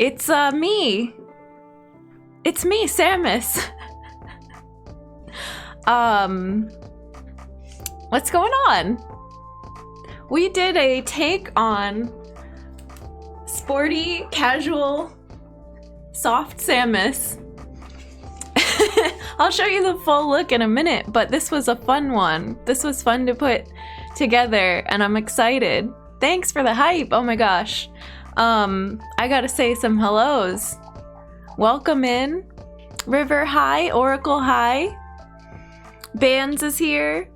It's me. It's me, Samus. What's going on? We did a take on sporty, casual, soft Samus. I'll show you the full look in a minute, but this was a fun one. This was fun to put together, and I'm excited. Thanks for the hype. Oh my gosh. I gotta say some hellos. Welcome in. River High, Oracle High. Bands is here.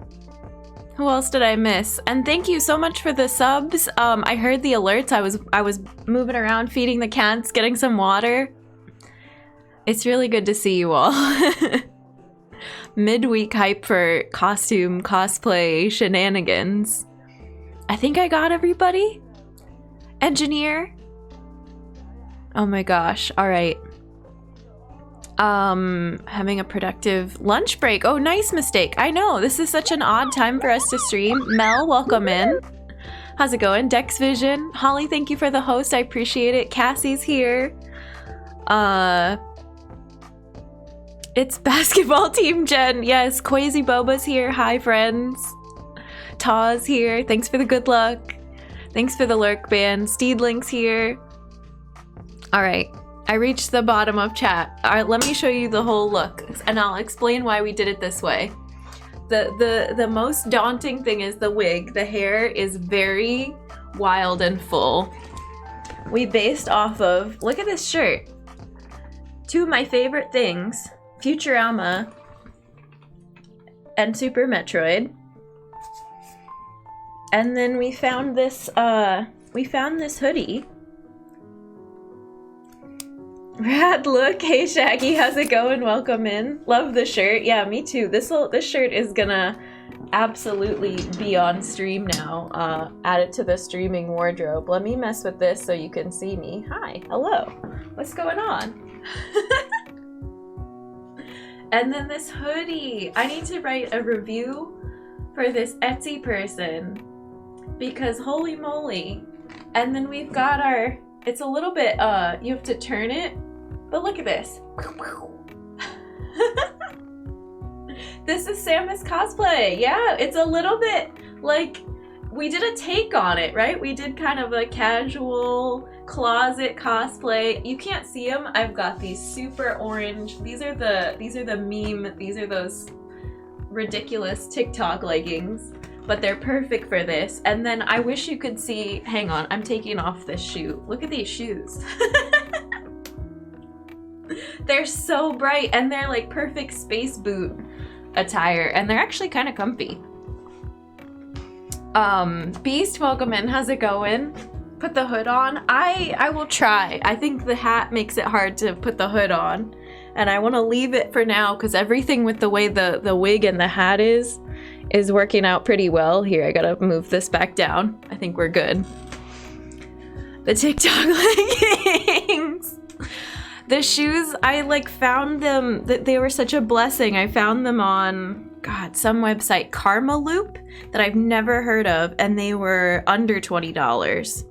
Who else did I miss? And thank you so much for the subs. I heard the alerts. I was moving around feeding the cats, getting some water. It's really good to see you all. Midweek hype for costume cosplay shenanigans. I think I got everybody. Engineer. Oh my gosh. All right. Having a productive lunch break. Oh, nice mistake. I know, this is such an odd time for us to stream. Mel, welcome in. How's it going? Dex Vision. Holly, thank you for the host. I appreciate it. Cassie's here. It's basketball team Jen. Yes, Quasi Boba's here. Hi, friends. Taw's here. Thanks for the good luck. Thanks for the lurk band. Steedling's here. All right. I reached the bottom of chat. All right, let me show you the whole look, and I'll explain why we did it this way. The most daunting thing is the wig. The hair is very wild and full. We based off of, look at this shirt. Two of my favorite things, Futurama and Super Metroid. And then we found this hoodie. Rad look. Hey Shaggy, how's it going? Welcome in. Love the shirt. Yeah, me too. This shirt is gonna absolutely be on stream now. Add it to the streaming wardrobe. Let me mess with this so you can see me. Hi, hello. What's going on? And then this hoodie. I need to write a review for this Etsy person because holy moly. And then we've got our, it's a little bit, you have to turn it, but look at this. This is Samus Cosplay. Yeah, it's a little bit like, we did a take on it, right? We did kind of a casual closet cosplay. You can't see them. I've got these super orange, these are the meme, these are those ridiculous TikTok leggings. But they're perfect for this. And then I wish you could see, hang on, I'm taking off this shoe. Look at these shoes. They're so bright and they're like perfect space boot attire and they're actually kind of comfy. Beast, welcome in, how's it going? Put the hood on. I will try. I think the hat makes it hard to put the hood on. And I want to leave it for now because everything with the way the wig and the hat is working out pretty well. Here, I gotta move this back down. I think we're good. The TikTok leggings. The shoes, I like found them, they were such a blessing. I found them on, God, some website, Karma Loop, that I've never heard of, and they were under $20.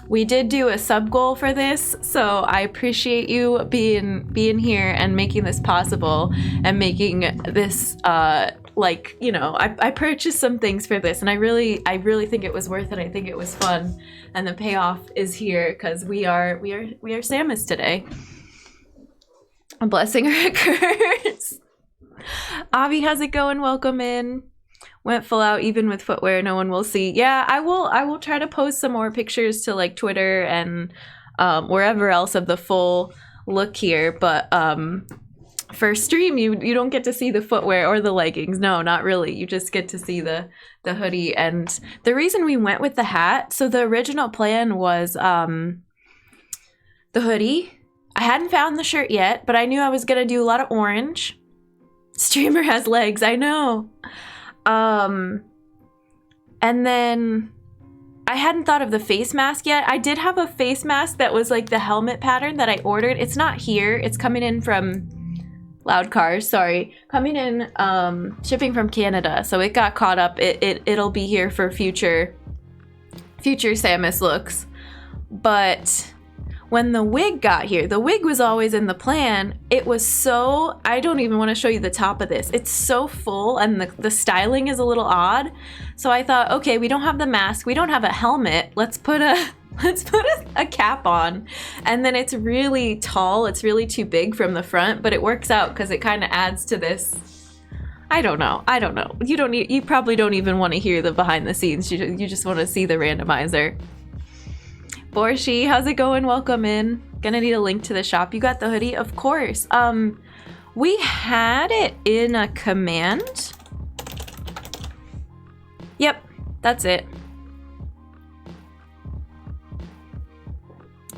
We did do a sub goal for this, so I appreciate you being here and making this possible and making this like, you know, I purchased some things for this and I really think it was worth it. I think it was fun and the payoff is here because we are Samus today. A blessing or a curse. Avi, how's it going? Welcome in. Went full out even with footwear, no one will see. Yeah, I will try to post some more pictures to like Twitter and wherever else of the full look here, but for stream you don't get to see the footwear or the leggings. No, not really. You just get to see the hoodie. And the reason we went with the hat, so the original plan was the hoodie. I hadn't found the shirt yet, but I knew I was gonna do a lot of orange. Streamer has legs, I know. And then I hadn't thought of the face mask yet. I did have a face mask that was like the helmet pattern that I ordered. It's not here. It's coming in from loud cars, sorry. Coming in, shipping from Canada. So it got caught up. It'll be here for future Samus looks. But when the wig got here, the wig was always in the plan. It was so, I don't even want to show you the top of this. It's so full and the styling is a little odd. So I thought, okay, we don't have the mask. We don't have a helmet. Let's put a cap on. And then it's really tall. It's really too big from the front, but it works out because it kind of adds to this. I don't know. You probably don't even want to hear the behind the scenes. You just want to see the randomizer. Borshi, how's it going? Welcome in. Gonna need a link to the shop. You got the hoodie? Of course. We had it in a command. Yep, that's it.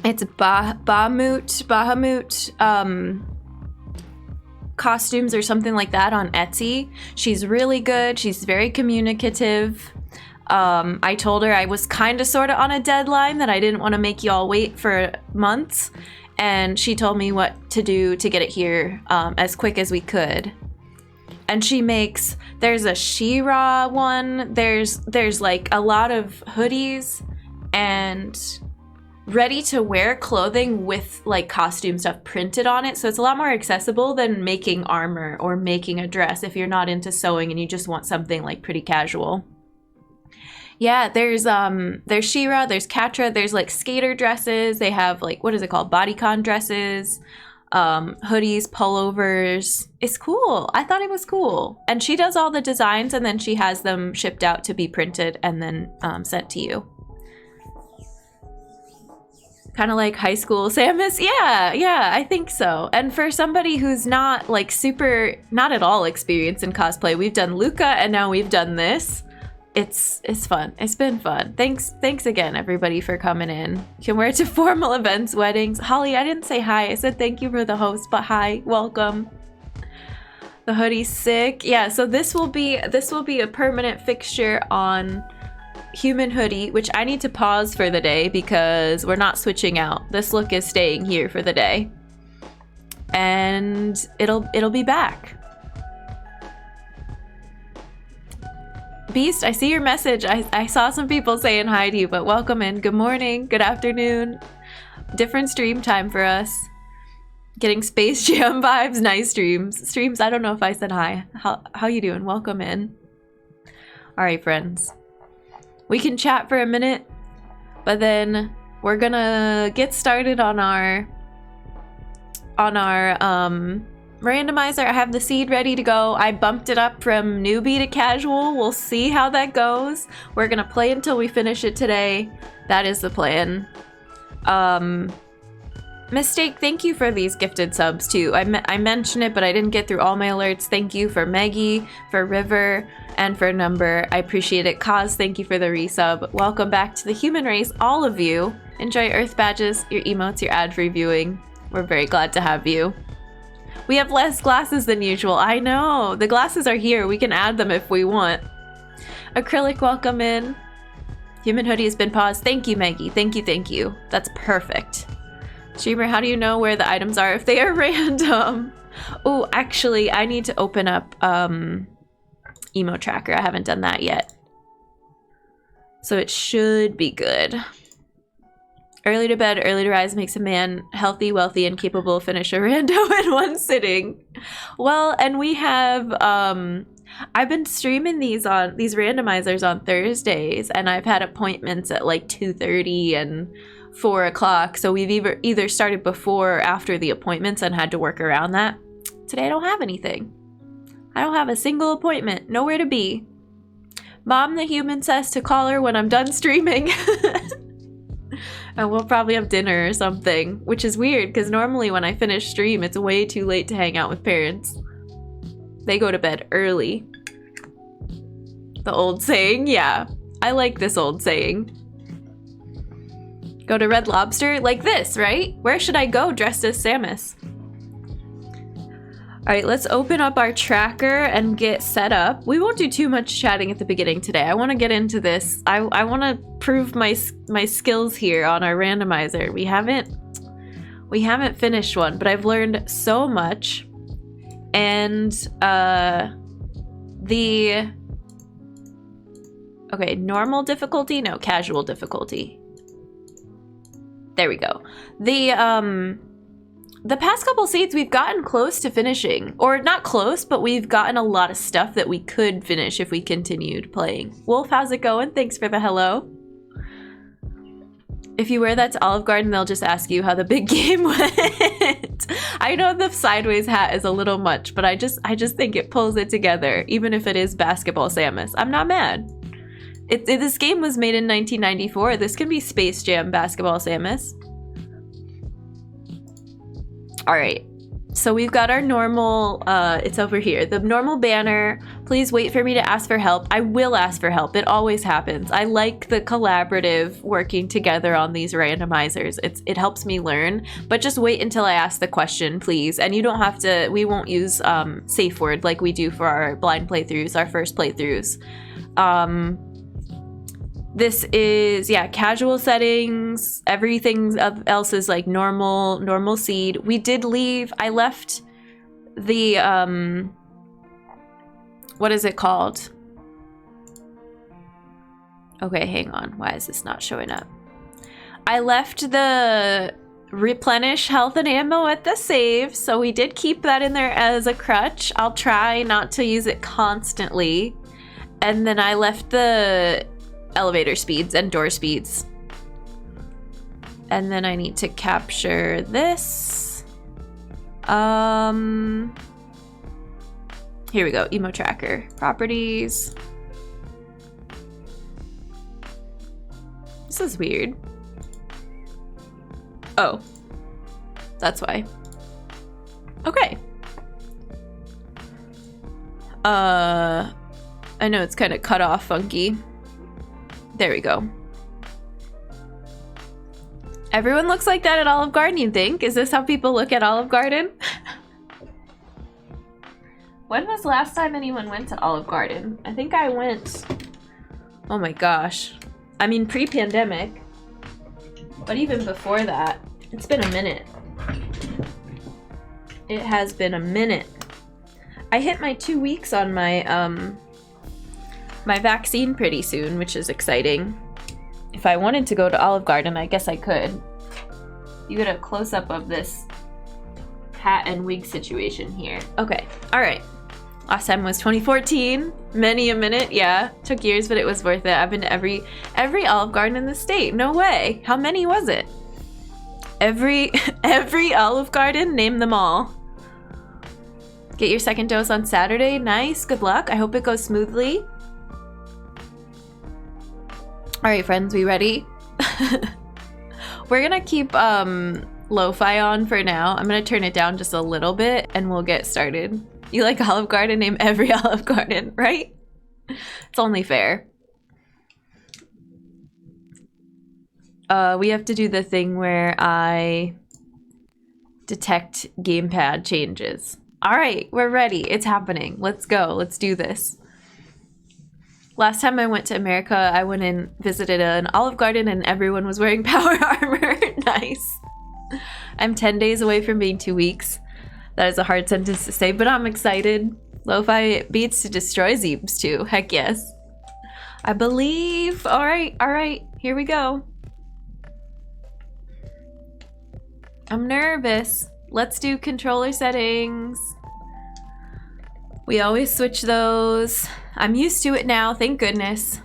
It's Bahamut, costumes or something like that on Etsy. She's really good. She's very communicative. I told her I was kind of sort of on a deadline, that I didn't want to make y'all wait for months, and she told me what to do to get it here as quick as we could. And she makes, there's a She-Ra one, there's like a lot of hoodies and ready to wear clothing with like costume stuff printed on it, so it's a lot more accessible than making armor or making a dress if you're not into sewing and you just want something like pretty casual. Yeah, there's She-Ra, there's Catra, there's like skater dresses, they have like, what is it called, bodycon dresses, hoodies, pullovers. It's cool. I thought it was cool. And she does all the designs and then she has them shipped out to be printed and then sent to you. Kind of like high school Samus. Yeah, I think so. And for somebody who's not like not at all experienced in cosplay, we've done Luca and now we've done this. It's fun. It's been fun. Thanks again, everybody, for coming in. You can wear it to formal events, weddings. Holly, I didn't say hi. I said thank you for the host, but hi, welcome. The hoodie's sick. Yeah, so this will be a permanent fixture on Human Hoodie, which I need to pause for the day because we're not switching out. This look is staying here for the day, and it'll be back. Beast, I see your message. I saw some people saying hi to you, but welcome in. Good morning, good afternoon. Different stream time for us. Getting Space Jam vibes. Nice streams. I don't know if I said hi. How you doing? Welcome in. All right, friends. We can chat for a minute, but then we're gonna get started on our randomizer. I have the seed ready to go. I bumped it up from newbie to casual. We'll see how that goes. We're gonna play until we finish it today. That is the plan. Mistake, thank you for these gifted subs too. I mentioned it, but I didn't get through all my alerts. Thank you for Maggie, for River, and for Number. I appreciate it. Kaz, thank you for the resub. Welcome back to the human race, all of you. Enjoy Earth badges, your emotes, your ad-free viewing. We're very glad to have you. We have less glasses than usual. I know. The glasses are here. We can add them if we want. Acrylic, welcome in. Human Hoodie has been paused. Thank you, Maggie. Thank you. That's perfect. Streamer, how do you know where the items are if they are random? Oh, actually, I need to open up Emo Tracker. I haven't done that yet. So it should be good. Early to bed, early to rise makes a man healthy, wealthy, and capable of finish a rando in one sitting. Well, and we have, I've been streaming these randomizers on Thursdays, and I've had appointments at like 2:30 and 4 o'clock. So we've either started before or after the appointments and had to work around that. Today I don't have anything. I don't have a single appointment, nowhere to be. Mom the human says to call her when I'm done streaming. And we'll probably have dinner or something, which is weird because normally when I finish stream, it's way too late to hang out with parents. They go to bed early. The old saying, yeah. I like this old saying. Go to Red Lobster like this, right? Where should I go dressed as Samus? All right, let's open up our tracker and get set up. We won't do too much chatting at the beginning today. I want to get into this. I want to prove my skills here on our randomizer. We haven't finished one, but I've learned so much. And okay, normal difficulty? No, casual difficulty. There we go. The past couple seeds we've gotten close to finishing. Or not close, but we've gotten a lot of stuff that we could finish if we continued playing. Wolf, how's it going? Thanks for the hello. If you wear that to Olive Garden, they'll just ask you how the big game went. I know the sideways hat is a little much, but I just think it pulls it together, even if it is Basketball Samus. I'm not mad. This game was made in 1994. This can be Space Jam Basketball Samus. All right, so we've got our normal, it's over here, the normal banner. Please wait for me to ask for help. I will ask for help. It always happens. I like the collaborative working together on these randomizers. It helps me learn, but just wait until I ask the question, please. And you don't have to, we won't use safe word like we do for our blind playthroughs, our first playthroughs. This is, yeah, casual settings. Everything else is like normal seed. We did leave, I left the, what is it called? Okay, hang on. Why is this not showing up? I left the replenish health and ammo at the save, so we did keep that in there as a crutch. I'll try not to use it constantly. And then I left the elevator speeds and door speeds. And then I need to capture this. Here we go, emo tracker. Properties. This is weird. Oh, that's why. Okay. I know it's kind of cut off funky. There we go. Everyone looks like that at Olive Garden, you think? Is this how people look at Olive Garden? When was the last time anyone went to Olive Garden? I think I went... Oh my gosh. I mean, pre-pandemic. But even before that, it's been a minute. It has been a minute. I hit my 2 weeks on my, my vaccine pretty soon, which is exciting. If I wanted to go to Olive Garden, I guess I could. You get a close-up of this hat and wig situation here. Okay, all right. Last time was 2014. Many a minute, yeah. Took years, but it was worth it. I've been to every Olive Garden in the state. No way. How many was it? Every Olive Garden? Name them all. Get your second dose on Saturday. Nice. Good luck. I hope it goes smoothly. All right, friends, we ready? We're gonna keep lo-fi on for now. I'm gonna turn it down just a little bit and we'll get started. You like Olive Garden? Name every Olive Garden, right? It's only fair. We have to do the thing where I detect gamepad changes. All right, we're ready. It's happening. Let's go. Let's do this. Last time I went to America, I went and visited an Olive Garden and everyone was wearing power armor. Nice. I'm 10 days away from being 2 weeks. That is a hard sentence to say, but I'm excited. Lo-fi beats to destroy Zeebs too. Heck yes. I believe. All right. Here we go. I'm nervous. Let's do controller settings. We always switch those. I'm used to it now, thank goodness.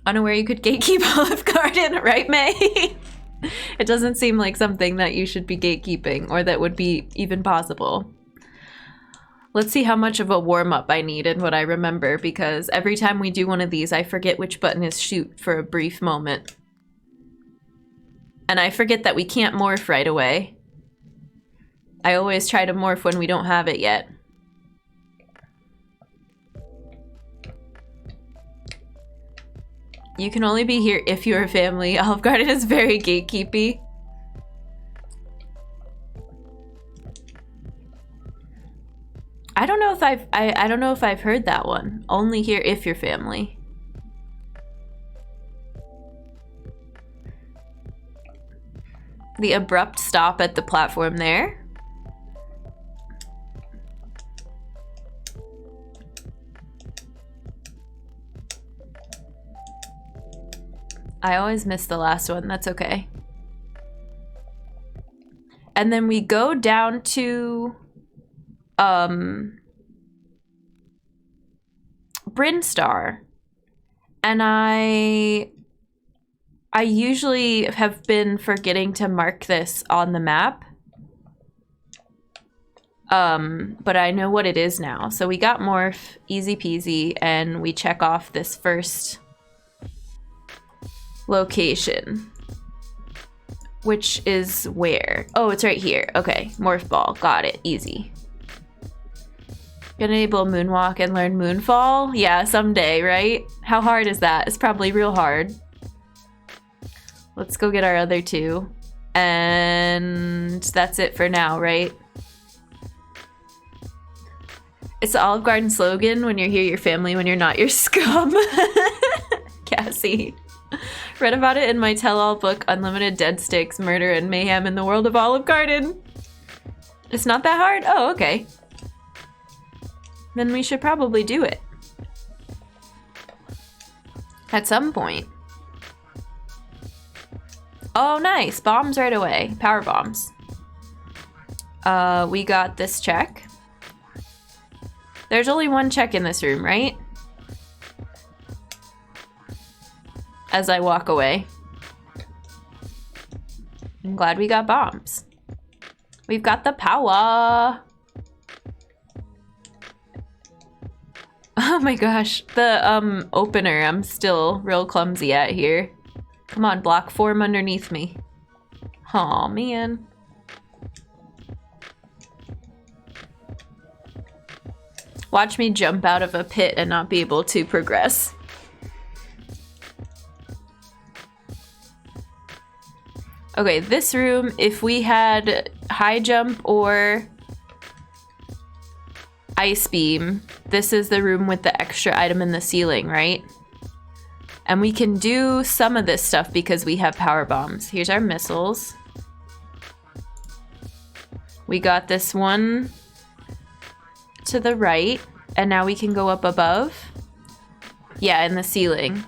Unaware you could gatekeep Olive Garden, right, May? It doesn't seem like something that you should be gatekeeping or that would be even possible. Let's see how much of a warm-up I need and what I remember, because every time we do one of these, I forget which button is shoot for a brief moment. And I forget that we can't morph right away. I always try to morph when we don't have it yet. You can only be here if you're a family. Olive Garden is very gatekeepy. I don't know if I've heard that one. Only here if you're family. The abrupt stop at the platform there. I always miss the last one. That's okay. And then we go down to Brinstar. And I usually have been forgetting to mark this on the map. But I know what it is now. So we got Morph, easy peasy, and we check off this first location. Which is where? Oh, it's right here. Okay, Morph Ball. Got it. Easy. Gonna enable Moonwalk and learn Moonfall? Yeah, someday, right? How hard is that? It's probably real hard. Let's go get our other two. And that's it for now, right? It's the Olive Garden slogan, when you're here, your family, when you're not, your scum. Cassie. Read about it in my tell-all book, Unlimited Dead Sticks, Murder and Mayhem in the World of Olive Garden. It's not that hard? Oh, okay. Then we should probably do it. At some point. Oh, nice. Bombs right away. Power bombs. We got this check. There's only one check in this room, right? As I walk away. I'm glad we got bombs. We've got the power. Oh my gosh, the opener I'm still real clumsy at here. Come on, block form underneath me. Aw, man. Watch me jump out of a pit and not be able to progress. Okay, this room, if we had high jump or ice beam, this is the room with the extra item in the ceiling, right? And we can do some of this stuff because we have power bombs. Here's our missiles. We got this one to the right, and now we can go up above. Yeah, in the ceiling.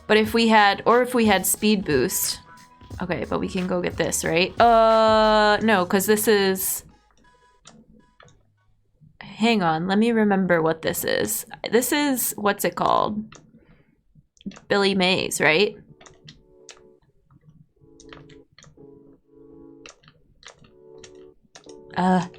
But if we had, or if we had speed boost. Okay, but we can go get this, right? No, because this is... Hang on, let me remember what this is. This is, what's it called? Billy Mays, right? And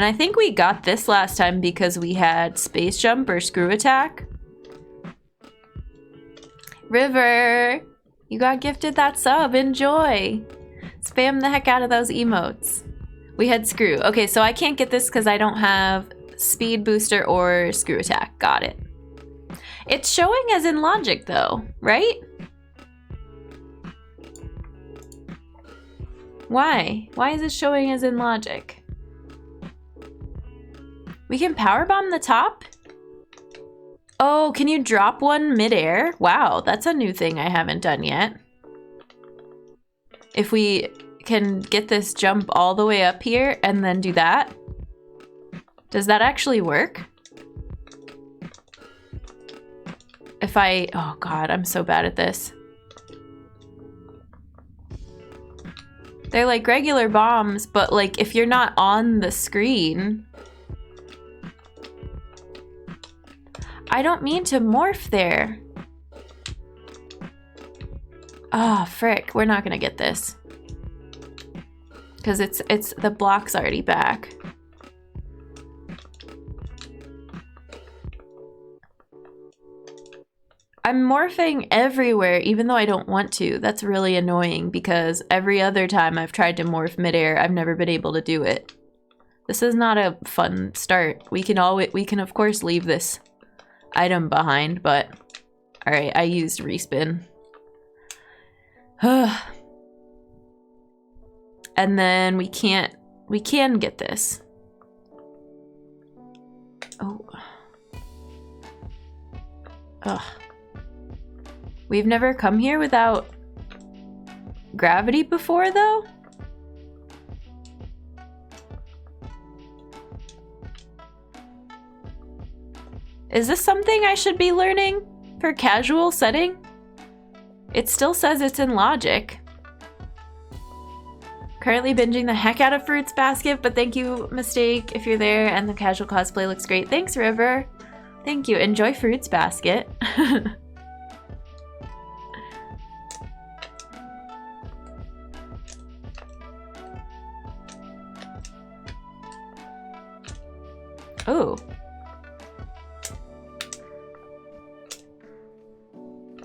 I think we got this last time because we had space jump or screw attack. River, you got gifted that sub. Enjoy. Spam the heck out of those emotes. We had screw. Okay, so I can't get this because I don't have speed booster or screw attack. Got it. It's showing as in logic though, right? Why? Why is it showing as in logic? We can powerbomb the top? Oh, can you drop one midair? Wow, that's a new thing I haven't done yet. If we can get this jump all the way up here and then do that. Does that actually work? If I... Oh god, I'm so bad at this. They're like regular bombs, but like if you're not on the screen... I don't mean to morph there. Ah, frick. We're not gonna get this. Because it's the block's already back. I'm morphing everywhere, even though I don't want to. That's really annoying because every other time I've tried to morph midair, I've never been able to do it. This is not a fun start. We can of course leave this item behind, but all right, I used respin. And then we can get this. Oh. Ugh. We've never come here without gravity before though? Is this something I should be learning for casual setting? It still says it's in logic. Currently binging the heck out of Fruits Basket, but thank you, Mistake, if you're there, and the casual cosplay looks great. Thanks, River. Thank you. Enjoy Fruits Basket. Oh.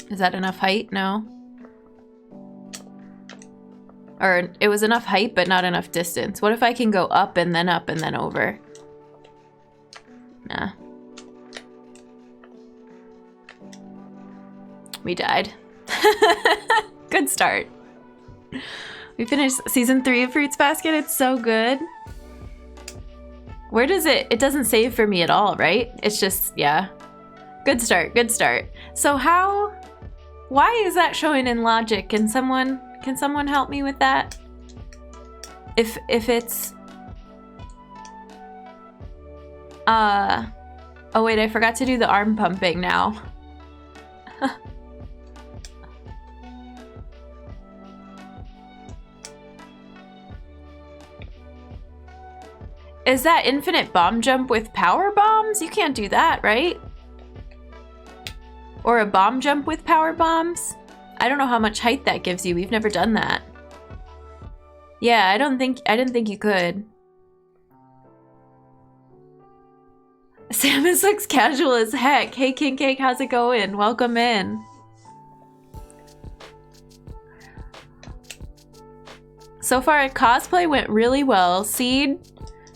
Is that enough height? No. Or it was enough height, but not enough distance. What if I can go up and then over? Nah. We died. Good start. We finished season 3 of Fruits Basket. It's so good. Where does it? It doesn't save for me at all, right? It's just, yeah. Good start, good start. So why is that showing in logic? Can someone help me with that? If it's, oh wait, I forgot to do the arm pumping now. Is that infinite bomb jump with power bombs? You can't do that, right? Or a bomb jump with power bombs? I don't know how much height that gives you. We've never done that. Yeah, I didn't think you could. Samus looks casual as heck. Hey King Cake, how's it going? Welcome in. So far, cosplay went really well. Seed,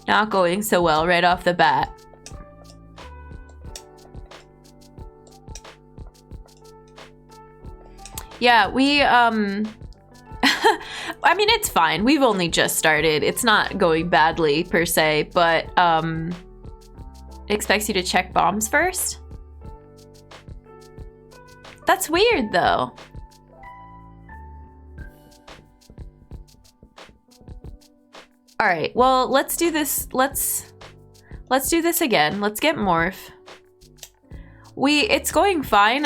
not going so well right off the bat. Yeah, we, I mean, it's fine. We've only just started. It's not going badly, per se, but, it expects you to check bombs first? That's weird, though. Alright, well, let's do this. Let's do this again. Let's get Morph. It's going fine.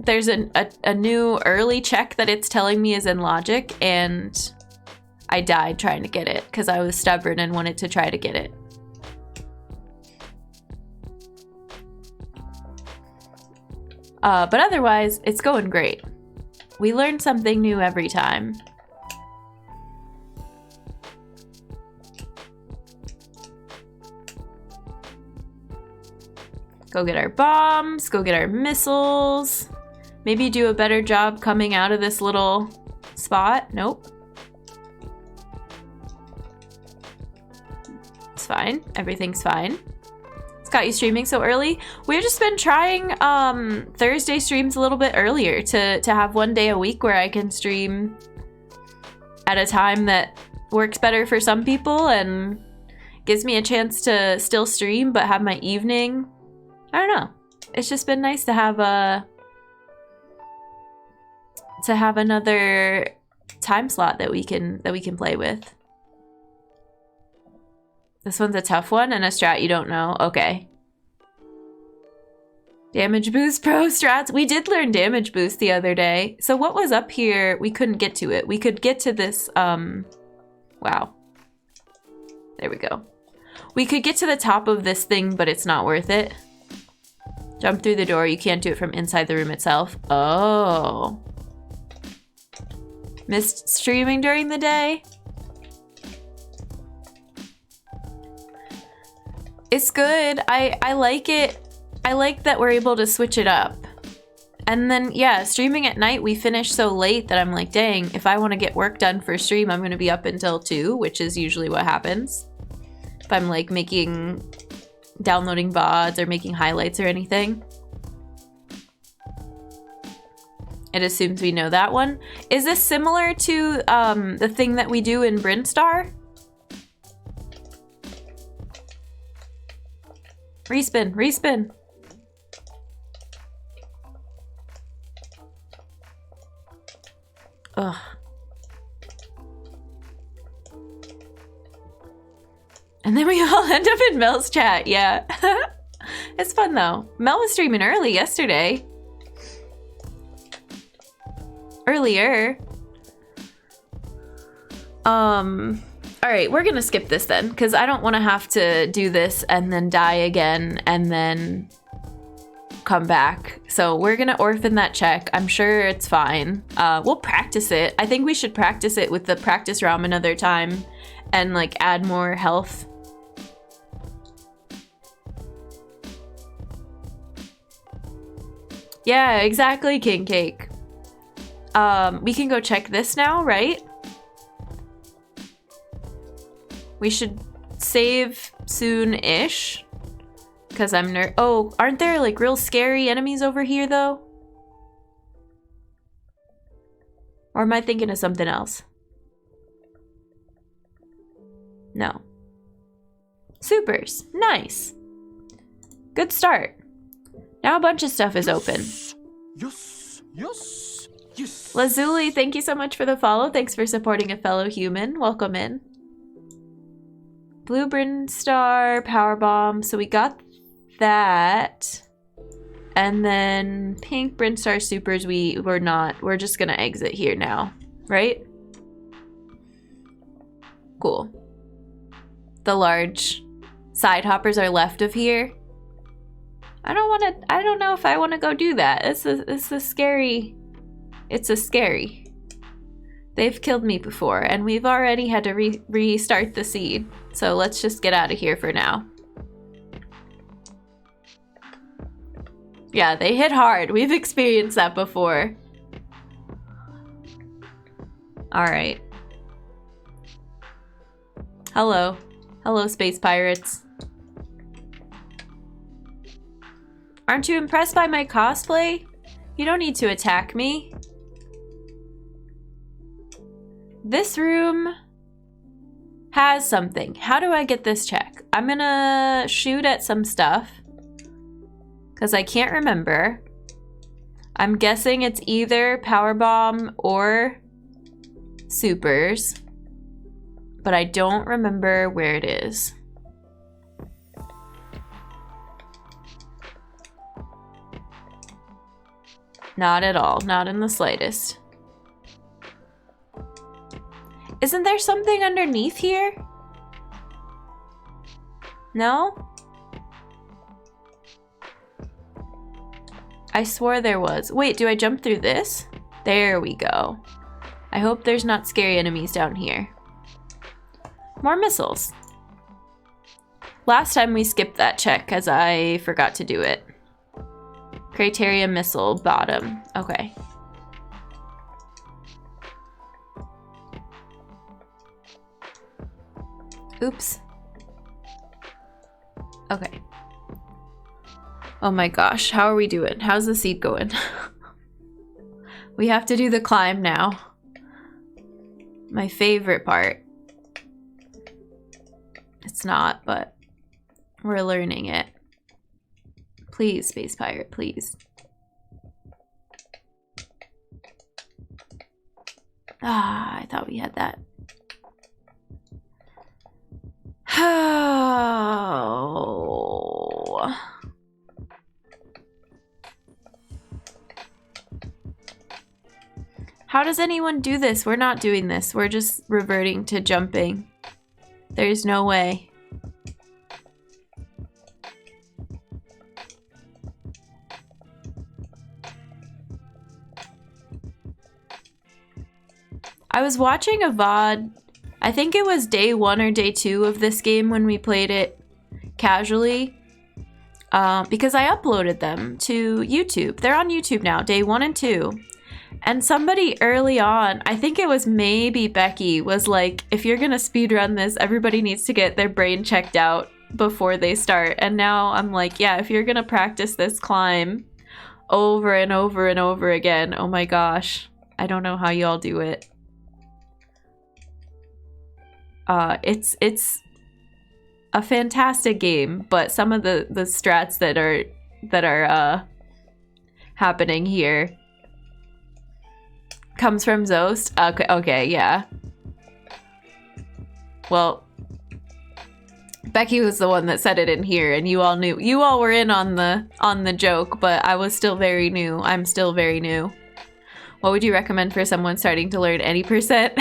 There's a new early check that it's telling me is in logic, and I died trying to get it because I was stubborn and wanted to try to get it. But otherwise, it's going great. We learn something new every time. Go get our bombs, go get our missiles. Maybe do a better job coming out of this little spot. Nope. It's fine. Everything's fine. Got you streaming so early. We've just been trying Thursday streams a little bit earlier to have one day a week where I can stream at a time that works better for some people and gives me a chance to still stream but have my evening. I don't know. It's just been nice to have another time slot that we can play with. This one's a tough one and a strat you don't know. Okay. Damage boost pro strats. We did learn damage boost the other day. So what was up here? We couldn't get to it. We could get to this, wow. There we go. We could get to the top of this thing, but it's not worth it. Jump through the door. You can't do it from inside the room itself. Oh. Missed streaming during the day? It's good. I like it. I like that we're able to switch it up. And then, yeah, streaming at night, we finish so late that I'm like, dang, if I want to get work done for stream, I'm going to be up until 2, which is usually what happens. If I'm like downloading VODs or making highlights or anything. It assumes we know that one. Is this similar to the thing that we do in Brinstar? Respin, respin. Ugh. And then we all end up in Mel's chat, yeah. It's fun though. Mel was streaming early yesterday. Earlier. Alright, we're gonna skip this then, because I don't want to have to do this and then die again and then come back. So we're gonna orphan that check. I'm sure it's fine. We'll practice it. I think we should practice it with the practice realm another time and like add more health. Yeah, exactly, King Cake. We can go check this now, right? We should save soon-ish. Because I'm oh, aren't there like real scary enemies over here though? Or am I thinking of something else? No. Supers. Nice. Good start. Now a bunch of stuff is open. Yes. Yes. Yes. Lazuli, thank you so much for the follow. Thanks for supporting a fellow human. Welcome in. Blue Brinstar, Power Bomb. So we got that. And then pink Brinstar Supers, we're just gonna exit here now, right? Cool. The large side hoppers are left of here. I don't know if I wanna go do that. It's a scary. They've killed me before, and we've already had to restart the seed. So let's just get out of here for now. Yeah, they hit hard. We've experienced that before. Alright. Hello. Hello, space pirates. Aren't you impressed by my cosplay? You don't need to attack me. This room has something. How do I get this check? I'm gonna shoot at some stuff because I can't remember. I'm guessing it's either Power Bomb or Supers, but I don't remember where it is. Not at all. Not in the slightest. Isn't there something underneath here? No? I swore there was. Wait, do I jump through this? There we go. I hope there's not scary enemies down here. More missiles. Last time we skipped that check because I forgot to do it. Criteria missile bottom. Okay. Oops. Okay. Oh my gosh, how are we doing? How's the seed going? We have to do the climb now. My favorite part. It's not, but we're learning it. Please, Space Pirate, please. Ah, I thought we had that. Oh. How does anyone do this? We're not doing this. We're just reverting to jumping. There's no way. I was watching a VOD, I think it was day 1 or day 2 of this game when we played it casually, because I uploaded them to YouTube. They're on YouTube now, day 1 and 2. And somebody early on, I think it was maybe Becky, was like, if you're gonna speedrun this, everybody needs to get their brain checked out before they start. And now I'm like, yeah, if you're gonna practice this climb over and over and over again, oh my gosh, I don't know how y'all do it. It's a fantastic game, but some of the strats that are happening here comes from Zost. Okay, yeah. Well, Becky was the one that said it in here, and you all knew. You all were in on the joke, but I was still very new. I'm still very new. What would you recommend for someone starting to learn any percent?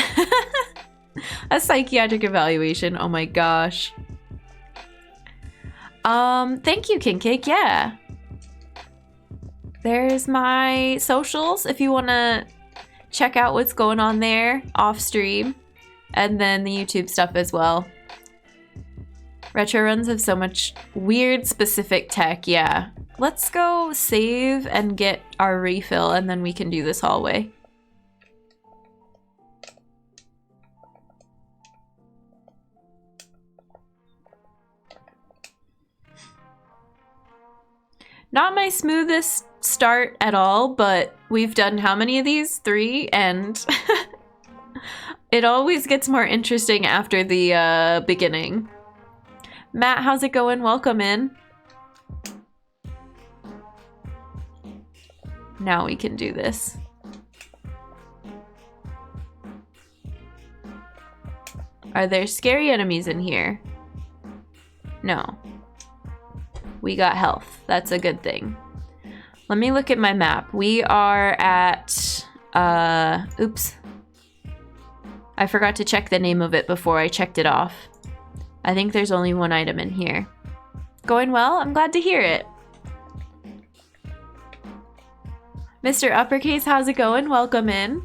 A psychiatric evaluation. Oh my gosh. Thank you, King Cake. Yeah. There's my socials if you want to check out what's going on there off stream, and then the YouTube stuff as well. Retro runs have so much weird specific tech. Yeah. Let's go save and get our refill, and then we can do this hallway. Not my smoothest start at all, but we've done how many of these? 3, and it always gets more interesting after the beginning. Matt, how's it going? Welcome in. Now we can do this. Are there scary enemies in here? No. We got health. That's a good thing. Let me look at my map. We are at, oops. I forgot to check the name of it before I checked it off. I think there's only one item in here. Going well? I'm glad to hear it. Mr. Uppercase, how's it going? Welcome in.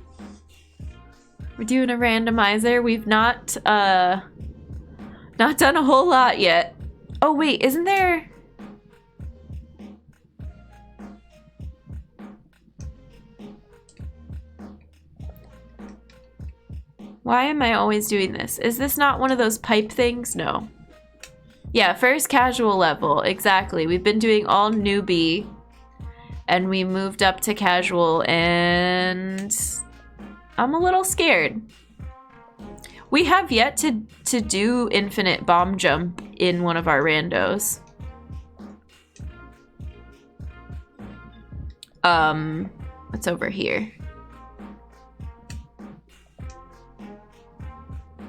We're doing a randomizer. We've not done a whole lot yet. Oh wait, isn't there... Why am I always doing this? Is this not one of those pipe things? No. Yeah, first casual level. Exactly. We've been doing all newbie. And we moved up to casual, and I'm a little scared. We have yet to do infinite bomb jump in one of our randos. What's over here?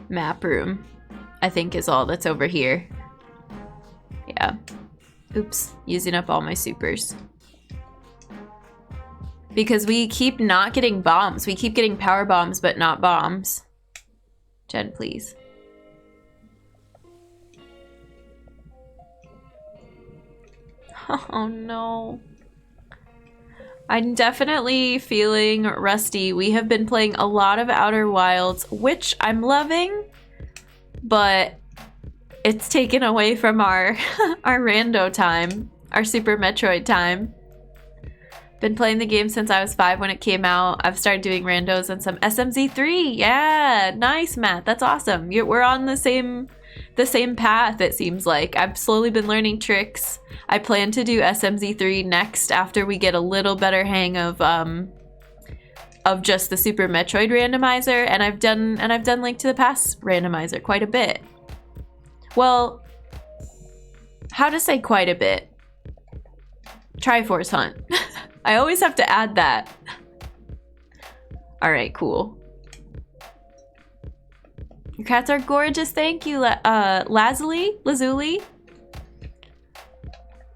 Map room, I think, is all that's over here. Yeah. Oops, using up all my supers. Because we keep not getting bombs. We keep getting power bombs, but not bombs. Jen, please. Oh no. I'm definitely feeling rusty. We have been playing a lot of Outer Wilds, which I'm loving, but it's taken away from our rando time, our Super Metroid time. Been playing the game since I was 5 when it came out. I've started doing randos and some SMZ3. Yeah, nice, Matt. That's awesome. We're on the same path, it seems like. I've slowly been learning tricks. I plan to do SMZ3 next after we get a little better hang of just the Super Metroid randomizer, and I've done Link to the Past randomizer quite a bit. Well, how to say quite a bit? Triforce Hunt. I always have to add that. All right, cool. Your cats are gorgeous. Thank you, Lazuli.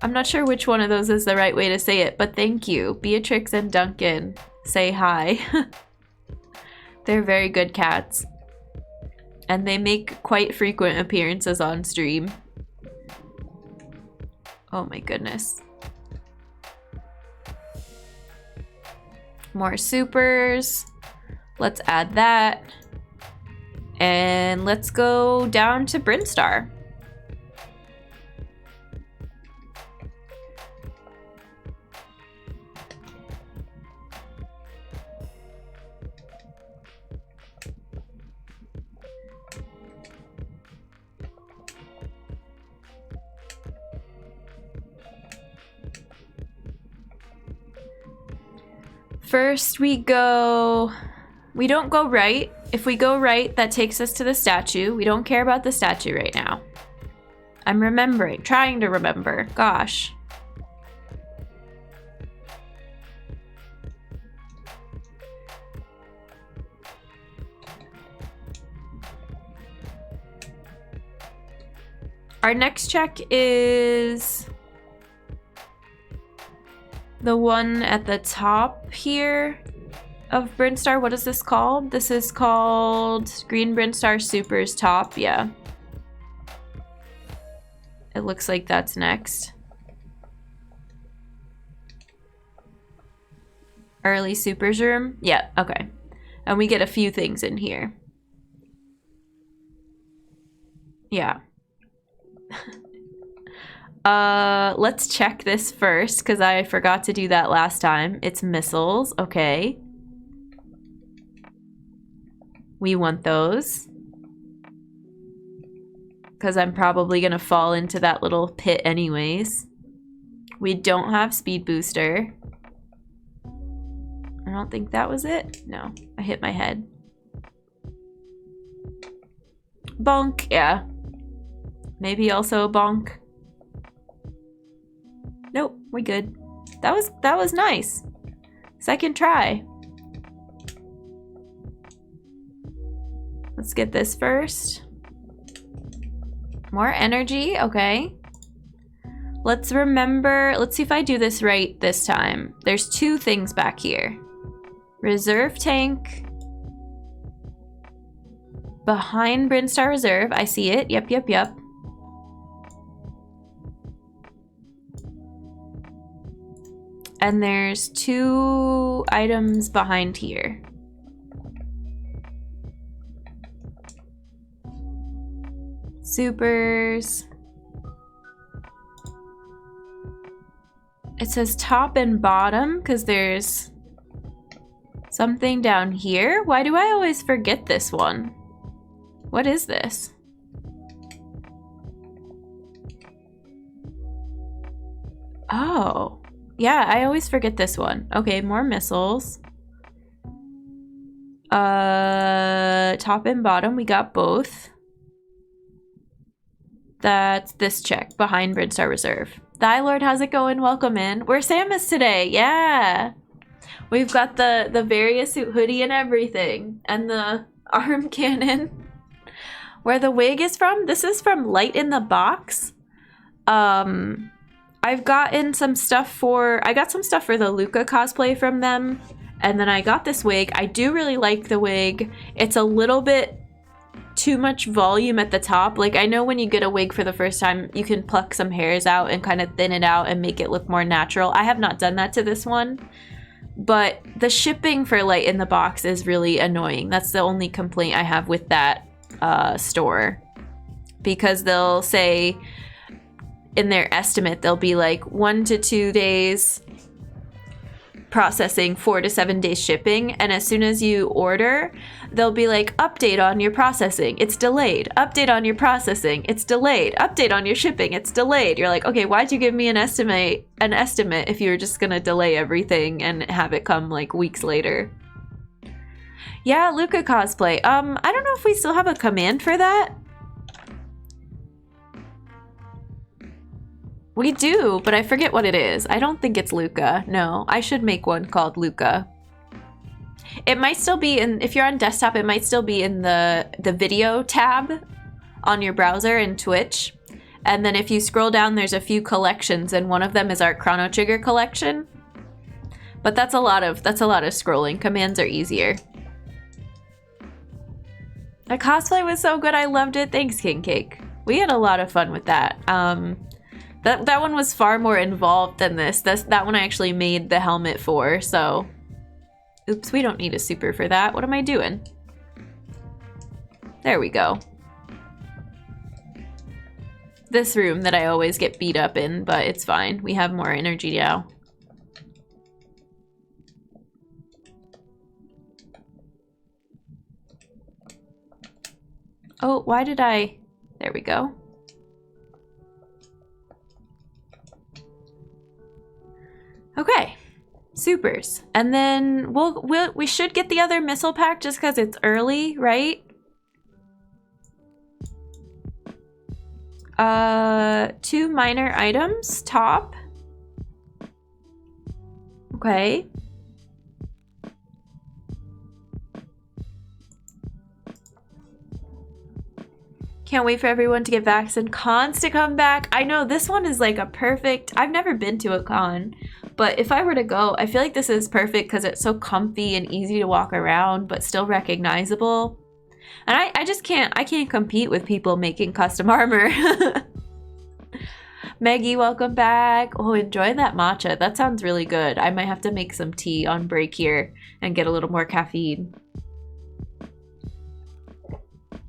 I'm not sure which one of those is the right way to say it, but thank you. Beatrix and Duncan say hi. They're very good cats. And they make quite frequent appearances on stream. Oh my goodness. More supers. Let's add that. And let's go down to Brinstar. First we don't go right. If we go right, that takes us to the statue. We don't care about the statue right now. I'm remembering, trying to remember. Gosh. Our next check is the one at the top here of Brinstar. What is this called? This is called Green Brinstar Super's top. Yeah. It looks like that's next. Early Super's room? Yeah, okay. And we get a few things in here. Yeah. Let's check this first, because I forgot to do that last time. It's missiles, okay. We want those. Because I'm probably going to fall into that little pit anyways. We don't have speed booster. I don't think that was it. No, I hit my head. Bonk, yeah. Maybe also a bonk. Nope, we good. That was nice. Second try. Let's get this first. More energy, okay. Let's remember, let's see if I do this right this time. There's two things back here. Reserve tank. Behind Brinstar Reserve, I see it. Yep, yep, yep. And there's two items behind here. Supers. It says top and bottom because there's something down here. Why do I always forget this one? What is this? Oh, yeah, I always forget this one. Okay, more missiles. Top and bottom, we got both. That's this check behind Brinstar Reserve. Thy Lord, how's it going? Welcome in. We're Samus today, yeah. We've got the Varia Suit hoodie and everything. And the arm cannon. Where the wig is from? This is from Light in the Box. I've gotten some stuff for... I got some stuff for the Luca cosplay from them. And then I got this wig. I do really like the wig. It's a little bit too much volume at the top. Like, I know when you get a wig for the first time, you can pluck some hairs out and kind of thin it out and make it look more natural. I have not done that to this one. But the shipping for Light in the Box is really annoying. That's the only complaint I have with that store. Because they'll say in their estimate, they'll be like 1 to 2 days processing, 4 to 7 days shipping, and as soon as you order, they'll be like, update on your processing, it's delayed. Update on your processing, it's delayed. Update on your shipping, it's delayed. You're like, okay, why'd you give me an estimate if you were just gonna delay everything and have it come like weeks later? Yeah, Luca cosplay. I don't know if we still have a command for that. We do, but I forget what it is. I don't think it's Luca. No, I should make one called Luca. It might still be in, if you're on desktop, it might still be in the video tab on your browser in Twitch. And then if you scroll down, there's a few collections, and one of them is our Chrono Trigger collection. But that's a lot of scrolling. Commands are easier. The cosplay was so good. I loved it. Thanks, King Cake. We had a lot of fun with that. That one was far more involved than this. That one I actually made the helmet for, so... Oops, we don't need a super for that. What am I doing? There we go. This room that I always get beat up in, but it's fine. We have more energy now. Oh, why did I... There we go. Okay, supers. And then we should get the other missile pack just because it's early, right? 2 minor items, top. Okay. Can't wait for everyone to get vaccinated. Cons to come back. I know this one is like a perfect... I've never been to a con, but if I were to go, I feel like this is perfect because it's so comfy and easy to walk around, but still recognizable. And I just can't... I can't compete with people making custom armor. Maggie, welcome back. Oh, enjoy that matcha. That sounds really good. I might have to make some tea on break here and get a little more caffeine.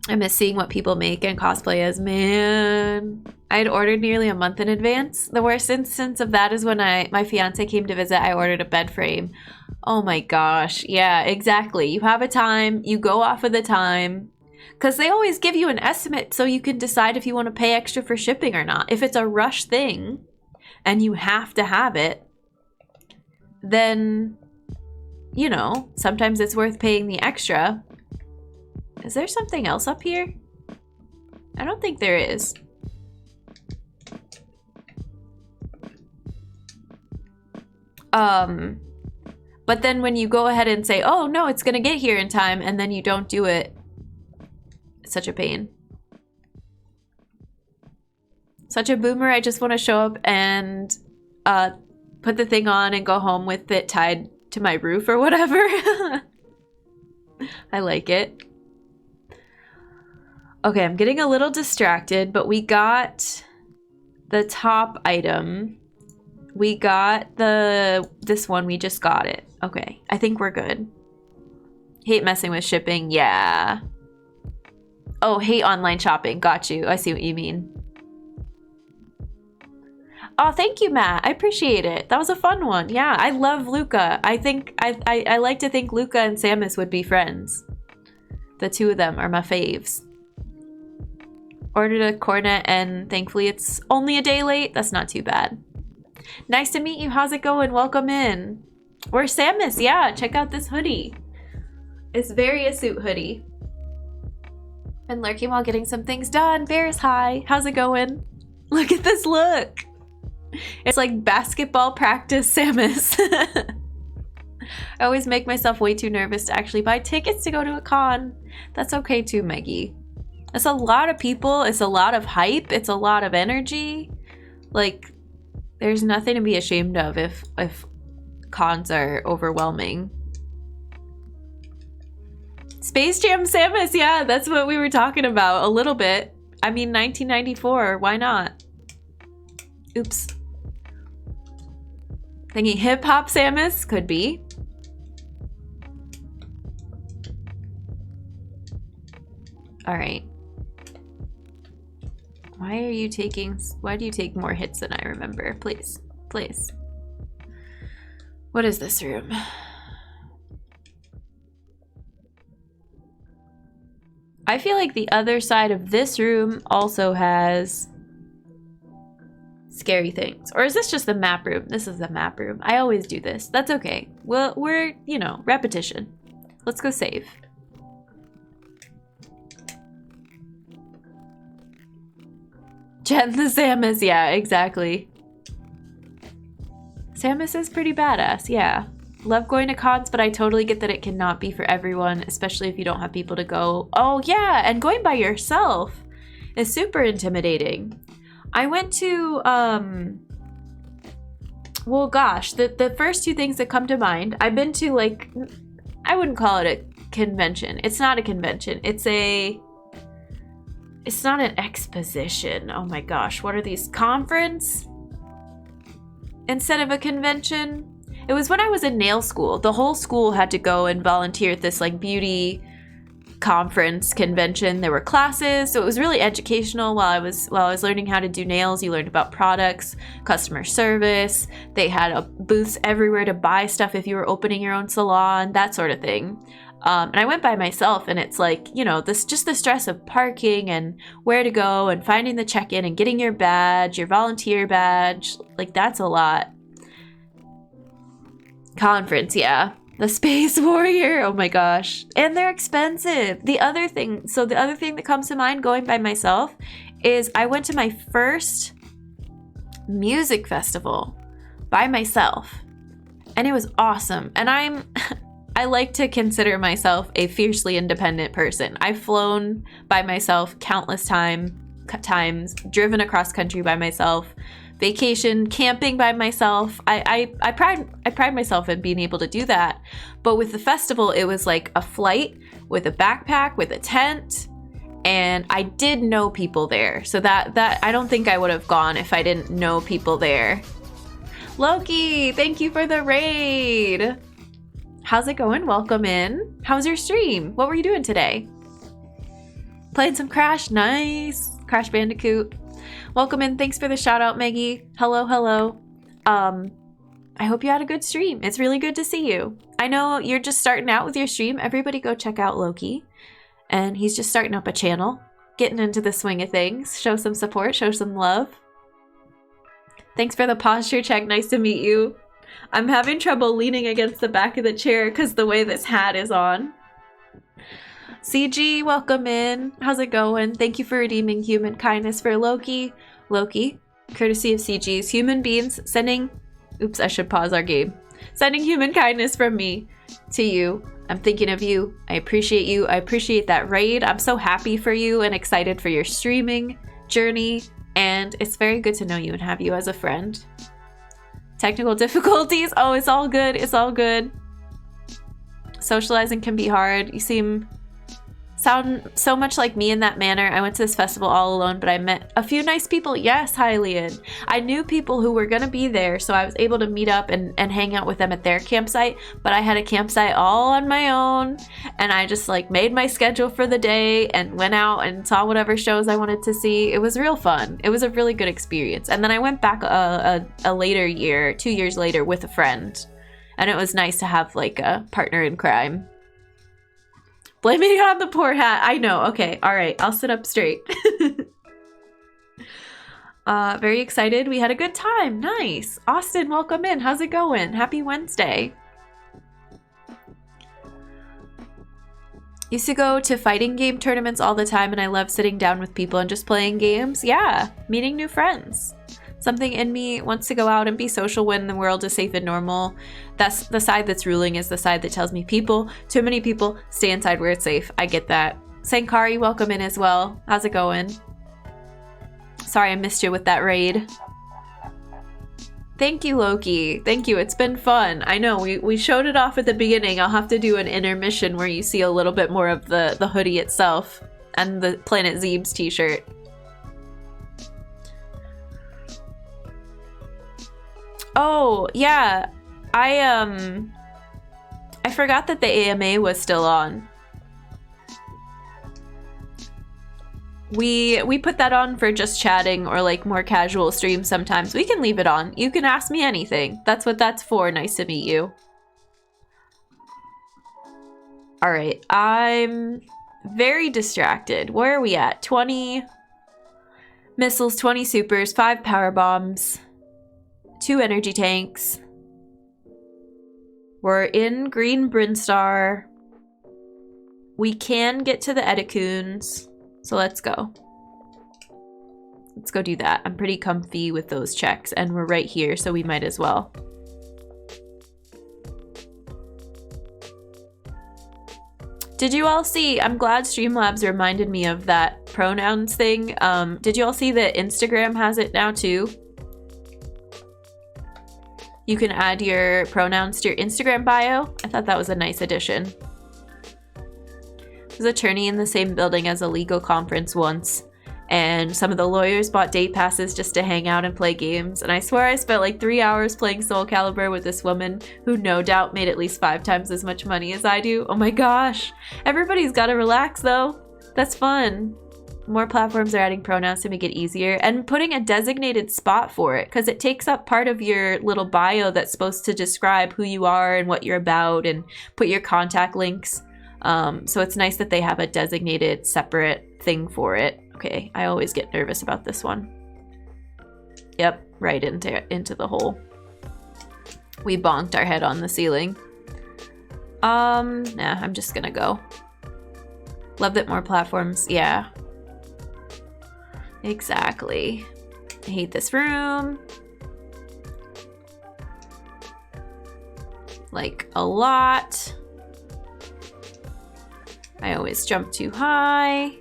I miss seeing what people make and cosplay as, man. I had ordered nearly a month in advance. The worst instance of that is when my fiance came to visit, I ordered a bed frame. Oh my gosh. Yeah, exactly. You have a time, you go off of the time. Because they always give you an estimate so you can decide if you want to pay extra for shipping or not. If it's a rush thing and you have to have it, then, you know, sometimes it's worth paying the extra. Is there something else up here? I don't think there is. But then when you go ahead and say, oh no, it's gonna get here in time, and then you don't do it, it's such a pain. Such a boomer. I just want to show up and put the thing on and go home with it tied to my roof or whatever. I like it. Okay, I'm getting a little distracted, but we got the top item. We got this one, we just got it. Okay, I think we're good. Hate messing with shipping, yeah. Oh, hate online shopping, got you. I see what you mean. Oh, thank you, Matt. I appreciate it. That was a fun one. Yeah, I love Luca. I think I like to think Luca and Samus would be friends. The two of them are my faves. Ordered a cornet and thankfully it's only a day late. That's not too bad. Nice to meet you. How's it going? Welcome in. Where's Samus? Yeah, check out this hoodie. It's Varia Suit hoodie. And lurking while getting some things done. Bears, hi. How's it going? Look at this look. It's like basketball practice Samus. I always make myself way too nervous to actually buy tickets to go to a con. That's okay too, Maggie. It's a lot of people. It's a lot of hype. It's a lot of energy. Like, there's nothing to be ashamed of if cons are overwhelming. Space Jam Samus, yeah, that's what we were talking about a little bit. I mean, 1994, why not? Oops. Thinking hip hop Samus? Could be. All right. Why do you take more hits than I remember? Please, please. What is this room? I feel like the other side of this room also has scary things. Or is this just the map room? This is the map room. I always do this. That's okay. Well, we're, you know, repetition. Let's go save. Jen the Samus, yeah, exactly. Samus is pretty badass, yeah. Love going to cons, but I totally get that it cannot be for everyone, especially if you don't have people to go. Oh yeah, and going by yourself is super intimidating. I went to, well gosh, the first two things that come to mind, I've been to like, I wouldn't call it a convention. It's not a convention. It's not an exposition. Oh my gosh, what are these? Conference? Instead of a convention? It was when I was in nail school. The whole school had to go and volunteer at this like beauty conference convention. There were classes, so it was really educational. While I was learning how to do nails, you learned about products, customer service. They had booths everywhere to buy stuff if you were opening your own salon, that sort of thing. And I went by myself, and it's like, you know, just the stress of parking and where to go and finding the check-in and getting your badge, your volunteer badge. Like, that's a lot. Conference, yeah. The Space Warrior, oh my gosh. And they're expensive. The other thing that comes to mind going by myself is I went to my first music festival by myself. And it was awesome. And I like to consider myself a fiercely independent person. I've flown by myself countless times, driven across country by myself, vacation, camping by myself. I pride myself in being able to do that. But with the festival, it was like a flight with a backpack, with a tent, and I did know people there. So that I don't think I would have gone if I didn't know people there. Loki, thank you for the raid. How's it going? Welcome in. How's your stream? What were you doing today? Playing some Crash? Nice. Crash Bandicoot. Welcome in. Thanks for the shout out, Maggie. Hello, hello. I hope you had a good stream. It's really good to see you. I know you're just starting out with your stream. Everybody go check out Loki. And he's just starting up a channel, getting into the swing of things. Show some support, show some love. Thanks for the posture check. Nice to meet you. I'm having trouble leaning against the back of the chair because the way this hat is on. CG, welcome in. How's it going? Thank you for redeeming human kindness for Loki. Loki, courtesy of CG's human beings, sending... Oops, I should pause our game. Sending human kindness from me to you. I'm thinking of you. I appreciate you. I appreciate that raid. I'm so happy for you and excited for your streaming journey. And it's very good to know you and have you as a friend. Technical difficulties. Oh, it's all good. It's all good. Socializing can be hard. You sound so much like me in that manner. I went to this festival all alone, but I met a few nice people. Yes, Hylian. I knew people who were going to be there, so I was able to meet up and hang out with them at their campsite, but I had a campsite all on my own, and I just like made my schedule for the day and went out and saw whatever shows I wanted to see. It was real fun. It was a really good experience. And then I went back a later year, 2 years later, with a friend, and it was nice to have like a partner in crime. Blaming it on the poor hat. I know. Okay. All right. I'll sit up straight. Very excited. We had a good time. Nice. Austin, welcome in. How's it going? Happy Wednesday. Used to go to fighting game tournaments all the time, and I love sitting down with people and just playing games. Yeah. Meeting new friends. Something in me wants to go out and be social when the world is safe and normal. That's the side that's ruling, is the side that tells me too many people, stay inside where it's safe. I get that. Sankari, welcome in as well. How's it going? Sorry I missed you with that raid. Thank you, Loki. Thank you. It's been fun. I know we showed it off at the beginning. I'll have to do an intermission where you see a little bit more of the hoodie itself and the Planet Zeebs t-shirt. Oh, yeah. I forgot that the AMA was still on. We put that on for just chatting or like more casual streams sometimes. We can leave it on. You can ask me anything. That's what that's for. Nice to meet you. All right. I'm very distracted. Where are we at? 20 missiles, 20 supers, 5 power bombs. 2 energy tanks. We're in Green Brinstar. We can get to the Edicoons, so let's go. Let's go do that. I'm pretty comfy with those checks, and we're right here, so we might as well. Did you all see? I'm glad Streamlabs reminded me of that pronouns thing. Did you all see that Instagram has it now too? You can add your pronouns to your Instagram bio. I thought that was a nice addition. I was an attorney in the same building as a legal conference once, and some of the lawyers bought day passes just to hang out and play games, and I swear I spent like 3 hours playing Soul Calibur with this woman who no doubt made at least 5 times as much money as I do. Oh my gosh. Everybody's gotta relax though. That's fun. More platforms are adding pronouns to make it easier and putting a designated spot for it, because it takes up part of your little bio that's supposed to describe who you are and what you're about and put your contact links. So it's nice that they have a designated separate thing for it. Okay, I always get nervous about this one. Yep, right into the hole. We bonked our head on the ceiling. Nah, I'm just gonna go. Love that more platforms, yeah. Exactly. I hate this room. Like, a lot. I always jump too high.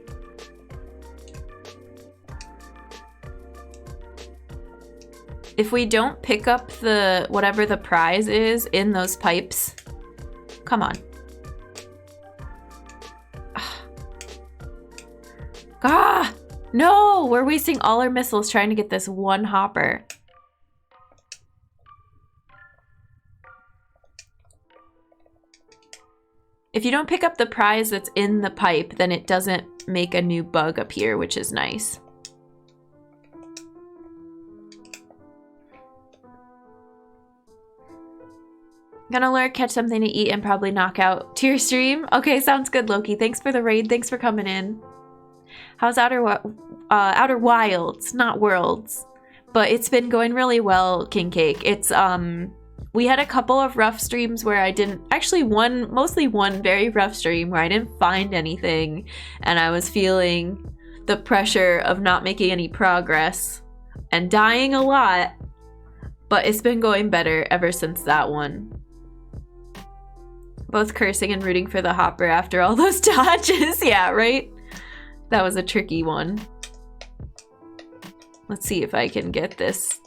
If we don't pick up the whatever the prize is in those pipes, come on. Ah, no, we're wasting all our missiles trying to get this one hopper. If you don't pick up the prize that's in the pipe, then it doesn't make a new bug appear, which is nice. Gonna lure, catch something to eat, and probably knock out to your stream. Okay, sounds good, Loki. Thanks for the raid. Thanks for coming in. How's Outer Wilds? Not Worlds. But it's been going really well, King Cake. It's, we had a couple of rough streams where I didn't... Actually, mostly one very rough stream where I didn't find anything. And I was feeling the pressure of not making any progress. And dying a lot. But it's been going better ever since that one. Both cursing and rooting for the hopper after all those dodges. Yeah, right? That was a tricky one. Let's see if I can get this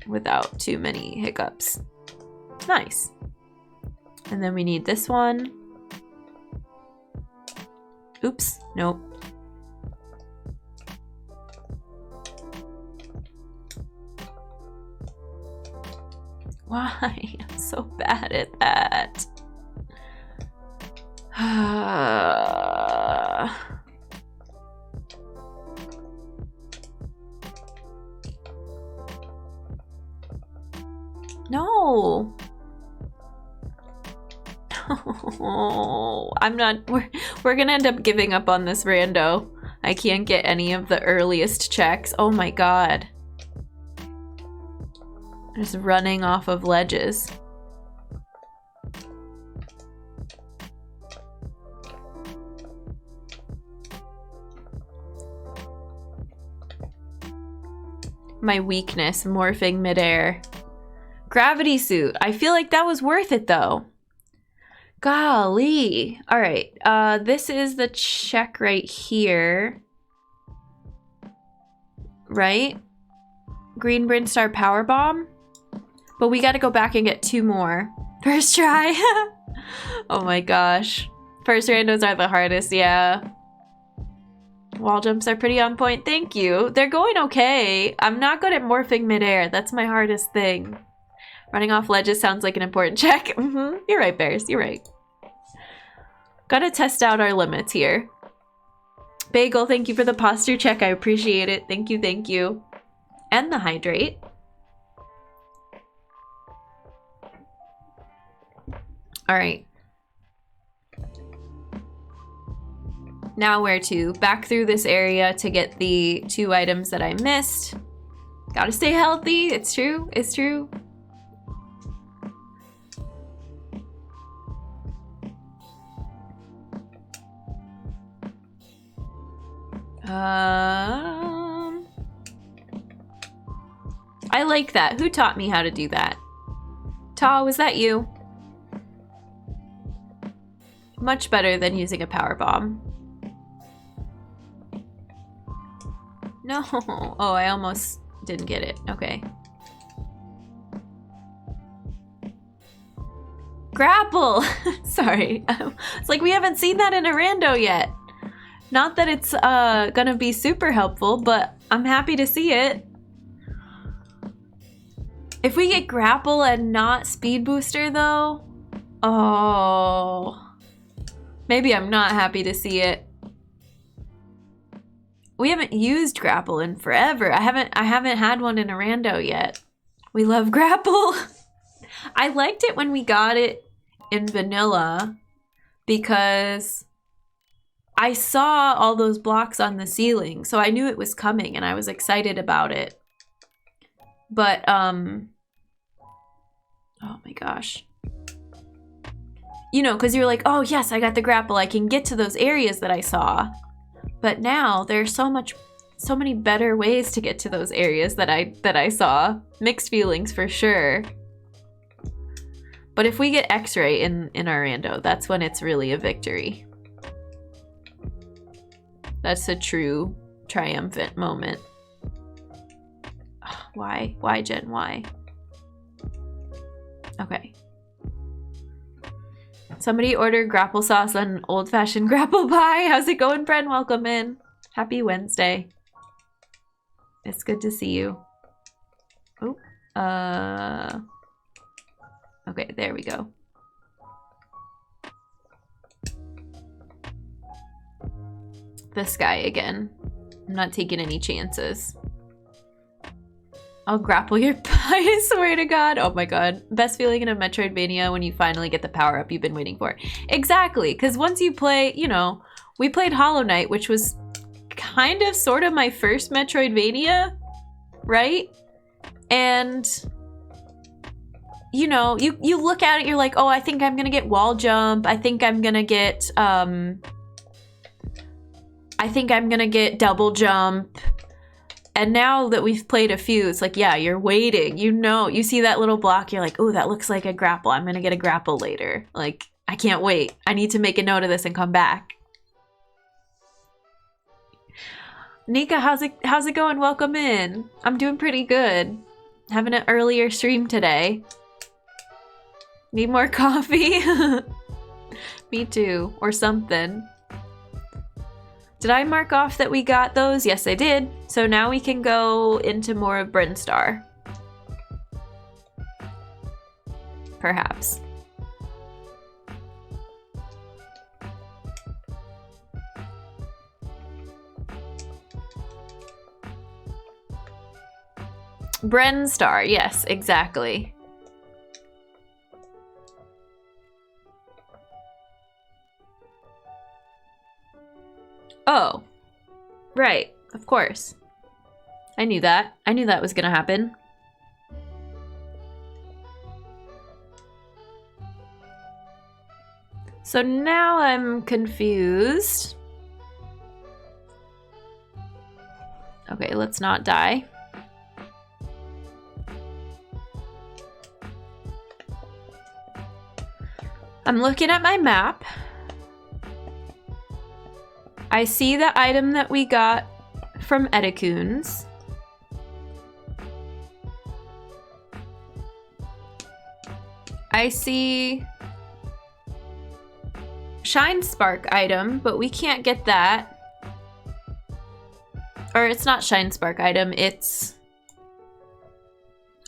without too many hiccups. Nice. And then we need this one. Oops, nope. Why? I'm so bad at that. No. No. I'm not. We're gonna end up giving up on this rando. I can't get any of the earliest checks. Oh my god. Just running off of ledges. My weakness, morphing midair. Gravity suit. I feel like that was worth it though. Golly. All right. This is the check right here. Right? Green Brinstar power bomb. But we got to go back and get 2 more. First try. Oh my gosh. First randos are the hardest, yeah. Wall jumps are pretty on point. Thank you. They're going okay. I'm not good at morphing midair. That's my hardest thing. Running off ledges sounds like an important check. You're right, Bears. You're right. Gotta test out our limits here. Bagel, thank you for the posture check. I appreciate it. Thank you, thank you. And the hydrate. All right. Now where to? Back through this area to get the 2 items that I missed. Gotta stay healthy. It's true. It's true. I like that. Who taught me how to do that? Ta, was that you? Much better than using a power bomb. No. Oh, I almost didn't get it. Okay. Grapple! Sorry. It's like we haven't seen that in a rando yet. Not that it's gonna be super helpful, but I'm happy to see it. If we get grapple and not speed booster though, oh, maybe I'm not happy to see it. We haven't used grapple in forever. I haven't had one in a rando yet. We love grapple. I liked it when we got it in vanilla because I saw all those blocks on the ceiling, so I knew it was coming and I was excited about it. But, oh my gosh. You know, because you're like, oh yes, I got the grapple. I can get to those areas that I saw. But now there's so many better ways to get to those areas that I saw. Mixed feelings for sure. But if we get X-ray in our rando, that's when it's really a victory. That's a true triumphant moment. Why? Why, Jen? Why? Okay. Somebody ordered grapple sauce on old-fashioned grapple pie. How's it going, Bren? Welcome in. Happy Wednesday. It's good to see you. Oh, okay, there we go. This guy again. I'm not taking any chances. I'll grapple your pie, I swear to God. Oh my God. Best feeling in a Metroidvania when you finally get the power-up you've been waiting for. Exactly, because once you play, you know, we played Hollow Knight, which was kind of sort of my first Metroidvania, right? And, you know, you look at it, you're like, oh, I think I'm gonna get wall jump. I think I'm gonna get, double jump. And now that we've played a few, it's like, yeah, you're waiting. You know, you see that little block, you're like, oh, that looks like a grapple. I'm gonna get a grapple later. Like, I can't wait. I need to make a note of this and come back. Nika, how's it going? Welcome in. I'm doing pretty good. Having an earlier stream today. Need more coffee? Me too, or something. Did I mark off that we got those? Yes, I did. So now we can go into more of Brinstar. Perhaps. Brinstar, yes, exactly. Oh, right, of course. I knew that. I knew that was gonna happen. So now I'm confused. Okay, let's not die. I'm looking at my map. I see the item that we got from Edicoons. I see Shine Spark item, but we can't get that. Or it's not Shine Spark item, it's,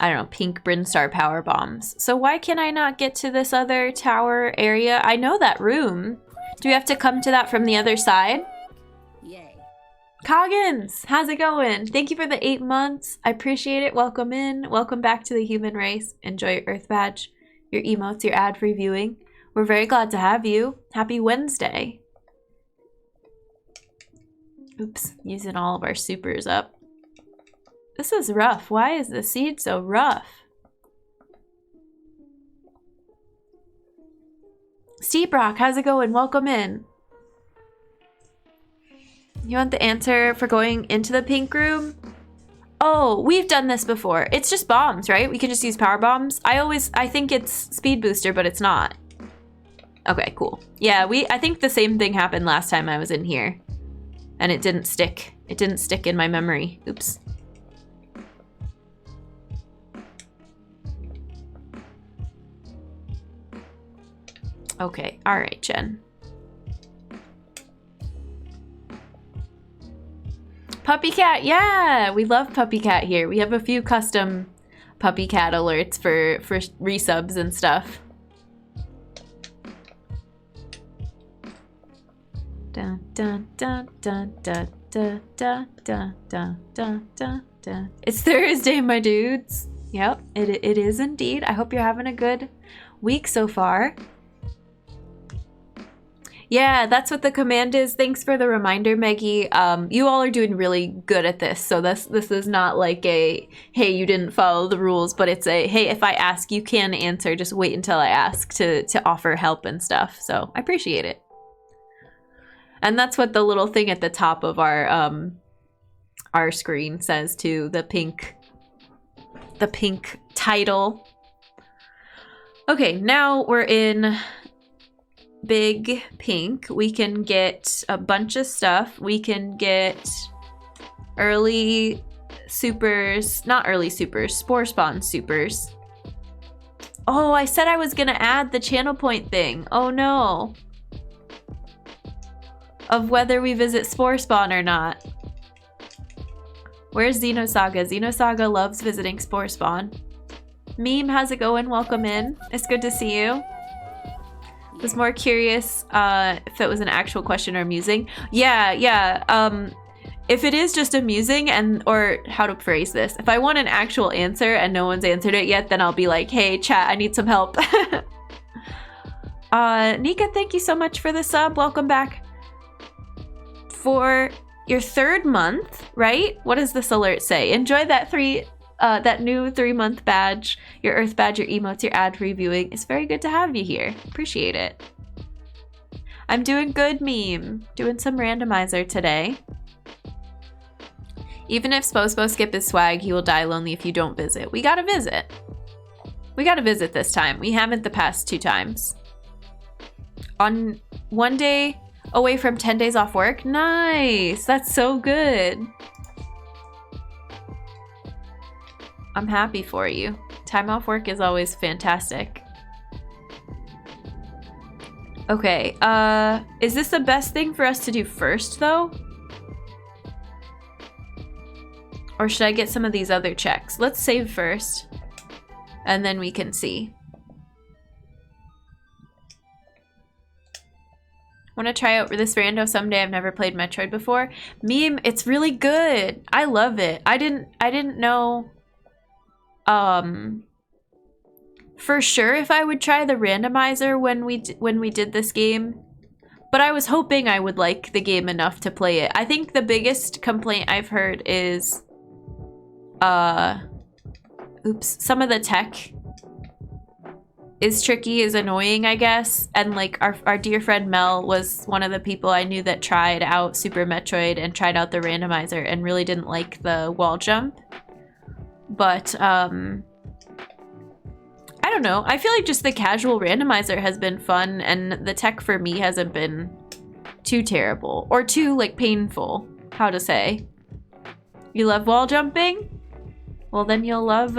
I don't know, pink Brinstar power bombs. So why can I not get to this other tower area? I know that room. Do we have to come to that from the other side? Yay. Coggins, how's it going? Thank you for the 8 months. I appreciate it. Welcome in. Welcome back to the human race. Enjoy your Earth Badge, your emotes, your ad-free viewing. We're very glad to have you. Happy Wednesday. Oops, using all of our supers up. This is rough. Why is the seed so rough? Steve Brock, how's it going? Welcome in. You want the answer for going into the pink room? Oh, we've done this before. It's just bombs, right? We can just use power bombs. I think it's speed booster, but it's not. Okay, cool. Yeah, I think the same thing happened last time I was in here. And it didn't stick. It didn't stick in my memory. Oops. Okay, all right, Jen. Puppy cat, yeah, we love puppy cat here. We have a few custom puppy cat alerts for resubs and stuff. Dun dun dun dun dun dun dun dun dun dun dun dun. It's Thursday, my dudes. Yep, it is indeed. I hope you're having a good week so far. Yeah, that's what the command is. Thanks for the reminder, Maggie. You all are doing really good at this. So this is not like a, hey, you didn't follow the rules, but it's a, hey, if I ask, you can answer. Just wait until I ask to offer help and stuff. So I appreciate it. And that's what the little thing at the top of our screen says too. The pink title. Okay, now we're in Big Pink. We can get a bunch of stuff. We can get early supers, not early supers, Spore Spawn supers. Oh, I said I was gonna add the channel point thing. Oh no. Of whether we visit Spore Spawn or not. Where's Xenosaga? Xenosaga loves visiting Spore Spawn. Meme, how's it going? Welcome in. It's good to see you. Was more curious if it was an actual question or musing. Yeah. If it is just amusing or how to phrase this, if I want an actual answer and no one's answered it yet, then I'll be like, hey chat, I need some help. Nika, thank you so much for the sub. Welcome back. For your 3rd month, right? What does this alert say? Enjoy that new 3-month badge, your Earth badge, your emotes, your ad reviewing. It's very good to have you here. Appreciate it. I'm doing good, meme. Doing some randomizer today. Even if Spospo skip his swag, he will die lonely if you don't visit. We gotta visit. We gotta visit this time. We haven't the past 2 times. On 1 day away from 10 days off work. Nice. That's so good. I'm happy for you. Time off work is always fantastic. Okay, is this the best thing for us to do first though? Or should I get some of these other checks? Let's save first and then we can see. Want to try out this rando someday. I've never played Metroid before. Meme, it's really good. I love it. I didn't know for sure if I would try the randomizer when we did this game, but I was hoping I would like the game enough to play it. I think the biggest complaint I've heard is some of the tech is tricky, is annoying, I guess. And like our dear friend Mel was one of the people I knew that tried out Super Metroid and tried out the randomizer and really didn't like the wall jump. But I don't know. I feel like just the casual randomizer has been fun and the tech for me hasn't been too terrible or too like painful. How to say? You love wall jumping? Well, then you'll love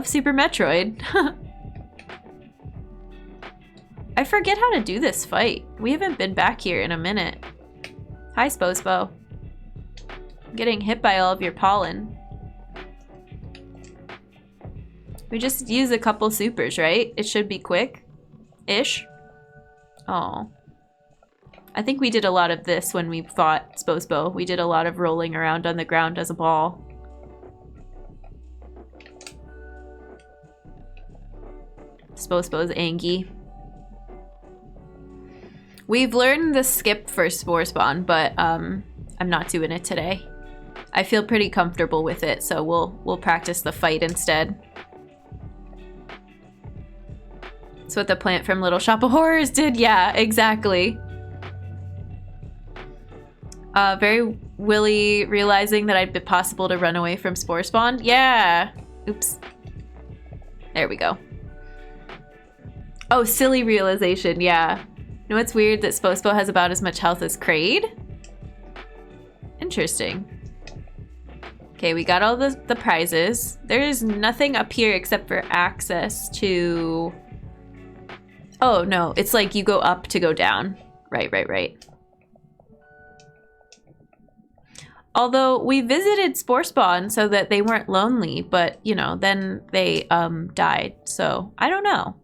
Super Metroid. I forget how to do this fight. We haven't been back here in a minute. Hi, Spospo. I'm getting hit by all of your pollen. We just use a couple supers, right? It should be quick-ish. Oh. I think we did a lot of this when we fought Spospo. We did a lot of rolling around on the ground as a ball. Spospo's Angie. We've learned the skip for Spore Spawn, but I'm not doing it today. I feel pretty comfortable with it, so we'll practice the fight instead. That's what the plant from Little Shop of Horrors did. Yeah, exactly. Very Willy realizing that it'd be possible to run away from Spore Spawn. Yeah. Oops. There we go. Oh, silly realization. Yeah. You know what's weird? That Spospo has about as much health as Kraid? Interesting. Okay, we got all the prizes. There's nothing up here except for access to... Oh, no. It's like you go up to go down. Right. Although we visited Spore Spawn so that they weren't lonely, but, you know, then they died. So, I don't know.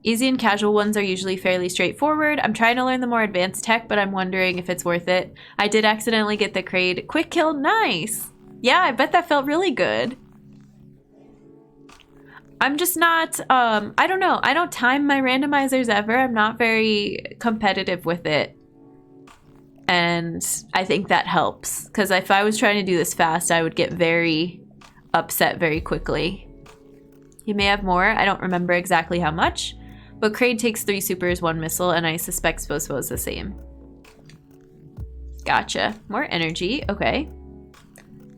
Easy and casual ones are usually fairly straightforward. I'm trying to learn the more advanced tech, but I'm wondering if it's worth it. I did accidentally get the Kraid. Quick kill, nice! Yeah, I bet that felt really good. I'm just not, I don't know. I don't time my randomizers ever. I'm not very competitive with it. And I think that helps. Because if I was trying to do this fast, I would get very upset very quickly. You may have more. I don't remember exactly how much. But Kraid takes 3 supers, 1 missile, and I suspect Spospo is the same. Gotcha. More energy. Okay.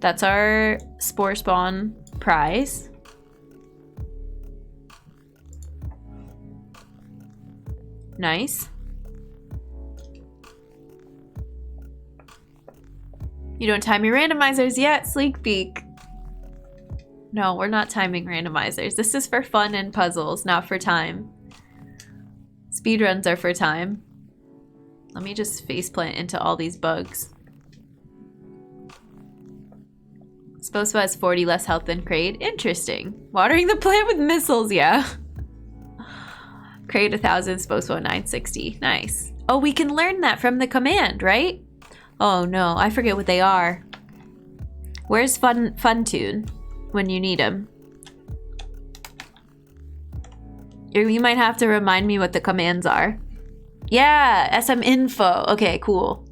That's our Spore Spawn prize. Nice. You don't time your randomizers yet, Sleek Beak. No, we're not timing randomizers. This is for fun and puzzles, not for time. Speedruns are for time. Let me just faceplant into all these bugs. Sposo has 40 less health than Kraid. Interesting. Watering the plant with missiles, yeah. Kraid 1000, Sposo 960. Nice. Oh, we can learn that from the command, right? Oh no, I forget what they are. Where's Funtune when you need him? You might have to remind me what the commands are. Yeah, SM info. Okay, cool.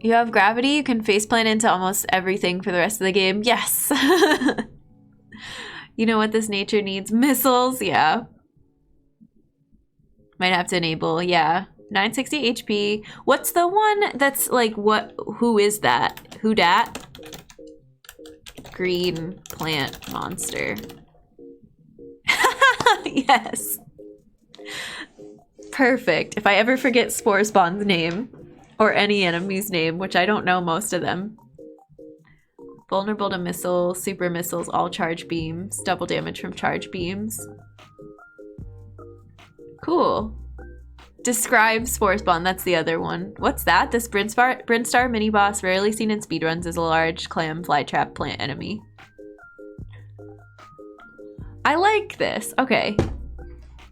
You have gravity, you can faceplant into almost everything for the rest of the game. Yes! You know what this nature needs? Missiles, yeah. Might have to enable, yeah. 960 HP. What's the one that's like, what? Who is that? Who dat? Green plant monster. Yes. Perfect. If I ever forget Spore Spawn's name, or any enemy's name, which I don't know most of them. Vulnerable to missiles, super missiles, all charge beams, double damage from charge beams. Cool. Describe Spore Spawn, that's the other one. What's that? This Brinstar mini-boss, rarely seen in speedruns, is a large clam flytrap plant enemy. I like this. Okay.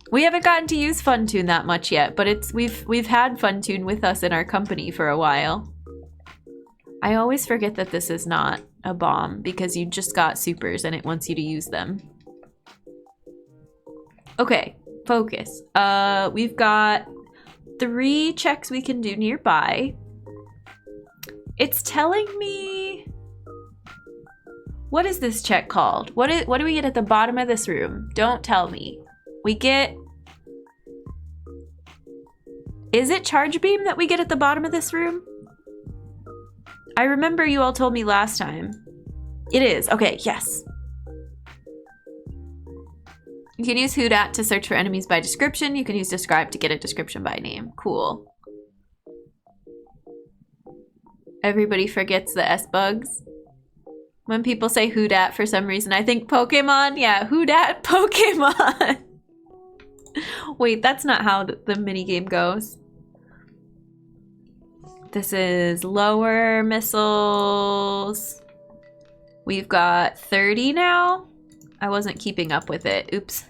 We haven't gotten to use Funtune that much yet, but we've had Funtune with us in our company for a while. I always forget that this is not a bomb because you just got supers and it wants you to use them. Okay, focus. We've got 3 checks we can do nearby. It's telling me... What is this check called? What do we get at the bottom of this room? Don't tell me. We get... Is it charge beam that we get at the bottom of this room? I remember you all told me last time. It is. Okay, yes. You can use Hoodat to search for enemies by description. You can use describe to get a description by name. Cool. Everybody forgets the S-bugs. When people say Hoodat for some reason, I think Pokemon. Yeah, Hoodat Pokemon. Wait, that's not how the minigame goes. This is lower missiles. We've got 30 now. I wasn't keeping up with it. Oops.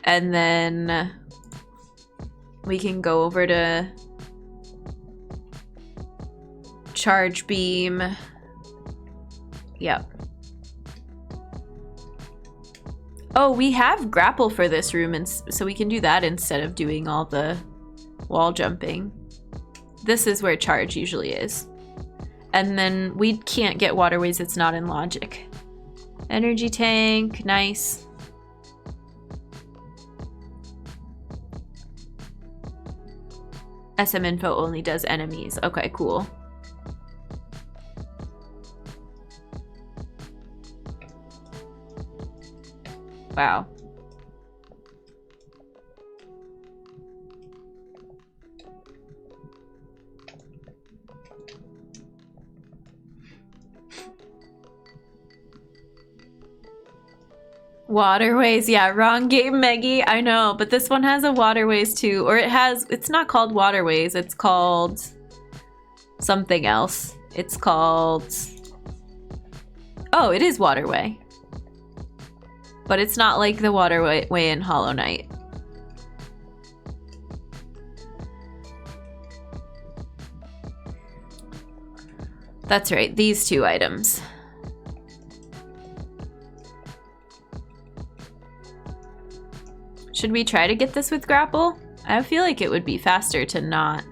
And then we can go over to charge beam. Yep. Oh, we have grapple for this room, and so we can do that instead of doing all the wall jumping. This is where charge usually is. And then we can't get waterways, it's not in logic. Energy tank, nice. SM info only does enemies. Okay, cool. Wow. Waterways, yeah, wrong game, Meggie. I know, but this one has a waterways too. Or it's not called waterways, it's called something else. It's called... Oh, it is waterway. But it's not like the waterway in Hollow Knight. That's right, these 2 items. Should we try to get this with grapple? I feel like it would be faster to not.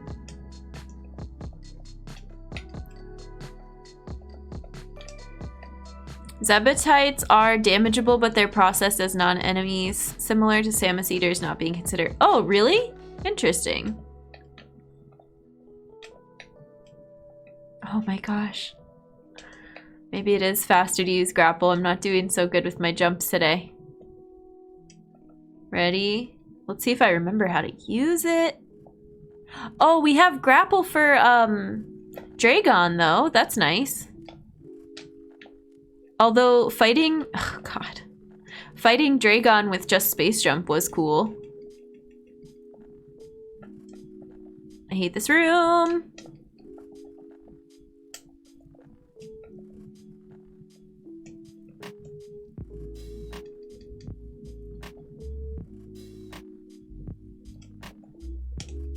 Zebatites are damageable, but they're processed as non-enemies, similar to Samus Eaters not being considered. Oh, really? Interesting. Oh my gosh. Maybe it is faster to use grapple. I'm not doing so good with my jumps today. Ready? Let's see if I remember how to use it. Oh, we have grapple for Dragon though. That's nice. Although fighting, oh god. Fighting Dragon with just space jump was cool. I hate this room.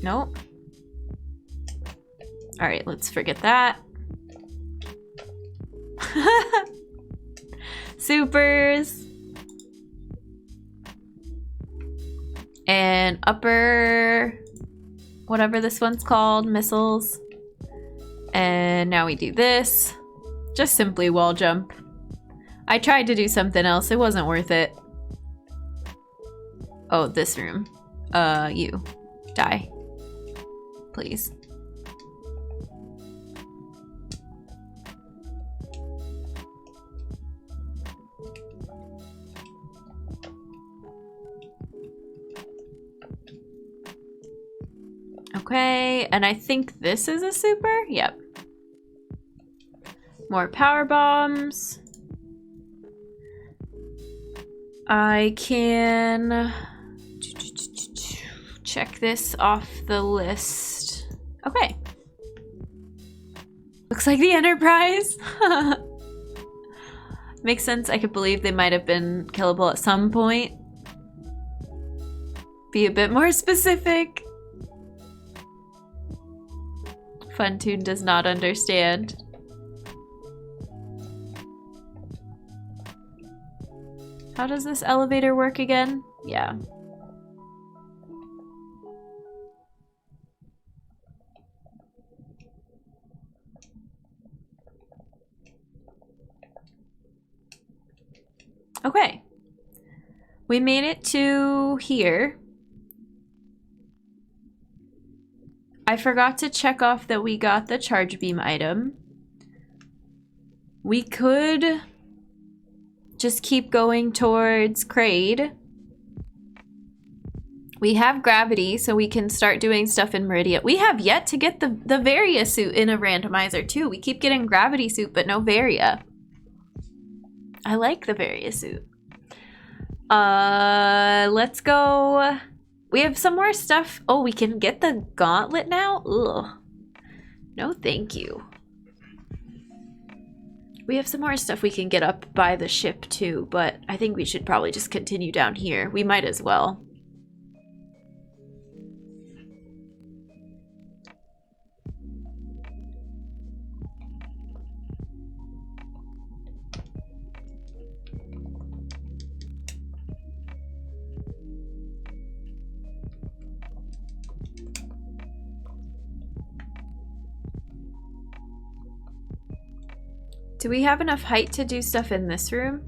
Nope. All right, let's forget that. Supers. And upper, whatever this one's called, missiles. And now we do this. Just simply wall jump. I tried to do something else. It wasn't worth it. Oh, this room. You. Die. Please. Okay, and I think this is a super? Yep. More power bombs. I can check this off the list. Okay. Looks like the Enterprise. Makes sense. I could believe they might have been killable at some point. Be a bit more specific. Funtune does not understand. How does this elevator work again? Yeah. Okay. We made it to here. I forgot to check off that we got the charge beam item. We could just keep going towards Kraid. We have gravity, so we can start doing stuff in Meridia. We have yet to get the Varia Suit in a randomizer too. We keep getting gravity suit, but no Varia. I like the Varia Suit. Let's go. We have some more stuff. Oh, we can get the gauntlet now? Ugh. No, thank you. We have some more stuff we can get up by the ship too, but I think we should probably just continue down here. We might as well. Do we have enough height to do stuff in this room?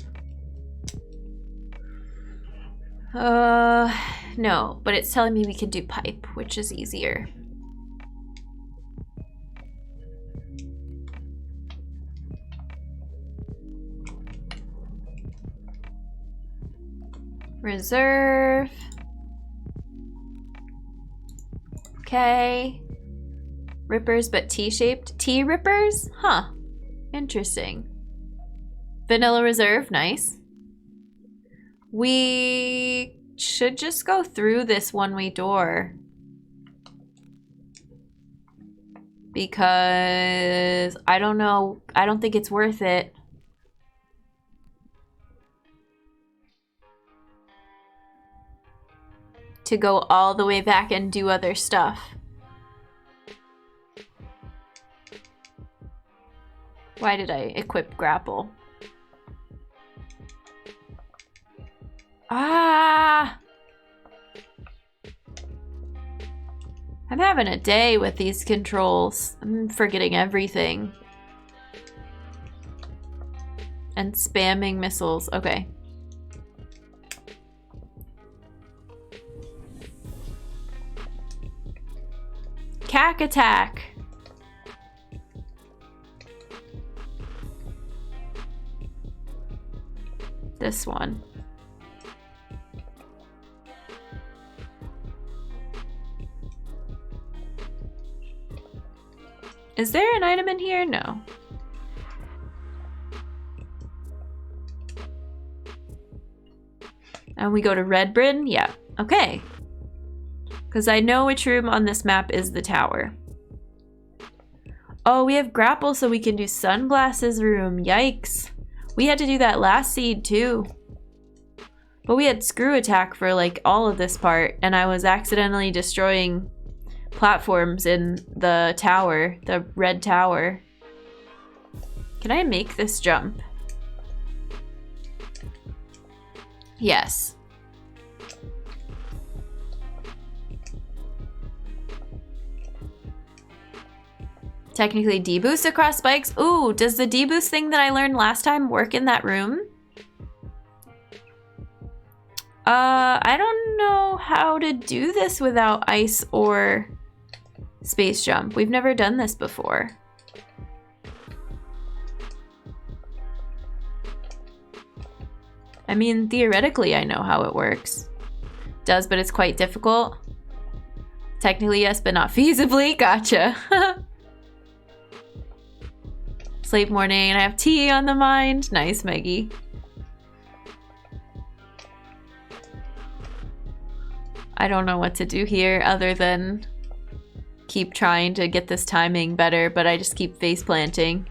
No, but it's telling me we can do pipe, which is easier. Reserve. Okay. Rippers, but T-shaped. T-rippers? Huh. Interesting. Vanilla Reserve, nice. We should just go through this one-way door. Because I don't know, I don't think it's worth it. To go all the way back and do other stuff. Why did I equip grapple? Ah! I'm having a day with these controls. I'm forgetting everything. And spamming missiles. Okay. Cack attack. This one. Is there an item in here? No. And we go to Redbryn? Yeah. Okay. Because I know which room on this map is the tower. Oh, we have grapple so we can do sunglasses room. Yikes. We had to do that last seed too. But we had screw attack for like all of this part, and I was accidentally destroying platforms in the tower, the red tower. Can I make this jump? Yes. Technically deboost across spikes. Ooh, does the deboost thing that I learned last time work in that room? I don't know how to do this without ice or space jump. We've never done this before. I mean, theoretically, I know how it works. Does, but it's quite difficult. Technically, yes, but not feasibly. Gotcha. Sleep morning, and I have tea on the mind. Nice, Maggie. I don't know what to do here other than keep trying to get this timing better, but I just keep face planting.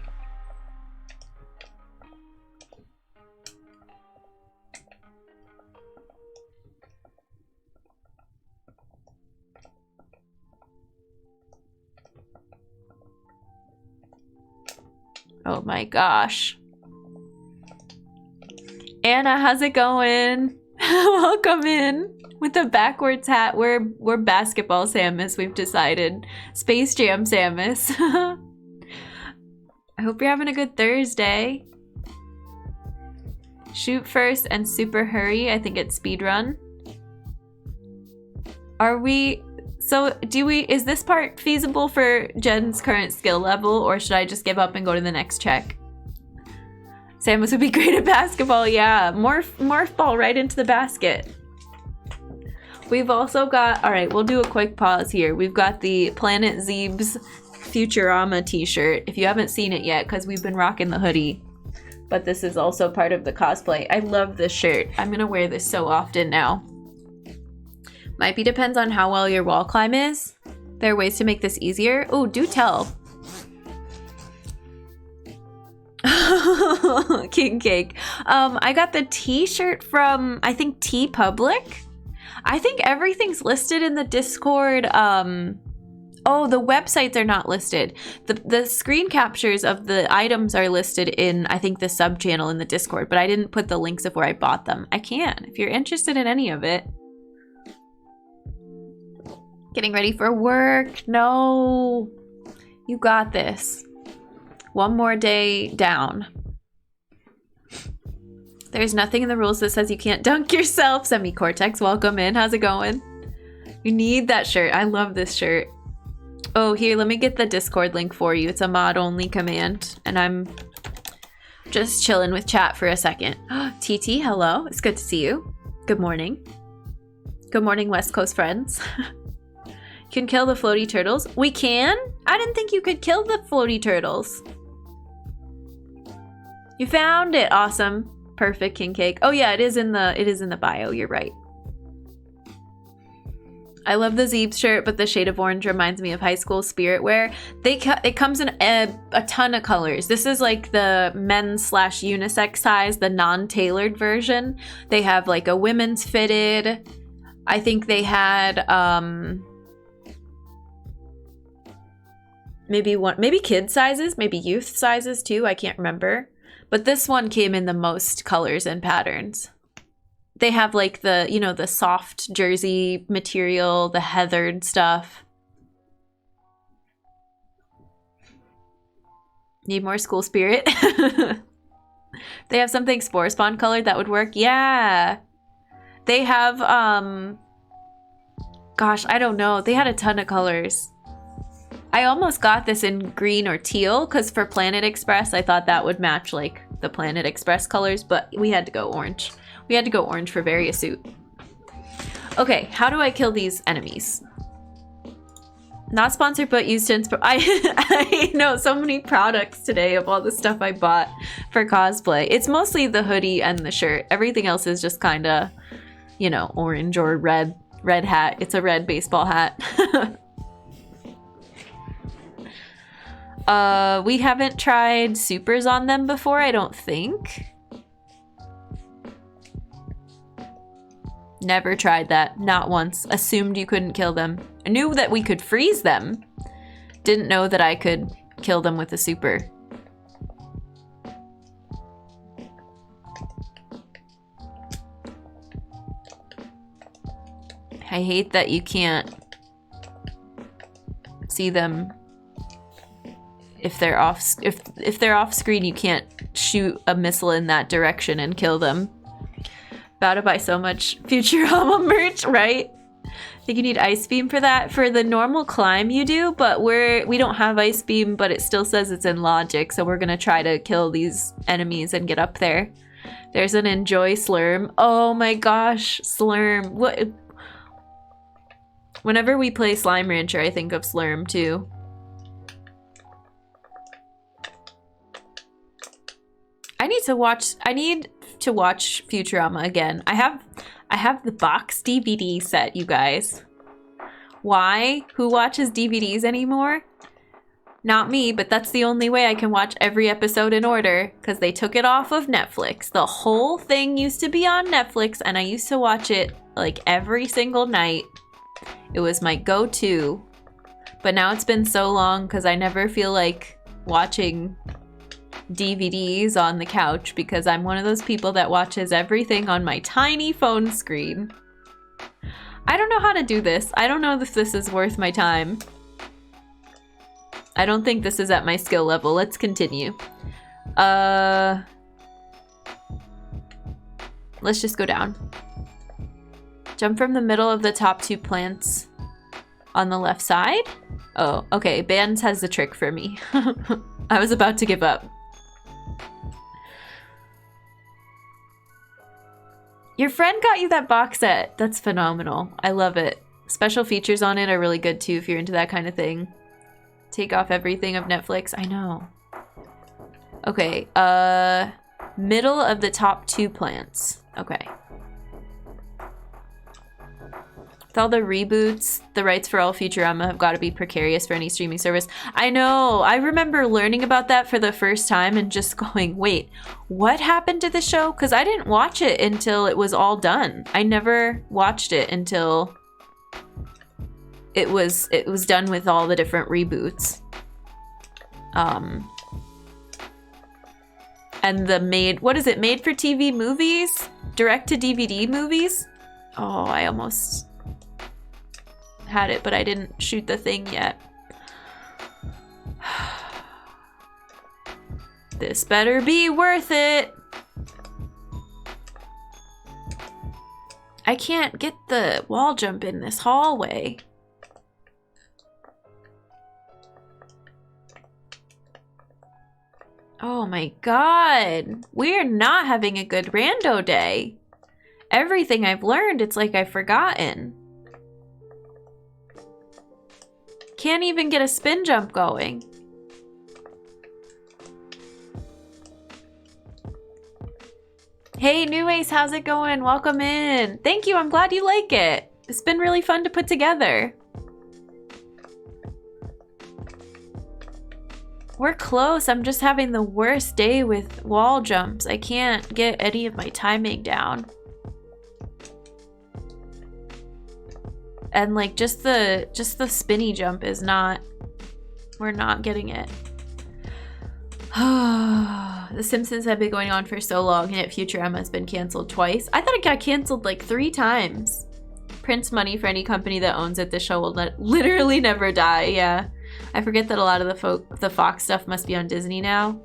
Oh my gosh. Anna, how's it going? Welcome in. With the backwards hat, we're basketball Samus, we've decided. Space Jam Samus. I hope you're having a good Thursday. Shoot first and super hurry. I think it's speedrun. Are we... So, is this part feasible for Jen's current skill level, or should I just give up and go to the next check? Samus would be great at basketball, yeah. Morph ball right into the basket. We've also got, all right, we'll do a quick pause here. We've got the Planet Zeeb's Futurama t-shirt, if you haven't seen it yet, because we've been rocking the hoodie. But this is also part of the cosplay. I love this shirt. I'm gonna wear this so often now. Might be depends on how well your wall climb is. There are ways to make this easier. Oh, do tell. King Cake. I got the t-shirt from, I think, T Public. I think everything's listed in the Discord. Oh, the websites are not listed. The screen captures of the items are listed in, I think, the sub channel in the Discord, but I didn't put the links of where I bought them. I can, if you're interested in any of it. Getting ready for work. No. You got this. One more day down. There's nothing in the rules that says you can't dunk yourself. Semi-Cortex, welcome in. How's it going? You need that shirt. I love this shirt. Oh, here, let me get the Discord link for you. It's a mod-only command, and I'm just chilling with chat for a second. TT, hello. It's good to see you. Good morning. Good morning, West Coast friends. Can kill the floaty turtles. We can? I didn't think you could kill the floaty turtles. You found it. Awesome. Perfect, King Cake. Oh yeah, it is in the bio. You're right. I love the Zeebs shirt, but the shade of orange reminds me of high school spirit wear. It comes in a ton of colors. This is like the men's / unisex size, the non-tailored version. They have like a women's fitted. I think they had maybe kid sizes, maybe youth sizes too. I can't remember. But this one came in the most colors and patterns. They have like the, you know, the soft jersey material, the heathered stuff. Need more school spirit. They have something Spore Spawn colored that would work. Yeah. They have, gosh, I don't know. They had a ton of colors. I almost got this in green or teal because for Planet Express, I thought that would match like the Planet Express colors, but we had to go orange. We had to go orange for Varia Suit. Okay, how do I kill these enemies? Not sponsored, but used to inspire. I know so many products today of all the stuff I bought for cosplay. It's mostly the hoodie and the shirt. Everything else is just kind of, you know, orange or red hat. It's a red baseball hat. We haven't tried supers on them before, I don't think. Never tried that, not once. Assumed you couldn't kill them. I knew that we could freeze them. Didn't know that I could kill them with a super. I hate that you can't see them if they're off. If they're off screen, you can't shoot a missile in that direction and kill them. About to buy so much Futurama merch, right? I think you need Ice Beam for that. For the normal climb you do, but we don't have Ice Beam, but it still says it's in logic, so we're gonna try to kill these enemies and get up there. There's an Enjoy Slurm. Oh my gosh, Slurm. What? Whenever we play Slime Rancher, I think of Slurm too. I need to watch Futurama again. I have the box DVD set, you guys. Why? Who watches DVDs anymore? Not me, but that's the only way I can watch every episode in order, because they took it off of Netflix. The whole thing used to be on Netflix, and I used to watch it like every single night. It was my go-to. But now it's been so long because I never feel like watching DVDs on the couch because I'm one of those people that watches everything on my tiny phone screen. I don't know how to do this. I don't know if this is worth my time. I don't think this is at my skill level. Let's continue. Let's just go down. Jump from the middle of the top 2 plants on the left side. Oh, okay. Bands has the trick for me. I was about to give up. Your friend got you that box set. That's phenomenal. I love it. Special features on it are really good too if you're into that kind of thing. Take off everything of Netflix. I know. Okay, middle of the top 2 plants. Okay. With all the reboots, the rights for all Futurama have got to be precarious for any streaming service. I know. I remember learning about that for the first time and just going, wait, what happened to the show? Because I didn't watch it until it was all done. I never watched it until it was done with all the different reboots. And the made for TV movies? Direct to DVD movies? Oh, I almost had it, but I didn't shoot the thing yet. This better be worth it. I can't get the wall jump in this hallway. Oh my god. We're not having a good rando day. Everything I've learned, it's like I've forgotten. Can't even get a spin jump going. Hey, New Ace, how's it going? Welcome in. Thank you, I'm glad you like it. It's been really fun to put together. We're close. I'm just having the worst day with wall jumps. I can't get any of my timing down. And like just the spinny jump is not, we're not getting it. The Simpsons have been going on for so long, and yet Futurama has been canceled twice. I thought it got canceled like 3 times. Prints money for any company that owns it. The show will literally never die. Yeah, I forget that a lot of the Fox stuff must be on Disney now.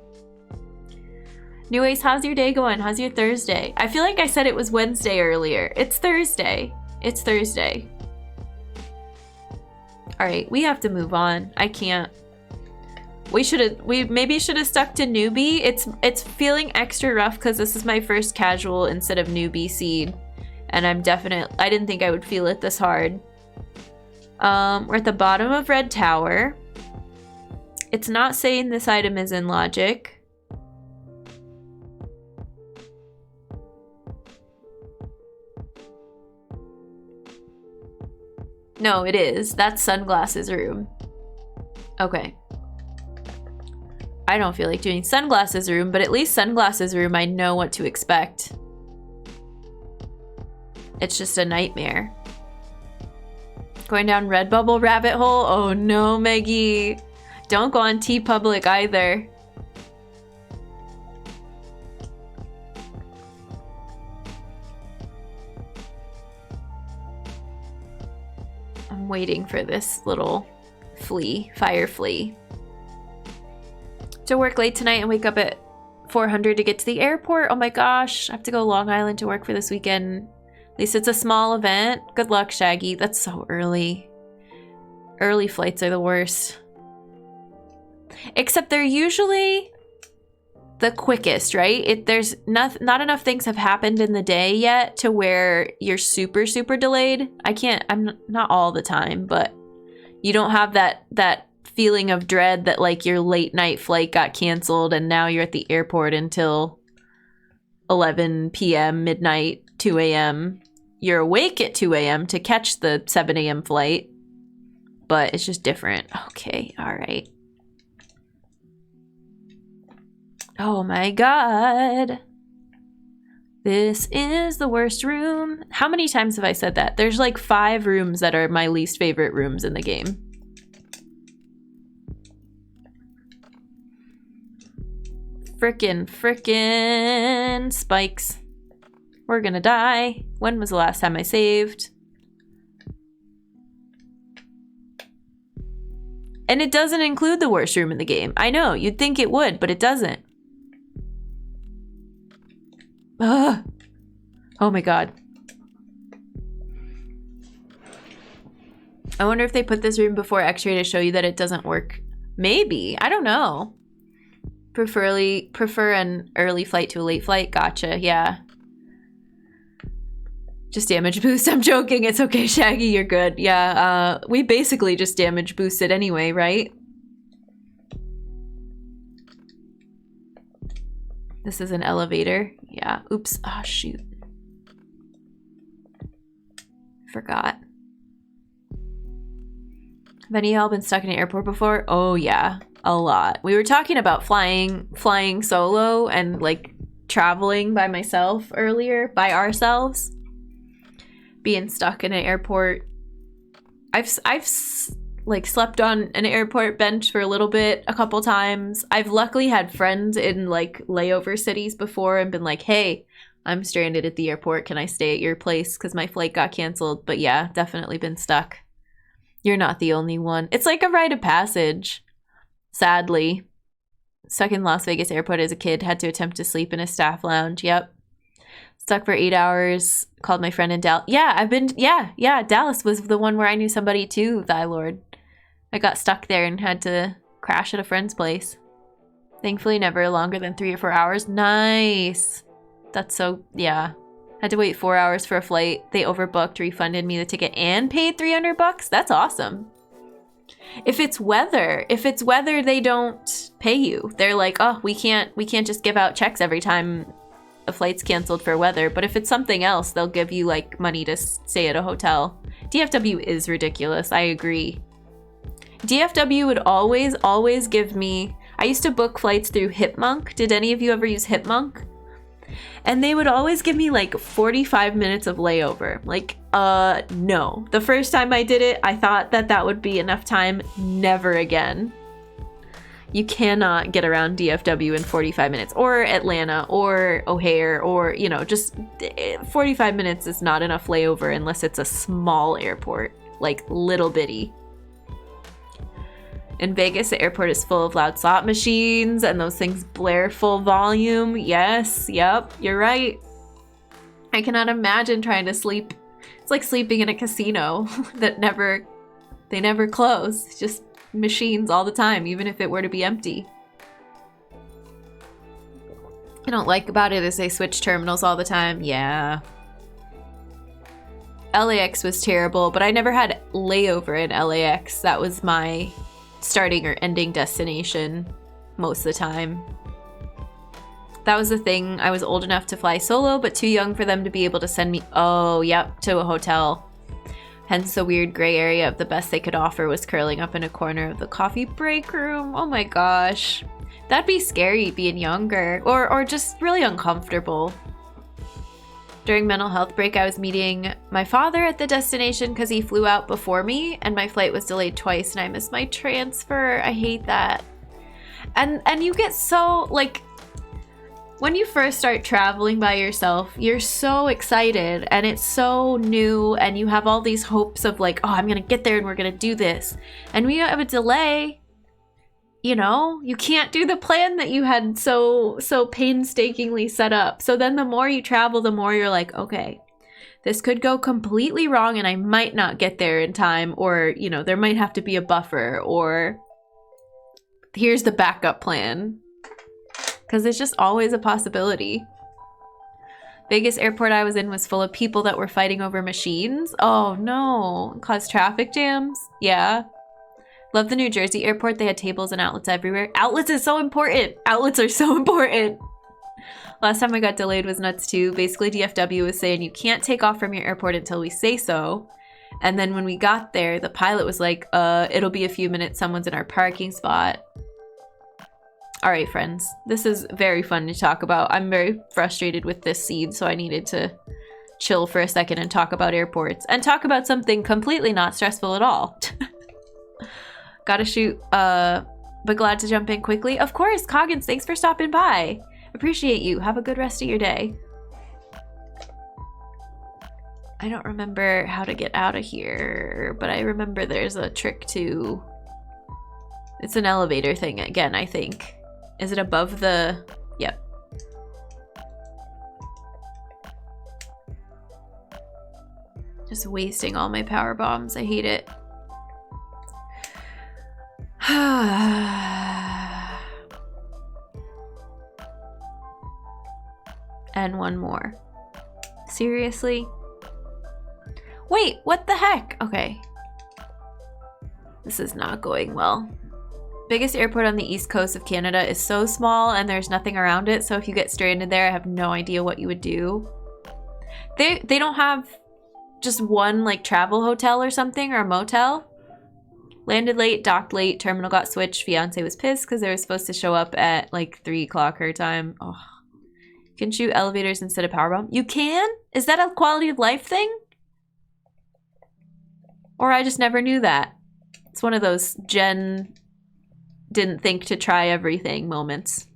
New Ace, how's your day going? How's your Thursday? I feel like I said it was Wednesday earlier. It's Thursday. It's Thursday. All right, we have to move on. I can't. We maybe should have stuck to newbie. It's feeling extra rough because this is my first casual instead of newbie seed, and I didn't think I would feel it this hard. We're at the bottom of Red Tower. It's not saying this item is in logic. No, it is. That's Sunglasses Room. Okay. I don't feel like doing Sunglasses Room, but at least Sunglasses Room, I know what to expect. It's just a nightmare. Going down Redbubble rabbit hole? Oh no, Maggie. Don't go on TeePublic either. I'm waiting for this little flea, fire flea. To work late tonight and wake up at 400 to get to the airport. Oh my gosh, I have to go Long Island to work for this weekend. At least it's a small event. Good luck, Shaggy. That's so early. Early flights are the worst. Except they're usually the quickest, right? There's not enough things have happened in the day yet to where you're super, super delayed. I'm not all the time, but you don't have that feeling of dread that like your late night flight got canceled and now you're at the airport until 11 p.m., midnight, 2 a.m. You're awake at 2 a.m. to catch the 7 a.m. flight, but it's just different. Okay, all right. Oh my god. This is the worst room. How many times have I said that? There's like 5 rooms that are my least favorite rooms in the game. Frickin' spikes. We're gonna die. When was the last time I saved? And it doesn't include the worst room in the game. I know, you'd think it would, but it doesn't. Ugh. Oh my god. I wonder if they put this room before X-ray to show you that it doesn't work. Maybe. I don't know. Prefer an early flight to a late flight. Gotcha. Yeah. Just damage boost. I'm joking. It's okay, Shaggy. You're good. Yeah. We basically just damage boosted anyway, right? This is an elevator. Yeah. Oops. Oh, shoot. Forgot. Have any of y'all been stuck in an airport before? Oh, yeah. A lot. We were talking about flying solo and like traveling by myself earlier, by ourselves. Being stuck in an airport. I've like slept on an airport bench for a little bit a couple times. I've luckily had friends in like layover cities before and been like, hey, I'm stranded at the airport. Can I stay at your place? Because my flight got canceled. But yeah, definitely been stuck. You're not the only one. It's like a rite of passage. Sadly. Stuck in Las Vegas airport as a kid. Had to attempt to sleep in a staff lounge. Yep. Stuck for 8 hours. Called my friend in Dallas. Yeah, I've been... Yeah. Dallas was the one where I knew somebody too, Thy Lord. I got stuck there and had to crash at a friend's place. Thankfully, never longer than 3 or 4 hours. Nice. That's so... Yeah. Had to wait 4 hours for a flight. They overbooked, refunded me the ticket, and paid $300. That's awesome. If it's weather, they don't pay you. They're like, oh, we can't just give out checks every time a flight's canceled for weather. But if it's something else, they'll give you like money to stay at a hotel. DFW is ridiculous. I agree. DFW would always give me... I used to book flights through Hipmunk. Did any of you ever use Hipmunk? And they would always give me like 45 minutes of layover. Like, no. The first time I did it, I thought that would be enough time. Never again. You cannot get around DFW in 45 minutes. Or Atlanta, or O'Hare, or, you know, just 45 minutes is not enough layover unless it's a small airport. Like, little bitty. In Vegas, the airport is full of loud slot machines, and those things blare full volume. Yes, yep, you're right. I cannot imagine trying to sleep. It's like sleeping in a casino that they never close. It's just machines all the time, even if it were to be empty. I don't like about it is they switch terminals all the time. Yeah. LAX was terrible, but I never had layover in LAX. That was my starting or ending destination most of the time. That was the thing. I was old enough to fly solo, but too young for them to be able to send me, oh, yep, to a hotel. Hence the weird gray area of the best they could offer was curling up in a corner of the coffee break room. Oh my gosh. That'd be scary being younger or just really uncomfortable. During mental health break, I was meeting my father at the destination because he flew out before me and my flight was delayed twice and I missed my transfer. I hate that. And you get so, like, when you first start traveling by yourself, you're so excited and it's so new and you have all these hopes of like, oh, I'm gonna get there and we're gonna do this. And we have a delay, you know, you can't do the plan that you had so painstakingly set up. So then the more you travel, the more you're like, okay, this could go completely wrong and I might not get there in time, or, you know, there might have to be a buffer, or here's the backup plan. Because it's just always a possibility. Vegas airport I was in was full of people that were fighting over machines. Oh no, caused traffic jams. Yeah. Love the New Jersey airport. They had tables and outlets everywhere. Outlets is so important. Outlets are so important. Last time I got delayed was nuts too. Basically DFW was saying you can't take off from your airport until we say so. And then when we got there, the pilot was like, it'll be a few minutes. Someone's in our parking spot. All right, friends, this is very fun to talk about. I'm very frustrated with this seed, so I needed to chill for a second and talk about airports and talk about something completely not stressful at all. Gotta shoot, but glad to jump in quickly. Of course, Coggins, thanks for stopping by. Appreciate you. Have a good rest of your day. I don't remember how to get out of here, but I remember there's a trick to... It's an elevator thing again, I think. Is it above the... Yep. Just wasting all my power bombs. I hate it. And one more. Seriously? Wait, what the heck? Okay. This is not going well. Biggest airport on the east coast of Canada is so small and there's nothing around it, so if you get stranded there, I have no idea what you would do. They don't have just one like travel hotel or something, or a motel? Landed late, docked late, terminal got switched, fiance was pissed because they were supposed to show up at like 3 o'clock her time. Oh. You can shoot elevators instead of powerbomb. You can? Is that a quality of life thing? Or I just never knew that. It's one of those Jen didn't think to try everything moments.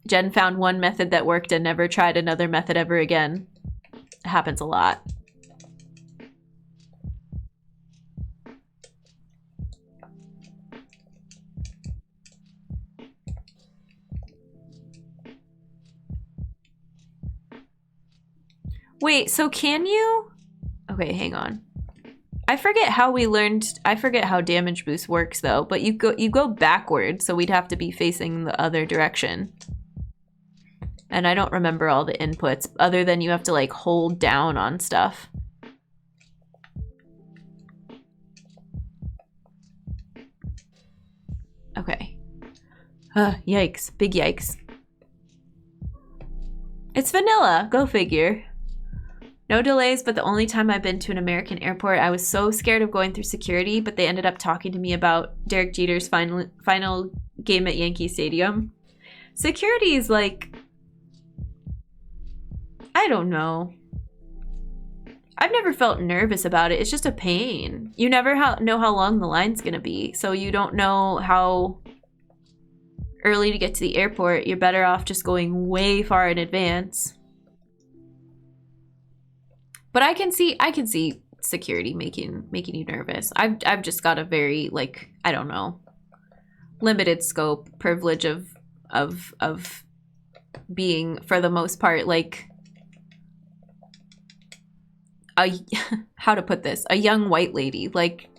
Jen found one method that worked and never tried another method ever again. It happens a lot. Wait, so can you? Okay, hang on. I forget how damage boost works though, but you go backwards, so we'd have to be facing the other direction. And I don't remember all the inputs other than you have to like hold down on stuff. Okay. Yikes, big yikes. It's vanilla, go figure. No delays, but the only time I've been to an American airport, I was so scared of going through security, but they ended up talking to me about Derek Jeter's final game at Yankee Stadium. Security is like... I don't know. I've never felt nervous about it. It's just a pain. You never know how long the line's gonna be, so you don't know how early to get to the airport. You're better off just going way far in advance. But I can see security making you nervous. I've just got a very, like, I don't know, limited scope privilege of being, for the most part, like how to put this, a young white lady, like,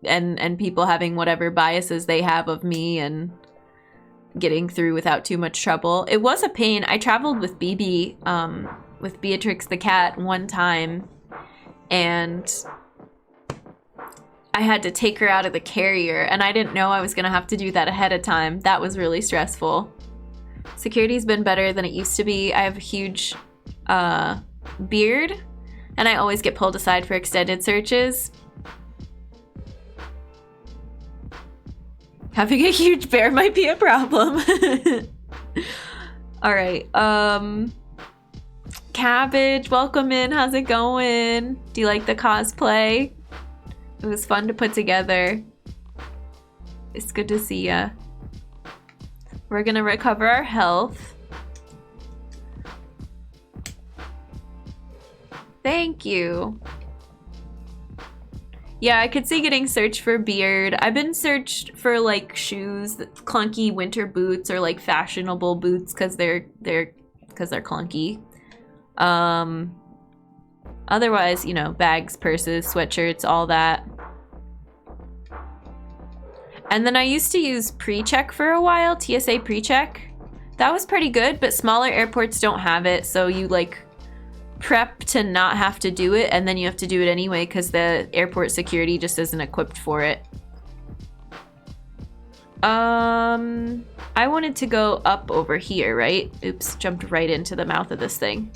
and people having whatever biases they have of me and getting through without too much trouble. It was a pain. I traveled with BB, with Beatrix the cat one time, and I had to take her out of the carrier, and I didn't know I was gonna have to do that ahead of time. That was really stressful. Security's been better than it used to be. I have a huge beard, and I always get pulled aside for extended searches. Having a huge bear might be a problem. All right. Cabbage, welcome in. How's it going? Do you like the cosplay? It was fun to put together. It's good to see ya. We're gonna recover our health. Thank you. Yeah, I could see getting searched for beard. I've been searched for like shoes, clunky winter boots, or like fashionable boots because they're clunky. Otherwise, you know, bags, purses, sweatshirts, all that. And then I used to use pre-check for a while, TSA pre-check. That was pretty good, but smaller airports don't have it, so you like prep to not have to do it, and then you have to do it anyway because the airport security just isn't equipped for it. I wanted to go up over here, right? Oops, jumped right into the mouth of this thing.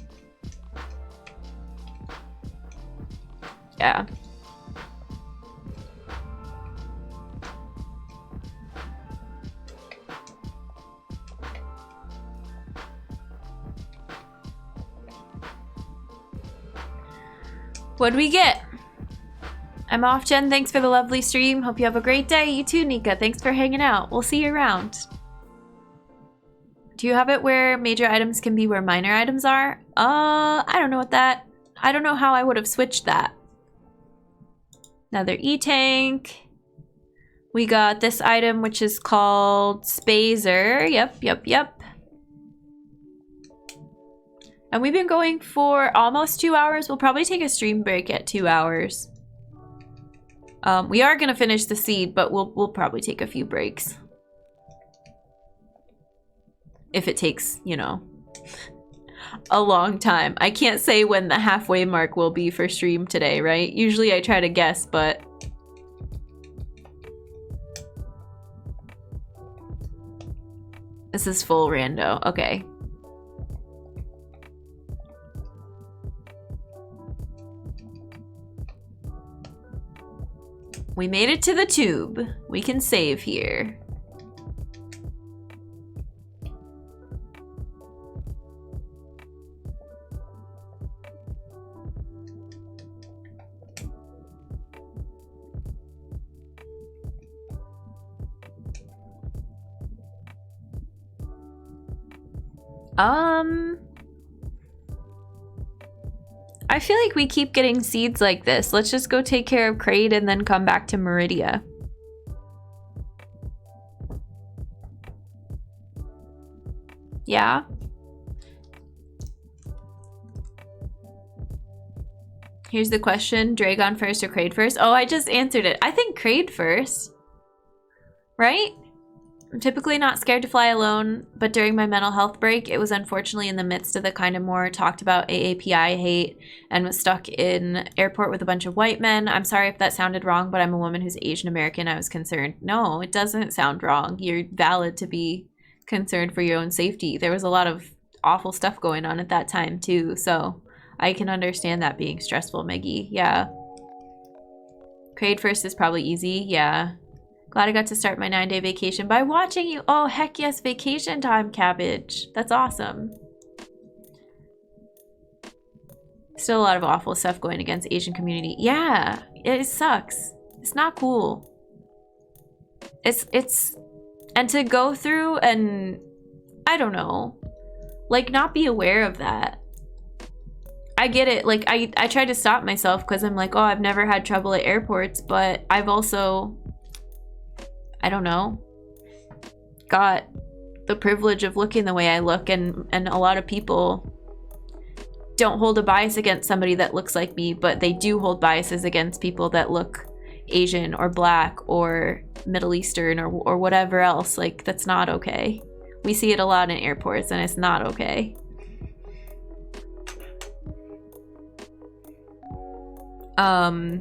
Yeah. What'd we get? I'm off, Jen. Thanks for the lovely stream. Hope you have a great day. You too, Nika. Thanks for hanging out. We'll see you around. Do you have it where major items can be where minor items are? I don't know what that... I don't know how I would have switched that. Another E-tank. We got this item, which is called Spazer. Yep. And we've been going for almost 2 hours. We'll probably take a stream break at 2 hours. We are gonna finish the seed, but we'll probably take a few breaks. If it takes, you know, a long time. I can't say when the halfway mark will be for stream today, right? Usually I try to guess, but... This is full rando. Okay. We made it to the tube. We can save here. I feel like we keep getting seeds like this. Let's just go take care of Kraid and then come back to Meridia. Yeah? Here's the question. Dragon first or Kraid first? Oh, I just answered it. I think Kraid first. Right? I'm typically not scared to fly alone, but during my mental health break, it was unfortunately in the midst of the kind of more talked about AAPI hate and was stuck in airport with a bunch of white men. I'm sorry if that sounded wrong, but I'm a woman who's Asian American. I was concerned. No, it doesn't sound wrong. You're valid to be concerned for your own safety. There was a lot of awful stuff going on at that time too, so I can understand that being stressful, Meggie. Yeah. Kraid first is probably easy. Yeah. Glad I got to start my 9-day vacation by watching you. Oh, heck yes, vacation time, Cabbage. That's awesome. Still a lot of awful stuff going against Asian community. Yeah, it sucks. It's not cool. It's and to go through and I don't know, like not be aware of that. I get it. Like I try to stop myself because I'm like, oh, I've never had trouble at airports, but I've also, I don't know, got the privilege of looking the way I look, and a lot of people don't hold a bias against somebody that looks like me, but they do hold biases against people that look Asian or Black or Middle Eastern or whatever else. Like, that's not okay. We see it a lot in airports, and it's not okay. Yeah,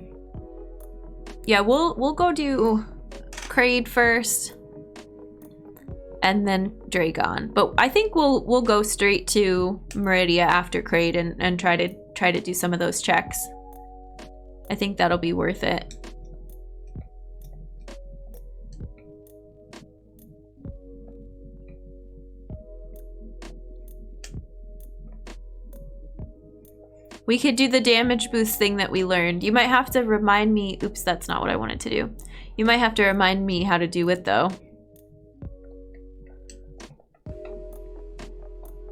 we'll go do Kraid first, and then Dragon. But I think we'll go straight to Meridia after Kraid and try to do some of those checks. I think that'll be worth it. We could do the damage boost thing that we learned. You might have to remind me. Oops, that's not what I wanted to do. You might have to remind me how to do it though.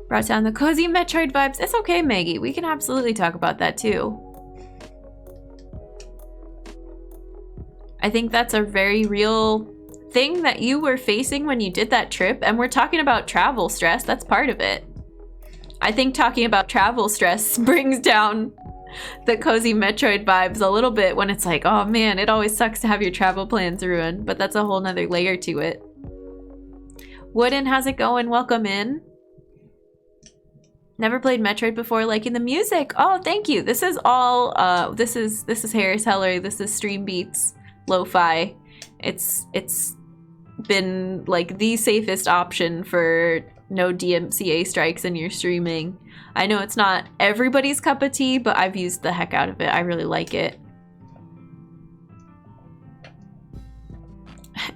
Brought down the cozy Metroid vibes. It's okay, Maggie. We can absolutely talk about that too. I think that's a very real thing that you were facing when you did that trip, and we're talking about travel stress. That's part of it. I think talking about travel stress brings down the cozy Metroid vibes a little bit when it's like, oh man, it always sucks to have your travel plans ruined, but that's a whole nother layer to it. Wooden, how's it going? Welcome in. Never played Metroid before, liking the music. Oh, thank you. This is all, this is Harris Heller. This is Stream Beats Lo-Fi. It's been like the safest option for no DMCA strikes in your streaming. I know it's not everybody's cup of tea, but I've used the heck out of it. I really like it.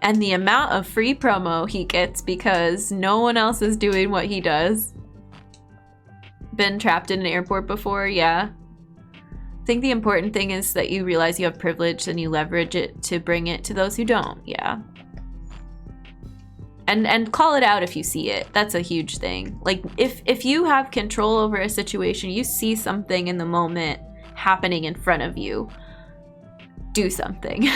And the amount of free promo he gets because no one else is doing what he does. Been trapped in an airport before, yeah. I think the important thing is that you realize you have privilege and you leverage it to bring it to those who don't, yeah. And call it out if you see it. That's a huge thing. Like, if you have control over a situation, you see something in the moment happening in front of you, do something.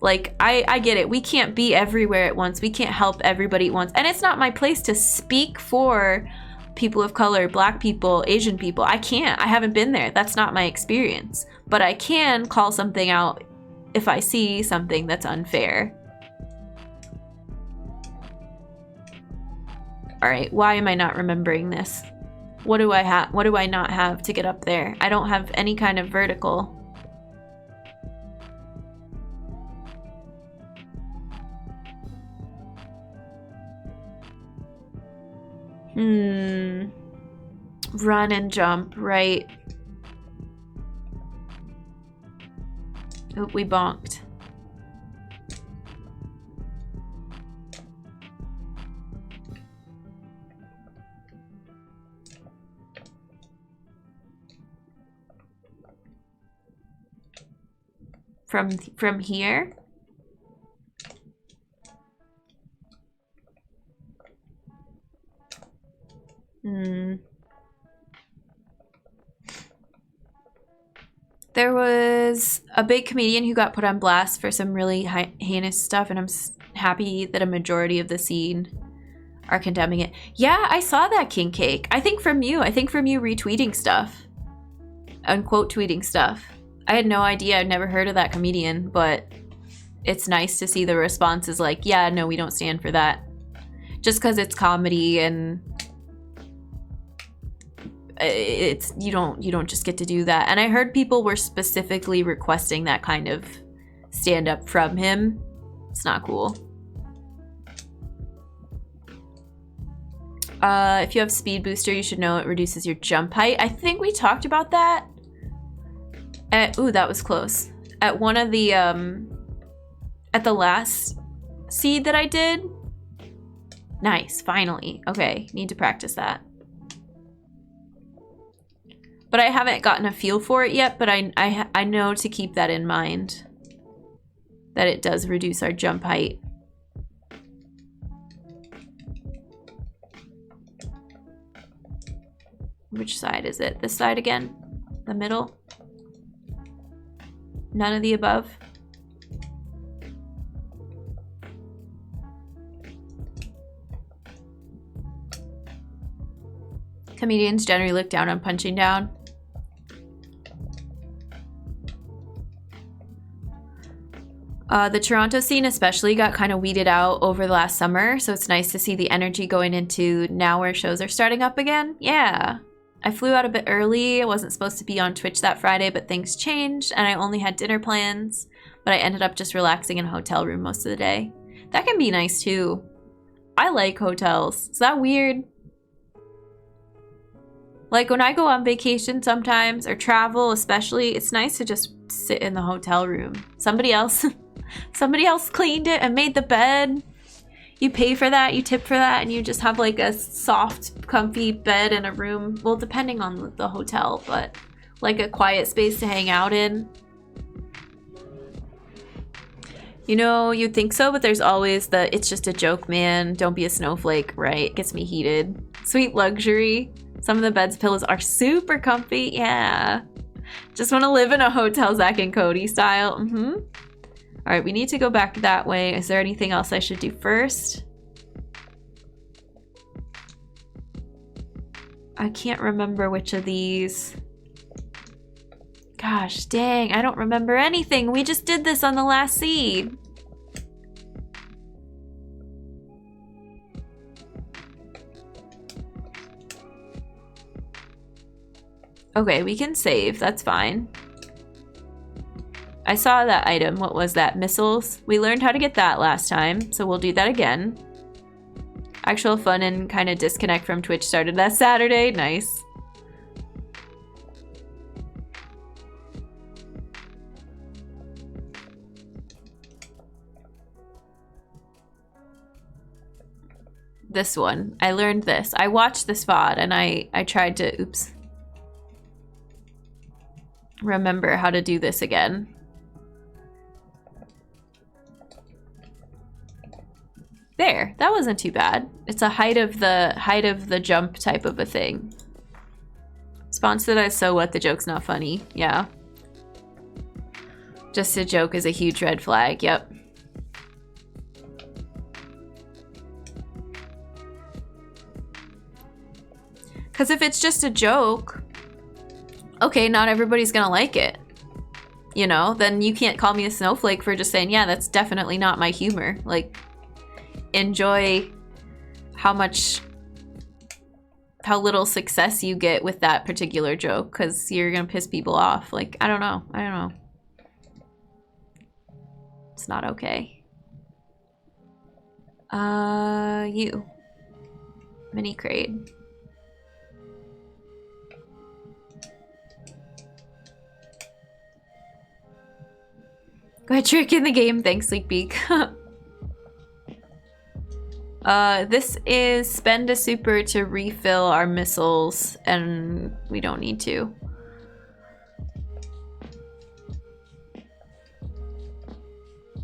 Like, I get it. We can't be everywhere at once. We can't help everybody at once. And it's not my place to speak for people of color, Black people, Asian people. I can't. I haven't been there. That's not my experience. But I can call something out if I see something that's unfair. All right, why am I not remembering this? What do I have? What do I not have to get up there? I don't have any kind of vertical. Run and jump, right. Oop, we bonked. From here? There was a big comedian who got put on blast for some really heinous stuff, and I'm happy that a majority of the scene are condemning it. Yeah, I saw that, King Cake. I think from you retweeting stuff and quote tweeting stuff. I had no idea. I'd never heard of that comedian, but it's nice to see the responses like, yeah, no, we don't stand for that. Just because it's comedy and it's you don't just get to do that. And I heard people were specifically requesting that kind of stand up from him. It's not cool. If you have speed booster, you should know it reduces your jump height. I think we talked about that. Ooh, that was close. At one of the at the last seed that I did. Nice, finally. Okay, need to practice that. But I haven't gotten a feel for it yet, but I know to keep that in mind. That it does reduce our jump height. Which side is it? This side again? The middle? None of the above? Comedians generally look down on punching down. The Toronto scene especially got kind of weeded out over the last summer, so it's nice to see the energy going into now where shows are starting up again. Yeah. I flew out a bit early. I wasn't supposed to be on Twitch that Friday, but things changed and I only had dinner plans, but I ended up just relaxing in a hotel room most of the day. That can be nice too. I like hotels. Is that weird? Like when I go on vacation sometimes or travel especially, it's nice to just sit in the hotel room. Somebody else cleaned it and made the bed. You pay for that, you tip for that, and you just have like a soft, comfy bed in a room. Well, depending on the hotel, but like a quiet space to hang out in. You know, you'd think so, but there's always the it's just a joke, man. Don't be a snowflake, right? It gets me heated. Sweet luxury. Some of the bed's pillows are super comfy. Yeah. Just want to live in a hotel, Zach and Cody style. All right, we need to go back that way. Is there anything else I should do first? I can't remember which of these. Gosh, dang, I don't remember anything. We just did this on the last seed. Okay, we can save. That's fine. I saw that item. What was that? Missiles? We learned how to get that last time, so we'll do that again. Actual fun and kind of disconnect from Twitch started that Saturday. Nice. This one. I learned this. I watched this VOD and I tried to, oops, remember how to do this again. There, that wasn't too bad. It's a height of the jump type of a thing. Sponsor said I so what, the joke's not funny. Yeah. Just a joke is a huge red flag, yep. Because if it's just a joke, okay, not everybody's gonna like it. You know, then you can't call me a snowflake for just saying, yeah, that's definitely not my humor. Like, enjoy how little success you get with that particular joke, because you're gonna piss people off. Like, I don't know. It's not okay. You. Mini crate. Go ahead, trick in the game. Thanks, Sleekbeak. This is spend a super to refill our missiles, and we don't need to.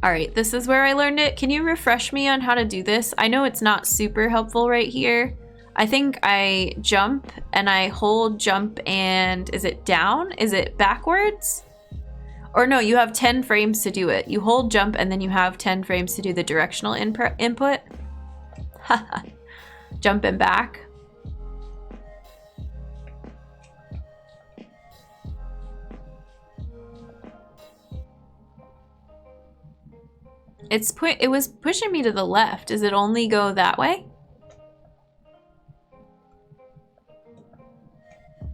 Alright, this is where I learned it. Can you refresh me on how to do this? I know it's not super helpful right here. I think I jump, and I hold jump, and is it down? Is it backwards? Or no, you have 10 frames to do it. You hold jump, and then you have 10 frames to do the directional input. Jump and back. It was pushing me to the left. Does it only go that way?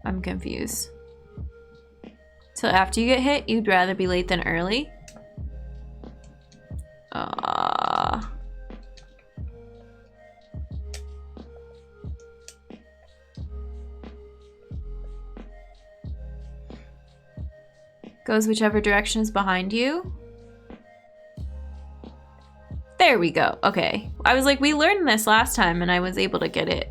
I'm confused. So after you get hit, you'd rather be late than early? Goes whichever direction is behind you. There we go. Okay. I was like, we learned this last time and I was able to get it.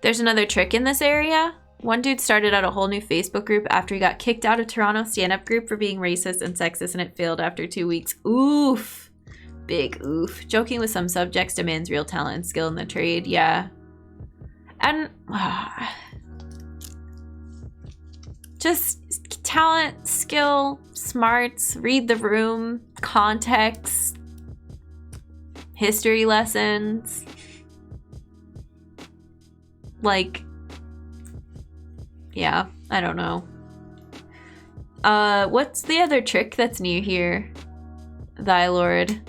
There's another trick in this area. One dude started out a whole new Facebook group after he got kicked out of Toronto stand-up group for being racist and sexist, and it failed after 2 weeks. Oof. Big oof. Joking with some subjects demands real talent and skill in the trade. Yeah. And just talent, skill, smarts, read the room, context, history lessons. Like, yeah, I don't know. What's the other trick that's near here? Thy Lord.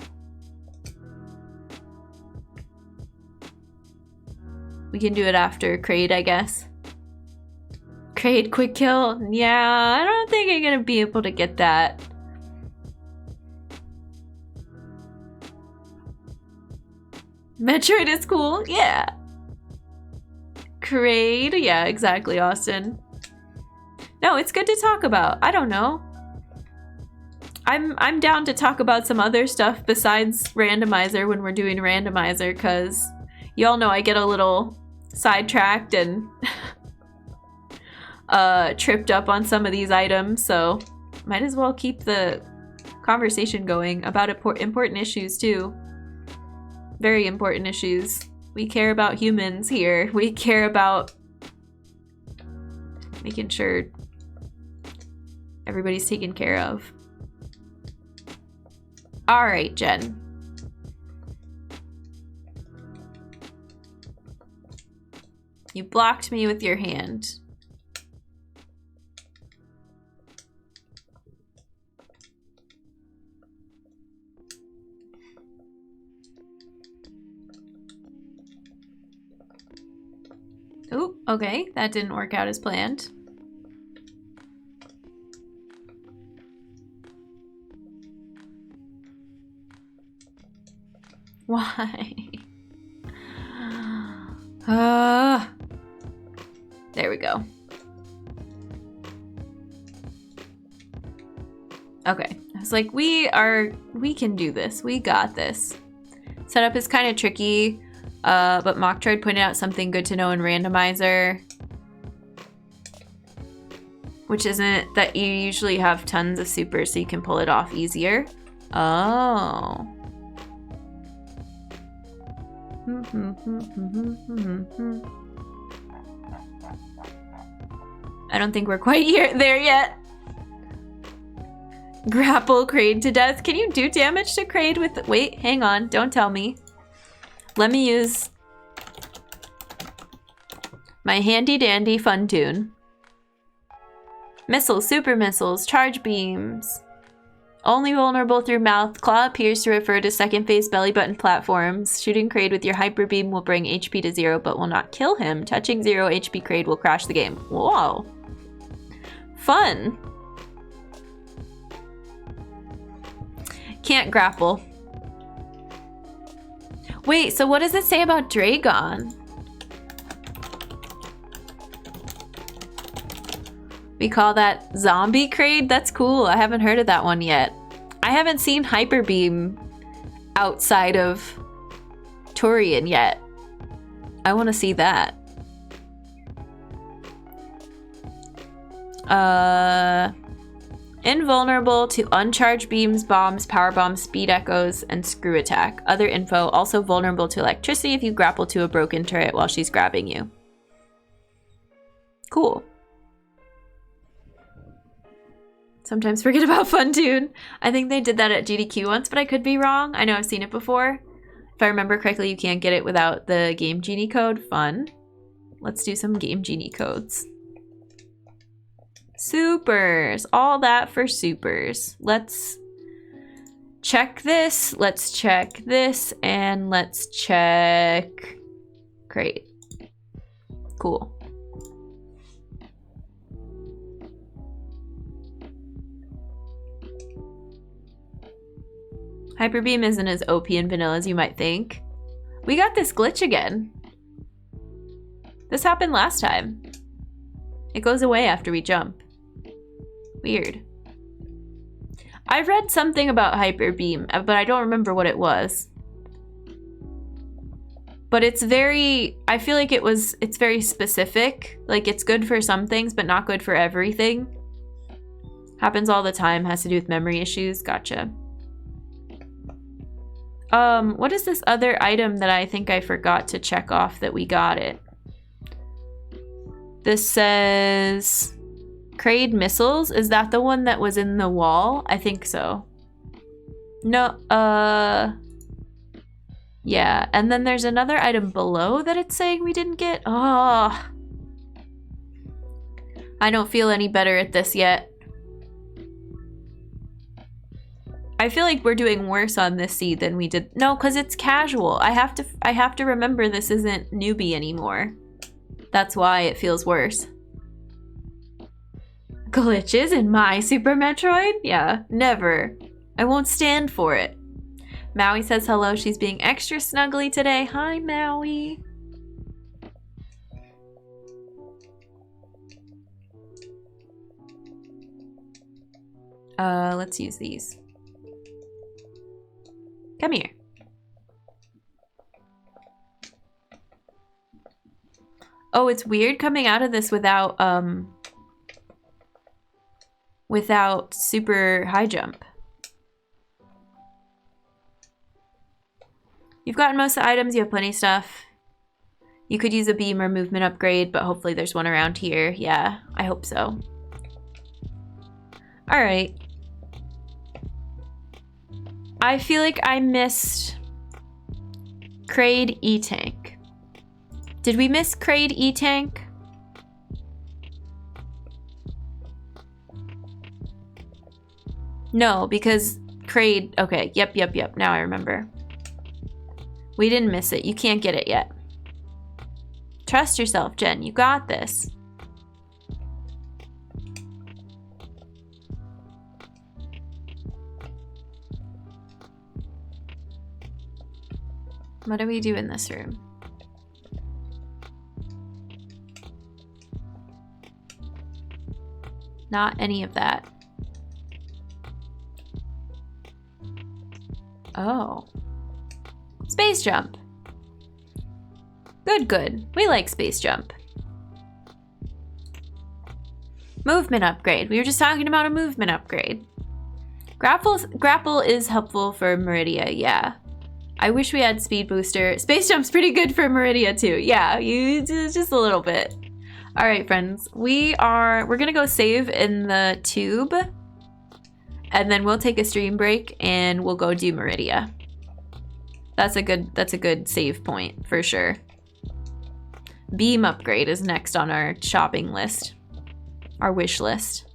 We can do it after Kraid, I guess. Kraid quick kill? Yeah, I don't think I'm gonna be able to get that. Metroid is cool, yeah. Kraid, yeah, exactly, Austin. No, it's good to talk about. I don't know. I'm down to talk about some other stuff besides Randomizer when we're doing Randomizer, because y'all know I get a little sidetracked and tripped up on some of these items, so might as well keep the conversation going about important issues too. Very important issues. We care about humans here. We care about making sure everybody's taken care of. All right, Jen. You blocked me with your hand. Ooh, okay, that didn't work out as planned. Why? There we go. Okay, I was like, we can do this. We got this. Setup is kind of tricky, but Mocktroid pointed out something good to know in Randomizer, which isn't that you usually have tons of supers so you can pull it off easier. Oh. I don't think we're quite there yet. Grapple Kraid to death. Can you do damage to Kraid with... Wait, hang on. Don't tell me. Let me use my handy dandy fun tune. Missiles, super missiles, charge beams. Only vulnerable through mouth. Claw appears to refer to second phase belly button platforms. Shooting Kraid with your hyper beam will bring HP to 0 but will not kill him. Touching 0 HP Kraid will crash the game. Whoa. Fun. Can't grapple. Wait, so what does it say about Dragon? We call that Zombie Kraid? That's cool. I haven't heard of that one yet. I haven't seen Hyper Beam outside of Turian yet. I want to see that. Invulnerable to uncharged beams, bombs, power bombs, speed echoes, and screw attack. Other info, also vulnerable to electricity if you grapple to a broken turret while she's grabbing you. Cool. Sometimes forget about Funtune. I think they did that at GDQ once, but I could be wrong. I know I've seen it before. If I remember correctly, you can't get it without the Game Genie code. Fun. Let's do some Game Genie codes. Supers. All that for supers. Let's check this. Let's check this. And let's check... Great. Cool. Hyper Beam isn't as OP in vanilla as you might think. We got this glitch again. This happened last time. It goes away after we jump. Weird. I read something about Hyper Beam, but I don't remember what it was. But it's very, I feel like it's very specific. Like it's good for some things, but not good for everything. Happens all the time, has to do with memory issues. Gotcha. What is this other item that I think I forgot to check off that we got it? This says Kraid missiles. Is that the one that was in the wall? I think so. No, yeah. And then there's another item below that it's saying we didn't get. Oh, I don't feel any better at this yet. I feel like we're doing worse on this seed than we did. No, because it's casual. I have to remember this isn't newbie anymore. That's why it feels worse. Glitches in my Super Metroid? Yeah, never. I won't stand for it. Maui says hello. She's being extra snuggly today. Hi, Maui. Let's use these. Come here. Oh, it's weird coming out of this without super high jump. You've gotten most of the items, you have plenty of stuff. You could use a beam or movement upgrade, but hopefully there's one around here. Yeah, I hope so. All right. I feel like I missed Kraid E-Tank. Did we miss Kraid E-Tank? No, because Kraid... Okay, yep. Now I remember. We didn't miss it. You can't get it yet. Trust yourself, Jen. You got this. What do we do in this room? Not any of that. Oh. Space jump. Good. We like space jump. Movement upgrade. We were just talking about a movement upgrade. Grapple is helpful for Meridia, yeah. I wish we had speed booster. Space jump's pretty good for Meridia too. Yeah, just a little bit. All right, friends. We're gonna go save in the tube, and then we'll take a stream break and we'll go do Meridia. That's a good save point for sure. Beam upgrade is next on our shopping list, our wish list.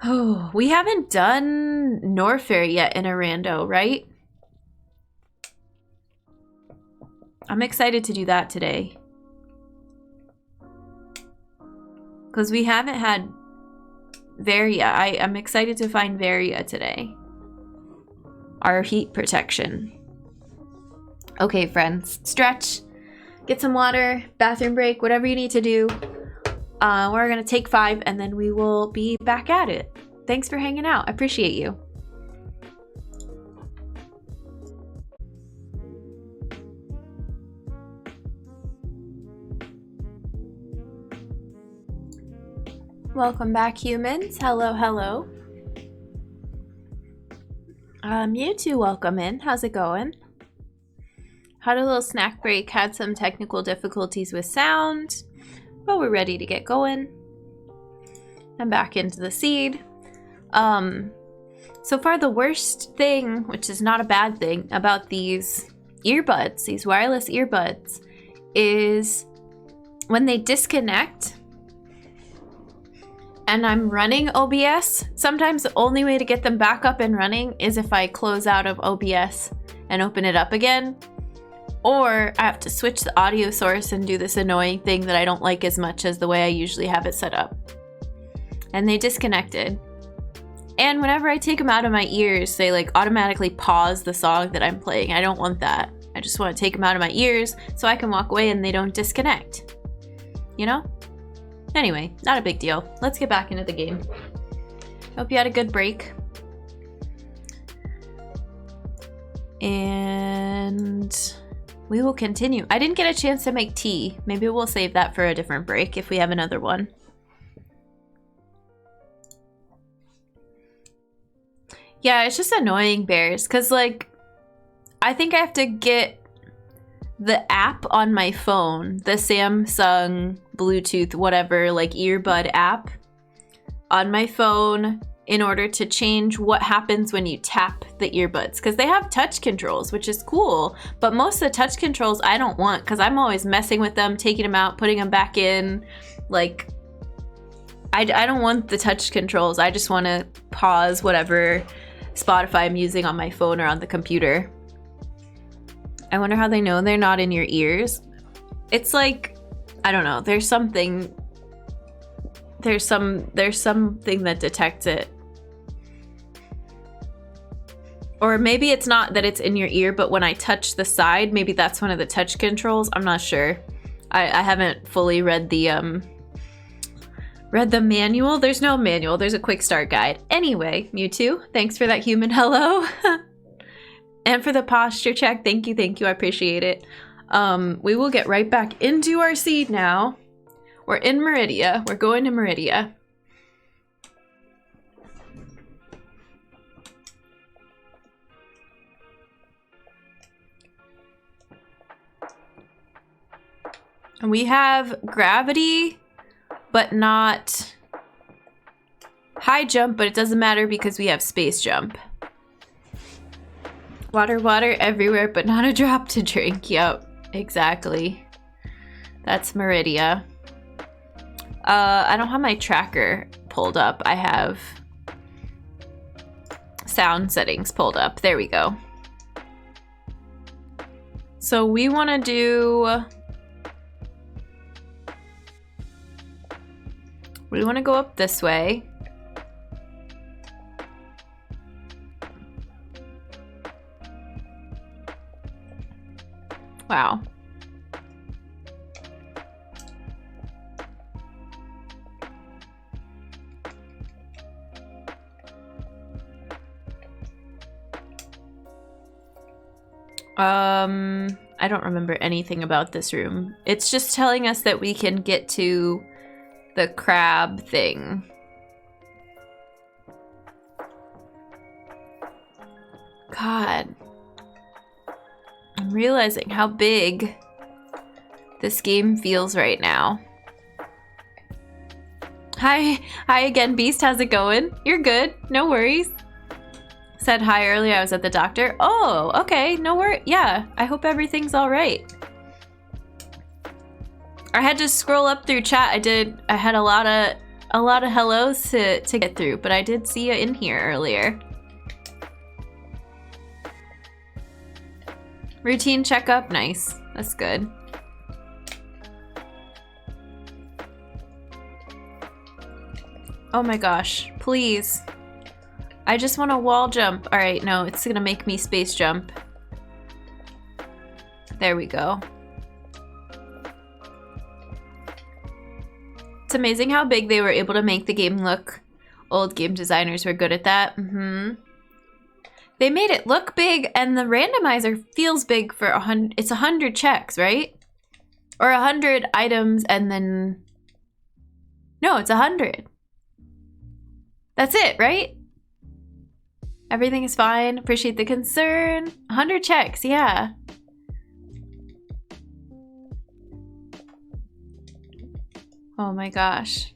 Oh, we haven't done Norfair yet in a rando, right? I'm excited to do that today. Because we haven't had Varia. I'm excited to find Varia today. Our heat protection. Okay, friends. Stretch. Get some water. Bathroom break. Whatever you need to do. We're going to take 5 and then we will be back at it. Thanks for hanging out. I appreciate you. Welcome back, humans. Hello. You two, welcome in. How's it going? Had a little snack break. Had some technical difficulties with sound. But we're ready to get going. I'm back into the seed. So far the worst thing, which is not a bad thing, about these earbuds, these wireless earbuds, is when they disconnect and I'm running OBS, sometimes the only way to get them back up and running is if I close out of OBS and open it up again. Or I have to switch the audio source and do this annoying thing that I don't like as much as the way I usually have it set up. And they disconnected. And whenever I take them out of my ears, they like automatically pause the song that I'm playing. I don't want that. I just want to take them out of my ears so I can walk away and they don't disconnect. You know? Anyway, not a big deal. Let's get back into the game. Hope you had a good break. And we will continue. I didn't get a chance to make tea. Maybe we'll save that for a different break if we have another one. Yeah, it's just annoying, bears, because like I think I have to get the app on my phone, the Samsung Bluetooth whatever, like earbud app on my phone, in order to change what happens when you tap the earbuds, because they have touch controls, which is cool, but most of the touch controls I don't want, because I'm always messing with them, taking them out, putting them back in. Like, I don't want the touch controls. I just want to pause whatever Spotify I'm using on my phone or on the computer. I wonder how they know they're not in your ears. It's like, I don't know, there's something that detects it. Or maybe it's not that it's in your ear, but when I touch the side, maybe that's one of the touch controls. I'm not sure. I haven't fully read the manual. There's no manual. There's a quick start guide. Anyway, Mewtwo, thanks for that human hello. And for the posture check, thank you. I appreciate it. We will get right back into our seed now. We're in Meridia. We're going to Meridia. And we have gravity, but not high jump, but it doesn't matter because we have space jump. Water everywhere, but not a drop to drink. Yep, exactly. That's Meridia. I don't have my tracker pulled up. I have sound settings pulled up. There we go. So we want to do... We want to go up this way. Wow. I don't remember anything about this room. It's just telling us that we can get to the crab thing. God. I'm realizing how big this game feels right now. Hi again, Beast. How's it going? You're good. No worries. Said hi earlier. I was at the doctor. Oh, okay. No worries. Yeah, I hope everything's all right. I had to scroll up through chat. I had a lot of hellos to get through, but I did see you in here earlier. Routine checkup. Nice. That's good. Oh my gosh. Please. I just want to wall jump. All right, no, it's gonna make me space jump. There we go. It's amazing how big they were able to make the game look. Old game designers were good at that. They made it look big, and the randomizer feels big for 100. It's 100 checks, right? Or 100 items, and then... No, it's 100. That's it, right? Everything is fine. Appreciate the concern. 100 checks, yeah. Oh my gosh.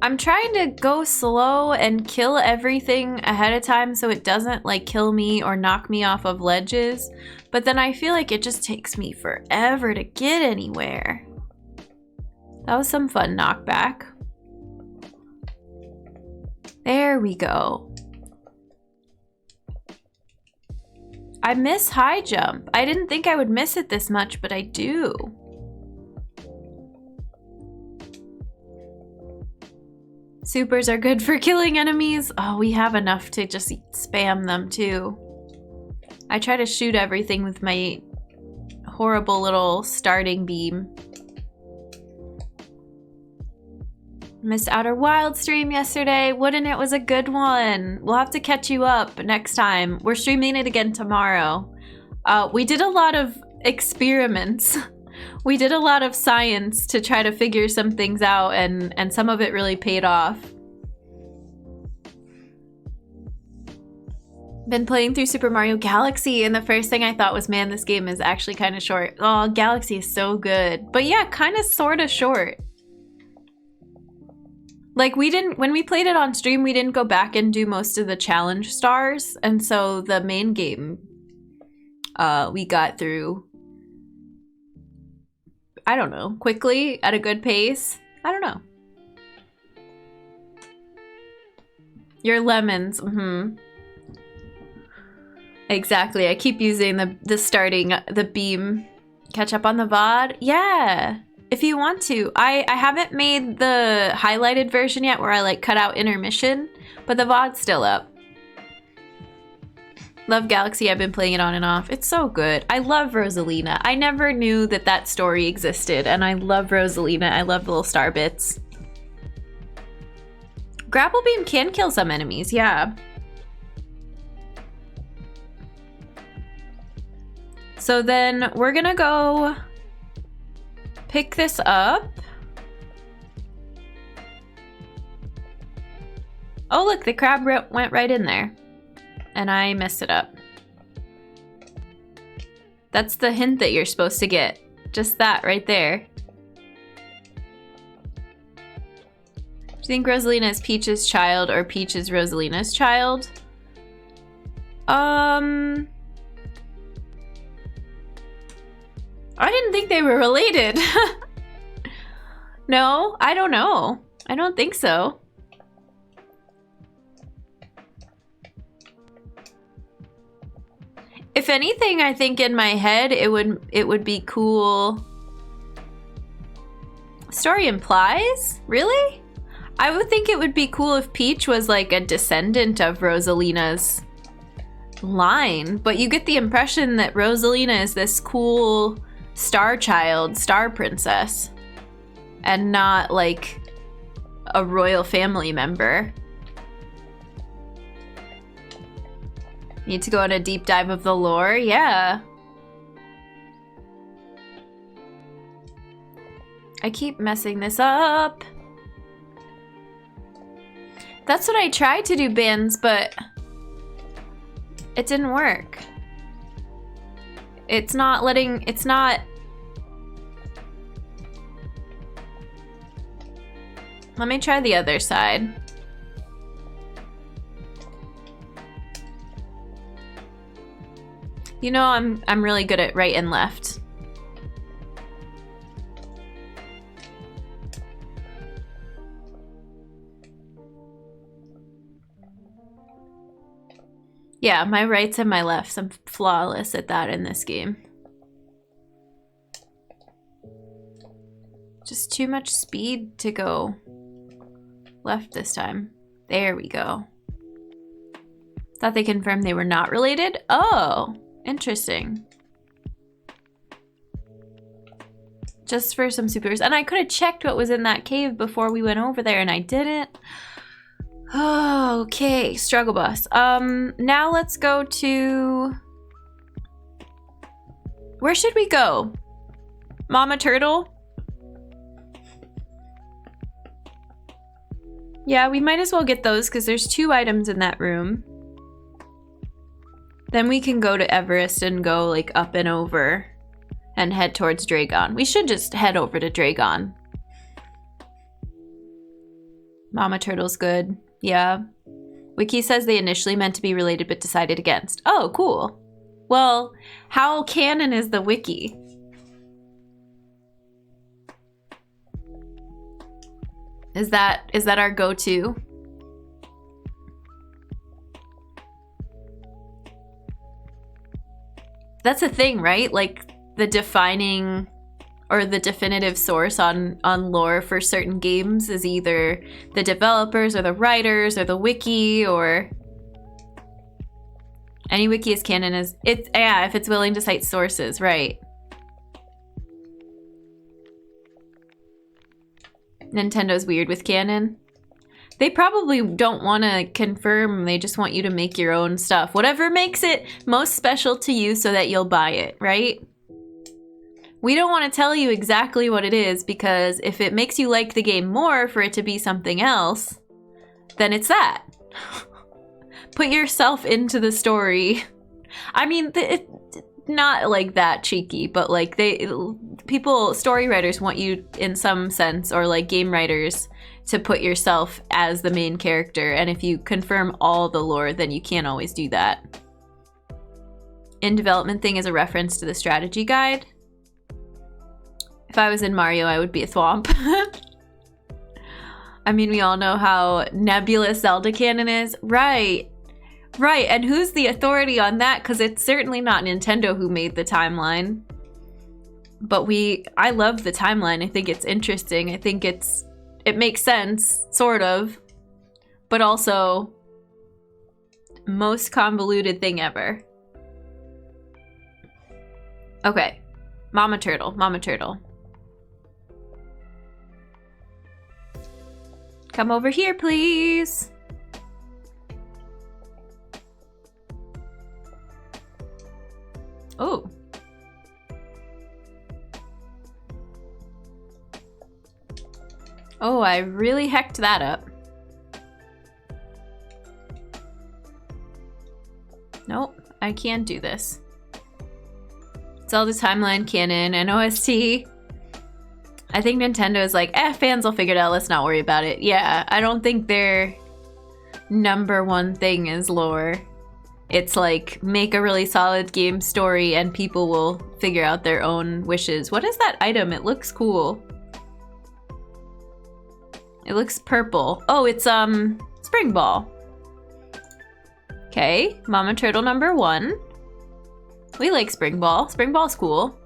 I'm trying to go slow and kill everything ahead of time so it doesn't like kill me or knock me off of ledges, but then I feel like it just takes me forever to get anywhere. That was some fun knockback. There we go. I miss high jump. I didn't think I would miss it this much, but I do. Supers are good for killing enemies. Oh, we have enough to just spam them too. I try to shoot everything with my horrible little starting beam. Missed Outer Wild stream yesterday. Wouldn't it was a good one? We'll have to catch you up next time. We're streaming it again tomorrow. We did a lot of experiments. We did a lot of science to try to figure some things out, and some of it really paid off. Been playing through Super Mario Galaxy, and the first thing I thought was, man, this game is actually kind of short. Oh, Galaxy is so good. But yeah, kind of sort of short. Like, when we played it on stream, we didn't go back and do most of the challenge stars, and so the main game we got through, I don't know, quickly, at a good pace. I don't know. Your lemons, Exactly, I keep using the beam. Catch up on the VOD? Yeah, if you want to. I haven't made the highlighted version yet where I like cut out intermission, but the VOD's still up. Love Galaxy, I've been playing it on and off. It's so good. I love Rosalina. I never knew that that story existed, and I love Rosalina. I love the little star bits. Grapple beam can kill some enemies, yeah. So then we're gonna go pick this up. Oh look, the crab went right in there. And I messed it up. That's the hint that you're supposed to get. Just that right there. Do you think Rosalina is Peach's child or Peach is Rosalina's child? I didn't think they were related. No, I don't know. I don't think so. If anything, I think in my head it would be cool. Story implies? Really? I would think it would be cool if Peach was like a descendant of Rosalina's line, but you get the impression that Rosalina is this cool star child, star princess, and not like a royal family member. Need to go on a deep dive of the lore? Yeah. I keep messing this up. That's what I tried to do, Bins, but it didn't work. It's not letting, it's not. Let me try the other side. You know, I'm really good at right and left. Yeah, my rights and my lefts. I'm flawless at that in this game. Just too much speed to go left this time. There we go. Thought they confirmed they were not related? Oh, interesting. Just for some supers. And I could have checked what was in that cave before we went over there and I didn't. Oh, okay, struggle bus. Now let's go to... Where should we go? Mama Turtle? Yeah, we might as well get those because there's 2 items in that room. Then we can go to Everest and go like up and over and head towards Dragon. We should just head over to Dragon. Mama Turtle's good. Yeah. Wiki says they initially meant to be related but decided against. Oh, cool. Well, how canon is the wiki? Is that our go-to? That's a thing, right? Like the defining or the definitive source on lore for certain games is either the developers or the writers or the wiki, or any wiki is canon is it's, yeah, if it's willing to cite sources, right? Nintendo's weird with canon. They probably don't want to confirm, they just want you to make your own stuff. Whatever makes it most special to you so that you'll buy it, right? We don't want to tell you exactly what it is because if it makes you like the game more for it to be something else, then it's that. Put yourself into the story. I mean, it's not like that cheeky, but like story writers want you in some sense, or like game writers, to put yourself as the main character. And if you confirm all the lore, then you can't always do that. In development thing is a reference to the strategy guide. If I was in Mario, I would be a thwomp. I mean, we all know how nebulous Zelda canon is. Right. Right, and who's the authority on that? Because it's certainly not Nintendo who made the timeline. But I love the timeline. I think it's interesting. I think it makes sense, sort of. But also, most convoluted thing ever. Okay, Mama Turtle, Mama Turtle. Come over here, please. Oh. Oh, I really hecked that up. Nope, I can't do this. Zelda timeline canon and OST. I think Nintendo is like, fans will figure it out, let's not worry about it. Yeah, I don't think their #1 thing is lore. It's like, make a really solid game story and people will figure out their own wishes. What is that item? It looks cool. It looks purple. Oh, it's Spring Ball. Okay, Mama Turtle #1. We like Spring Ball. Spring Ball's cool.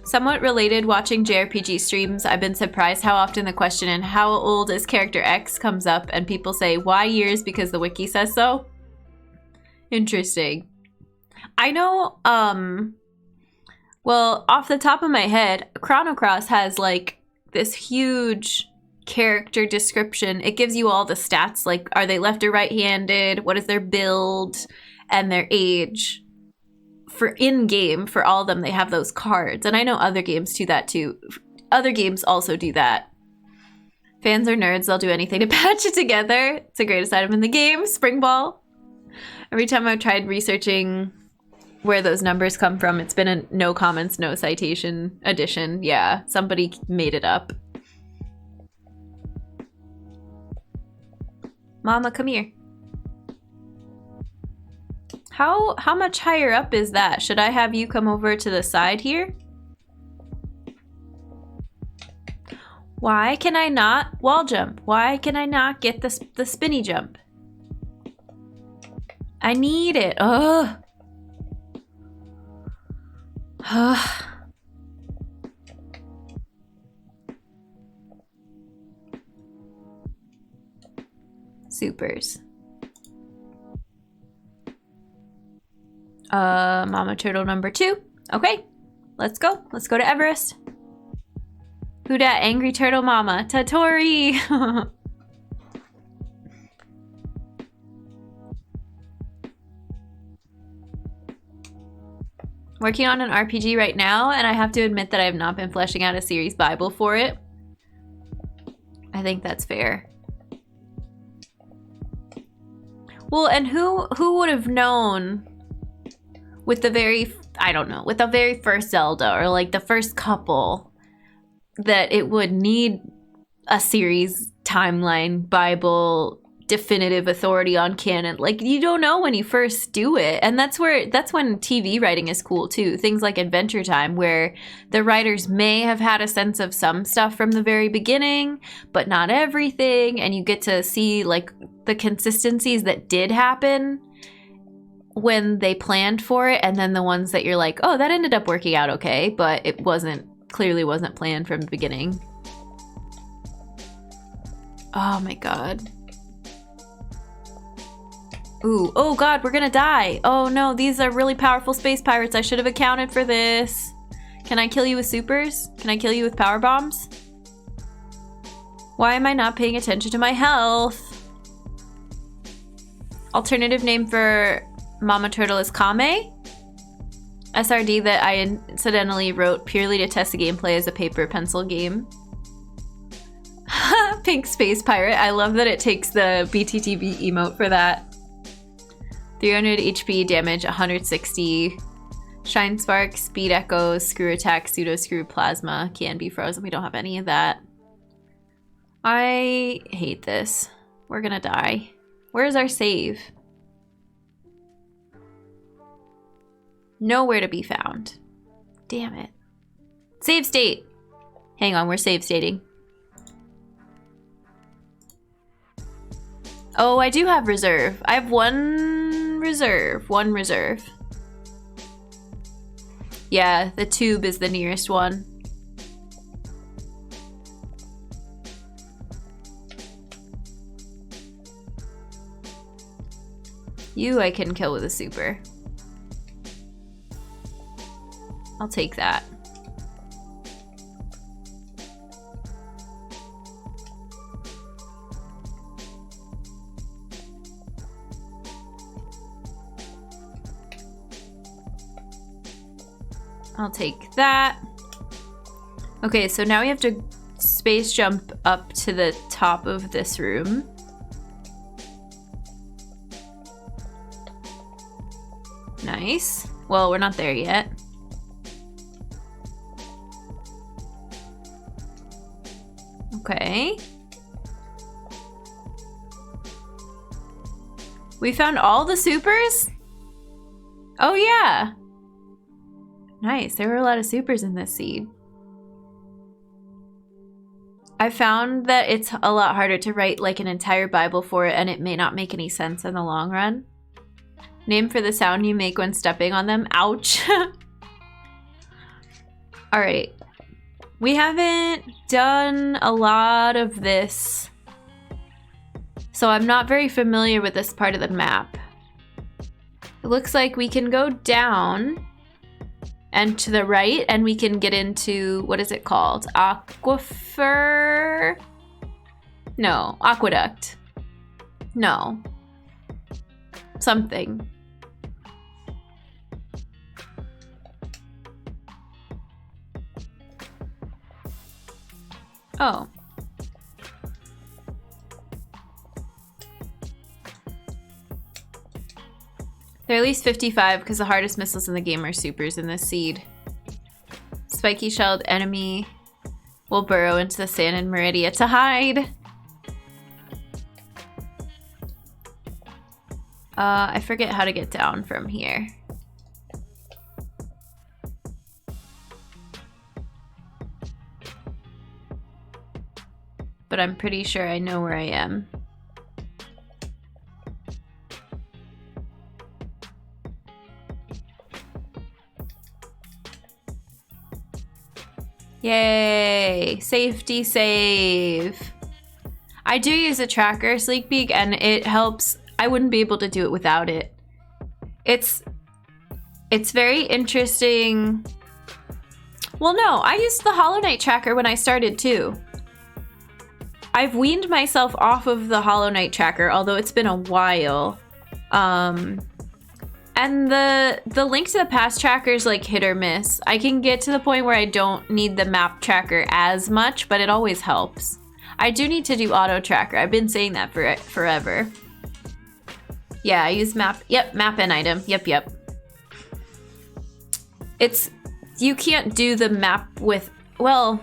Somewhat related, watching JRPG streams, I've been surprised how often the question in how old is character X comes up and people say, why years because the wiki says so? Interesting. I know, well, off the top of my head, Chrono Cross has like this huge character description. It gives you all the stats, like are they left or right-handed, what is their build, and their age. For in-game, for all of them, they have those cards. And I know other games do that too. Other games also do that. Fans are nerds, they'll do anything to patch it together. It's the greatest item in the game, Spring Ball. Every time I've tried researching where those numbers come from, it's been a no comments, no citation edition. Yeah, somebody made it up. Mama, come here. How much higher up is that? Should I have you come over to the side here? Why can I not wall jump? Why can I not get the spinny jump? I need it. Ugh. Ugh. Supers. Mama Turtle #2. Okay, let's go. Let's go to Everest. Who dat? Angry Turtle Mama. Tatori! Working on an RPG right now, and I have to admit that I have not been fleshing out a series Bible for it. I think that's fair. Well, and who would have known with the very, I don't know, with the very first Zelda or like the first couple that it would need a series timeline, Bible, definitive authority on canon. Like, you don't know when you first do it. And that's when TV writing is cool too. Things like Adventure Time, where the writers may have had a sense of some stuff from the very beginning, but not everything. And you get to see like the consistencies that did happen when they planned for it, and then the ones that you're like, oh, that ended up working out okay, but it clearly wasn't planned from the beginning. Oh my god. Ooh, oh god, we're gonna die. Oh no, these are really powerful space pirates. I should have accounted for this. Can I kill you with supers? Can I kill you with power bombs? Why am I not paying attention to my health? Alternative name for Mama Turtle is Kame. SRD that I incidentally wrote purely to test the gameplay as a paper pencil game. Pink Space Pirate. I love that it takes the BTTB emote for that. 300 HP, damage 160. Shine Spark, Speed Echo, Screw Attack, Pseudo Screw, Plasma. Can be frozen. We don't have any of that. I hate this. We're gonna die. Where's our save? Nowhere to be found. Damn it. Save state. Hang on, we're save stating. Oh, I do have reserve. I have one reserve. Yeah, the tube is the nearest one. You I can kill with a super. I'll take that. I'll take that. Okay, so now we have to space jump up to the top of this room. Nice. Well, we're not there yet. Okay. We found all the supers? Oh yeah. Nice, there were a lot of supers in this seed. I found that it's a lot harder to write like an entire Bible for it, and it may not make any sense in the long run. Name for the sound you make when stepping on them. Ouch. Alright. We haven't done a lot of this, so I'm not very familiar with this part of the map. It looks like we can go down and to the right, and we can get into, what is it called? Aquifer? No, aqueduct. No. Something. Oh. They're at least 55 because the hardest missiles in the game are supers in this seed. Spiky shelled enemy will burrow into the sand in Meridia to hide. I forget how to get down from here. But I'm pretty sure I know where I am. Yay! Safety save. I do use a tracker, Sleek Beak, and it helps. I wouldn't be able to do it without it. It's very interesting. Well, no, I used the Hollow Knight tracker when I started too. I've weaned myself off of the Hollow Knight tracker, although it's been a while. And the link to the past tracker is like hit or miss. I can get to the point where I don't need the map tracker as much, but it always helps. I do need to do auto tracker. I've been saying that for forever. Yeah, I use map. Yep, map and item. Yep. It's, you can't do the map with, well,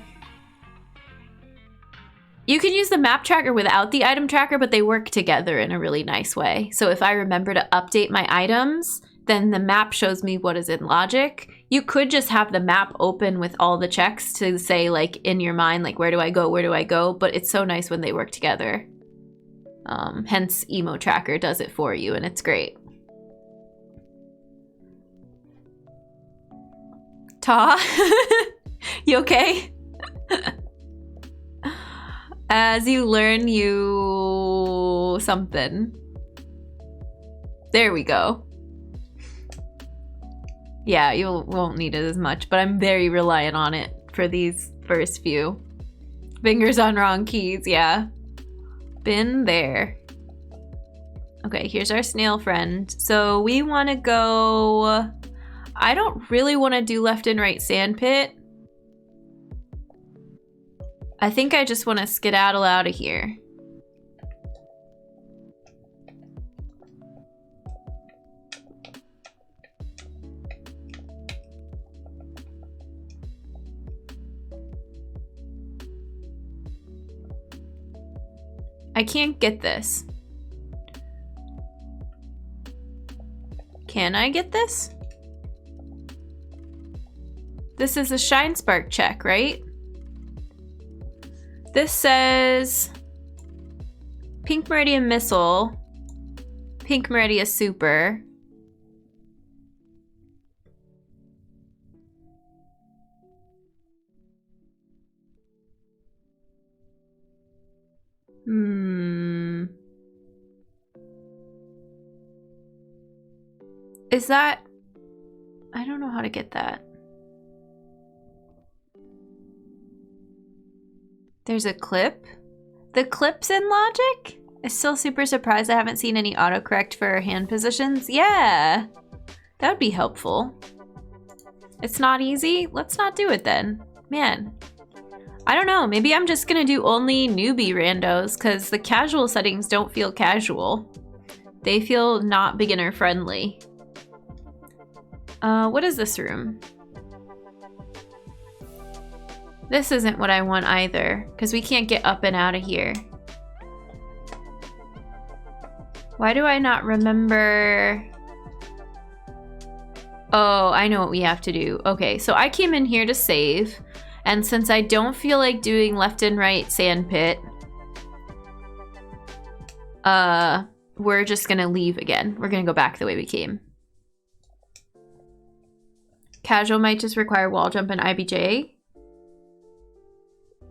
you can use the map tracker without the item tracker, but they work together in a really nice way. So if I remember to update my items, then the map shows me what is in logic. You could just have the map open with all the checks to say, like, in your mind, like, where do I go? But it's so nice when they work together. Hence, Emo Tracker does it for you, and it's great. Ta? You okay? As you learn, you something. There we go. Yeah, you won't need it as much, but I'm very reliant on it for these first few. Fingers on wrong keys, yeah. Been there. Okay, here's our snail friend. So we want to go... I don't really want to do left and right sandpit. I think I just want to skedaddle out of here. I can't get this. Can I get this? This is a Shine Spark check, right? This says Pink Meridian Missile, Pink Meridian Super. Is that... I don't know how to get that. There's a clip. The clip's in Logic? I'm still super surprised I haven't seen any autocorrect for hand positions. Yeah, that would be helpful. It's not easy? Let's not do it then. Man, I don't know. Maybe I'm just gonna do only newbie randos because the casual settings don't feel casual. They feel not beginner friendly. What is this room? This isn't what I want either, because we can't get up and out of here. Why do I not remember? Oh, I know what we have to do. Okay, so I came in here to save, and since I don't feel like doing left and right sand pit, we're just gonna leave again. We're gonna go back the way we came. Casual might just require wall jump and IBJ.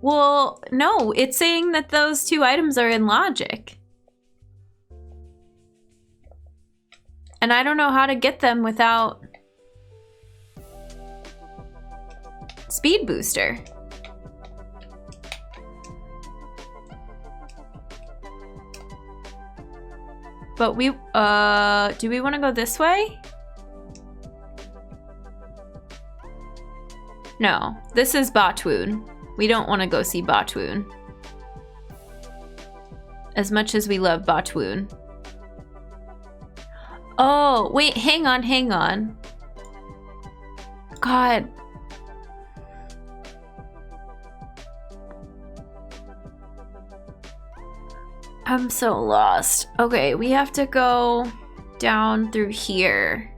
Well, no, it's saying that those two items are in Logic. And I don't know how to get them without Speed Booster. But we, do we want to go this way? No, this is Batwoon. We don't want to go see Batwoon. As much as we love Batwoon. Oh, wait, hang on, hang on. God. I'm so lost. Okay, we have to go down through here.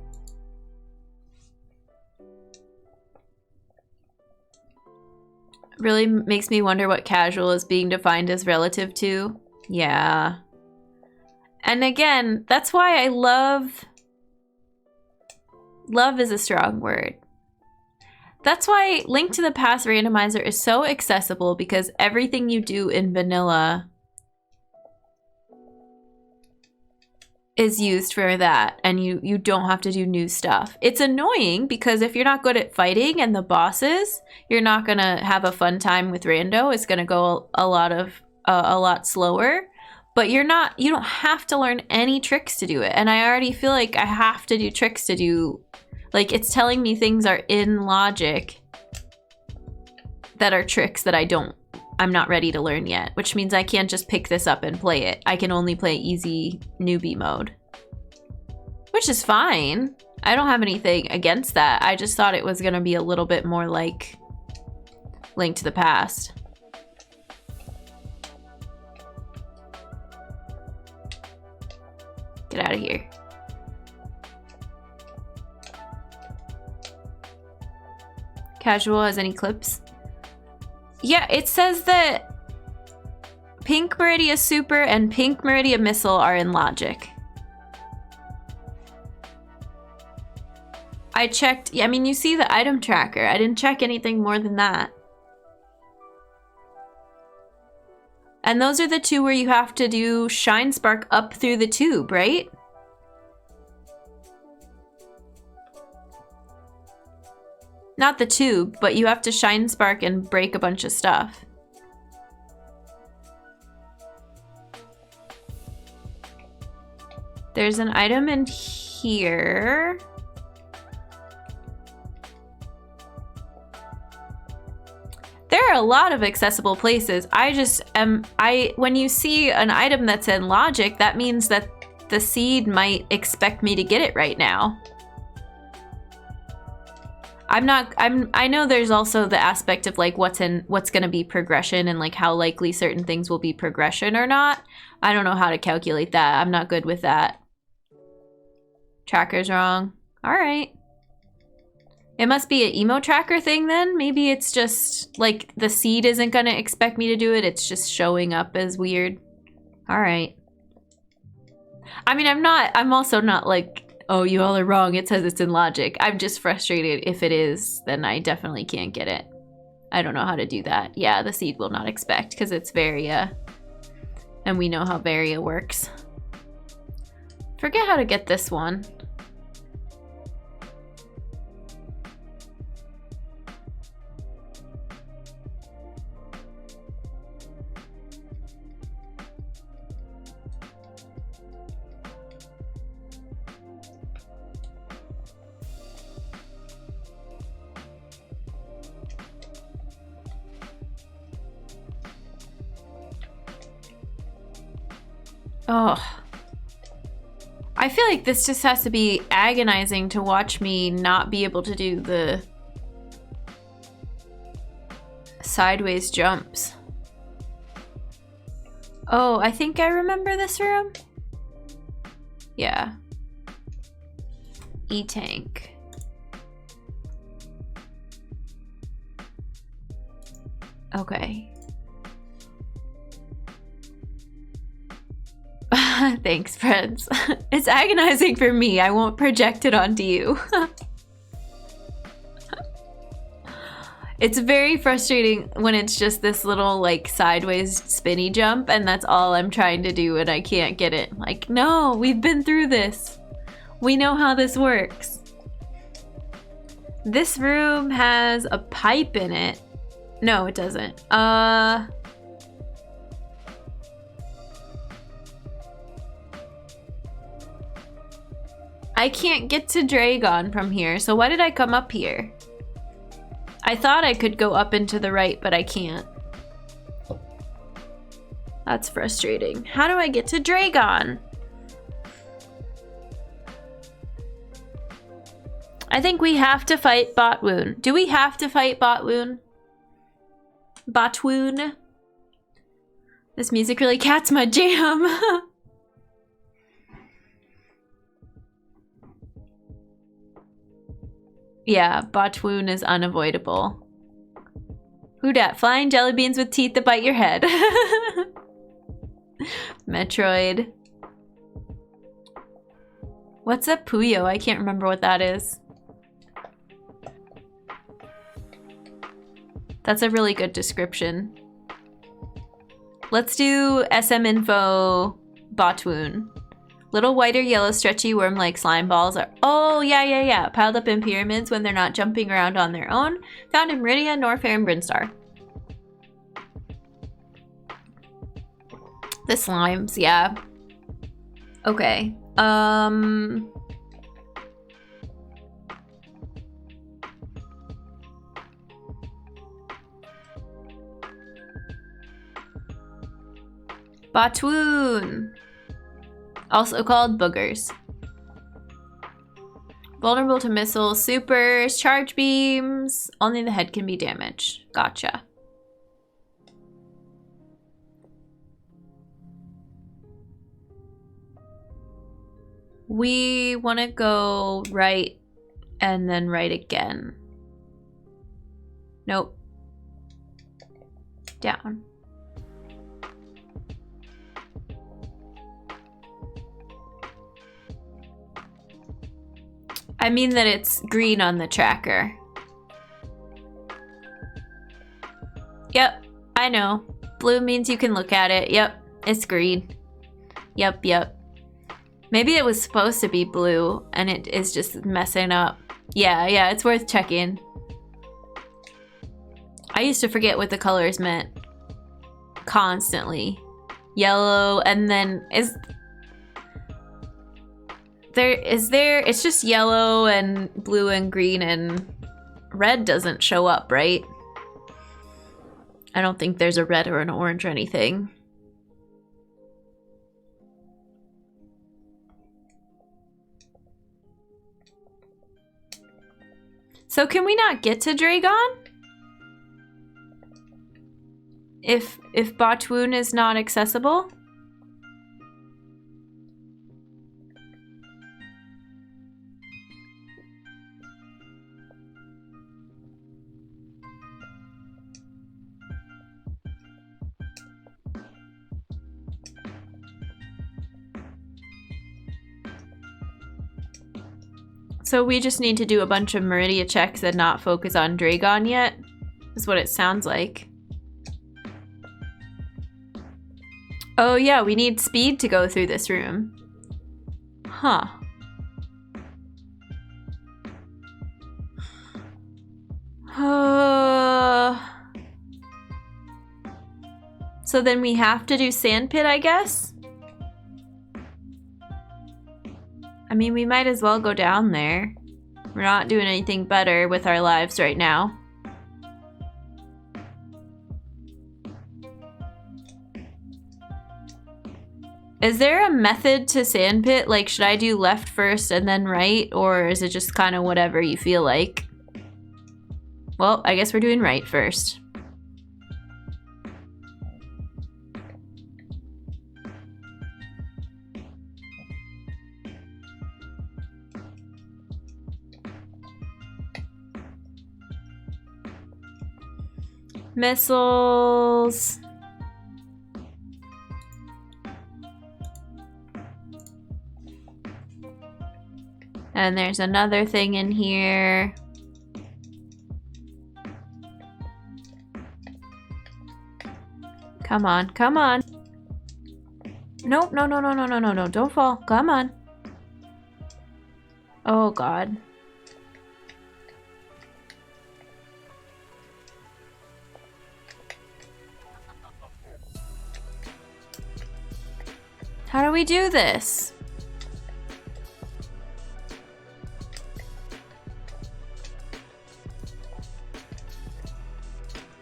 Really makes me wonder what casual is being defined as relative to. Yeah. And again, that's why I love... Love is a strong word. That's why Link to the Past Randomizer is so accessible, because everything you do in vanilla is used for that, and you don't have to do new stuff. It's annoying because if you're not good at fighting and the bosses, you're not gonna have a fun time with rando. It's gonna go a lot slower. But you don't have to learn any tricks to do it. And I already feel like I have to do tricks to do, like it's telling me things are in Logic that are tricks that I'm not ready to learn yet, which means I can't just pick this up and play it. I can only play easy newbie mode, which is fine. I don't have anything against that. I just thought it was gonna be a little bit more like Link to the Past. Get out of here. Casual has any clips? Yeah, it says that Pink Meridian Super and Pink Meridian Missile are in Logic. I checked, I mean, you see the item tracker. I didn't check anything more than that. And those are the two where you have to do Shine Spark up through the tube, right? Not the tube, but you have to Shine Spark and break a bunch of stuff. There's an item in here. There are a lot of accessible places. When you see an item that's in Logic, that means that the seed might expect me to get it right now. I know there's also the aspect of like what's going to be progression and like how likely certain things will be progression or not. I don't know how to calculate that. I'm not good with that. Tracker's wrong. All right. It must be an emo tracker thing then. Maybe it's just like the seed isn't going to expect me to do it. It's just showing up as weird. All right. I mean, I'm also not like, oh, you all are wrong. It says it's in logic. I'm just frustrated. If it is, then I definitely can't get it. I don't know how to do that. Yeah, the seed will not expect because it's Varia. And we know how Varia works. Forget how to get this one. Oh. I feel like this just has to be agonizing to watch me not be able to do the sideways jumps. Oh, I think I remember this room. Yeah. E-tank. Okay. Thanks, friends. It's agonizing for me. I won't project it onto you. It's very frustrating when it's just this little like sideways spinny jump and that's all I'm trying to do and I can't get it. Like, no, we've been through this. We know how this works. This room has a pipe in it. No, it doesn't. I can't get to Dragon from here, so why did I come up here? I thought I could go up and to the right, but I can't. That's frustrating. How do I get to Dragon? I think we have to fight Botwoon. Do we have to fight Botwoon? Botwoon? This music really cat's my jam. Yeah, Botwoon is unavoidable. Who dat? Flying jelly beans with teeth that bite your head. Metroid. What's a Puyo? I can't remember what that is. That's a really good description. Let's do SM info Botwoon. Little white or yellow stretchy worm-like slime balls are— oh, yeah. Piled up in pyramids when they're not jumping around on their own. Found in Meridia, Norfair, and Brinstar. The slimes, yeah. Okay. Botwoon. Also called boogers. Vulnerable to missiles, supers, charge beams. Only the head can be damaged. Gotcha. We want to go right and then right again. Nope. Down. I mean that it's green on the tracker. Yep, I know. Blue means you can look at it. Yep, it's green. Yep. Maybe it was supposed to be blue and it is just messing up. Yeah, it's worth checking. I used to forget what the colors meant. Constantly. Yellow, and then it's just yellow and blue and green, and red doesn't show up, right? I don't think there's a red or an orange or anything. So can we not get to Dragon? If Botwoon is not accessible? So we just need to do a bunch of Meridia checks and not focus on Dragon yet? Is what it sounds like. Oh yeah, we need speed to go through this room. Huh. So then we have to do Sandpit, I guess? I mean, we might as well go down there. We're not doing anything better with our lives right now. Is there a method to Sandpit? Like, should I do left first and then right? Or is it just kind of whatever you feel like? Well, I guess we're doing right first. Missiles. And there's another thing in here. Come on, come on. Nope, no, no, no, no, no, no, no. Don't fall. Come on. Oh, God. How do we do this?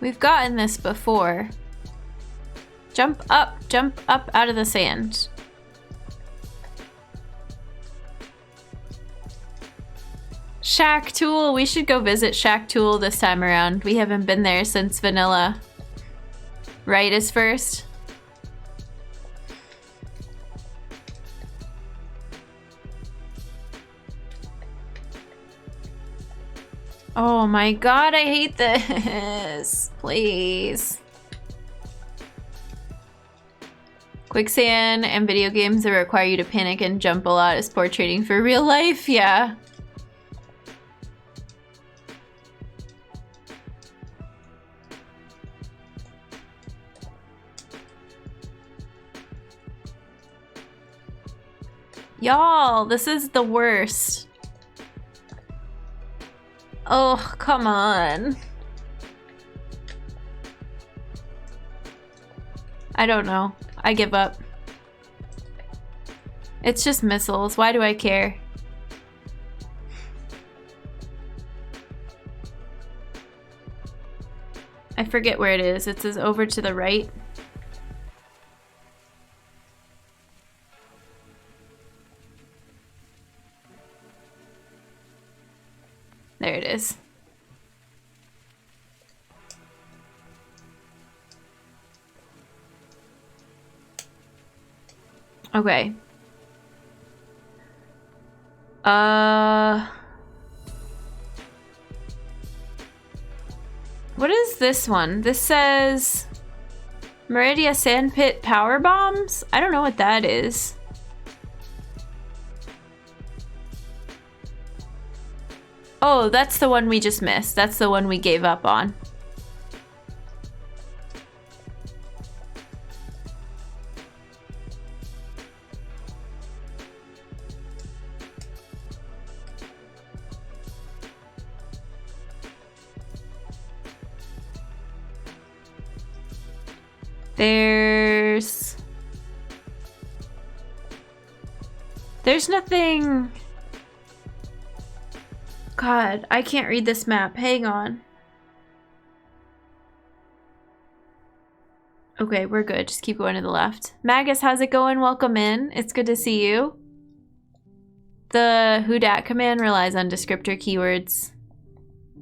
We've gotten this before. Jump up out of the sand. Shack Tool. We should go visit Shack Tool this time around. We haven't been there since vanilla. Right is first. Oh my God, I hate this. Please. Quicksand and video games that require you to panic and jump a lot is poor training for real life. Yeah. Y'all, this is the worst. Oh, come on. I don't know. I give up. It's just missiles. Why do I care? I forget where it is. It says over to the right. There it is. Okay. What is this one? This says Meridia Sandpit Power Bombs? I don't know what that is. Oh, that's the one we just missed. That's the one we gave up on. There's nothing. God, I can't read this map. Hang on. Okay, we're good. Just keep going to the left. Magus, how's it going? Welcome in. It's good to see you. The who dat command relies on descriptor keywords.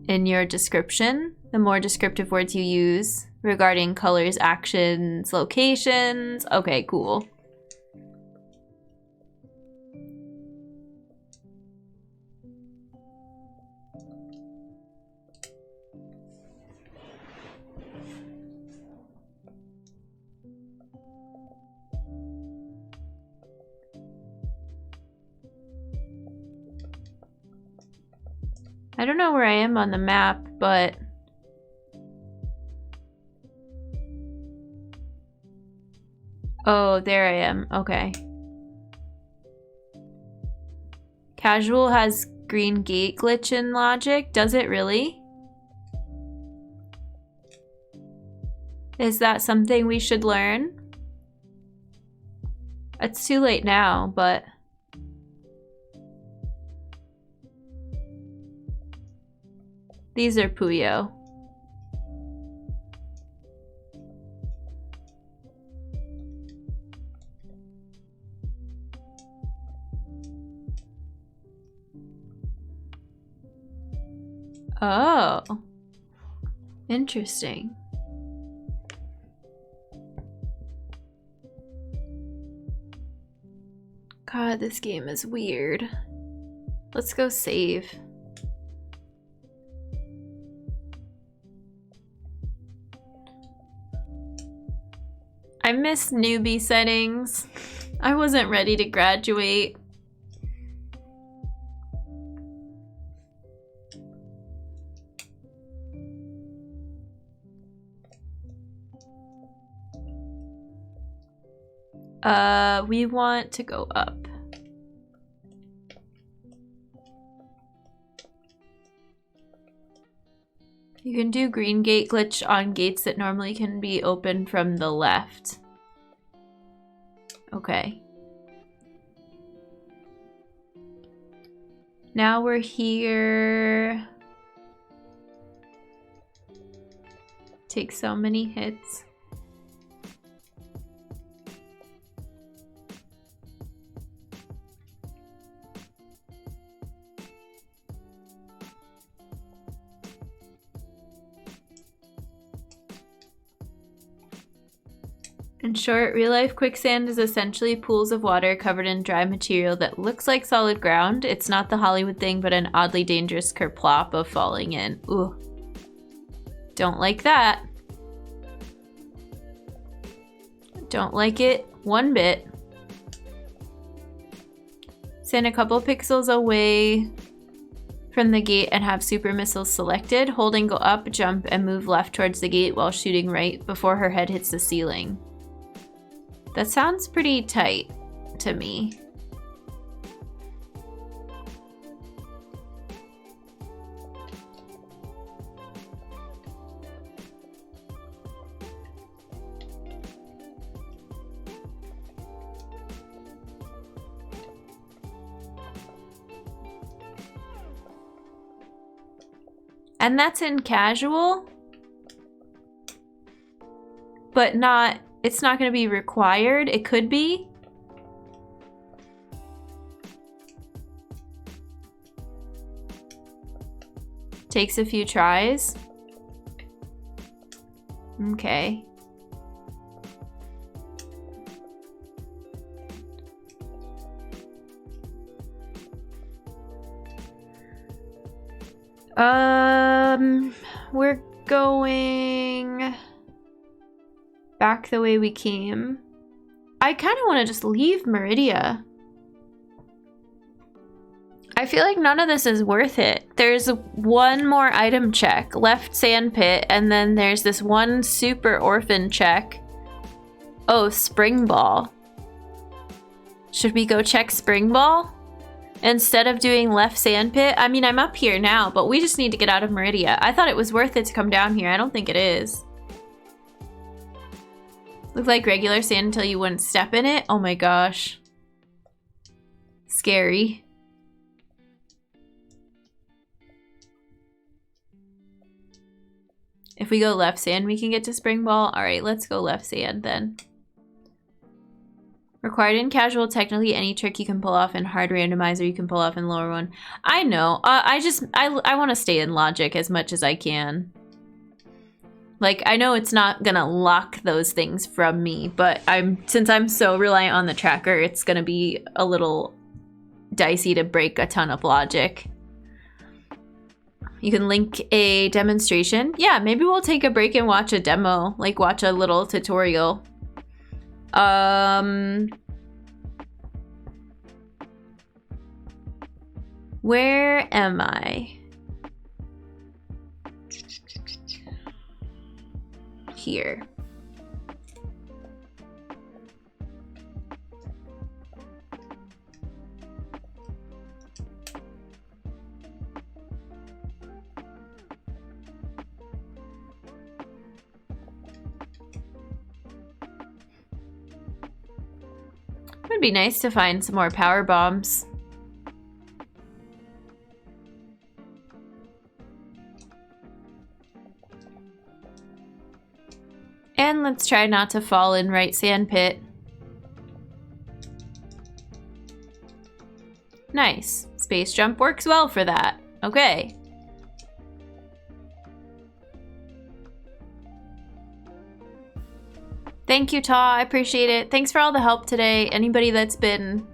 in your description. The more descriptive words you use regarding colors, actions, locations. Okay, cool. I don't know where I am on the map, but oh, there I am. Okay. Casual has green gate glitch in logic. Does it really? Is that something we should learn? It's too late now, but these are Puyo. Oh. Interesting. God, this game is weird. Let's go save. I miss newbie settings. I wasn't ready to graduate. We want to go up. You can do green gate glitch on gates that normally can be opened from the left. Okay. Now we're here. Take so many hits. In short, real-life quicksand is essentially pools of water covered in dry material that looks like solid ground. It's not the Hollywood thing, but an oddly dangerous kerplop of falling in. Ooh. Don't like that. Don't like it one bit. Stand a couple pixels away from the gate and have super missiles selected. Hold and go up, jump, and move left towards the gate while shooting right before her head hits the ceiling. That sounds pretty tight to me. And that's in casual, but not, it's not going to be required. It could be. Takes a few tries. Okay. We're going back the way we came. I kind of want to just leave Meridia. I feel like none of this is worth it. There's one more item check, left sand pit, and then there's this one super orphan check. Oh, spring ball. Should we go check spring ball? Instead of doing left sand pit? I mean, I'm up here now, but we just need to get out of Meridia. I thought it was worth it to come down here. I don't think it is. Looked like regular sand until you wouldn't step in it. Oh my gosh. Scary. If we go left sand, we can get to spring ball. All right, let's go left sand then. Required in casual, technically any trick you can pull off in hard randomizer you can pull off in lower one. I know. I want to stay in logic as much as I can. Like, I know it's not gonna lock those things from me, but since I'm so reliant on the tracker, it's gonna be a little dicey to break a ton of logic. You can link a demonstration. Yeah, maybe we'll take a break and watch a demo, like watch a little tutorial. Where am I? Here. It would be nice to find some more power bombs. And let's try not to fall in right sand pit. Nice. Space jump works well for that. Okay. Thank you, Ta. I appreciate it. Thanks for all the help today. Anybody that's been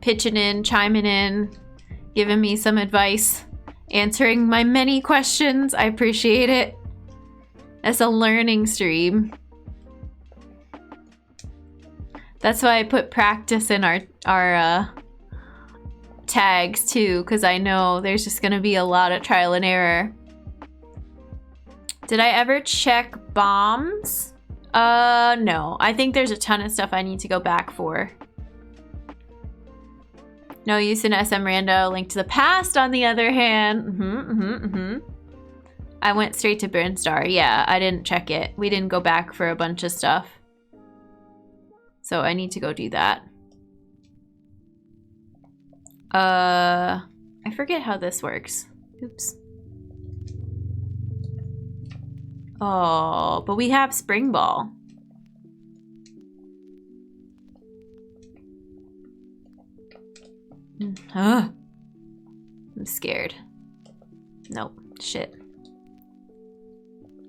pitching in, chiming in, giving me some advice, answering my many questions. I appreciate it. It's a learning stream. That's why I put practice in our tags too, because I know there's just gonna be a lot of trial and error. Did I ever check bombs? No. I think there's a ton of stuff I need to go back for. No use in SM Rando. Link to the Past, on the other hand. I went straight to Burnstar. Yeah, I didn't check it. We didn't go back for a bunch of stuff. So I need to go do that. I forget how this works. Oops. Oh, but we have Spring Ball. I'm scared. Nope. Shit.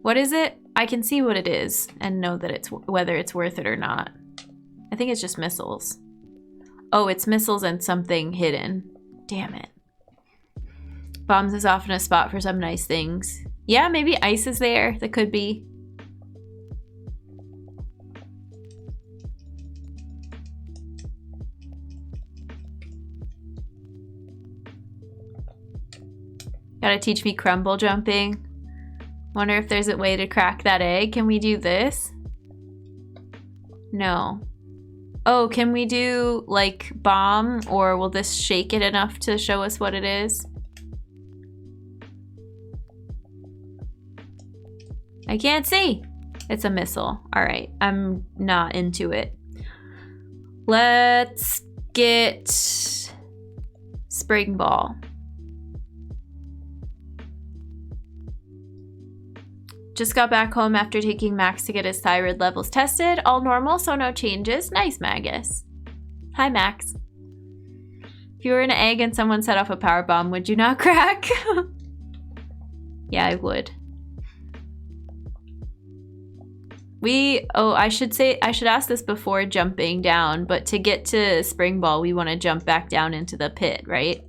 What is it? I can see what it is and know that it's whether it's worth it or not. I think it's just missiles. Oh, it's missiles and something hidden. Damn it. Bombs is often a spot for some nice things. Yeah, maybe ice is there. That could be. Gotta teach me crumble jumping. Wonder if there's a way to crack that egg. Can we do this? No. Oh, can we do like bomb, or will this shake it enough to show us what it is? I can't see. It's a missile. All right, I'm not into it. Let's get Spring Ball. Just got back home after taking Max to get his thyroid levels tested. All normal, so no changes. Nice, Magus. Hi, Max. If you were in an egg and someone set off a power bomb, would you not crack? Yeah, I would. I should ask this before jumping down, but to get to Spring Ball, we want to jump back down into the pit, right?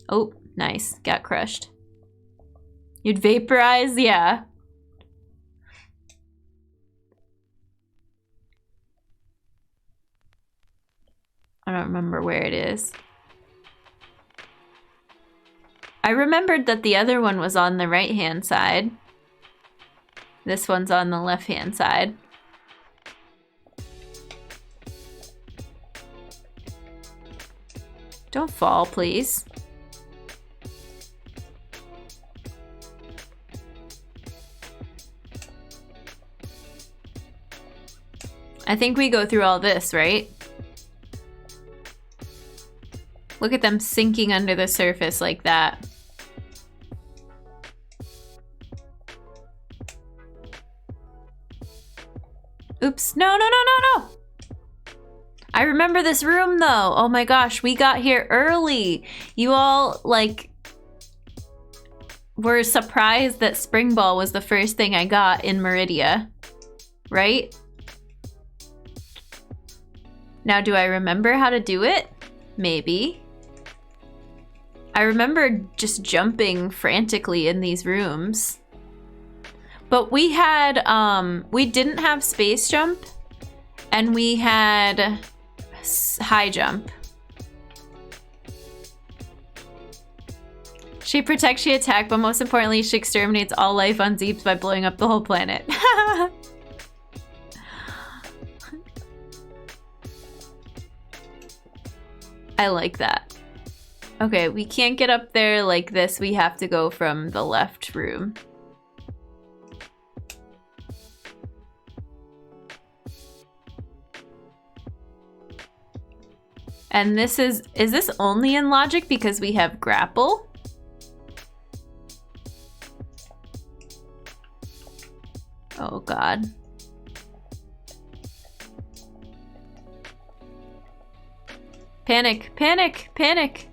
Oh, nice. Got crushed. You'd vaporize? Yeah. I don't remember where it is. I remembered that the other one was on the right-hand side. This one's on the left-hand side. Don't fall, please. I think we go through all this, right? Look at them sinking under the surface like that. Oops. No, no, no, no, no! I remember this room though. Oh my gosh, we got here early. You all like were surprised that Spring Ball was the first thing I got in Meridia, right? Now, do I remember how to do it? Maybe. I remember just jumping frantically in these rooms. But we had, we didn't have space jump, and we had high jump. She protects, she attacks, but most importantly, she exterminates all life on Zeeps by blowing up the whole planet. I like that. Okay, we can't get up there like this. We have to go from the left room. And this is this only in logic because we have grapple? Oh God. Panic, panic, panic.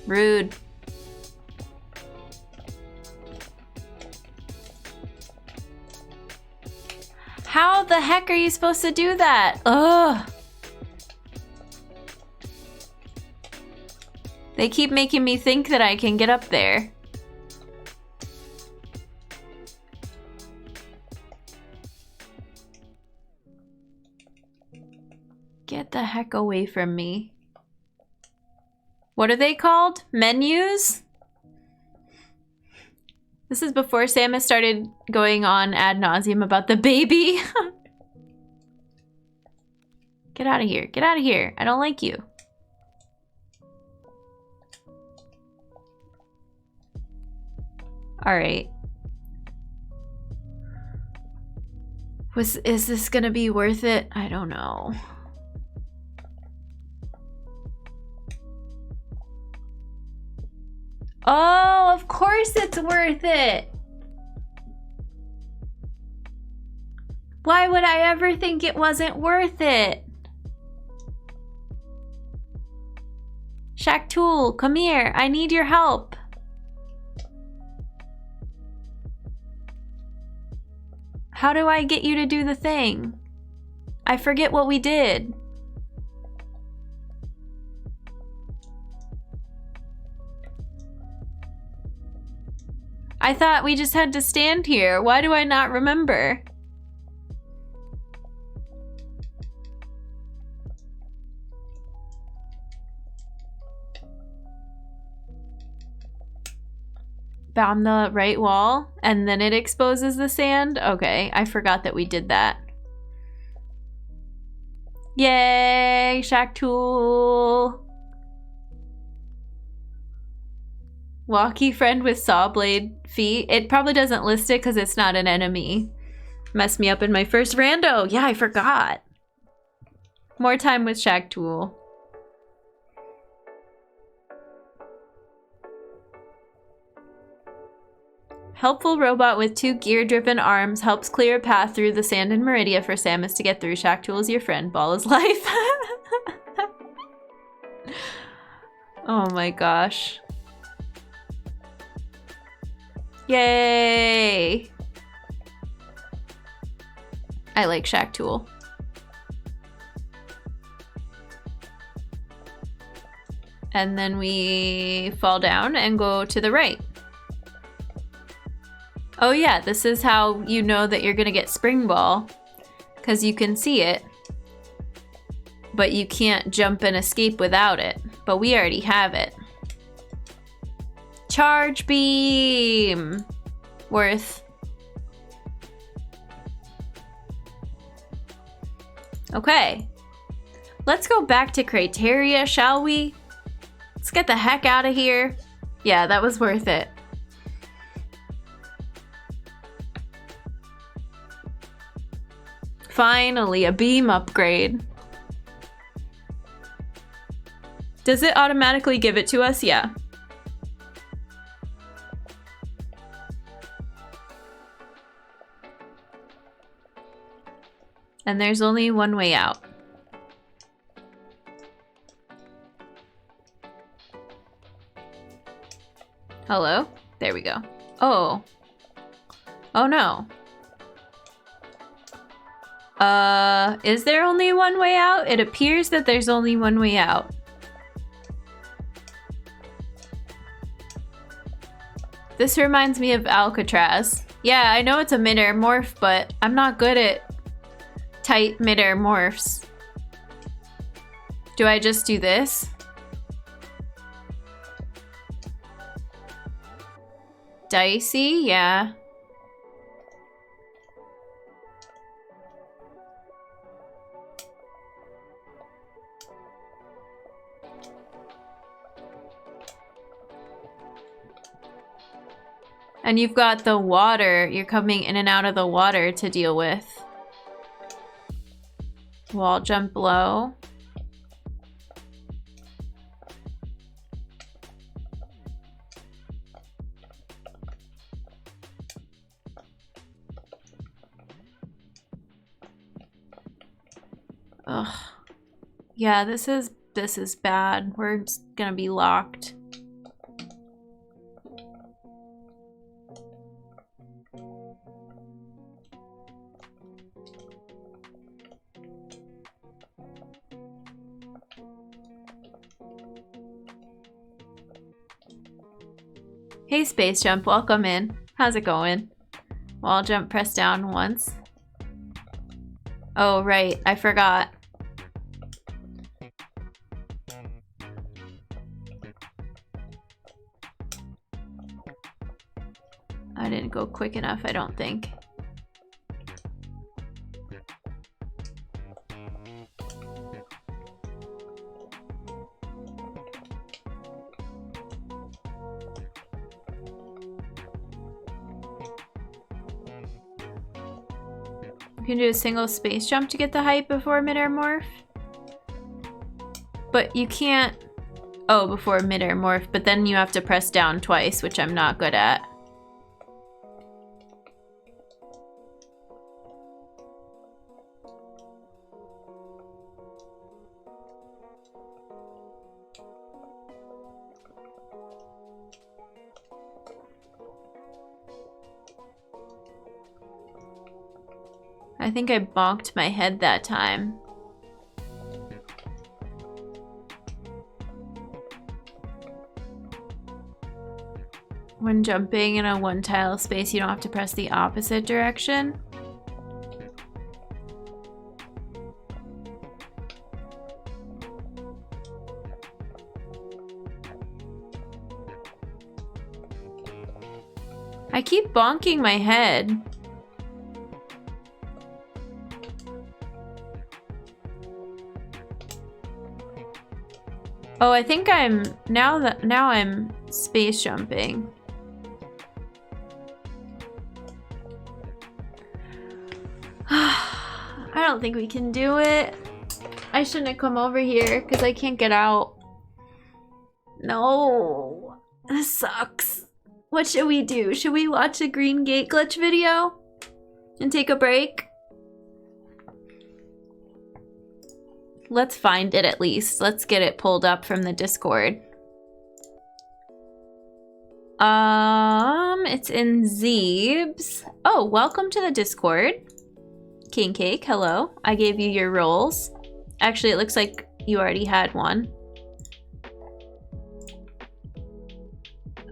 Rude. How the heck are you supposed to do that? Ugh. They keep making me think that I can get up there. Get the heck away from me. What are they called? Menus? This is before Samus started going on ad nauseum about the baby. Get out of here. Get out of here. I don't like you. All right. Is this gonna be worth it? I don't know. Oh, of course it's worth it. Why would I ever think it wasn't worth it? Shaktool, come here. I need your help. How do I get you to do the thing? I forget what we did. I thought we just had to stand here. Why do I not remember? On the right wall, and then it exposes the sand? Okay, I forgot that we did that. Yay, Shaktool! Walkie friend with saw blade feet. It probably doesn't list it because it's not an enemy. Messed me up in my first rando. Yeah, I forgot. More time with Shaktool. Helpful robot with 2 gear-driven arms helps clear a path through the sand in Meridia for Samus to get through. Shaktool is your friend. Ball is life. Oh my gosh. Yay! I like Shaktool. And then we fall down and go to the right. Oh yeah, this is how you know that you're gonna get Spring Ball, because you can see it, but you can't jump and escape without it. But we already have it. Charge beam! Worth. Okay. Let's go back to Criteria, shall we? Let's get the heck out of here. Yeah, that was worth it. Finally, a beam upgrade. Does it automatically give it to us? Yeah. And there's only one way out. Hello? There we go. Oh. Oh no. Is there only one way out? It appears that there's only one way out. This reminds me of Alcatraz. Yeah, I know it's a mid-air morph, but I'm not good at tight mid-air morphs. Do I just do this? Dicey? Yeah. And you've got the water. You're coming in and out of the water to deal with. Wall jump low. Ugh. Yeah, this is bad. We're just gonna be locked. Hey Space Jump, welcome in. How's it going? Wall jump, press down once. Oh right, I forgot. I didn't go quick enough, I don't think. You can do a single space jump to get the height before mid-air morph. But you can't... Oh, before mid-air morph, but then you have to press down twice, which I'm not good at. I think I bonked my head that time. When jumping in a one-tile space, you don't have to press the opposite direction. I keep bonking my head. Oh, I think I'm now I'm space jumping. I don't think we can do it. I shouldn't have come over here because I can't get out. No, this sucks. What should we do? Should we watch a green gate glitch video and take a break? Let's find it at least. Let's get it pulled up from the Discord. It's in Zeebs. Oh, welcome to the Discord. King Cake, hello. I gave you your roles. Actually, it looks like you already had one.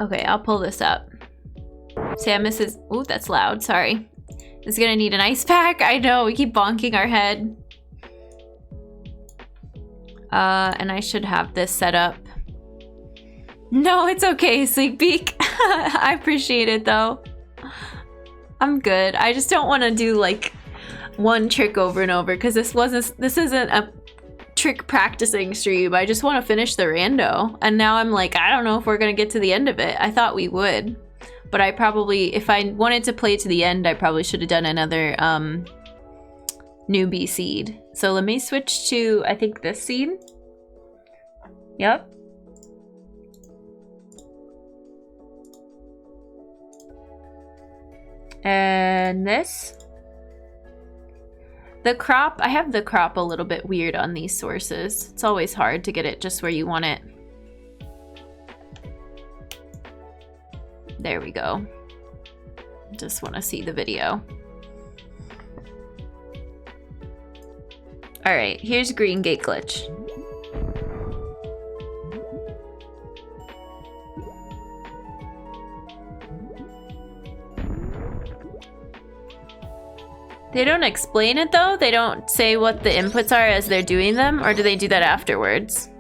Okay, I'll pull this up. Samus is... Ooh, that's loud, sorry. Is gonna need an ice pack? I know, we keep bonking our head. And I should have this set up. No, it's okay, Sleekbeak. I appreciate it though. I'm good. I just don't want to do like one trick over and over because this isn't a trick practicing stream. I just want to finish the rando. And now I'm like, I don't know if we're gonna get to the end of it. I thought we would. But I probably, if I wanted to play to the end, I probably should have done another newbie seed. So let me switch to, I think, this seed. Yep. And this. The crop, I have the crop a little bit weird on these sources. It's always hard to get it just where you want it. There we go. Just want to see the video. All right, here's green gate glitch. They don't explain it though? They don't say what the inputs are as they're doing them, or do they do that afterwards?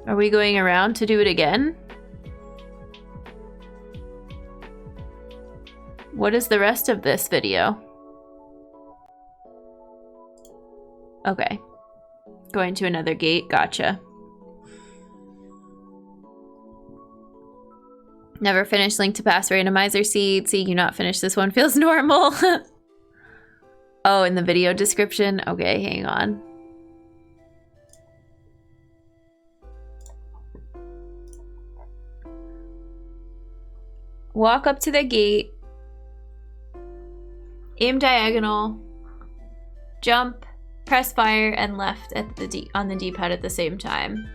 Are we going around to do it again? What is the rest of this video? Okay. Going to another gate, gotcha. Never finished Link to Pass Randomizer Seed. Seeing you not finish this one feels normal. Oh, in the video description? Okay, hang on. Walk up to the gate. Aim diagonal. Jump. Press fire and left at the on the D-pad at the same time.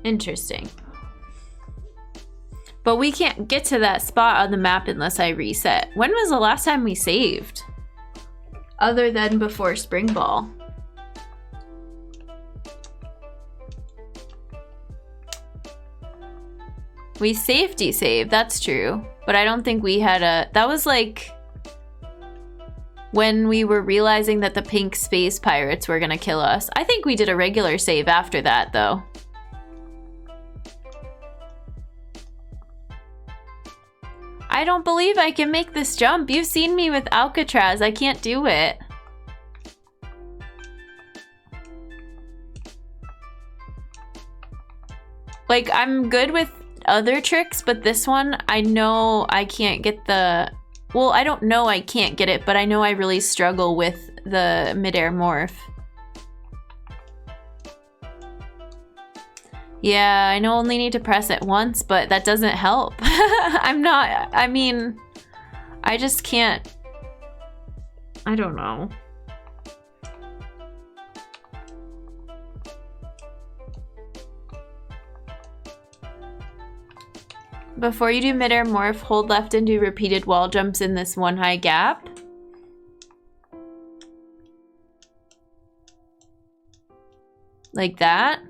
Interesting. But we can't get to that spot on the map unless I reset. When was the last time we saved? Other than before Spring Ball. We safety saved, that's true. But I don't think we had a... That was like... when we were realizing that the pink space pirates were gonna kill us. I think we did a regular save after that, though. I don't believe I can make this jump. You've seen me with Alcatraz. I can't do it. Like, I'm good with other tricks, but this one, I know I can't get the... Well, I don't know I can't get it, but I know I really struggle with the midair morph. Yeah, I know I only need to press it once, but that doesn't help. I mean, I just can't. I don't know. Before you do midair morph, hold left and do repeated wall jumps in this one high gap. Like that.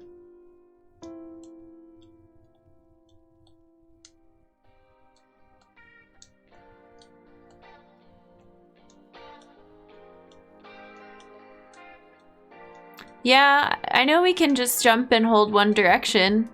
Yeah, I know we can just jump and hold one direction.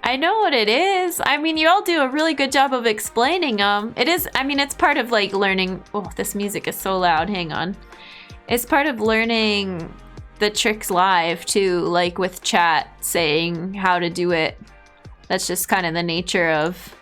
I know what it is. I mean, you all do a really good job of explaining them. It is, I mean, it's part of like learning. Oh, this music is so loud. Hang on. It's part of learning the tricks live too, like with chat saying how to do it. That's just kind of the nature of...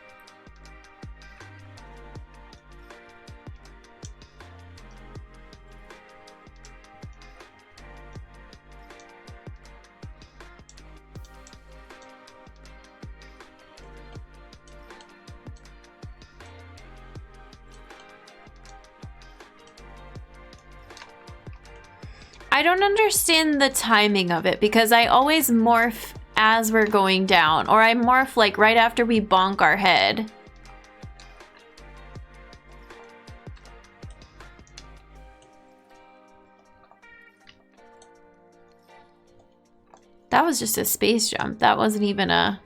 I don't understand the timing of it because I always morph as we're going down, or I morph like right after we bonk our head. That was just a space jump. That wasn't even a...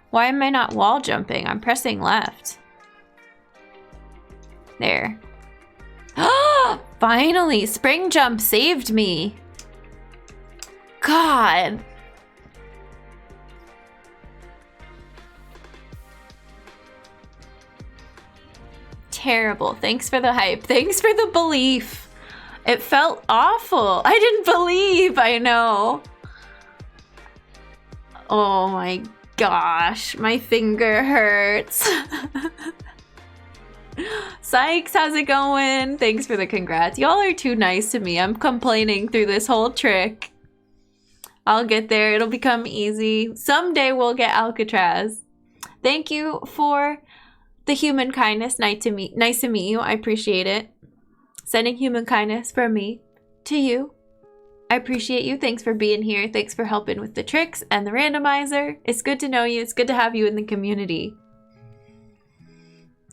Why am I not wall jumping? I'm pressing left. There. Finally, spring jump saved me. God. Terrible. Thanks for the hype. Thanks for the belief. It felt awful. I didn't believe, I know. Oh my gosh, my finger hurts. Sykes, how's it going? Thanks for the congrats. Y'all are too nice to me. I'm complaining through this whole trick. I'll get there. It'll become easy. Someday we'll get Alcatraz. Thank you for the human kindness. Nice to meet you. I appreciate it. Sending human kindness from me to you. I appreciate you. Thanks for being here. Thanks for helping with the tricks and the randomizer. It's good to know you. It's good to have you in the community.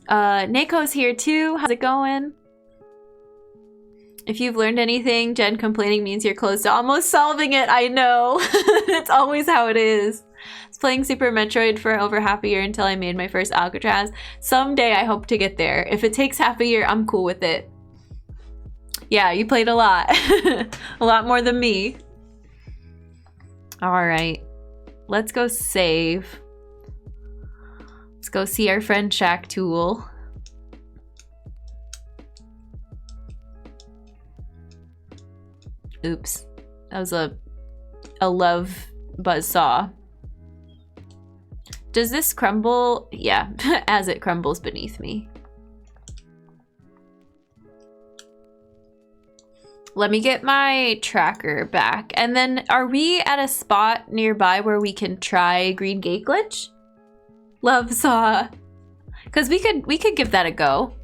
Nako's here too. How's it going? If you've learned anything, Jen complaining means you're close to almost solving it. I know. It's always how it is. I was playing Super Metroid for over half a year until I made my first Alcatraz. Someday I hope to get there. If it takes half a year, I'm cool with it. Yeah, you played a lot. A lot more than me. All right. Let's go save. Let's go see our friend Shack Tool. Oops. That was a love buzzsaw. Does this crumble? Yeah, as it crumbles beneath me. Let me get my tracker back. And then are we at a spot nearby where we can try Green Gate Glitch? Love saw. Because we could give that a go.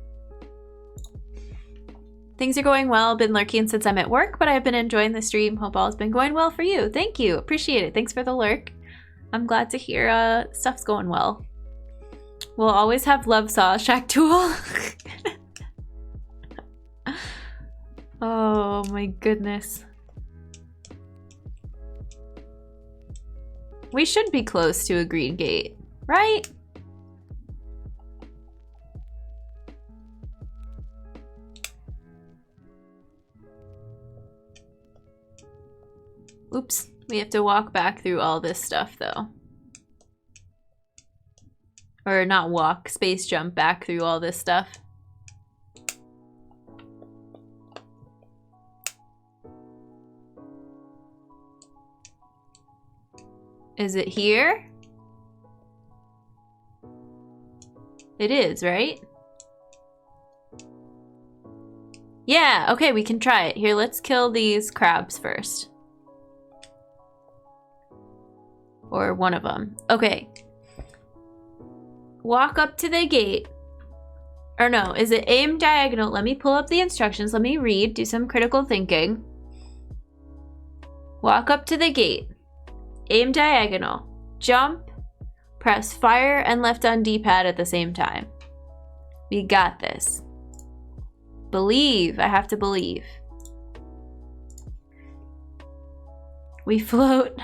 Things are going well. Been lurking since I'm at work, but I've been enjoying the stream. Hope all has been going well for you. Thank you. Appreciate it. Thanks for the lurk. I'm glad to hear stuff's going well. We'll always have love saw, Shack Tool. Oh my goodness. We should be close to a green gate, right? Oops, we have to walk back through all this stuff though. Or not walk, space jump back through all this stuff. Is it here? It is, right? Yeah, okay, we can try it. Here, let's kill these crabs first. Or one of them. Okay. Walk up to the gate. Or no, is it aim diagonal? Let me pull up the instructions. Let me read, do some critical thinking. Walk up to the gate. Aim diagonal. Jump. Press fire and left on D-pad at the same time. We got this. Believe. I have to believe. We float.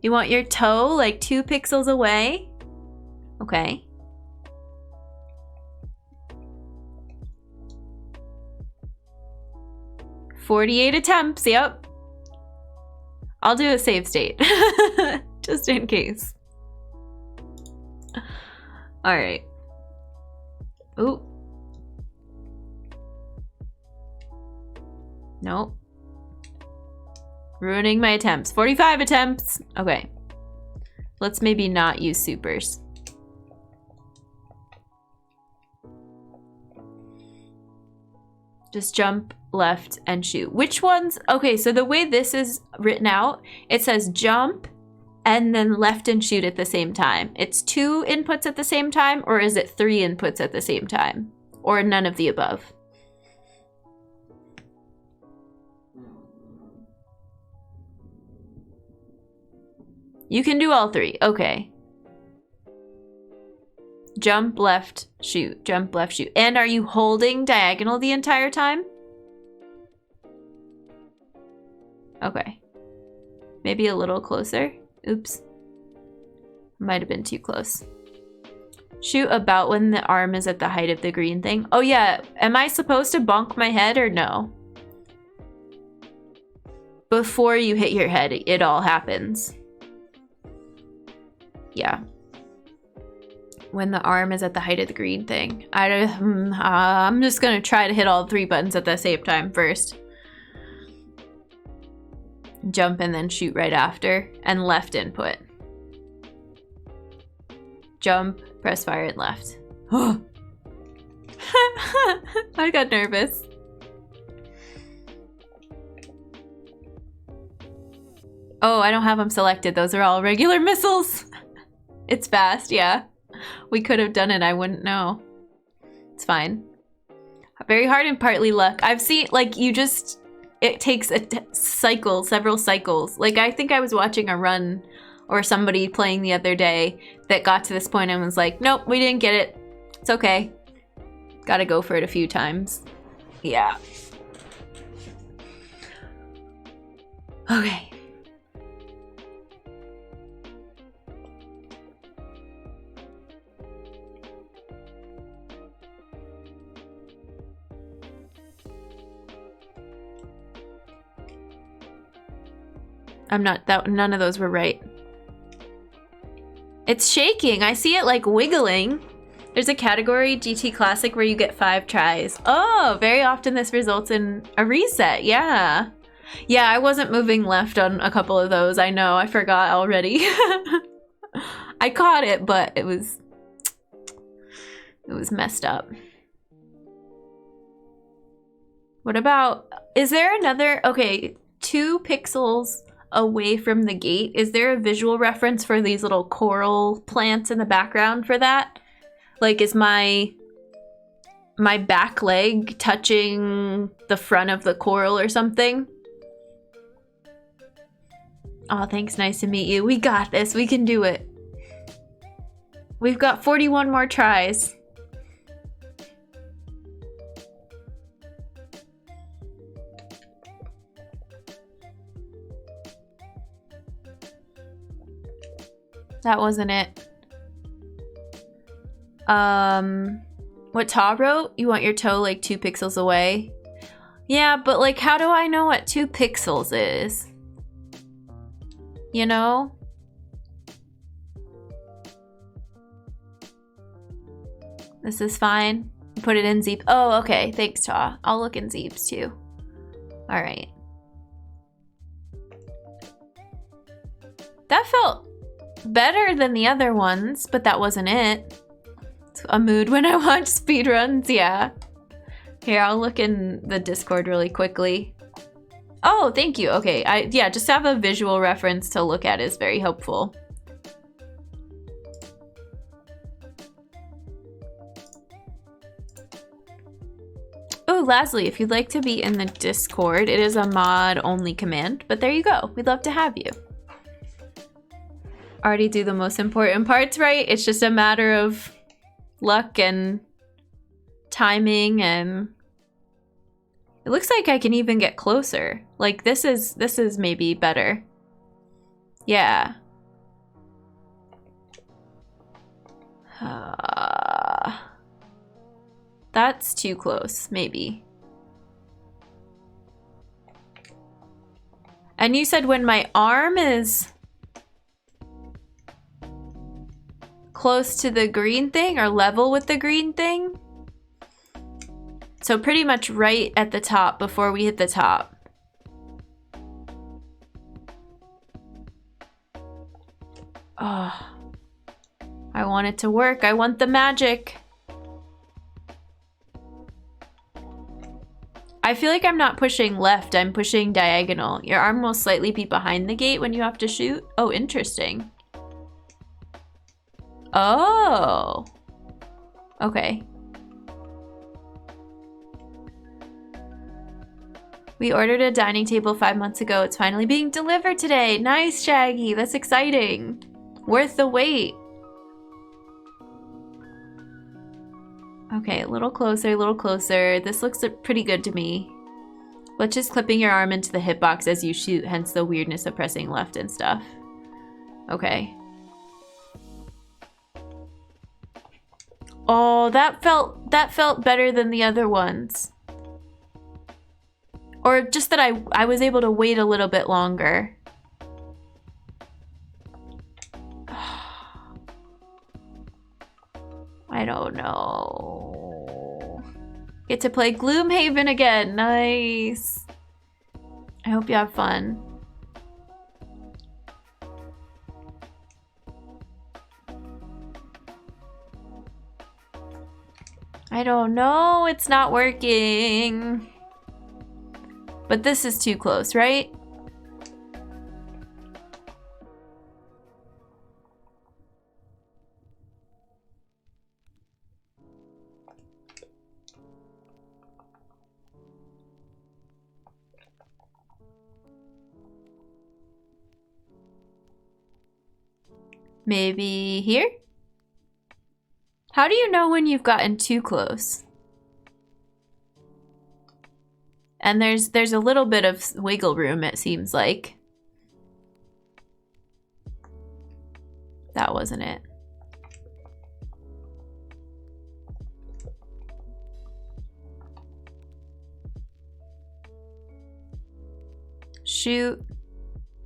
You want your toe like 2 pixels away? Okay. "48 attempts, yep. I'll do a save state, just in case. All right. Ooh. Nope. Ruining my attempts. 45 attempts. Okay. Let's maybe not use supers. Just jump left and shoot. Which ones? Okay, so the way this is written out, it says jump and then left and shoot at the same time. It's 2 inputs at the same time, or is it 3 inputs at the same time? Or none of the above? You can do all 3. Okay. Jump, left, shoot. Jump, left, shoot. And are you holding diagonal the entire time? Okay. Maybe a little closer. Oops. Might have been too close. Shoot about when the arm is at the height of the green thing. Oh yeah, am I supposed to bonk my head or no? Before you hit your head, it all happens. Yeah. When the arm is at the height of the green thing. I'm just gonna try to hit all 3 buttons at the same time first. Jump and then shoot right after. And left input. jump, press fire, and left. I got nervous. Oh, I don't have them selected. Those are all regular missiles. It's fast, yeah. We could have done it. I wouldn't know. It's fine. Very hard and partly luck. I've seen, like, you just... It takes a cycle, several cycles. Like, I think I was watching a run or somebody playing the other day that got to this point and was like, nope, we didn't get it. It's okay. Gotta go for it a few times. Yeah. Okay. I'm not, none of those were right. It's shaking. I see it like wiggling. There's a category, GT Classic, where you get 5 tries. Oh, very often this results in a reset. Yeah. Yeah, I wasn't moving left on a couple of those. I know, I forgot already. I caught it, but it was messed up. What about, is there another, okay, 2 pixels away from the gate. Is there a visual reference for these little coral plants in the background for that? Like, is my back leg touching the front of the coral or something? Oh, thanks. Nice to meet you. We got this. We can do it. We've got 41 more tries. That wasn't it. What Ta wrote? You want your toe like 2 pixels away? Yeah, but like, how do I know what 2 pixels is? You know? This is fine. Put it in Zeep. Oh, okay. Thanks, Ta. I'll look in Zeeps too. All right. That felt better than the other ones, but that wasn't it. It's a mood when I watch speedruns, yeah. Here, I'll look in the Discord really quickly. Oh, thank you. Okay, yeah, just have a visual reference to look at is very helpful. Oh, Lasley, if you'd like to be in the Discord, it is a mod-only command, but there you go. We'd love to have you. Already do the most important parts right. It's just a matter of luck and timing, and it looks like I can even get closer. Like this is maybe better. Yeah. That's too close, maybe. And you said when my arm is close to the green thing or level with the green thing. So pretty much right at the top before we hit the top. Oh, I want it to work. I want the magic. I feel like I'm not pushing left, I'm pushing diagonal. Your arm will slightly be behind the gate when you have to shoot. Oh, interesting. Oh, okay. We ordered a dining table 5 months ago. It's finally being delivered today. Nice, Shaggy. That's exciting. Worth the wait. Okay, a little closer, a little closer. This looks pretty good to me. Let's just clipping your arm into the hitbox as you shoot, hence the weirdness of pressing left and stuff. Okay. Oh, that felt better than the other ones. Or just that I was able to wait a little bit longer. I don't know. Get to play Gloomhaven again. Nice. I hope you have fun. I don't know. It's not working. But this is too close, right? Maybe here? How do you know when you've gotten too close? And there's a little bit of wiggle room, it seems like. That wasn't it. Shoot.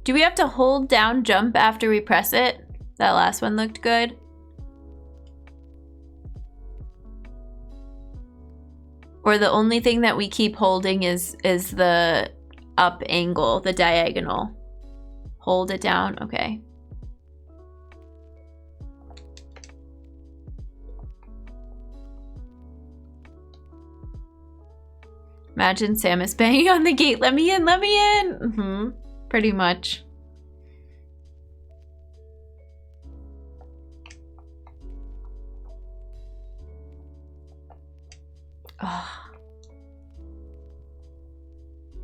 Do we have to hold down jump after we press it? That last one looked good. Or the only thing that we keep holding is the up angle, the diagonal. Hold it down, okay. Imagine Samus banging on the gate, let me in, let me in! Mm-hmm, pretty much. Oh.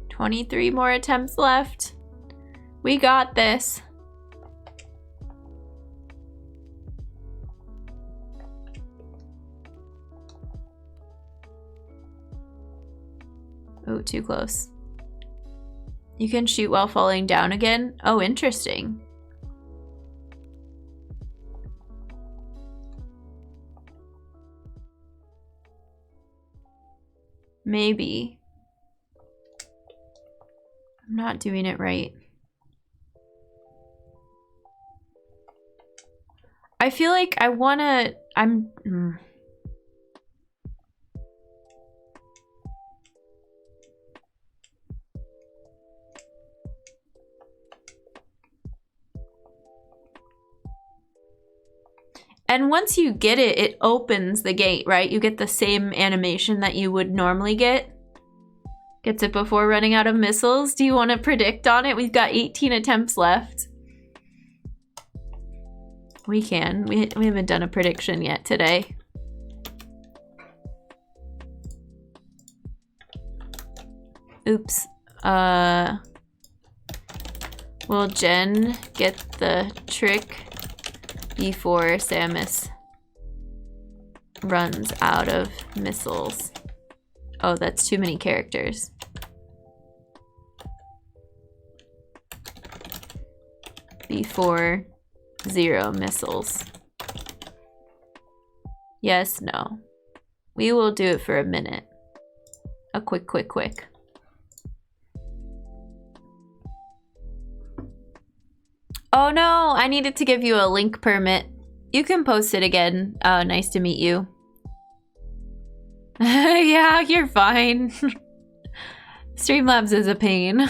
23 more attempts left. We got this. Oh, too close. You can shoot while falling down again? Oh, interesting. Maybe. I'm not doing it right. I feel like I wanna... And once you get it, it opens the gate, right? You get the same animation that you would normally get. Gets it before running out of missiles. Do you want to predict on it? We've got 18 attempts left. We can. We haven't done a prediction yet today. Oops. Will Jen get the trick before Samus runs out of missiles? Oh, that's too many characters. Before 0 missiles. Yes, no. We will do it for a minute. A quick. Oh no, I needed to give you a link permit. You can post it again. Nice to meet you. Yeah, you're fine. Streamlabs is a pain.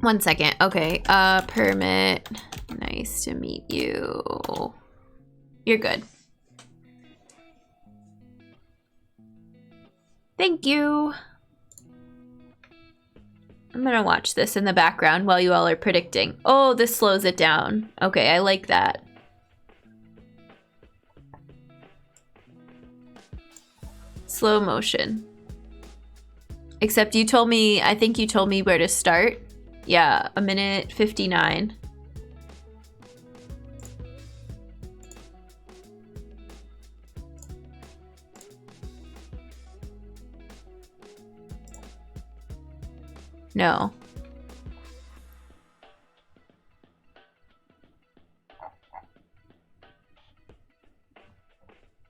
One second. Okay, permit. Nice to meet you. You're good. Thank you. I'm gonna watch this in the background while you all are predicting. Oh, this slows it down. Okay, I like that. Slow motion. Except you told me, I think you told me where to start. Yeah, 1:59. No.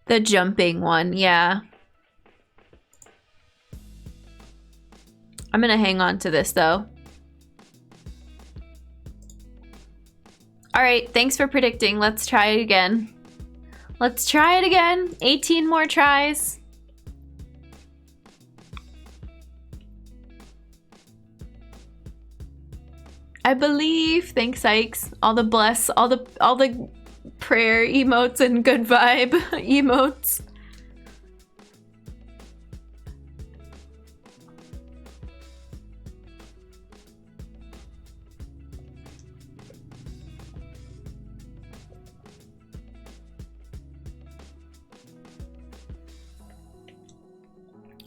The jumping one, yeah. I'm gonna hang on to this though. All right, thanks for predicting. Let's try it again. Let's try it again. 18 more tries. I believe. Thanks, Sykes. All the bless, all the prayer emotes and good vibe emotes.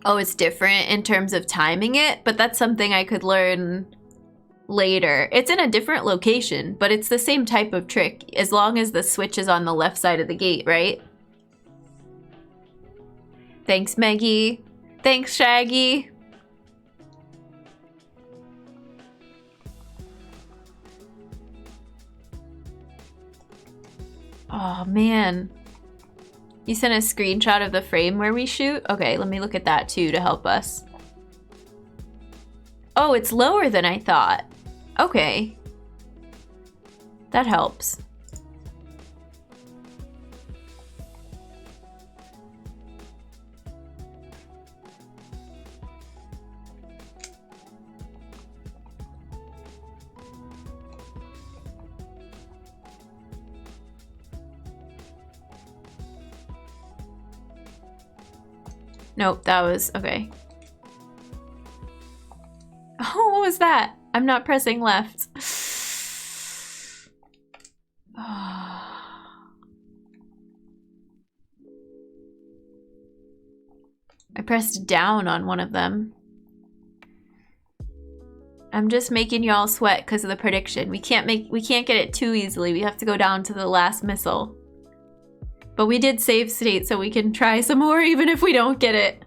Oh, it's different in terms of timing it, but that's something I could learn later. It's in a different location, but it's the same type of trick as long as the switch is on the left side of the gate, right? Thanks, Maggie. Thanks, Shaggy. Oh, man. You sent a screenshot of the frame where we shoot? Okay, let me look at that too to help us. Oh, it's lower than I thought. Okay. That helps. Nope, that was okay. Oh, what was that? I'm not pressing left. I pressed down on one of them. I'm just making y'all sweat because of the prediction. We can't get it too easily. We have to go down to the last missile. But we did save state so we can try some more even if we don't get it.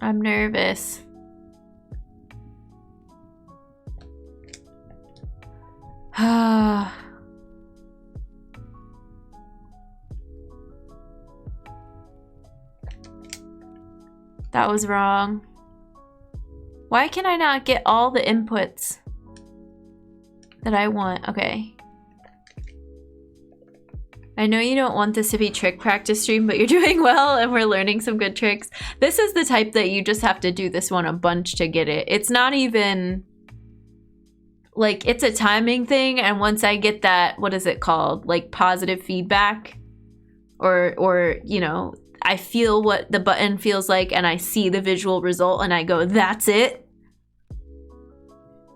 I'm nervous. Ah. That was wrong. Why can I not get all the inputs that I want? Okay. I know you don't want this to be trick practice stream, but you're doing well and we're learning some good tricks. This is the type that you just have to do this one a bunch to get it. It's not even like, it's a timing thing, and once I get that, what is it called? Like positive feedback or you know, I feel what the button feels like and I see the visual result and I go, that's it.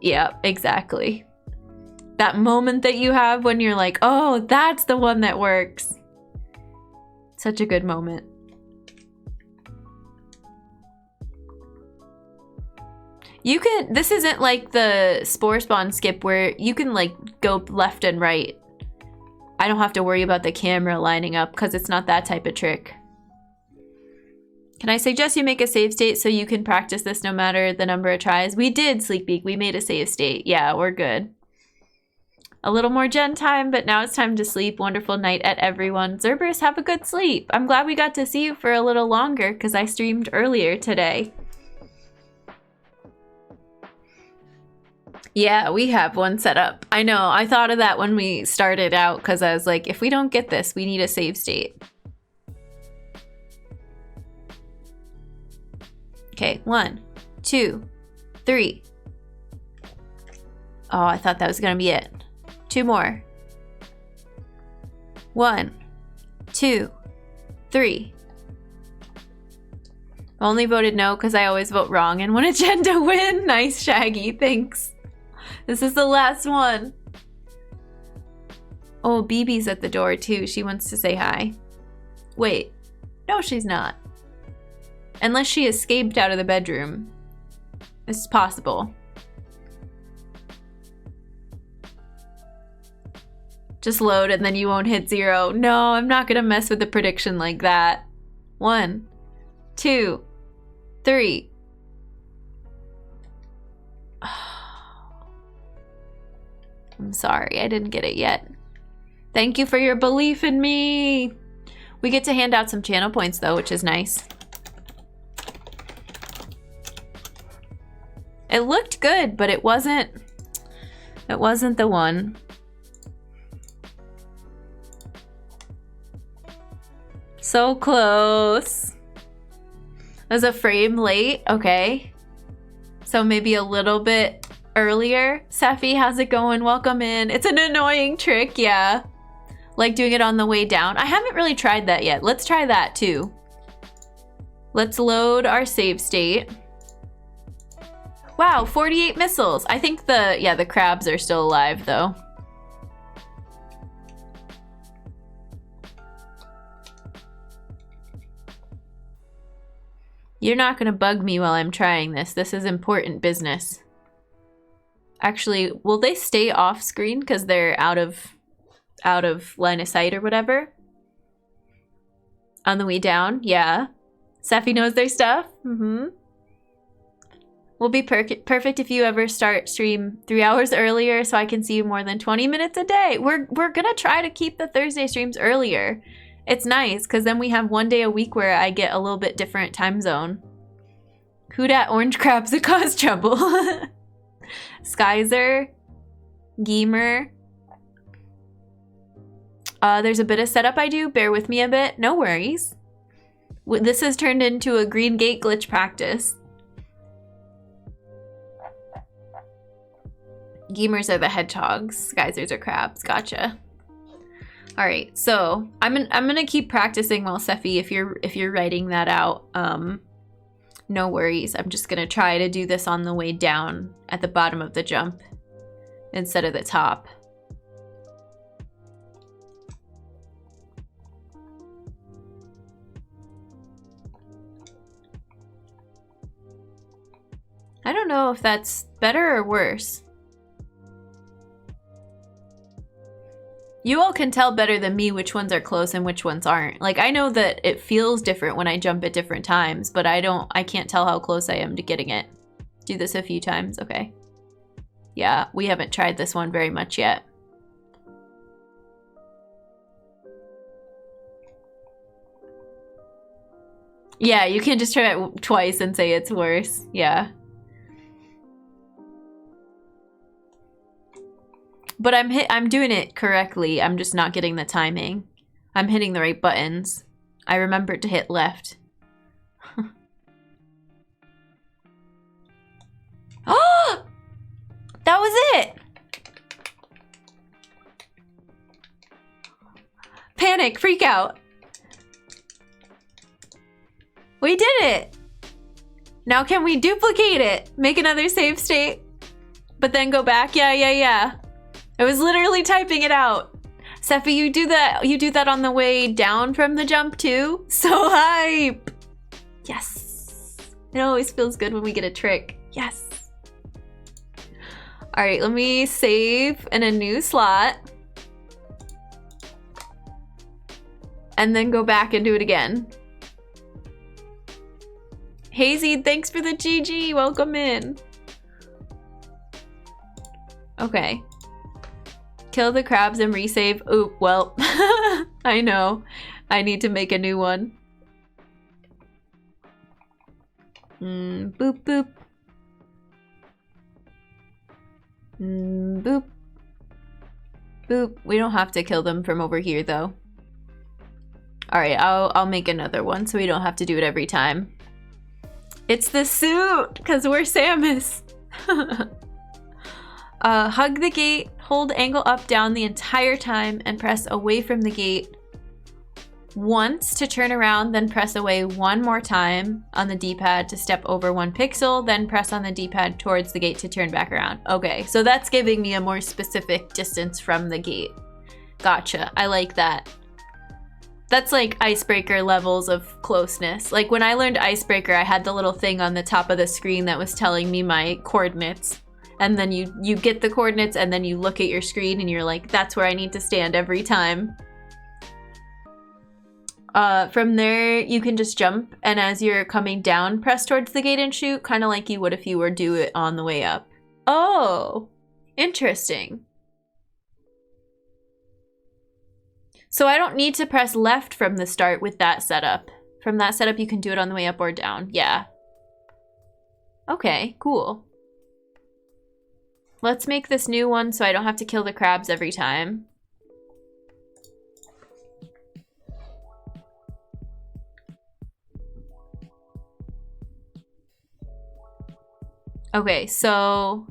Yeah, exactly. That moment that you have when you're like, oh, that's the one that works. Such a good moment. You can, this isn't like the Spore Spawn skip where you can like go left and right. I don't have to worry about the camera lining up because it's not that type of trick. Can I suggest you make a save state so you can practice this no matter the number of tries? We did, Sleepbeak. We made a save state. Yeah, we're good. A little more gen time, but now it's time to sleep. Wonderful night at everyone. Zerberus, have a good sleep. I'm glad we got to see you for a little longer because I streamed earlier today. Yeah, we have one set up. I know, I thought of that when we started out because I was like, if we don't get this, we need a save state. Okay, 1, 2, 3. Oh, I thought that was gonna be it. 2 more. 1, 2, 3. Only voted no because I always vote wrong and want a gen to win. Nice, Shaggy, thanks. This is the last one. Oh, BB's at the door too. She wants to say hi. Wait, no, she's not. Unless she escaped out of the bedroom. This is possible. Just load and then you won't hit 0. No, I'm not gonna mess with the prediction like that. 1, 2, 3. I'm sorry, I didn't get it yet. Thank you for your belief in me. We get to hand out some channel points though, which is nice. It looked good, but it wasn't It wasn't the one. So close. I was a frame late. Okay. So maybe a little bit earlier. Safi, how's it going? Welcome in. It's an annoying trick, yeah. Like doing it on the way down. I haven't really tried that yet. Let's try that too. Let's load our save state. Wow, 48 missiles. I think the crabs are still alive though. You're not gonna bug me while I'm trying this. This is important business. Actually, will they stay off screen because they're out of line of sight or whatever? On the way down, yeah. Safi knows their stuff. Will be perfect if you ever start stream 3 hours earlier so I can see you more than 20 minutes a day. We're gonna try to keep the Thursday streams earlier. It's nice because then we have 1 day a week where I get a little bit different time zone. Who dat orange crabs that cause trouble? Skyzer, Geemer. There's a bit of setup I do. Bear with me a bit. No worries. This has turned into a green gate glitch practice. Geemers are the hedgehogs. Geysers are crabs. Gotcha. All right, so I'm gonna keep practicing while Sephi, if you're writing that out. No worries. I'm just gonna try to do this on the way down at the bottom of the jump instead of the top. I don't know if that's better or worse. You all can tell better than me which ones are close and which ones aren't. Like, I know that it feels different when I jump at different times, but I can't tell how close I am to getting it. Do this a few times, okay. Yeah, we haven't tried this one very much yet. Yeah, you can just try it twice and say it's worse, yeah. But I'm doing it correctly. I'm just not getting the timing. I'm hitting the right buttons. I remembered to hit left. Oh! That was it! Panic, freak out. We did it! Now can we duplicate it? Make another save state? But then go back? Yeah. I was literally typing it out. Sephi, you do that on the way down from the jump too? So hype! Yes. It always feels good when we get a trick. Yes. All right, let me save in a new slot. And then go back and do it again. Hazy, thanks for the GG. Welcome in. Okay. Kill the crabs and resave. Oop, well, I know. I need to make a new one. Boop, boop. Boop. Boop. We don't have to kill them from over here, though. Alright, I'll make another one so we don't have to do it every time. It's the suit, because we're Samus. Hug the gate, hold angle up down the entire time, and press away from the gate once to turn around, then press away one more time on the D-pad to step over 1 pixel, then press on the D-pad towards the gate to turn back around. Okay, so that's giving me a more specific distance from the gate. Gotcha, I like that. That's like icebreaker levels of closeness. Like when I learned icebreaker, I had the little thing on the top of the screen that was telling me my coordinates. And then you get the coordinates and then you look at your screen and you're like, that's where I need to stand every time. From there, you can just jump, and as you're coming down, press towards the gate and shoot, kind of like you would if you were to do it on the way up. Oh, interesting. So I don't need to press left from the start with that setup. From that setup, you can do it on the way up or down. Yeah. Okay, cool. let's make this new one so I don't have to kill the crabs every time. Okay, so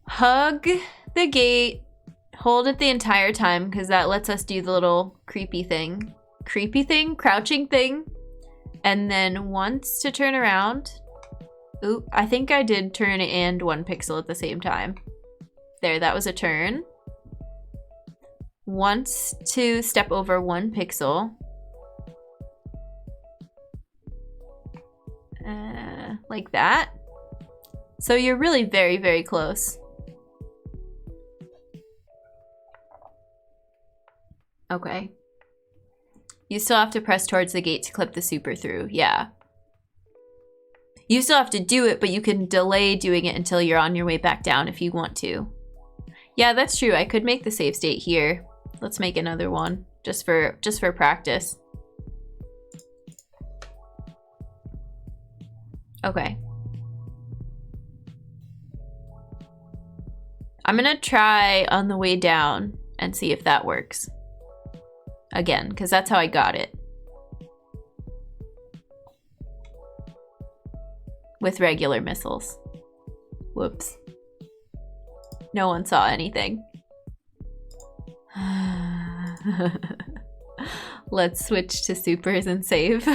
hug the gate, hold it the entire time because that lets us do the little creepy thing, crouching thing, and then once to turn around. Ooh, I think I did turn and 1 pixel at the same time. There, that was a turn. Once to step over 1 pixel. Like that. So you're really very, very close. Okay. You still have to press towards the gate to clip the super through. Yeah. You still have to do it, but you can delay doing it until you're on your way back down if you want to. Yeah, that's true. I could make the save state here. Let's make another one just for practice. Okay. I'm gonna try on the way down and see if that works. Again, because that's how I got it. With regular missiles. Whoops. No one saw anything. Let's switch to supers and save.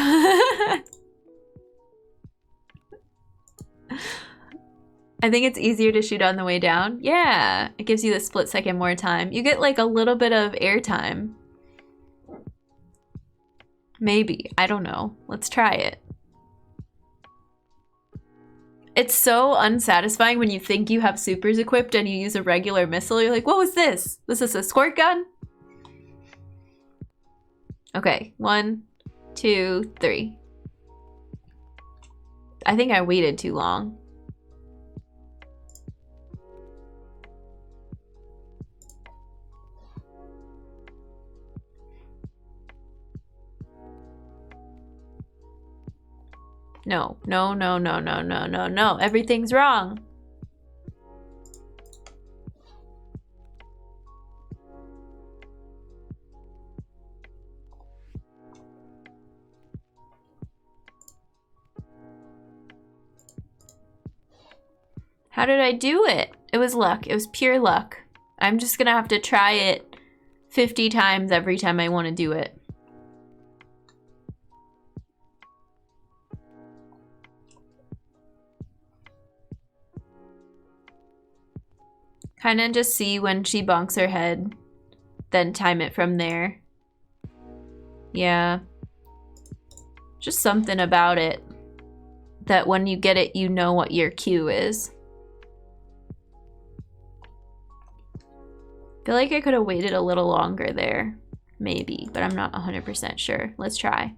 I think it's easier to shoot on the way down. Yeah, it gives you the split second more time. You get like a little bit of air time. Maybe, I don't know. Let's try it. It's so unsatisfying when you think you have supers equipped and you use a regular missile. You're like, what was this? Was this a squirt gun? Okay, 1, 2, 3. I think I waited too long. No, no, no, no, no, no, no, no. Everything's wrong. How did I do it? It was luck. It was pure luck. I'm just gonna have to try it 50 times every time I want to do it. Kind of just see when she bonks her head, then time it from there. Yeah. Just something about it that when you get it, you know what your cue is. I feel like I could have waited a little longer there. Maybe, but I'm not 100% sure. Let's try.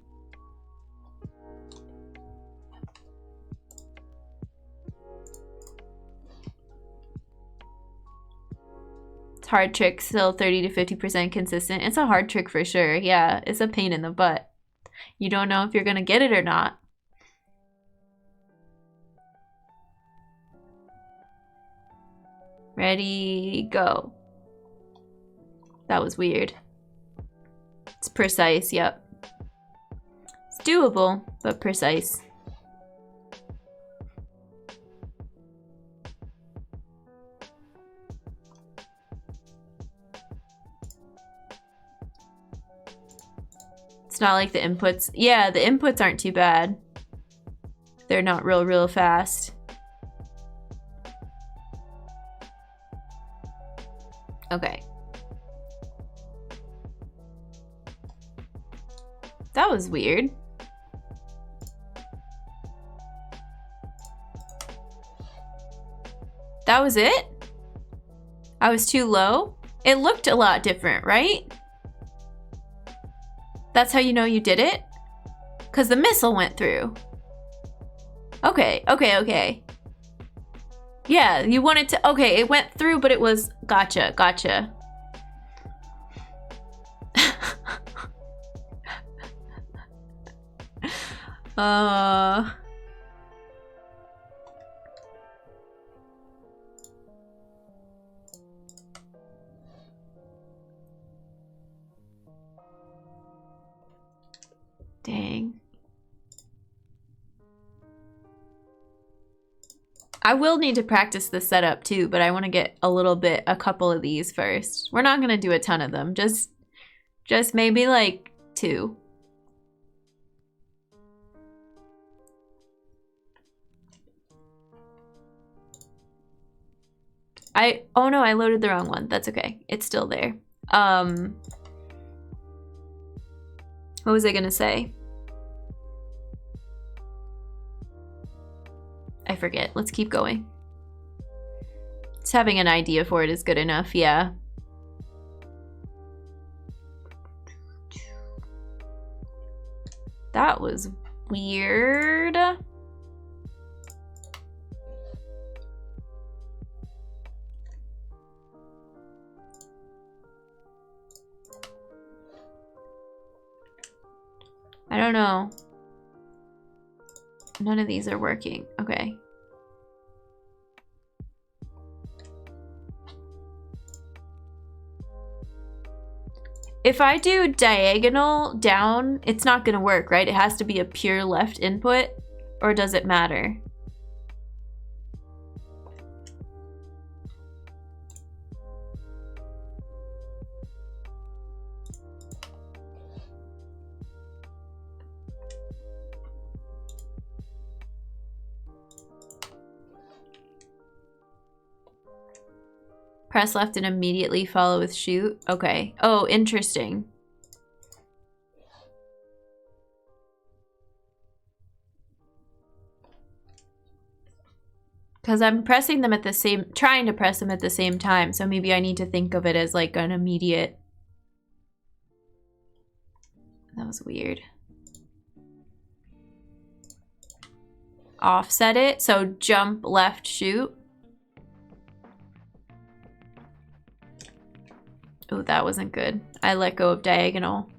Hard trick, still 30 to 50% consistent. It's a hard trick for sure. Yeah, it's a pain in the butt. You don't know if you're gonna get it or not. Ready, go. That was weird. It's precise, yep. It's doable, but precise. It's not like the inputs. Yeah, the inputs aren't too bad. They're not real fast. Okay. That was weird. That was it? I was too low? It looked a lot different, right? That's how you know you did it? Because the missile went through. Okay, okay, okay. Yeah, you wanted to... Okay, it went through, but it was... Gotcha, gotcha. Dang. I will need to practice the setup too, but I want to get a couple of these first. We're not going to do a ton of them. Just maybe like 2. Oh no, I loaded the wrong one. That's okay. It's still there. What was I gonna say? I forget. Let's keep going. Just having an idea for it is good enough, yeah. That was weird. I don't know. None of these are working. Okay. If I do diagonal down, it's not gonna work, right? It has to be a pure left input, or does it matter? Press left and immediately follow with shoot. Okay. Oh, interesting. Because I'm pressing them at the same, trying to press them at the same time. So maybe I need to think of it as like an immediate. That was weird. Offset it. So jump, left, shoot. Oh, that wasn't good. I let go of diagonal.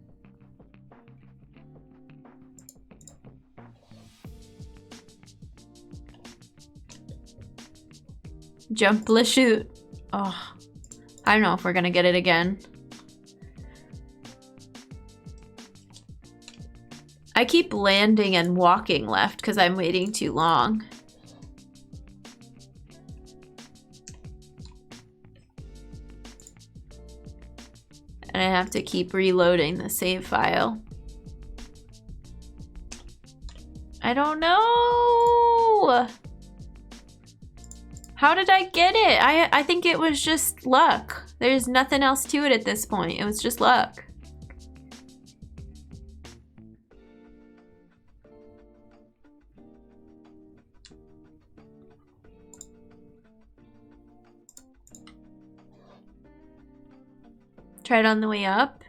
Jump, let's shoot. Oh, I don't know if we're gonna get it again. I keep landing and walking left because I'm waiting too long. And I have to keep reloading the save file. I don't know. How did I get it? I think it was just luck. There's nothing else to it at this point. It was just luck. Try it on the way up.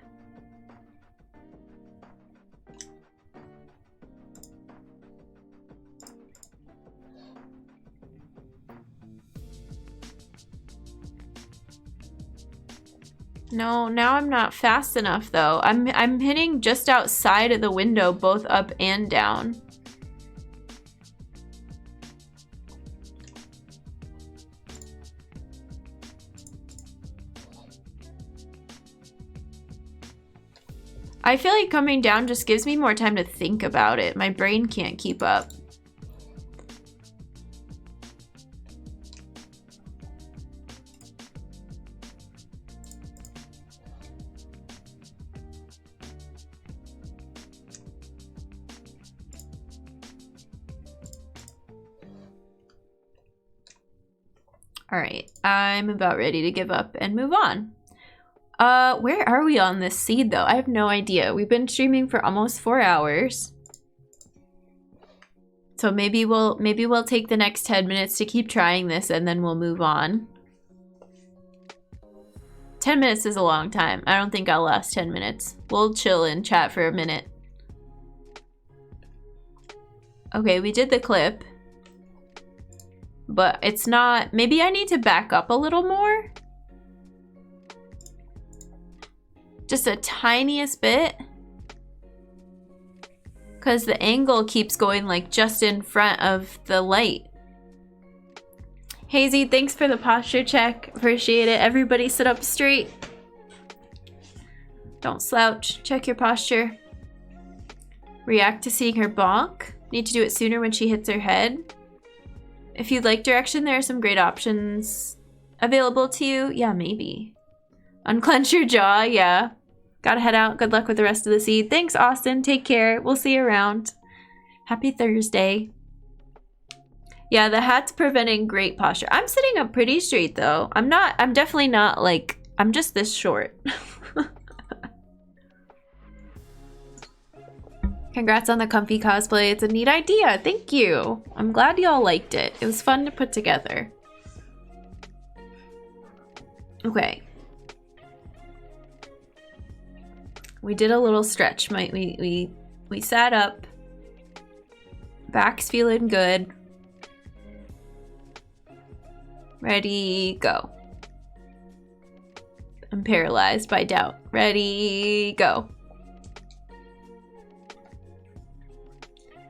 No, now I'm not fast enough though. I'm hitting just outside of the window, both up and down. I feel like coming down just gives me more time to think about it. My brain can't keep up. All right, I'm about ready to give up and move on. Where are we on this seed though? I have no idea. We've been streaming for almost 4 hours. So maybe we'll take the next 10 minutes to keep trying this and then we'll move on. 10 minutes is a long time. I don't think I'll last 10 minutes. We'll chill and chat for a minute. Okay, we did the clip. But it's not... Maybe I need to back up a little more? Just a tiniest bit? Because the angle keeps going like just in front of the light. Hazy, thanks for the posture check. Appreciate it. Everybody sit up straight. Don't slouch. Check your posture. React to seeing her bonk. Need to do it sooner when she hits her head. If you'd like direction, there are some great options available to you. Yeah, maybe. Unclench your jaw, yeah. Gotta head out. Good luck with the rest of the seed. Thanks, Austin. Take care. We'll see you around. Happy Thursday. Yeah, the hat's preventing great posture. I'm sitting up pretty straight, though. I'm definitely not, like, I'm just this short. Congrats on the comfy cosplay. It's a neat idea. Thank you. I'm glad y'all liked it. It was fun to put together. Okay. We did a little stretch. We sat up. Back's feeling good. Ready, go. I'm paralyzed by doubt. Ready, go.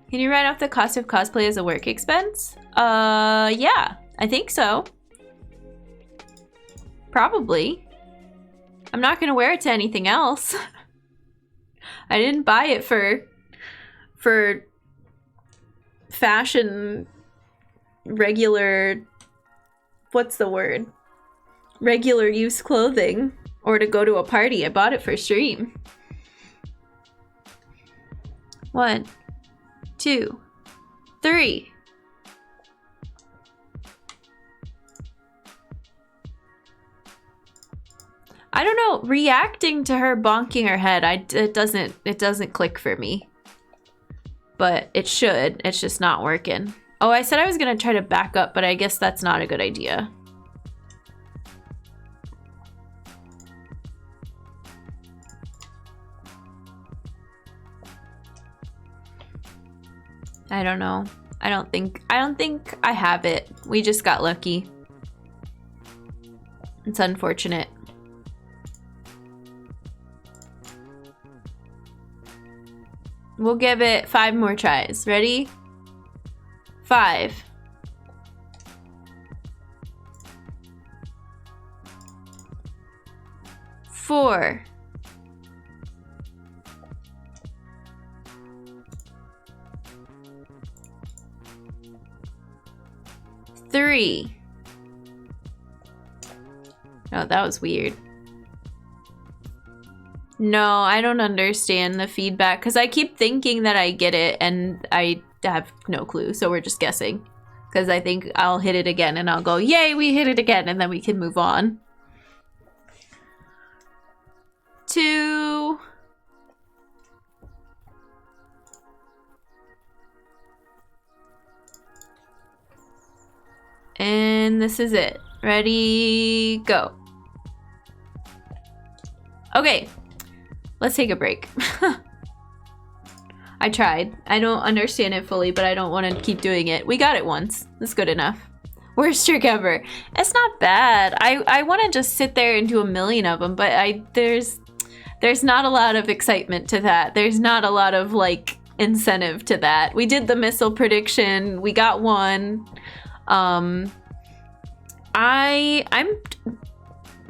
Can you write off the cost of cosplay as a work expense? Yeah, I think so. Probably. I'm not gonna wear it to anything else. I didn't buy it for fashion, regular, what's the word? Regular use clothing, or to go to a party. I bought it for stream. 1, 2, 3. I don't know, reacting to her bonking her head, it doesn't click for me. But it should, it's just not working. Oh, I said I was gonna try to back up, but I guess that's not a good idea. I don't know. I don't think I have it. We just got lucky. It's unfortunate. We'll give it 5 more tries. Ready? 5. 4. 3. Oh, that was weird. No, I don't understand the feedback because I keep thinking that I get it and I have no clue. So we're just guessing because I think I'll hit it again and I'll go, yay, we hit it again. And then we can move on. 2. And this is it. Ready, go. Okay. Let's take a break. I tried. I don't understand it fully, but I don't want to keep doing it. We got it once. That's good enough. Worst trick ever. It's not bad. I want to just sit there and do a million of them, but there's not a lot of excitement to that. There's not a lot of like incentive to that. We did the missile prediction. We got one. I'm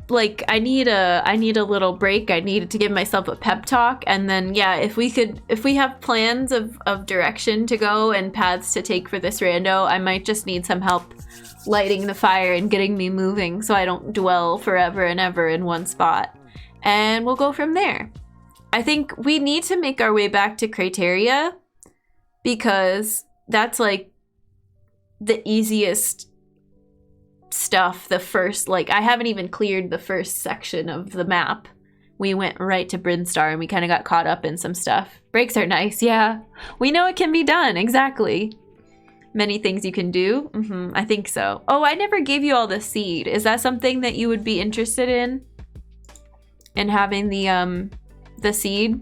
like, I need a little break. I needed to give myself a pep talk. And then, yeah, if we have plans of direction to go and paths to take for this rando, I might just need some help lighting the fire and getting me moving so I don't dwell forever and ever in one spot. And we'll go from there. I think we need to make our way back to Criteria because that's like the easiest stuff. The first, like, I haven't even cleared the first section of the map. We went right to Brinstar and we kind of got caught up in some stuff. Breaks are nice, yeah. We know it can be done, exactly. Many things you can do. I think so. Oh, I never gave you all the seed. Is that something that you would be interested in? In having the seed?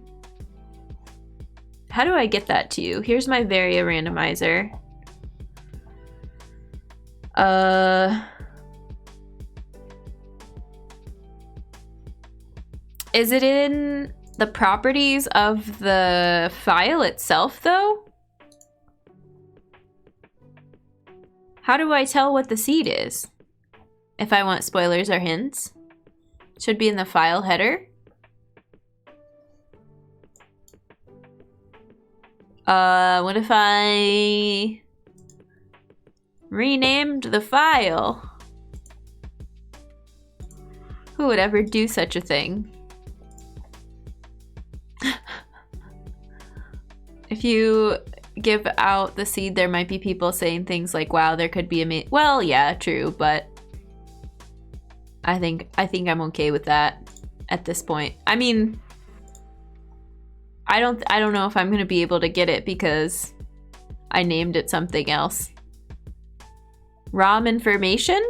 How do I get that to you? Here's my Varia randomizer. Is it in the properties of the file itself, though? How do I tell what the seed is? If I want spoilers or hints? Should be in the file header. What if I renamed the file? Who would ever do such a thing? If you give out the seed, there might be people saying things like, wow, there could be a well, yeah, true, but I think I'm okay with that at this point. I mean, I don't know if I'm gonna be able to get it because I named it something else. ROM information?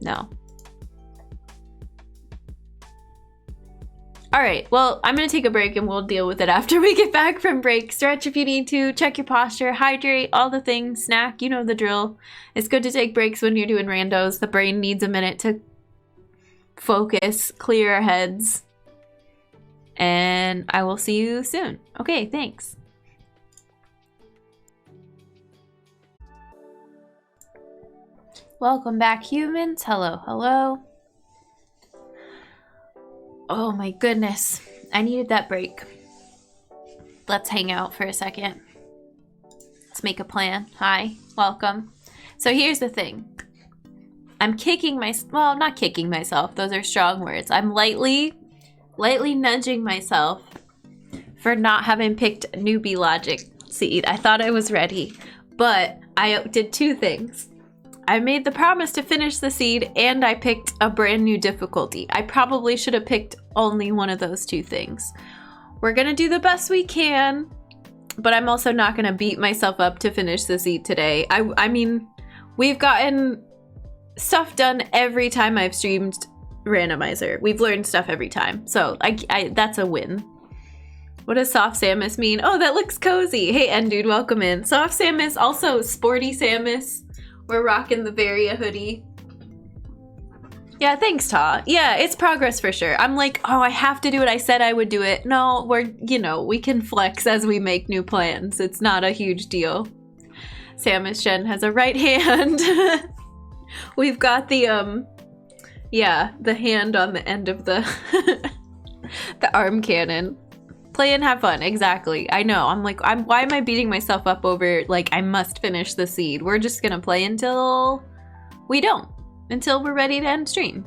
No. All right, well, I'm gonna take a break and we'll deal with it after we get back from break. Stretch if you need to, check your posture, hydrate, all the things, snack, you know the drill. It's good to take breaks when you're doing randos. The brain needs a minute to focus, clear our heads. And I will see you soon. Okay, thanks. Welcome back, humans. Hello, hello. Oh my goodness. I needed that break. Let's hang out for a second. Let's make a plan. Hi, welcome. So here's the thing. I'm kicking well, not kicking myself. Those are strong words. I'm lightly nudging myself for not having picked newbie logic seed. I thought I was ready, but I did two things. I made the promise to finish the seed and I picked a brand new difficulty. I probably should have picked only one of those two things. We're gonna do the best we can, but I'm also not gonna beat myself up to finish the seed today. I mean, we've gotten stuff done every time I've streamed Randomizer. We've learned stuff every time, so that's a win. What does soft Samus mean? Oh, that looks cozy. Hey, N dude, welcome in. Soft Samus, also Sporty Samus. We're rocking the Varia hoodie. Yeah, thanks, Ta. Yeah, it's progress for sure. I'm like, oh, I have to do it. I said I would do it. No, we can flex as we make new plans. It's not a huge deal. Samus Shen has a right hand. We've got the, yeah, the hand on the end of the, the arm cannon. Play and have fun, exactly. I know, I'm like, why am I beating myself up over, like, I must finish the seed? We're just gonna play until we don't. Until we're ready to end stream.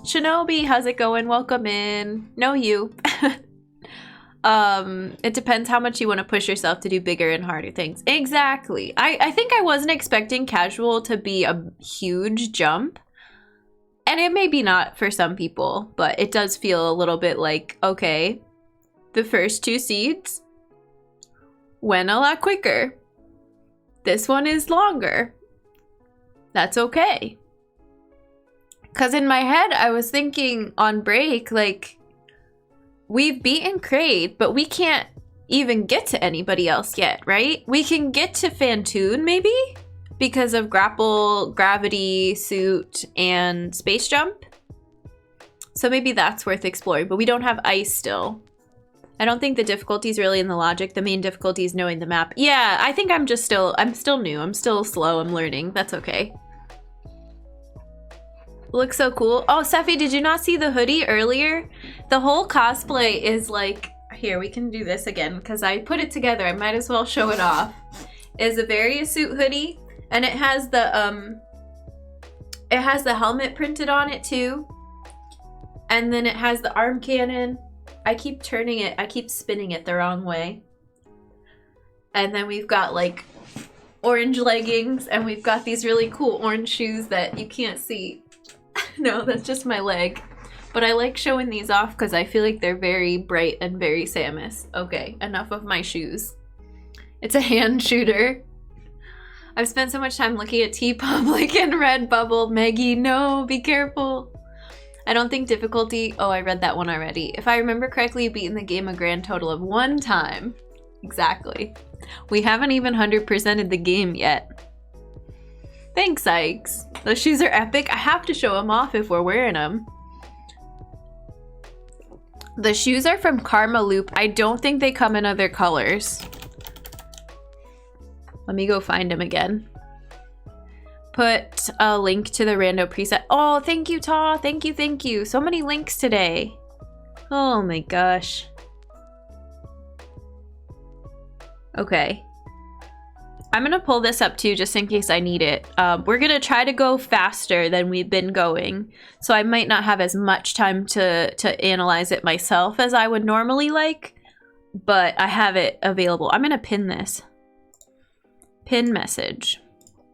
Shinobi, how's it going? Welcome in. No, you. It depends how much you want to push yourself to do bigger and harder things. Exactly. I think I wasn't expecting casual to be a huge jump. And it may be not for some people, but it does feel a little bit like, okay, the first two seeds went a lot quicker. This one is longer. That's okay. Because in my head, I was thinking on break, like, we've beaten Kraid, but we can't even get to anybody else yet, right? We can get to Fantoon, maybe? Because of grapple, gravity, suit, and space jump. So maybe that's worth exploring, but we don't have ice still. I don't think the difficulty is really in the logic. The main difficulty is knowing the map. Yeah, I think I'm still new. I'm still slow. I'm learning. That's okay. Looks so cool. Oh, Sephi, did you not see the hoodie earlier? The whole cosplay is like, here, we can do this again because I put it together. I might as well show it off. Is a Varia Suit hoodie. And it has the helmet printed on it too. And then it has the arm cannon. I keep spinning it the wrong way. And then we've got like orange leggings and we've got these really cool orange shoes that you can't see. No, that's just my leg. But I like showing these off because I feel like they're very bright and very Samus. Okay, enough of my shoes. It's a hand shooter. I've spent so much time looking at TeePublic and Redbubble. Maggie, no, be careful. I don't think difficulty... Oh, I read that one already. If I remember correctly, you've beaten the game a grand total of 1 time. Exactly. We haven't even 100%ed the game yet. Thanks, Ike's. Those shoes are epic. I have to show them off if we're wearing them. The shoes are from Karma Loop. I don't think they come in other colors. Let me go find them again. put a link to the rando preset. Oh, thank you, Ta. Thank you, thank you. So many links today. Oh my gosh. Okay. I'm gonna pull this up too, just in case I need it. We're gonna try to go faster than we've been going, so I might not have as much time to analyze it myself as I would normally like, but I have it available. I'm gonna pin this. Pin message.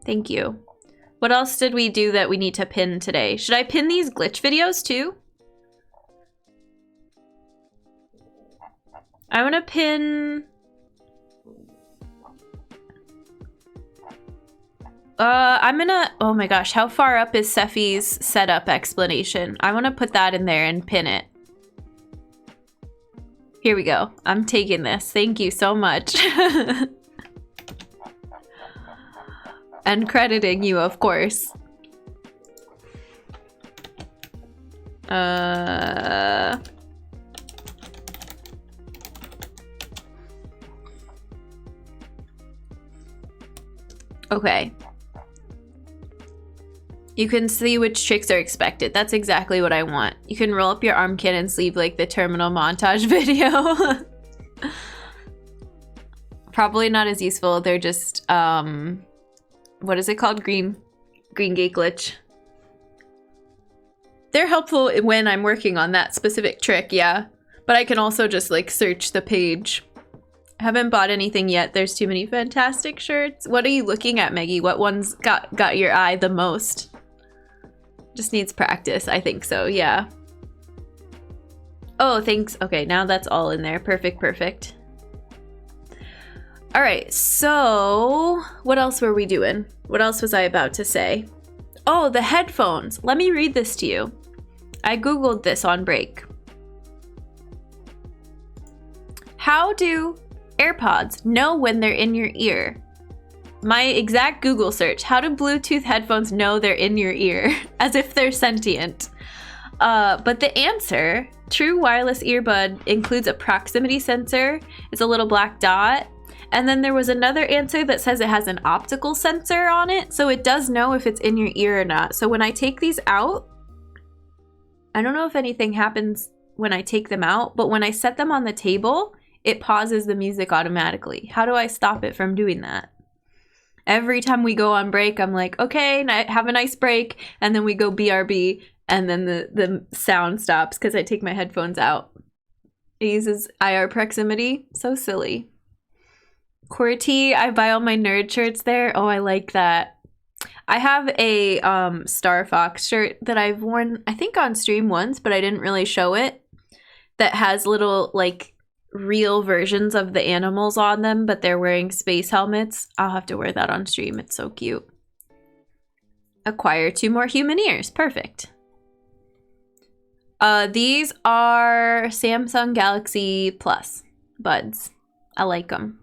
Thank you. What else did we do that we need to pin today? Should I pin these glitch videos too? I want to pin... I'm gonna... Oh my gosh, how far up is Sephi's setup explanation? I want to put that in there and pin it. Here we go. I'm taking this. Thank you so much. And crediting you, of course. Okay. You can see which tricks are expected. That's exactly what I want. You can roll up your arm cannon sleeve like the terminal montage video. Probably not as useful. They're just, what is it called? Green gate glitch. They're helpful when I'm working on that specific trick, yeah. But I can also just like search the page. I haven't bought anything yet. There's too many fantastic shirts. What are you looking at, Maggie? What one's got your eye the most? Just needs practice, I think so, yeah. Oh, thanks. Okay, now that's all in there. Perfect, perfect. All right, so what else were we doing? What else was I about to say? Oh, the headphones. Let me read this to you. I Googled this on break. How do AirPods know when they're in your ear? My exact Google search. How do Bluetooth headphones know they're in your ear? As if they're sentient. But the answer, true wireless earbud includes a proximity sensor. It's a little black dot. And then there was another answer that says it has an optical sensor on it, so it does know if it's in your ear or not. So when I take these out, I don't know if anything happens when I take them out, but when I set them on the table, it pauses the music automatically. How do I stop it from doing that? Every time we go on break, I'm like, okay, have a nice break, and then we go BRB, and then the sound stops because I take my headphones out. It uses IR proximity. So silly. QWERTY, I buy all my nerd shirts there. Oh, I like that. I have a Star Fox shirt that I've worn, I think on stream once, but I didn't really show it. That has little, like, real versions of the animals on them, but they're wearing space helmets. I'll have to wear that on stream. It's so cute. Acquire 2 more human ears. Perfect. These are Samsung Galaxy Plus buds. I like them.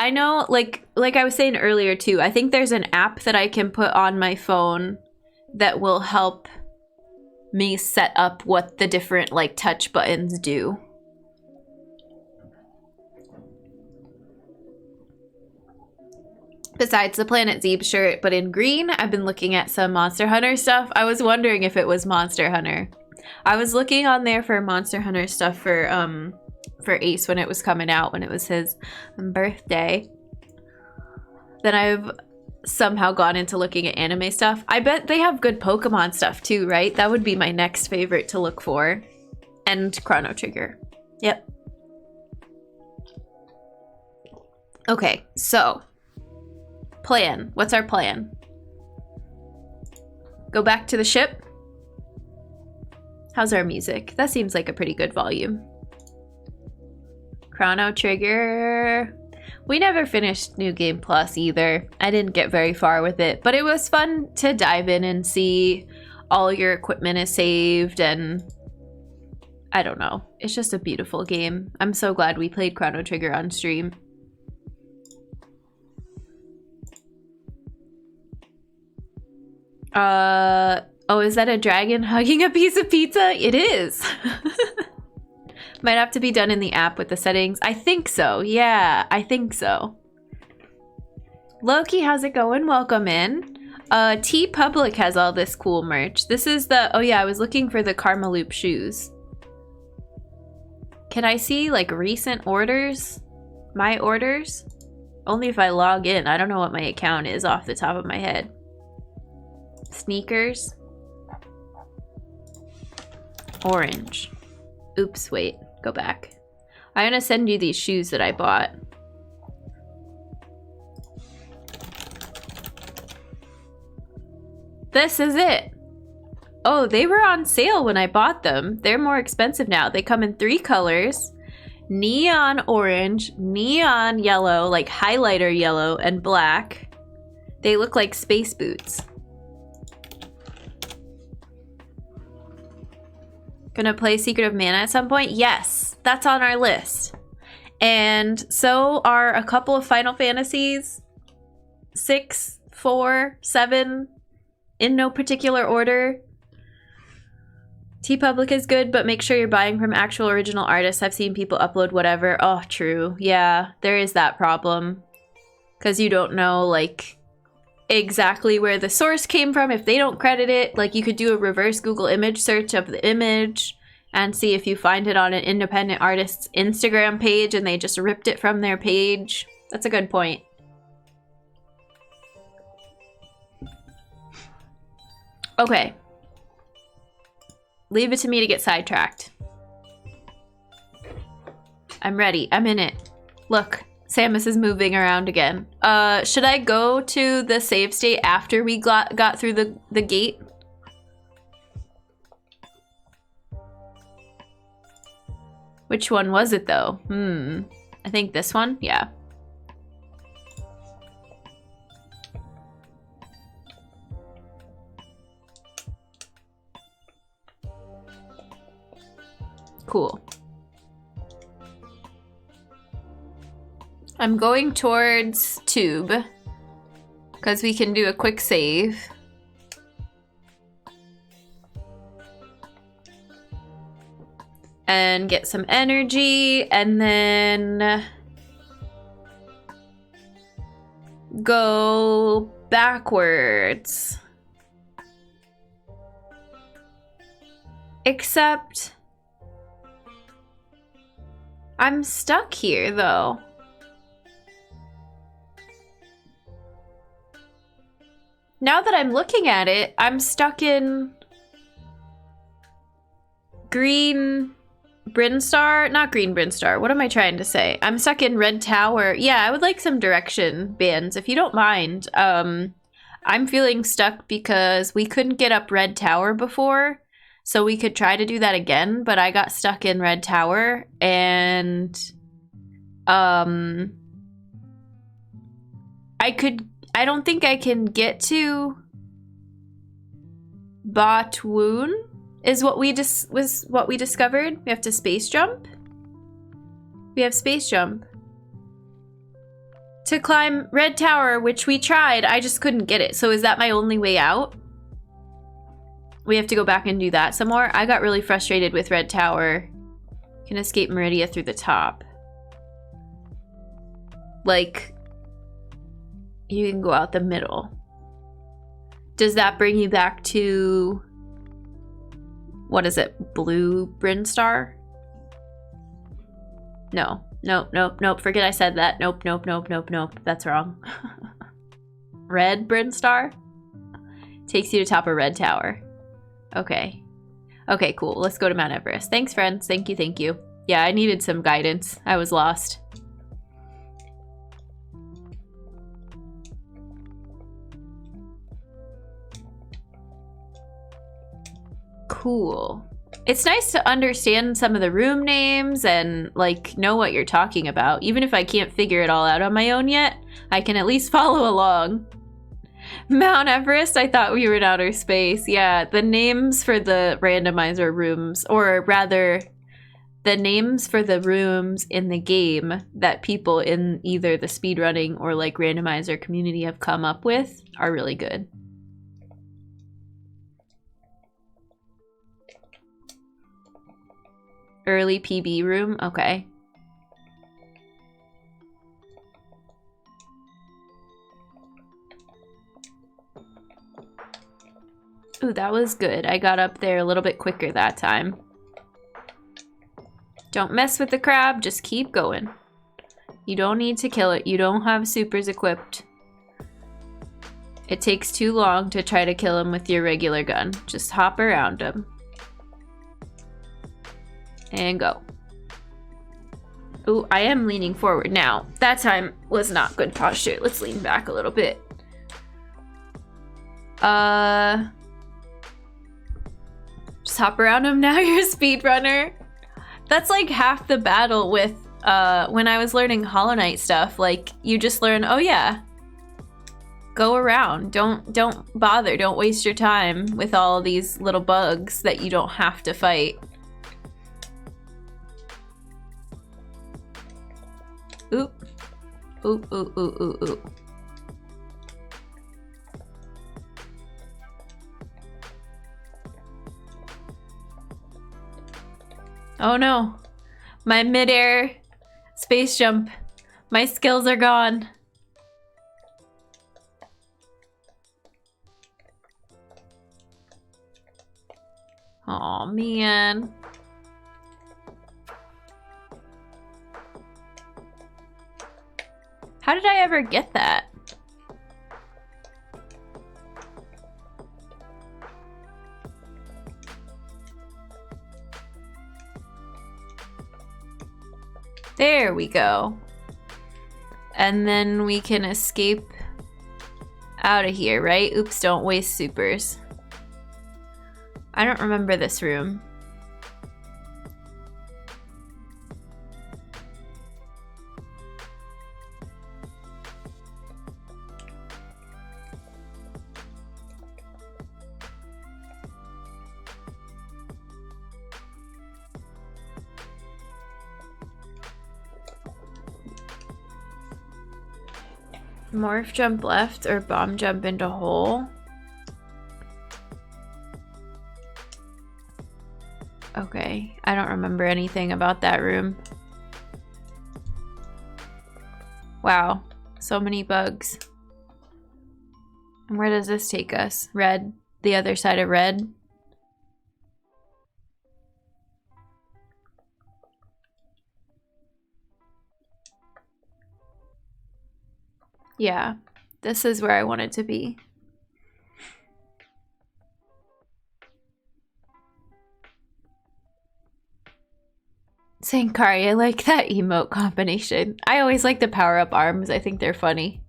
I know, like I was saying earlier too, I think there's an app that I can put on my phone that will help me set up what the different like touch buttons do. Besides the Planet Zeb shirt, but in green, I've been looking at some Monster Hunter stuff. I was wondering if it was Monster Hunter. I was looking on there for Monster Hunter stuff for Ace when it was coming out, when it was his birthday. Then I've somehow gone into looking at anime stuff. I bet they have good Pokemon stuff too, right? That would be my next favorite to look for. And Chrono Trigger. Yep. Okay, so plan. What's our plan? Go back to the ship? How's our music? That seems like a pretty good volume. Chrono Trigger. We never finished New Game Plus either. I didn't get very far with it, but it was fun to dive in and see all your equipment is saved, and I don't know. It's just a beautiful game. I'm so glad we played Chrono Trigger on stream. Oh, is that a dragon hugging a piece of pizza? It is. Might have to be done in the app with the settings. I think so. Yeah, I think so. Loki, how's it going? Welcome in. T Public has all this cool merch. This is the, oh yeah, I was looking for the Karma Loop shoes. Can I see like recent orders? My orders? Only if I log in. I don't know what my account is off the top of my head. Sneakers. Orange. Oops, wait. Go back. I'm gonna send you these shoes that I bought. This is it. Oh, they were on sale when I bought them. They're more expensive now. They come in 3 colors. Neon orange, neon yellow, like highlighter yellow, and black. They look like space boots. Gonna play Secret of Mana at some point? Yes, that's on our list. And so are a couple of Final Fantasies. 6, 4, 7, in no particular order. TeePublic is good, but make sure you're buying from actual original artists. I've seen people upload whatever. Oh, true. Yeah, there is that problem. Because you don't know, like, exactly where the source came from if they don't credit it. Like, you could do a reverse Google image search of the image and see if you find it on an independent artist's Instagram page and they just ripped it from their page. That's a good point. Okay. Leave it to me to get sidetracked. I'm ready. I'm in it. Look, Samus is moving around again. Should I go to the save state after we got through the gate? Which one was it though? I think this one? Yeah. Cool. I'm going towards Tube because we can do a quick save. And get some energy and then go backwards. Except I'm stuck here, though. Now that I'm looking at it, I'm stuck in Green Brinstar? Not Green Brinstar. What am I trying to say? I'm stuck in Red Tower. Yeah, I would like some direction bands, if you don't mind. I'm feeling stuck because we couldn't get up Red Tower before. So we could try to do that again, but I got stuck in Red Tower and I don't think I can get to Batwoon is what we discovered. We have to space jump. We have space jump to climb Red Tower, which we tried. I just couldn't get it. So is that my only way out? We have to go back and do that some more. I got really frustrated with Red Tower. Can escape Meridia through the top. Like, you can go out the middle. Does that bring you back to, what is it, Blue Brinstar? No. Nope. Forget I said that. Nope. That's wrong. Red Brinstar? Takes you to top of Red Tower. Okay. Okay, cool. Let's go to Mount Everest. Thanks, friends. Thank you. Yeah, I needed some guidance. I was lost. Cool. It's nice to understand some of the room names and, like, know what you're talking about. Even if I can't figure it all out on my own yet, I can at least follow along. Mount Everest, I thought we were in outer space. Yeah, the names for the randomizer rooms, or rather, the names for the rooms in the game that people in either the speedrunning or like randomizer community have come up with are really good. Early PB room, okay. Ooh, that was good. I got up there a little bit quicker that time. Don't mess with the crab, just keep going. You don't need to kill it. You don't have supers equipped. It takes too long to try to kill him with your regular gun. Just hop around him. And go. Ooh, I am leaning forward now. That time was not good posture. Let's lean back a little bit. Just hop around him now. You're a speedrunner. That's like half the battle with when I was learning Hollow Knight stuff. Like, you just learn, oh yeah, go around. Don't bother. Don't waste your time with all these little bugs that you don't have to fight. Oop. Oop, oop, oop, oop, oop. Oh no. My midair space jump. My skills are gone. Aw, man. How did I ever get that? There we go. And then we can escape out of here, right? Oops, don't waste supers. I don't remember this room. Morph jump left or bomb jump into hole? Okay, I don't remember anything about that room. Wow, so many bugs. And where does this take us? Red, the other side of red. Yeah, this is where I wanted to be. Sankari, I like that emote combination. I always like the power-up arms. I think they're funny.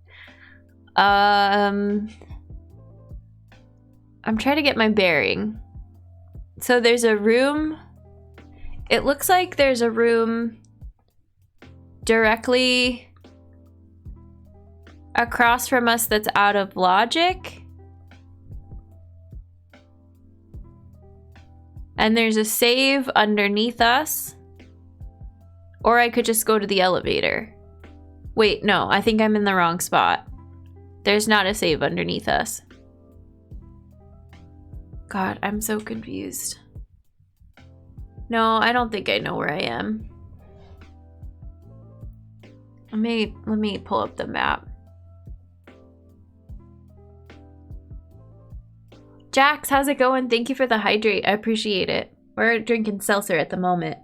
I'm trying to get my bearing. So there's a room. It looks like there's a room directly across from us that's out of logic. And there's a save underneath us. Or I could just go to the elevator. Wait, no, I think I'm in the wrong spot. There's not a save underneath us. God, I'm so confused. No, I don't think I know where I am. Let me pull up the map. Jax, how's it going? Thank you for the hydrate. I appreciate it. We're drinking seltzer at the moment.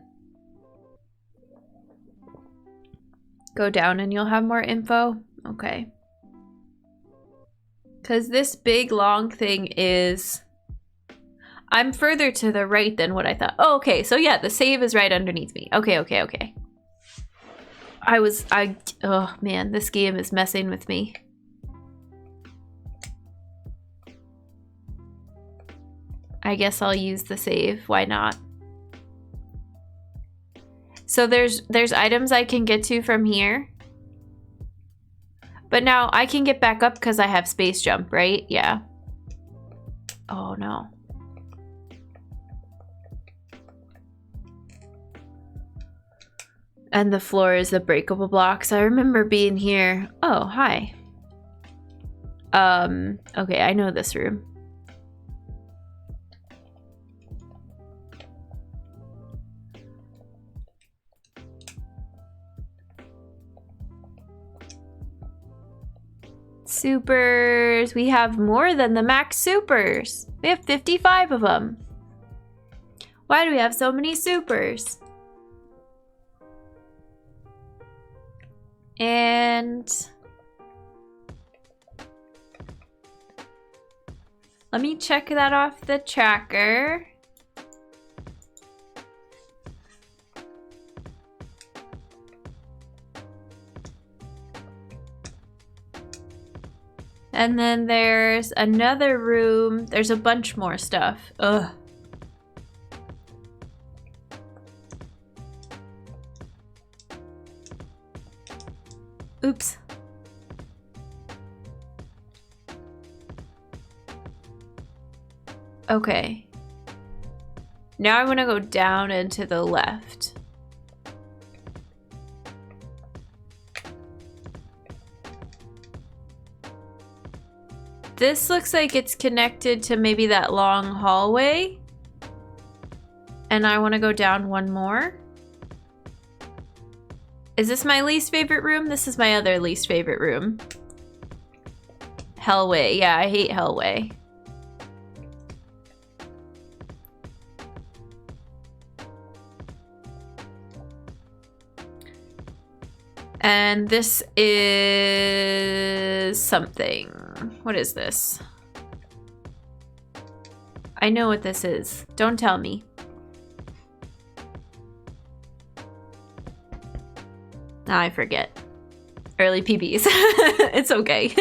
Go down and you'll have more info? Okay. Because this big long thing is... I'm further to the right than what I thought. Oh, okay. So yeah, the save is right underneath me. Okay, okay, okay. Oh man, this game is messing with me. I guess I'll use the save. Why not? So there's items I can get to from here. But now I can get back up because I have space jump, right? Yeah. Oh no. And the floor is the breakable blocks. I remember being here. Oh, hi. Okay, I know this room. Supers. We have more than the max supers. We have 55 of them. Why do we have so many supers? And let me check that off the tracker. And then there's another room. There's a bunch more stuff. Ugh. Oops. Okay. Now I want to go down and to the left. This looks like it's connected to maybe that long hallway. And I want to go down one more. Is this my least favorite room? This is my other least favorite room. Hellway. Yeah, I hate Hellway. And this is something. What is this? I know what this is. Don't tell me. Now I forget. Early PBs. It's okay.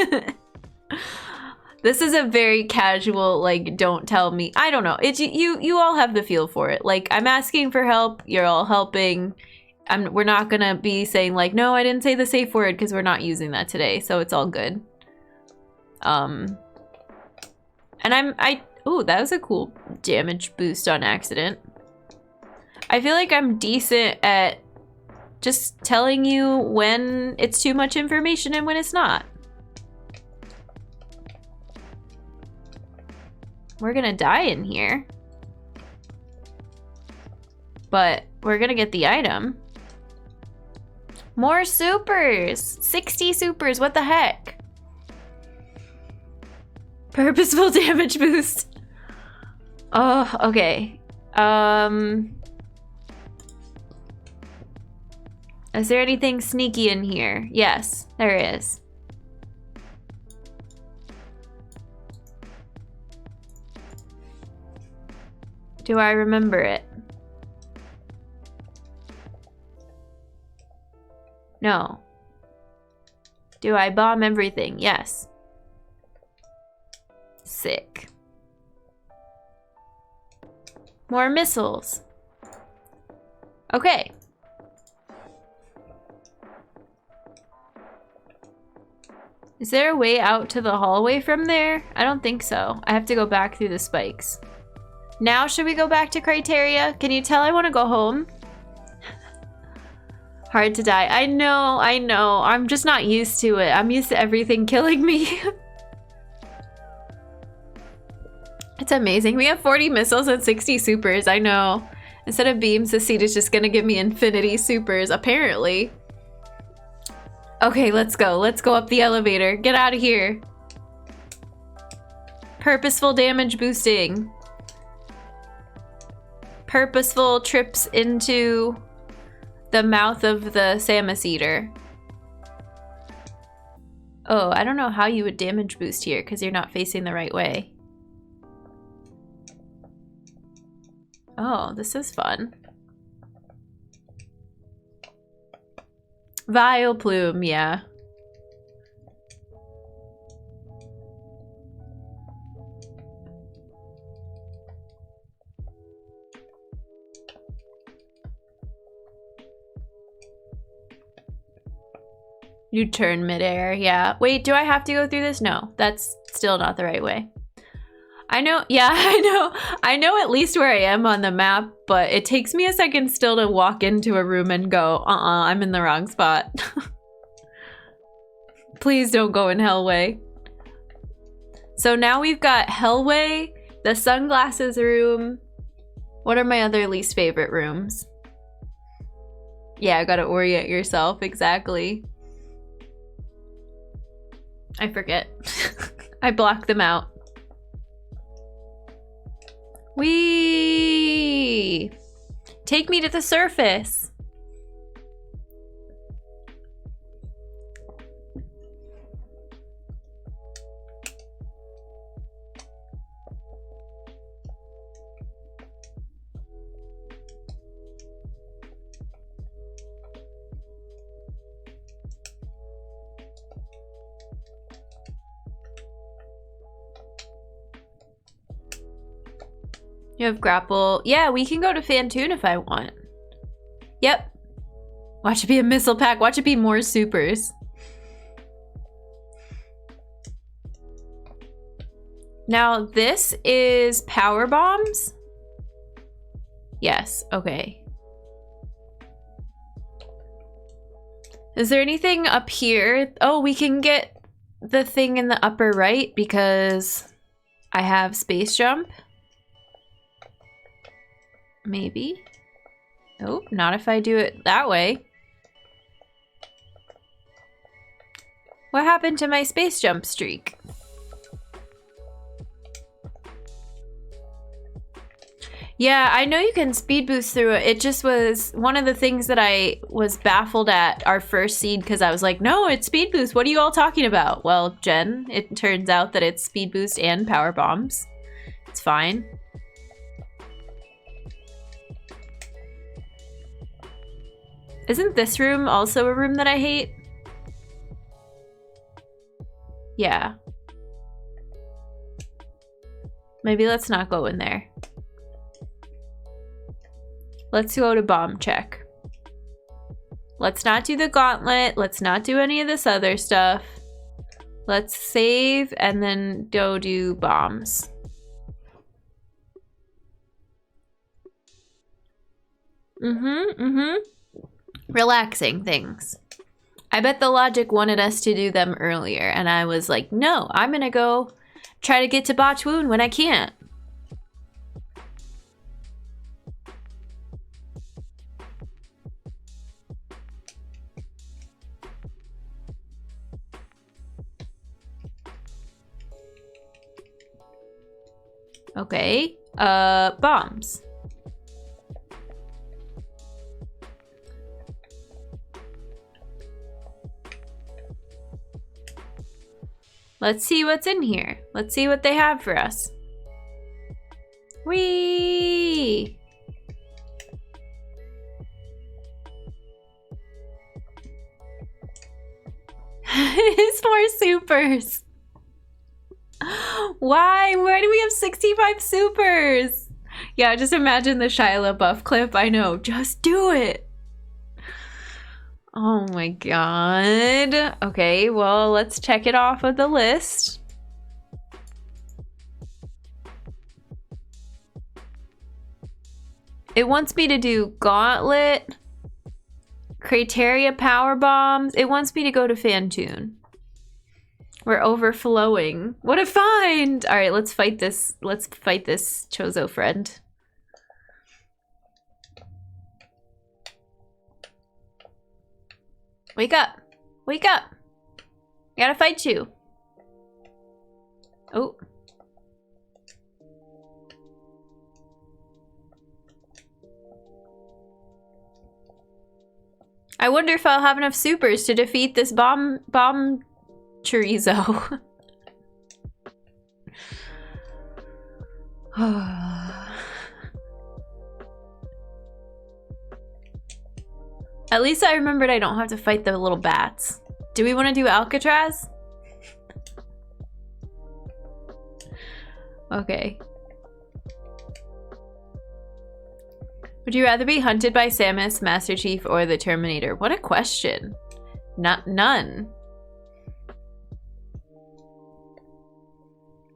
This is a very casual, like, don't tell me. I don't know. It's you all have the feel for it. Like, I'm asking for help. You're all helping. We're not gonna be saying like, no, I didn't say the safe word, because we're not using that today, so it's all good. And ooh, that was a cool damage boost on accident. I feel like I'm decent at just telling you when it's too much information and when it's not. We're gonna die in here. But we're gonna get the item. More supers! 60 supers, what the heck? Purposeful damage boost. Oh, okay. Is there anything sneaky in here? Yes, there is. Do I remember it? No. Do I bomb everything? Yes. Sick. More missiles. Okay. Is there a way out to the hallway from there? I don't think so. I have to go back through the spikes. Now should we go back to Criteria? Can you tell I want to go home? Hard to die. I know. I'm just not used to it. I'm used to everything killing me. It's amazing. We have 40 missiles and 60 supers. I know. Instead of beams, the seat is just gonna give me infinity supers, apparently. Okay, let's go. Let's go up the elevator. Get out of here. Purposeful damage boosting. Purposeful trips into the mouth of the Samus Eater. Oh, I don't know how you would damage boost here because you're not facing the right way. Oh, this is fun. Vile plume, yeah. You turn midair, yeah. Wait, do I have to go through this? No, that's still not the right way. I know, yeah, I know at least where I am on the map, but it takes me a second still to walk into a room and go, I'm in the wrong spot. Please don't go in Hellway. So now we've got Hellway, the sunglasses room. What are my other least favorite rooms? Yeah, I gotta orient yourself, exactly. I forget. I block them out. Whee! Take me to the surface. You have grapple. Yeah, we can go to Fantoon if I want. Yep. Watch it be a missile pack. Watch it be more supers. Now, this is power bombs? Yes, okay. Is there anything up here? Oh, we can get the thing in the upper right because I have space jump. Maybe. Oh, not if I do it that way. What happened to my space jump streak? Yeah, I know you can speed boost through it. It just was one of the things that I was baffled at our first seed because I was like, no, it's speed boost. What are you all talking about? Well, Jen, it turns out that it's speed boost and power bombs. It's fine. Isn't this room also a room that I hate? Yeah. Maybe let's not go in there. Let's go to bomb check. Let's not do the gauntlet. Let's not do any of this other stuff. Let's save and then go do bombs. Relaxing things. I bet the logic wanted us to do them earlier, and I was like, no, I'm gonna go try to get to Botch Wound when I can't. Okay, bombs. Let's see what's in here. Let's see what they have for us. Whee! It's more supers. Why? Why do we have 65 supers? Yeah, just imagine the Shia LaBeouf clip. I know. Just do it. Oh my god. Okay, well, let's check it off of the list. It wants me to do Gauntlet, Crateria Power Bombs. It wants me to go to Fantoon. We're overflowing. What a find! All right, let's fight this. Let's fight this Chozo friend. Wake up! Wake up! I gotta fight you. Oh. I wonder if I'll have enough supers to defeat this bomb chorizo. At least I remembered I don't have to fight the little bats. Do we want to do Alcatraz? Okay. Would you rather be hunted by Samus, Master Chief, or the Terminator? What a question. None.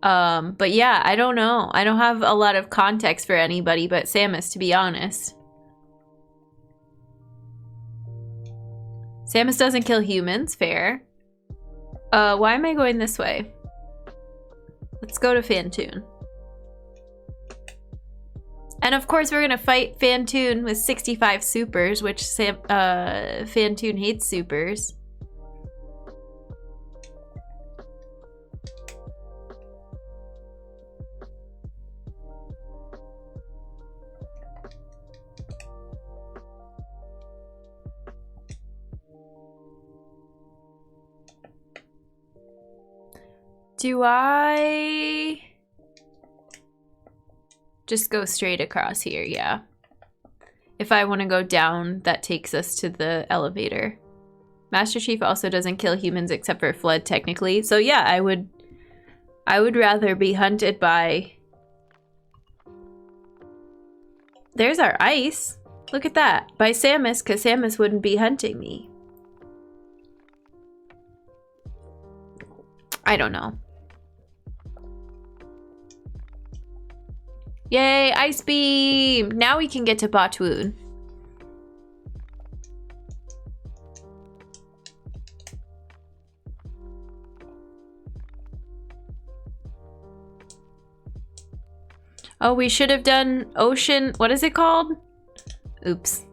But yeah, I don't know. I don't have a lot of context for anybody but Samus, to be honest. Samus doesn't kill humans, fair. Why am I going this way? Let's go to Fantoon. And of course we're gonna fight Fantoon with 65 supers, which Fantoon hates supers. Do I just go straight across here? Yeah. If I want to go down, that takes us to the elevator. Master Chief also doesn't kill humans except for Flood, technically. So yeah, I would rather be hunted by... There's our ice. Look at that. By Samus, because Samus wouldn't be hunting me. I don't know. Yay, Ice Beam! Now we can get to Botwoon. Oh, we should have done Ocean... What is it called? Oops.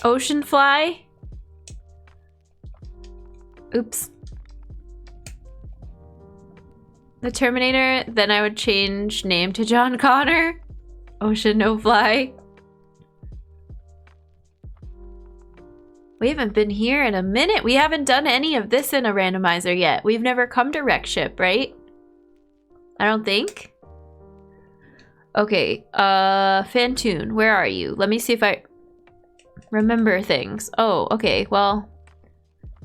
Ocean Fly? Oops. The Terminator, then I would change name to John Connor. Ocean No Fly. We haven't been here in a minute. We haven't done any of this in a randomizer yet. We've never come to Wreck Ship, right? I don't think. Okay, Fantoon, where are you? Let me see if I remember things. Oh, okay, well,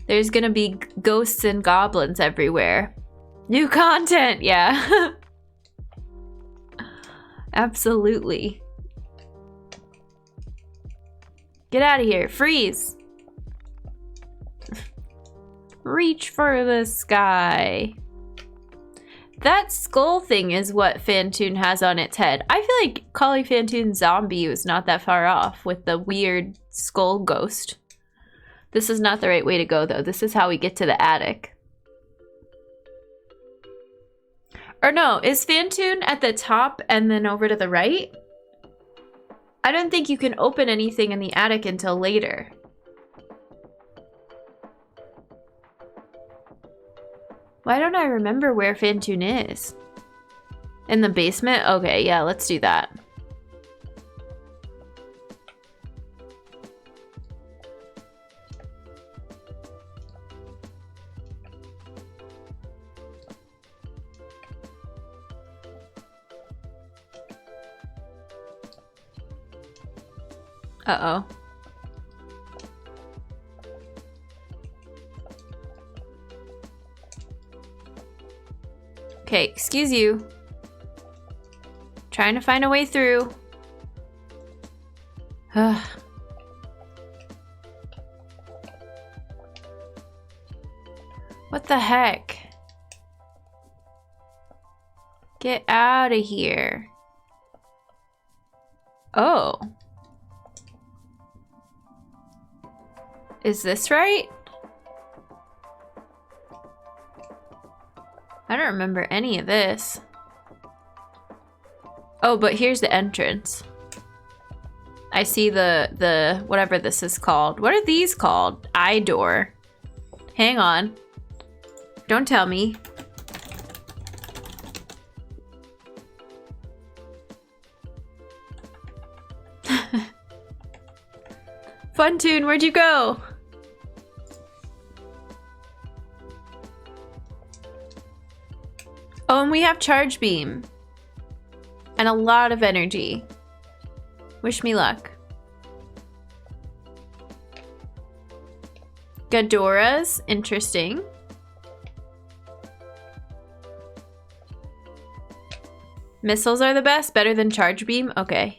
there's gonna be ghosts and goblins everywhere. New content, yeah. Absolutely. Get out of here, freeze. Reach for the sky. That skull thing is what Fantoon has on its head. I feel like calling Fantoon zombie was not that far off with the weird skull ghost. This is not the right way to go though. This is how we get to the attic. Or no, is Fantoon at the top and then over to the right? I don't think you can open anything in the attic until later. Why don't I remember where Fantoon is? In the basement? Okay, yeah, let's do that. Uh-oh. Okay, excuse you. Trying to find a way through. What the heck? Get out of here. Oh. Is this right? I don't remember any of this. Oh, but here's the entrance. I see the whatever this is called. What are these called? Eye door. Hang on. Don't tell me. Funtoon, where'd you go? Oh, and we have Charge Beam. And a lot of energy. Wish me luck. Gadoras, interesting. Missiles are the best, better than Charge Beam? Okay.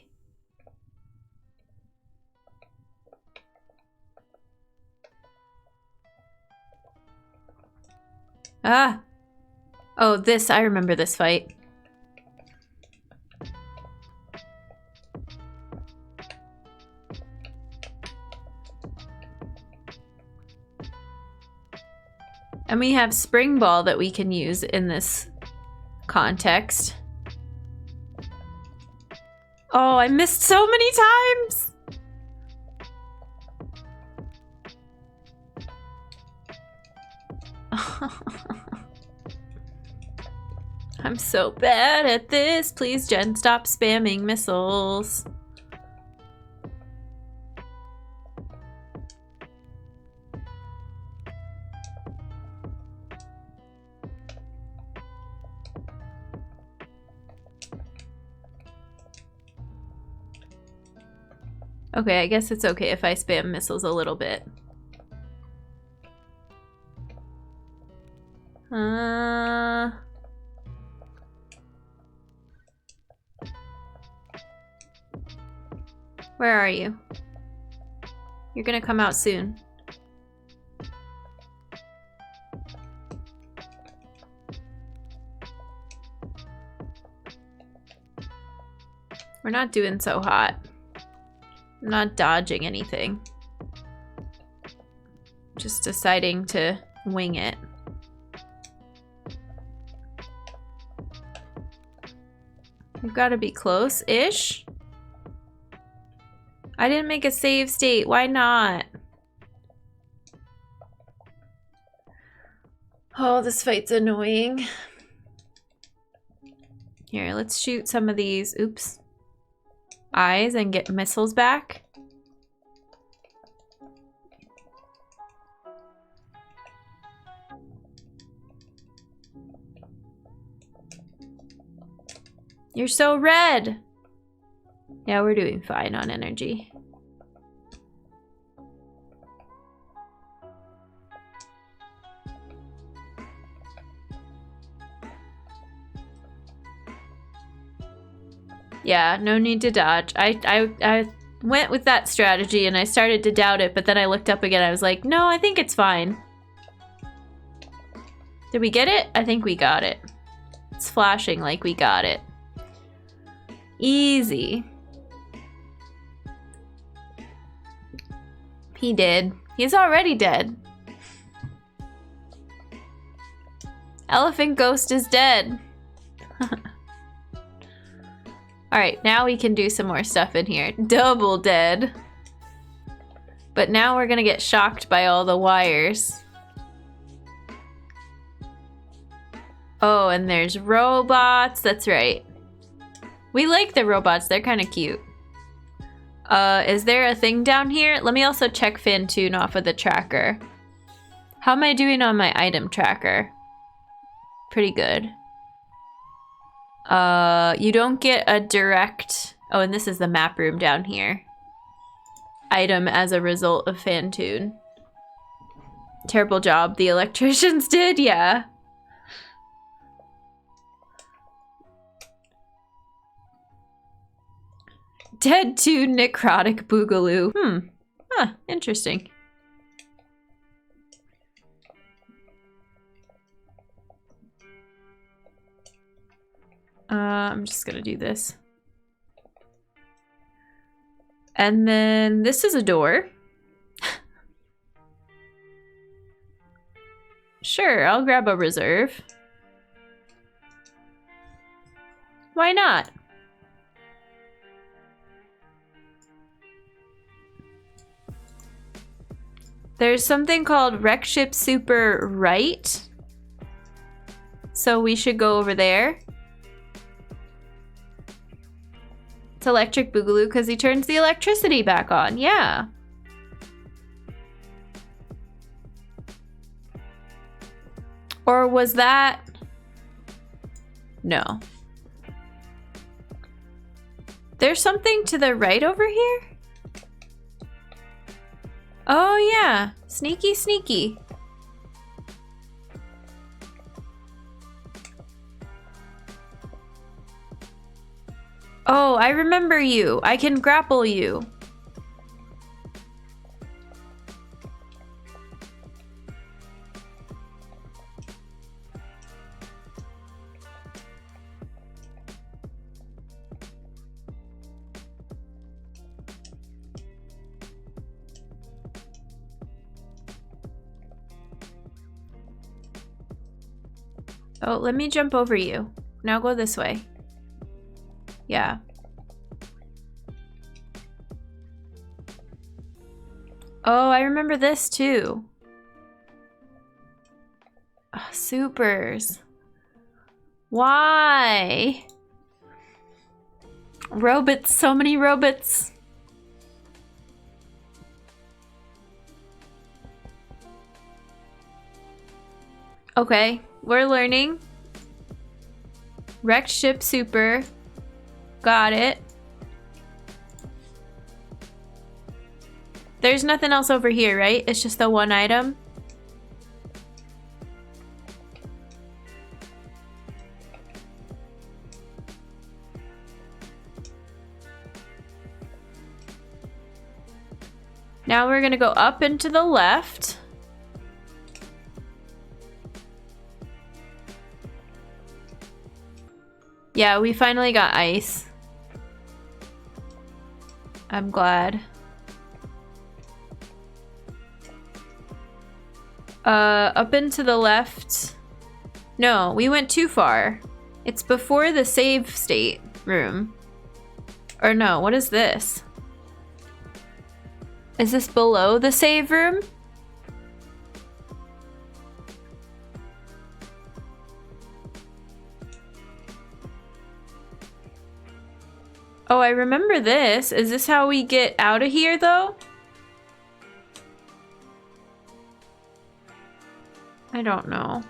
Ah! Oh, this, I remember this fight. And we have Spring Ball that we can use in this context. Oh, I missed so many times! I'm so bad at this. Please, Jen, stop spamming missiles. Okay, I guess it's okay if I spam missiles a little bit. Where are you? You're gonna come out soon. We're not doing so hot. I'm not dodging anything. Just deciding to wing it. We've got to be close-ish. I didn't make a save state. Why not? Oh, this fight's annoying. Here, let's shoot some of these. Oops. Eyes and get missiles back. You're so red. Yeah, we're doing fine on energy. Yeah, no need to dodge. I went with that strategy and I started to doubt it, but then I looked up again. I was like, no, I think it's fine. Did we get it? I think we got it. It's flashing like we got it. Easy. He did. He's already dead. Elephant Ghost is dead. Alright, now we can do some more stuff in here. Double dead. But now we're gonna get shocked by all the wires. Oh, and there's robots. That's right. We like the robots. They're kind of cute. Is there a thing down here? Let me also check Phantoon off of the tracker. How am I doing on my item tracker? Pretty good. You don't get a direct... Oh, and this is the map room down here. Item as a result of Phantoon. Terrible job the electricians did, yeah. Dead to necrotic boogaloo. Huh, interesting. I'm just gonna do this. And then this is a door. Sure, I'll grab a reserve. Why not? There's something called Wreck Ship Super right. So we should go over there. It's Electric Boogaloo because he turns the electricity back on. Yeah. Or was that... No. There's something to the right over here? Oh yeah, sneaky sneaky. Oh, I remember you. I can grapple you. Oh, let me jump over you. Now go this way. Yeah. Oh, I remember this too. Oh, supers. Why? Robots, so many robots. Okay, we're learning. Wrecked ship super. Got it. There's nothing else over here, right? It's just the one item. Now we're gonna go up and to the left. Yeah, we finally got ice. I'm glad. Up and to the left. No, we went too far. It's before the save state room. Or no, what is this? Is this below the save room? Oh, I remember this. Is this how we get out of here, though? I don't know.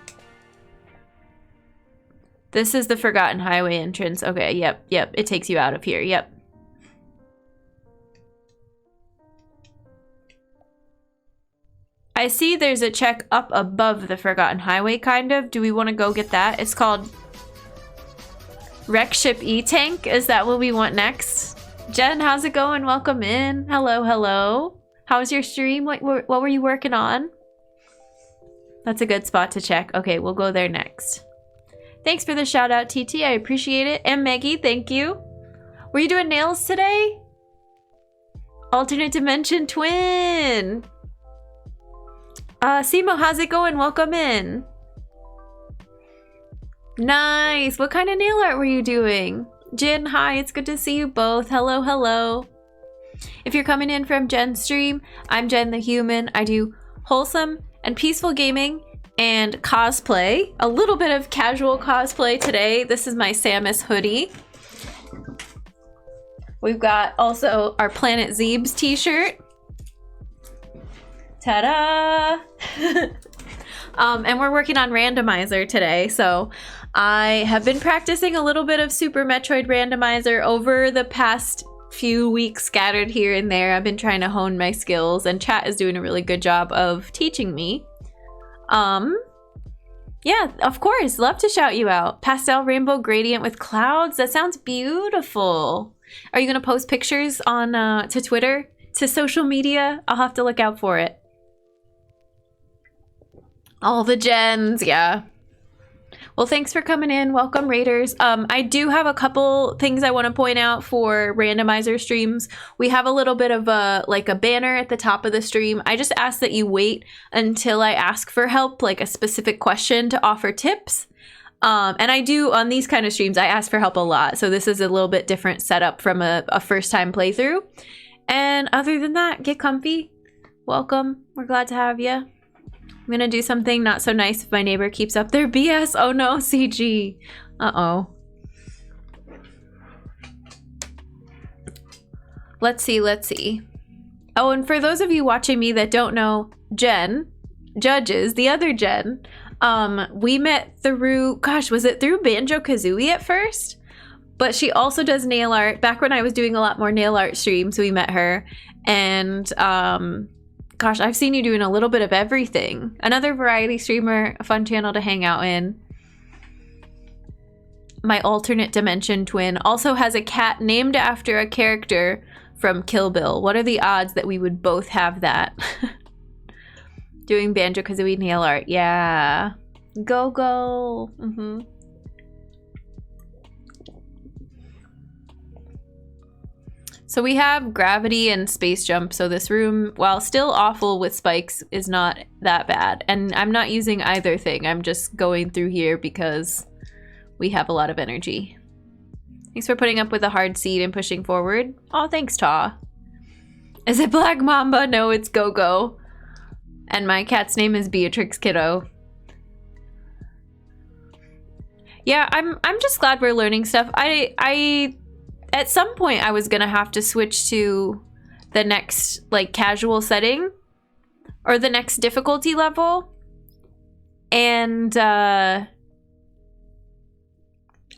This is the Forgotten Highway entrance. Okay, yep. It takes you out of here. Yep. I see there's a check up above the Forgotten Highway, kind of. Do we want to go get that? It's called Wreck Ship E-Tank. Is that what we want next? Jen, how's it going? Welcome in. Hello, hello. How was your stream? What were you working on? That's a good spot to check. Okay, we'll go there next. Thanks for the shout out, TT. I appreciate it. And Maggie, thank you. Were you doing nails today? Alternate dimension twin. Simo, how's it going? Welcome in. Nice. What kind of nail art were you doing? Jin, hi. It's good to see you both. Hello, hello. If you're coming in from Jen's stream, I'm Jen the Human. I do wholesome and peaceful gaming and cosplay. A little bit of casual cosplay today. This is my Samus hoodie. We've got also our Planet Zeebs t-shirt. Ta-da! And we're working on Randomizer today, so I have been practicing a little bit of Super Metroid Randomizer over the past few weeks, scattered here and there. I've been trying to hone my skills, and chat is doing a really good job of teaching me. Yeah, of course, love to shout you out. Pastel rainbow gradient with clouds. That sounds beautiful. Are you gonna post pictures on to Twitter, to social media? I'll have to look out for it. All the gens, yeah. Well, thanks for coming in. Welcome, Raiders. I do have a couple things I want to point out for Randomizer streams. We have a little bit of a banner at the top of the stream. I just ask that you wait until I ask for help, like a specific question, to offer tips. And I do, on these kind of streams, I ask for help a lot. So this is a little bit different setup from a first-time playthrough. And other than that, get comfy. Welcome. We're glad to have you. I'm gonna do something not so nice if my neighbor keeps up their BS. Oh no, CG. Uh-oh. Let's see. Oh, and for those of you watching me that don't know, Jen, Judges, the other Jen, we met through, gosh, was it through Banjo-Kazooie at first? But she also does nail art. Back when I was doing a lot more nail art streams, we met her. And, gosh, I've seen you doing a little bit of everything. Another variety streamer, a fun channel to hang out in. My alternate dimension twin also has a cat named after a character from Kill Bill. What are the odds that we would both have that? Doing Banjo-Kazooie nail art. Yeah. Go, go. Mm-hmm. So we have gravity and space jump, so this room, while still awful with spikes, is not that bad. And I'm not using either thing. I'm just going through here because we have a lot of energy. Thanks for putting up with a hard seat and pushing forward. Oh, thanks, Taw. Is it Black Mamba? No, it's Go-Go. And my cat's name is Beatrix Kiddo. Yeah, I'm just glad we're learning stuff. At some point, I was gonna have to switch to the next, like, casual setting or the next difficulty level. And I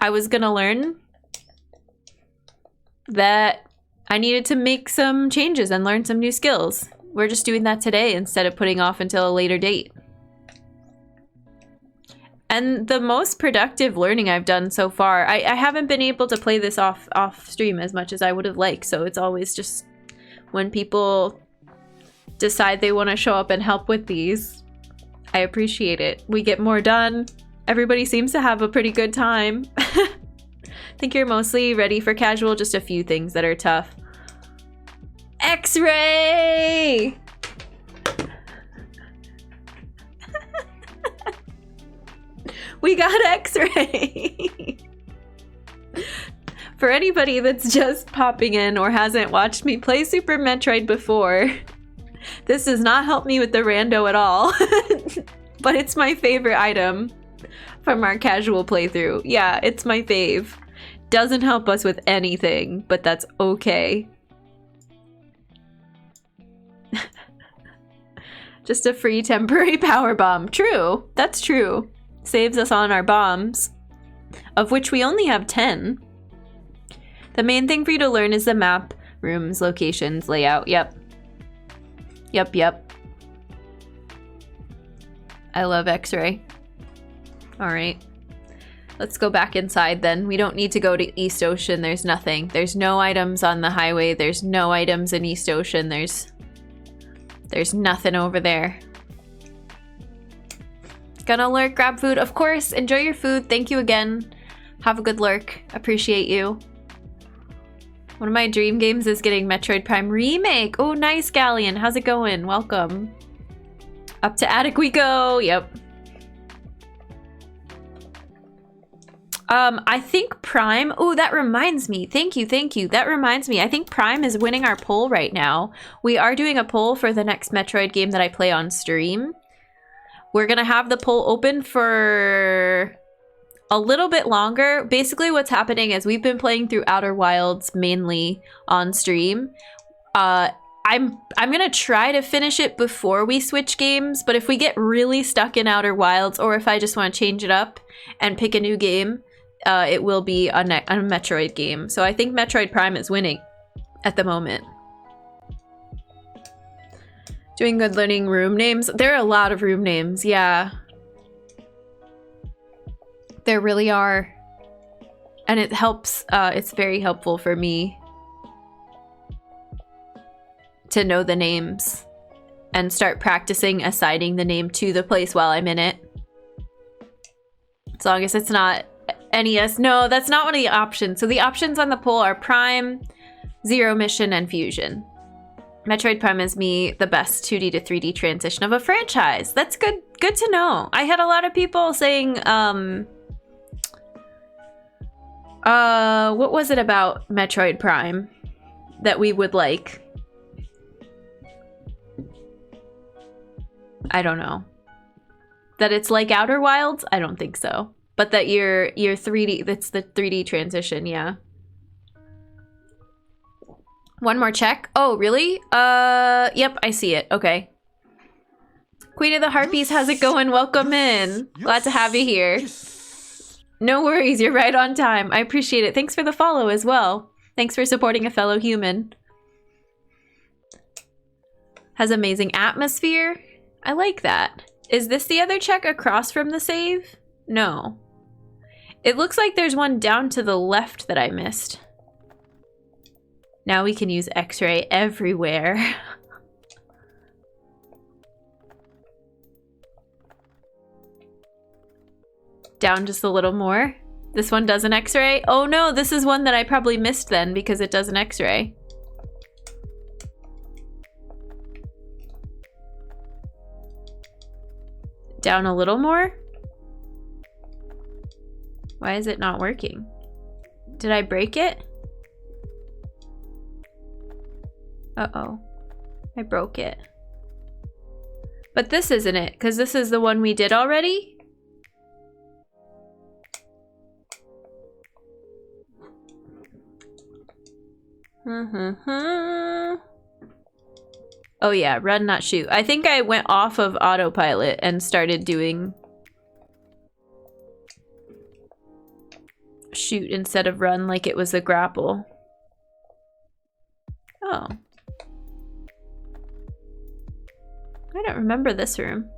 was gonna learn that I needed to make some changes and learn some new skills. we're just doing that today instead of putting off until a later date. And the most productive learning I've done so far, I haven't been able to play this off stream as much as I would have liked, so it's always just when people decide they want to show up and help with these, I appreciate it. We get more done. Everybody seems to have a pretty good time. I think you're mostly ready for casual, just a few things that are tough. X-ray! We got X-ray! For anybody that's just popping in or hasn't watched me play Super Metroid before, this does not help me with the rando at all. But it's my favorite item from our casual playthrough. Yeah, it's my fave. Doesn't help us with anything, but that's okay. Just a free temporary power bomb. True, that's true. Saves us on our bombs, of which we only have 10. The main thing for you to learn is the map, rooms, locations, layout. Yep. Yep. I love X-ray. All right. Let's go back inside then. We don't need to go to East Ocean. There's nothing. There's no items on the highway. There's no items in East Ocean. There's nothing over there. Gonna lurk, grab food. Of course, enjoy your food. Thank you again. Have a good lurk. Appreciate you. One of my dream games is getting Metroid Prime Remake. Oh, nice, Galleon. How's it going? Welcome. Up to attic we go. Yep. I think Prime... Oh, that reminds me. Thank you. That reminds me. I think Prime is winning our poll right now. We are doing a poll for the next Metroid game that I play on stream. We're gonna have the poll open for a little bit longer. Basically, what's happening is we've been playing through Outer Wilds mainly on stream. I'm gonna try to finish it before we switch games, but if we get really stuck in Outer Wilds, or if I just want to change it up and pick a new game, it will be a Metroid game. So I think Metroid Prime is winning at the moment. Doing good learning room names. There are a lot of room names, yeah. There really are. And it helps, it's very helpful for me to know the names and start practicing assigning the name to the place while I'm in it. As long as it's not NES. No, that's not one of the options. So the options on the poll are Prime, Zero Mission, and Fusion. Metroid Prime is the best 2D to 3D transition of a franchise. That's good to know. I had a lot of people saying, what was it about Metroid Prime that we would like? I don't know. That it's like Outer Wilds? I don't think so. But that you're 3D, that's the 3D transition, yeah. One more check. Oh, really? Yep, I see it. Okay. Queen of the Harpies, how's it going? Welcome in. Glad to have you here. No worries, you're right on time. I appreciate it. Thanks for the follow as well. Thanks for supporting a fellow human. Has amazing atmosphere. I like that. Is this the other check across from the save? No. It looks like there's one down to the left that I missed. Now we can use X-ray everywhere. Down just a little more. This one does an X-ray. Oh no, this is one that I probably missed then because it does an X-ray. Down a little more. Why is it not working? Did I break it? Uh-oh. I broke it. But this isn't it, because this is the one we did already? Oh yeah, run, not shoot. I think I went off of autopilot and started doing shoot instead of run like it was a grapple. Oh. I don't remember this room.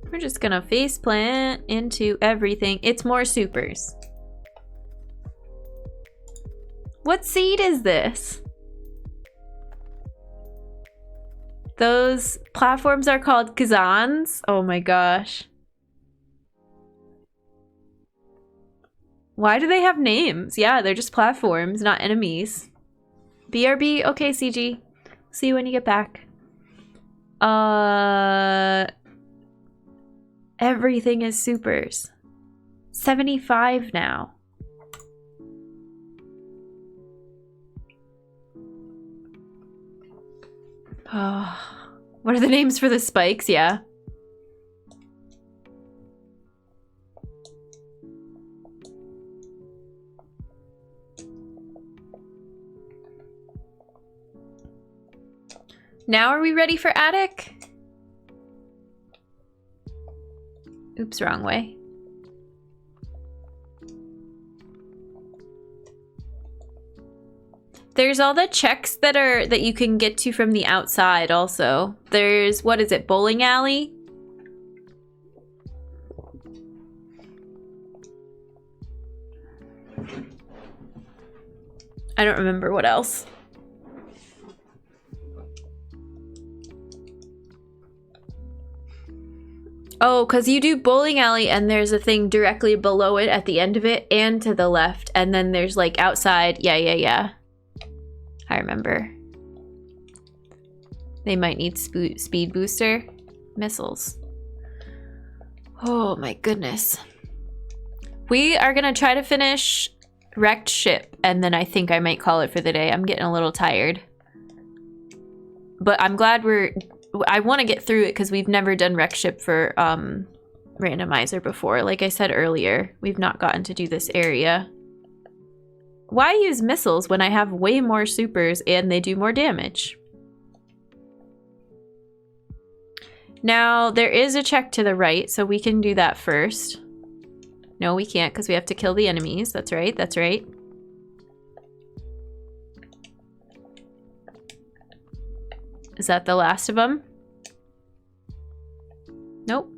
We're just gonna face plant into everything. It's more supers. What seed is this? Those platforms are called Kazans? Oh my gosh. Why do they have names? Yeah, they're just platforms, not enemies. BRB? Okay, CG. See you when you get back. Everything is supers. 75 now. Oh, what are the names for the spikes? Yeah. Now are we ready for attic? Oops, wrong way. There's all the checks that you can get to from the outside also. There's, what is it, bowling alley? I don't remember what else. Oh, because you do bowling alley and there's a thing directly below it at the end of it and to the left. And then there's like outside. Yeah. I remember. They might need speed booster missiles. Oh my goodness. We are going to try to finish Wrecked Ship. And then I think I might call it for the day. I'm getting a little tired. But I'm glad I want to get through it because we've never done Wreck Ship for Randomizer before. Like I said earlier, we've not gotten to do this area. Why use missiles when I have way more supers and they do more damage? Now, there is a check to the right, so we can do that first. No, we can't because we have to kill the enemies. That's right, that's right. Is that the last of them? Nope.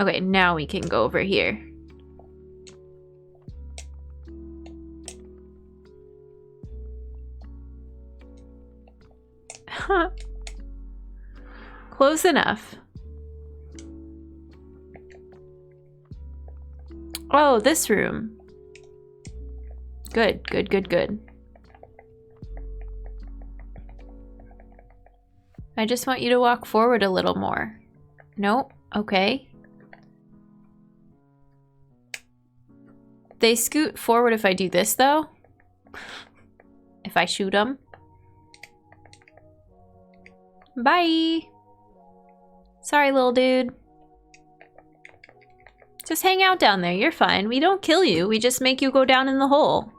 Okay, now we can go over here. Close enough. Oh, this room. Good. I just want you to walk forward a little more. Nope. Okay. They scoot forward if I do this, though. If I shoot them. Bye. Sorry, little dude. Just hang out down there. You're fine. We don't kill you. We just make you go down in the hole.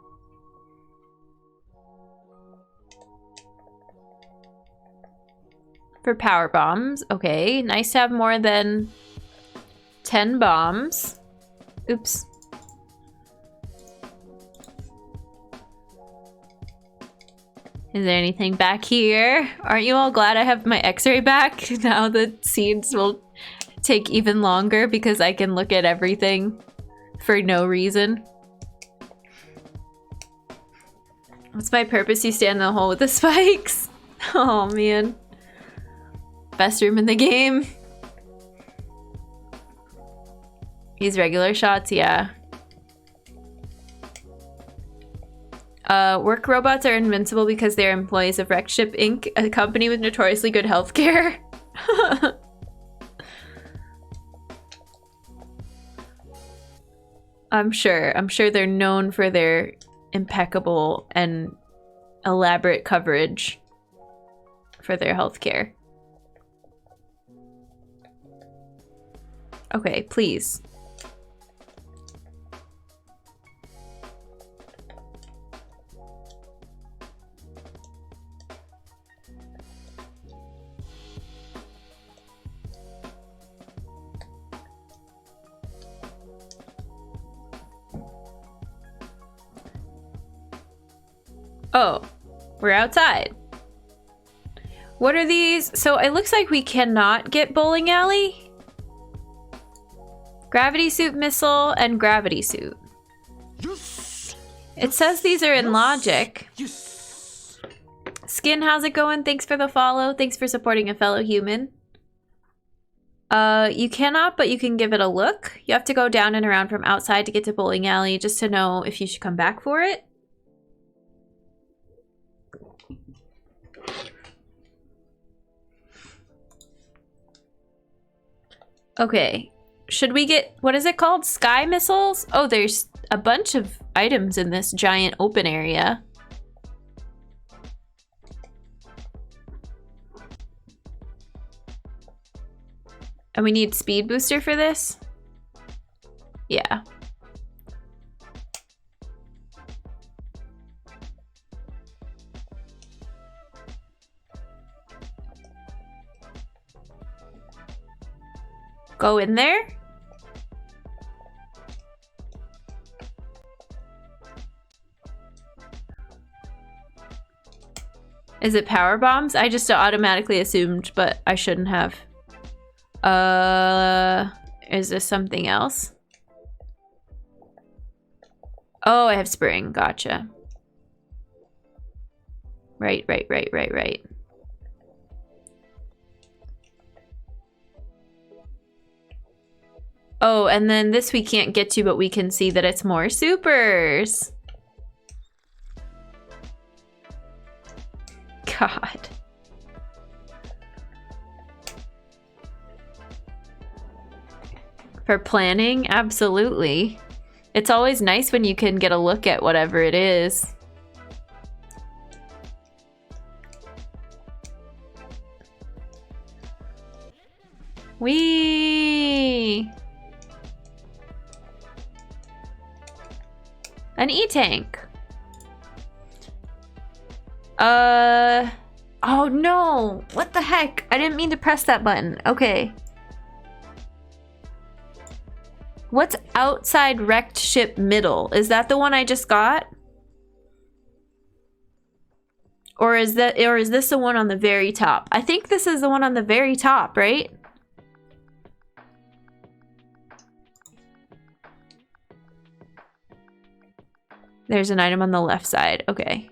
For power bombs. Okay. Nice to have more than 10 bombs. Oops. Is there anything back here? Aren't you all glad I have my x-ray back? Now the seeds will take even longer because I can look at everything for no reason. What's my purpose? You stand in the hole with the spikes? Oh man. Best room in the game. These regular shots, yeah. Work robots are invincible because they're employees of Wrecked Ship Inc., a company with notoriously good healthcare. I'm sure they're known for their impeccable and elaborate coverage for their healthcare. Okay, please. Oh, we're outside. What are these? So it looks like we cannot get bowling alley. Gravity suit missile and gravity suit. Yes. It says these are in logic. Yes. Skin, how's it going? Thanks for the follow. Thanks for supporting a fellow human. You cannot, but you can give it a look. You have to go down and around from outside to get to bowling alley just to know if you should come back for it. Okay. Should we get, what is it called? Sky missiles? Oh, there's a bunch of items in this giant open area. And we need speed booster for this? Yeah. Go in there? Is it power bombs? I just automatically assumed, but I shouldn't have. Is this something else? Oh, I have spring. Gotcha. Right. Oh, and then this we can't get to, but we can see that it's more supers. God. For planning, absolutely. It's always nice when you can get a look at whatever it is. Whee! An E-tank. Oh no! What the heck? I didn't mean to press that button. Okay. What's outside wrecked ship middle? Is that the one I just got? Or is this the one on the very top? I think this is the one on the very top, right? There's an item on the left side. Okay.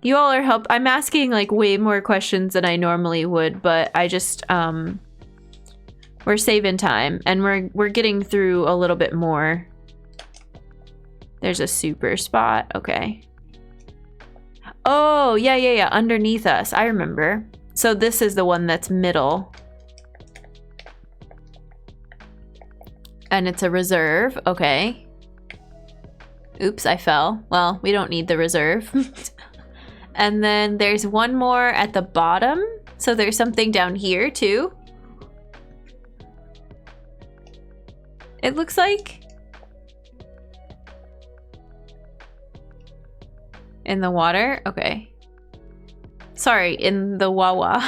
You all are I'm asking like way more questions than I normally would, but I just we're saving time and we're getting through a little bit more. There's a super spot. Okay. Oh, yeah, underneath us. I remember. So this is the one that's middle. And it's a reserve. Okay. Oops, I fell. Well, we don't need the reserve. And then there's one more at the bottom. So there's something down here too. It looks like. In the water? Okay. Sorry, in the Wawa.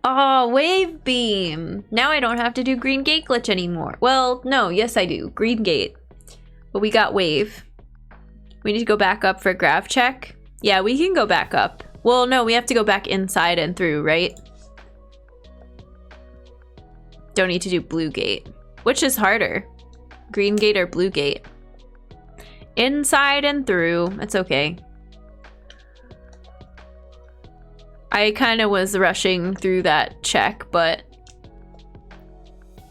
Oh, wave beam. Now I don't have to do green gate glitch anymore. Well, no, yes I do. Green gate. But we got wave. We need to go back up for grav check. Yeah, we can go back up. Well, no, we have to go back inside and through, right? Don't need to do blue gate. Which is harder? Green gate or blue gate? Inside and through. It's okay. I kind of was rushing through that check, but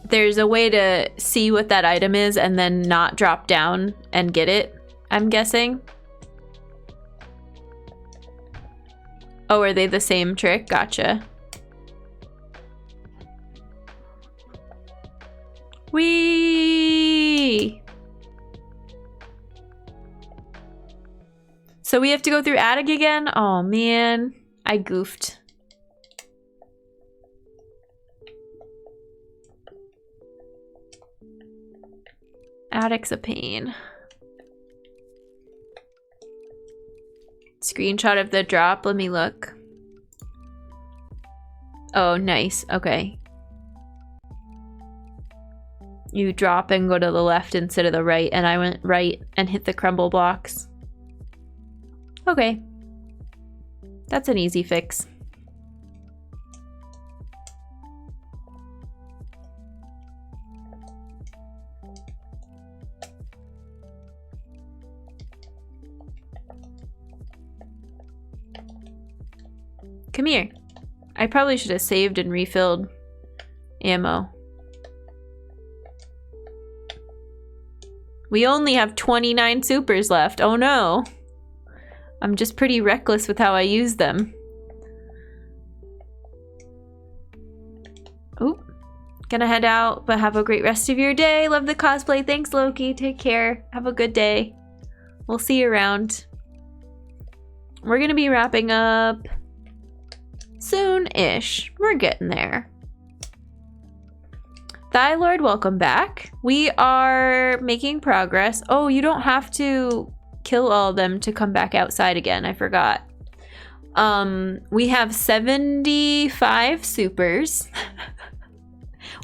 there's a way to see what that item is and then not drop down and get it, I'm guessing. Oh, are they the same trick? Gotcha. Whee! So we have to go through attic again? Oh man, I goofed. Attic's a pain. Screenshot of the drop, let me look. Oh, nice, okay. You drop and go to the left instead of the right, and I went right and hit the crumble blocks. Okay. That's an easy fix. Come here. I probably should have saved and refilled ammo. We only have 29 supers left. Oh no. I'm just pretty reckless with how I use them. Oop. Gonna head out, but have a great rest of your day. Love the cosplay. Thanks, Loki. Take care. Have a good day. We'll see you around. We're gonna be wrapping up soon-ish. We're getting there. Thy Lord, welcome back. We are making progress. Oh, you don't have to kill all of them to come back outside again. I forgot. We have 75 supers.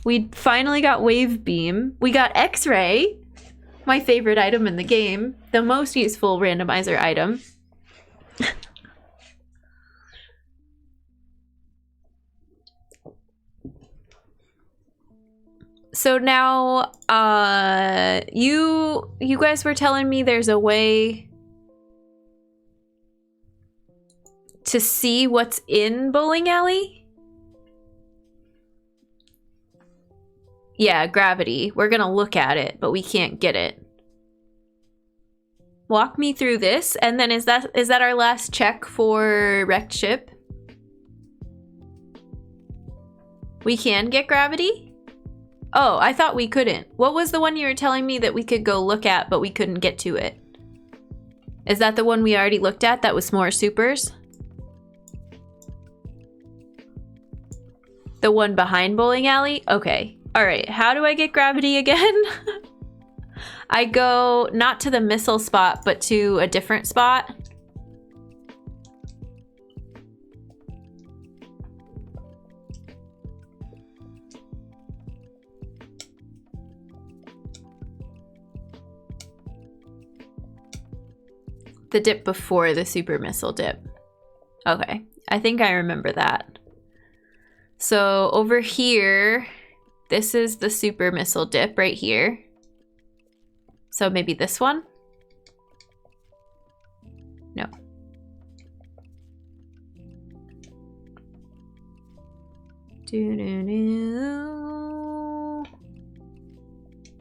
We finally got wave beam. We got X-ray, my favorite item in the game, the most useful randomizer item. So now, you guys were telling me there's a way to see what's in Bowling Alley? Yeah, gravity. We're gonna look at it, but we can't get it. Walk me through this, and then is that our last check for wrecked ship? We can get gravity? Oh, I thought we couldn't. What was the one you were telling me that we could go look at, but we couldn't get to it? Is that the one we already looked at that was more supers? The one behind Bowling Alley? Okay. Alright, how do I get gravity again? I go not to the missile spot, but to a different spot. The dip before the super missile dip. Okay, I think I remember that. So over here, this is the super missile dip right here. So maybe this one? No.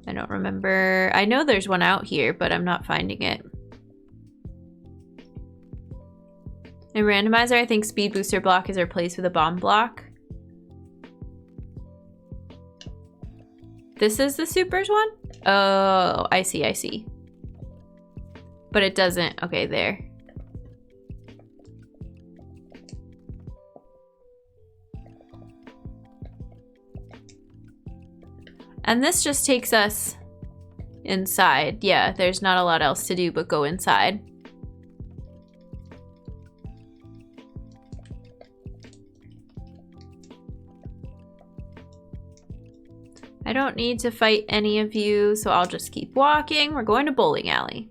I don't remember. I know there's one out here, but I'm not finding it. In Randomizer, I think speed booster block is replaced with a bomb block. This is the supers one? Oh, I see, I see. But it doesn't. Okay, there. And this just takes us inside. Yeah, there's not a lot else to do but go inside. I don't need to fight any of you, so I'll just keep walking. We're going to Bowling Alley.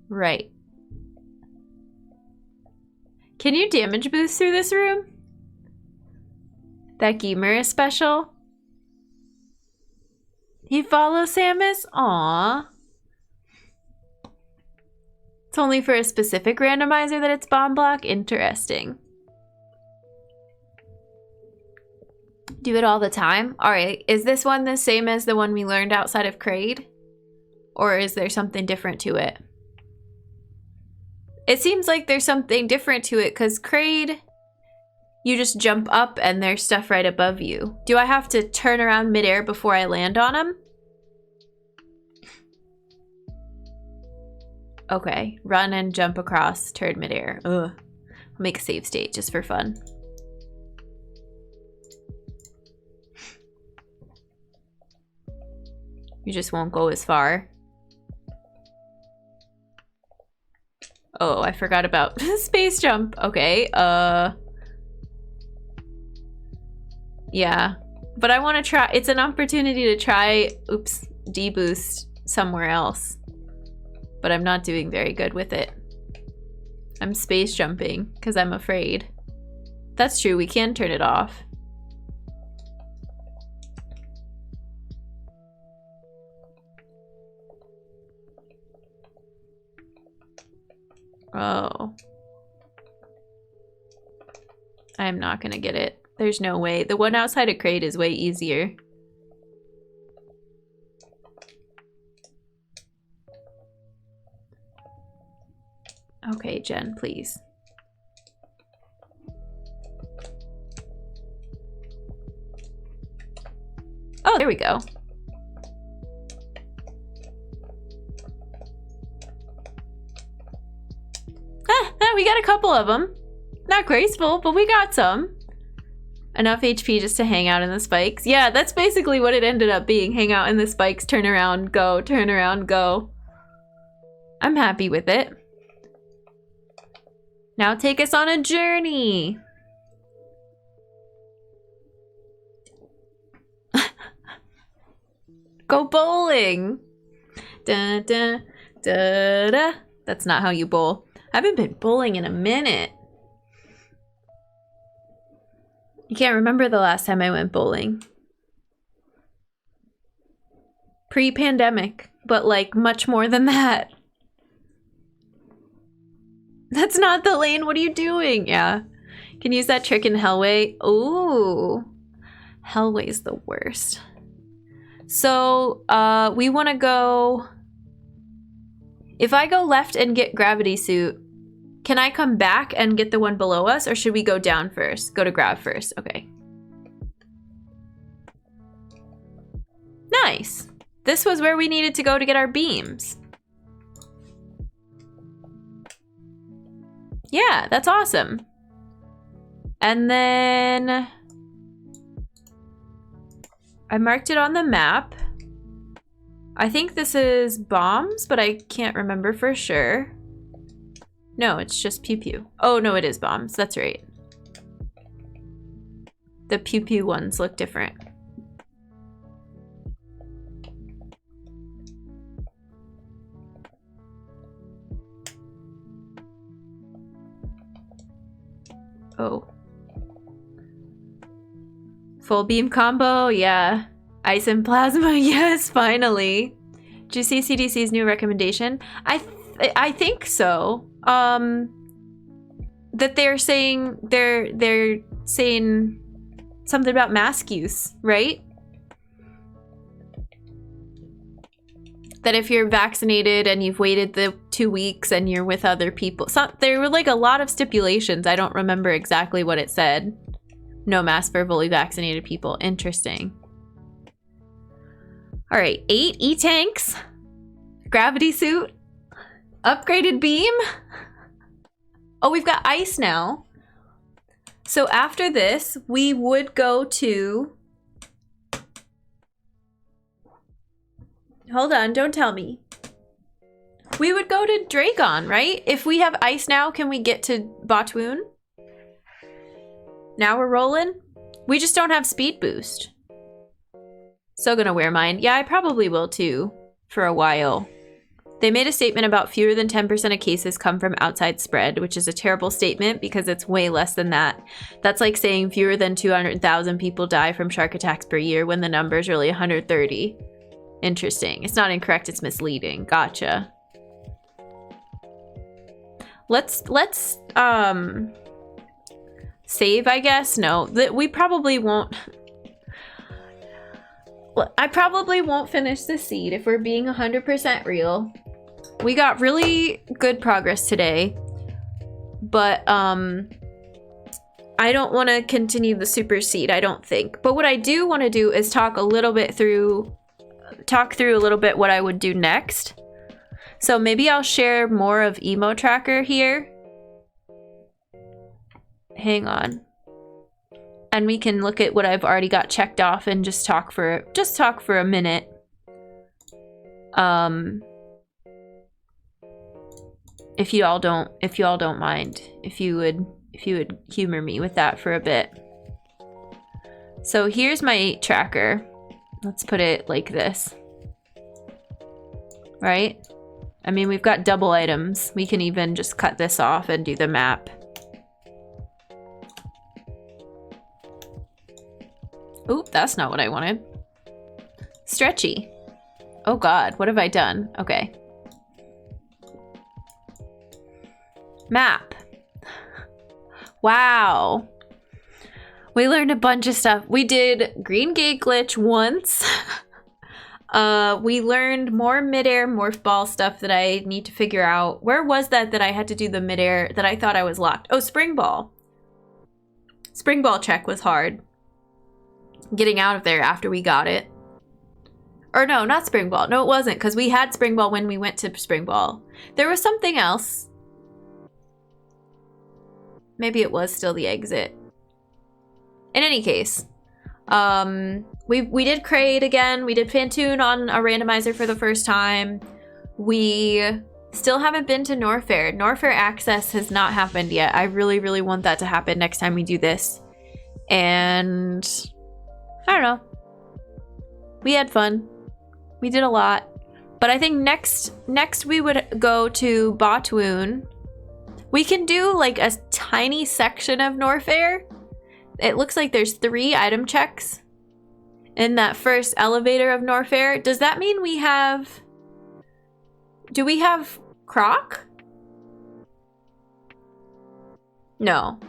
Right. Can you damage boost through this room? That gamer is special. He follows Samus? Aww. It's only for a specific randomizer that it's bomb block? Interesting. Do it all the time? Alright, is this one the same as the one we learned outside of Kraid? Or is there something different to it? It seems like there's something different to it, because Kraid, you just jump up and there's stuff right above you. Do I have to turn around midair before I land on him? Okay, run and jump across, turn midair. Ugh. I'll make a save state just for fun. You just won't go as far. Oh, I forgot about space jump. Okay, Yeah. But I want to try. It's an opportunity to try, oops, deboost somewhere else. But I'm not doing very good with it. I'm space jumping because I'm afraid. That's true. We can turn it off. Oh. I'm not gonna get it. There's no way. The one outside of crate is way easier. Okay, Jen, please. Oh, there we go. We got a couple of them. Not graceful, but we got some. Enough HP just to hang out in the spikes. Yeah, that's basically what it ended up being. Hang out in the spikes, turn around, go, turn around, go. I'm happy with it. Now take us on a journey. Go bowling. Da, da, da, da. That's not how you bowl. I haven't been bowling in a minute. You can't remember the last time I went bowling. Pre-pandemic, but like much more than that. That's not the lane. What are you doing? Yeah. Can use that trick in Hellway. Ooh. Hellway's the worst. So, we want to go... If I go left and get Gravity Suit, can I come back and get the one below us, or should we go down first? Go to Grav first. Okay. Nice. This was where we needed to go to get our beams. Yeah, that's awesome. And then... I marked it on the map. I think this is bombs, but I can't remember for sure. No, it's just pew pew. Oh, no, it is bombs. That's right. The pew pew ones look different. Oh. Full beam combo, yeah. Ice and plasma, yes, finally. Did you see CDC's new recommendation? I think so. That they're saying something about mask use, right? That if you're vaccinated and you've waited the 2 weeks and you're with other people, there were like a lot of stipulations. I don't remember exactly what it said. No mask for fully vaccinated people. Interesting. All right, 8 E-tanks, gravity suit, upgraded beam. Oh, we've got ice now. So after this, we would go to... Hold on, don't tell me. We would go to Dragon, right? If we have ice now, can we get to Batoon? Now we're rolling. We just don't have speed boost. Still gonna wear mine. Yeah, I probably will too, for a while. They made a statement about fewer than 10% of cases come from outside spread, which is a terrible statement because it's way less than that. That's like saying fewer than 200,000 people die from shark attacks per year when the number is really 130. Interesting. It's not incorrect, it's misleading. Gotcha. Let's save, I guess. No, we probably won't. I probably won't finish the seed if we're being 100% real. We got really good progress today, but I don't want to continue the super seed, I don't think. But what I do want to do is talk through a little bit what I would do next. So maybe I'll share more of Emo Tracker here. Hang on. And we can look at what I've already got checked off and just talk for a minute. If you all don't mind, if you would humor me with that for a bit. So here's my tracker. Let's put it like this. Right? I mean, we've got double items. We can even just cut this off and do the map. Oop, that's not what I wanted. Stretchy. Oh god, what have I done? Okay. Map. Wow. We learned a bunch of stuff. We did Green Gate Glitch once. We learned more midair morph ball stuff that I need to figure out. Where was that I had to do the midair that I thought I was locked? Oh, spring ball. Spring ball check was hard. Getting out of there after we got it. Or no, not spring ball. No, it wasn't, because we had spring ball when we went to spring ball. There was something else. Maybe it was still the exit. In any case, we did Crate again. We did Fantoon on a randomizer for the first time. We still haven't been to Norfair. Norfair access has not happened yet. I really, really want that to happen next time we do this. And I don't know. We had fun. We did a lot. But I think next we would go to Botwoon. We can do like a tiny section of Norfair. It looks like there's 3 item checks in that first elevator of Norfair. Does that mean we have... Do we have Croc? No.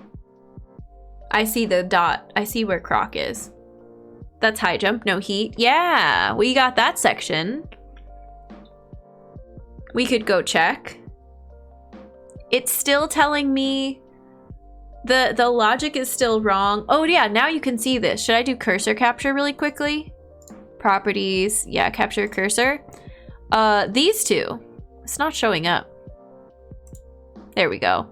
I see the dot. I see where Croc is. That's high jump, no heat. Yeah, we got that section. We could go check. It's still telling me the logic is still wrong. Oh yeah, now you can see this. Should I do cursor capture really quickly? Properties, yeah, capture cursor. These two, it's not showing up. There we go.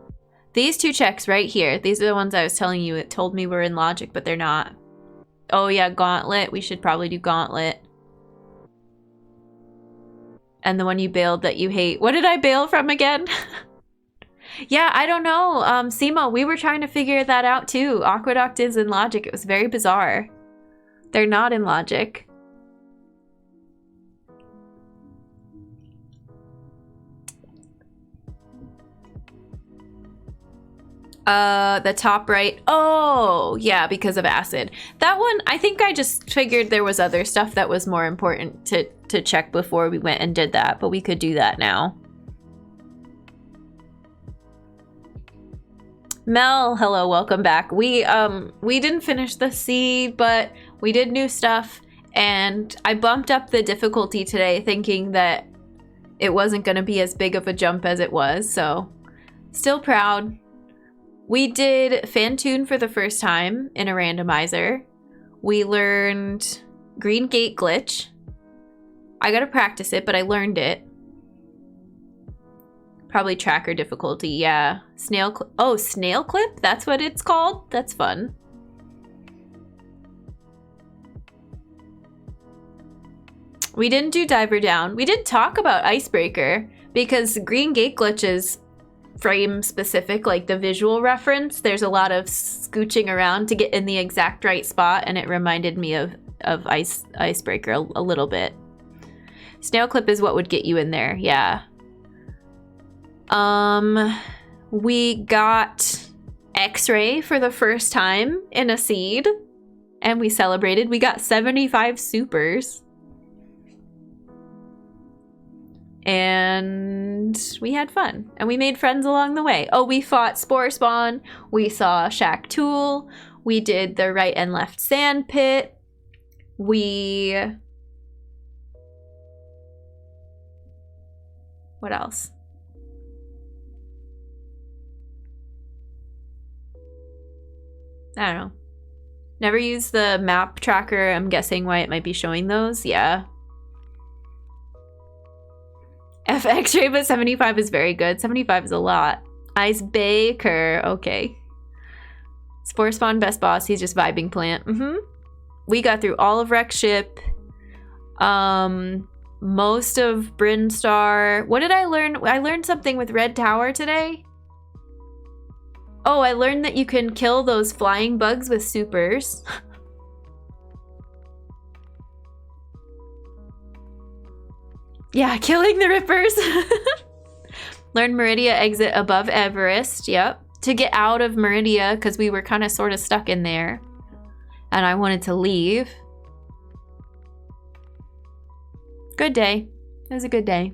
These 2 checks right here. These are the ones I was telling you. It told me were in logic, but they're not. Oh yeah, Gauntlet. We should probably do Gauntlet. And the one you bailed that you hate. What did I bail from again? Yeah, I don't know. Simo, we were trying to figure that out too. Aqueduct is in logic. It was very bizarre. They're not in logic. The top right. Oh, yeah, because of acid. That one, I think I just figured there was other stuff that was more important to check before we went and did that, but we could do that now. Mel, hello, welcome back. We didn't finish the seed, but we did new stuff, and I bumped up the difficulty today thinking that it wasn't going to be as big of a jump as it was, so still proud. We did Fantoon for the first time in a randomizer. We learned Green Gate Glitch. I gotta practice it, but I learned it. Probably tracker difficulty, yeah. Snail clip? That's what it's called? That's fun. We didn't do Diver Down. We did talk about Icebreaker because Green Gate Glitch is frame specific, like the visual reference. There's a lot of scooching around to get in the exact right spot, and it reminded me of Icebreaker a little bit. Snail clip is what would get you in there, yeah. We got X-ray for the first time in a seed, and we celebrated. We got 75 supers. And we had fun, and we made friends along the way. Oh, we fought Spore Spawn, we saw Shack Tool, we did the right and left sand pit, what else? I don't know. Never used the map tracker. I'm guessing why it might be showing those. Yeah. F X-ray, but 75 is very good. 75 is a lot. Ice Baker. Okay. Spore Spawn, best boss. He's just vibing plant. We got through all of Rex Ship. Most of Brinstar. What did I learn? I learned something with Red Tower today. Oh, I learned that you can kill those flying bugs with supers. Yeah, killing the Rippers. Learn Meridia exit above Everest. Yep. To get out of Meridia because we were kind of sort of stuck in there. And I wanted to leave. Good day. It was a good day.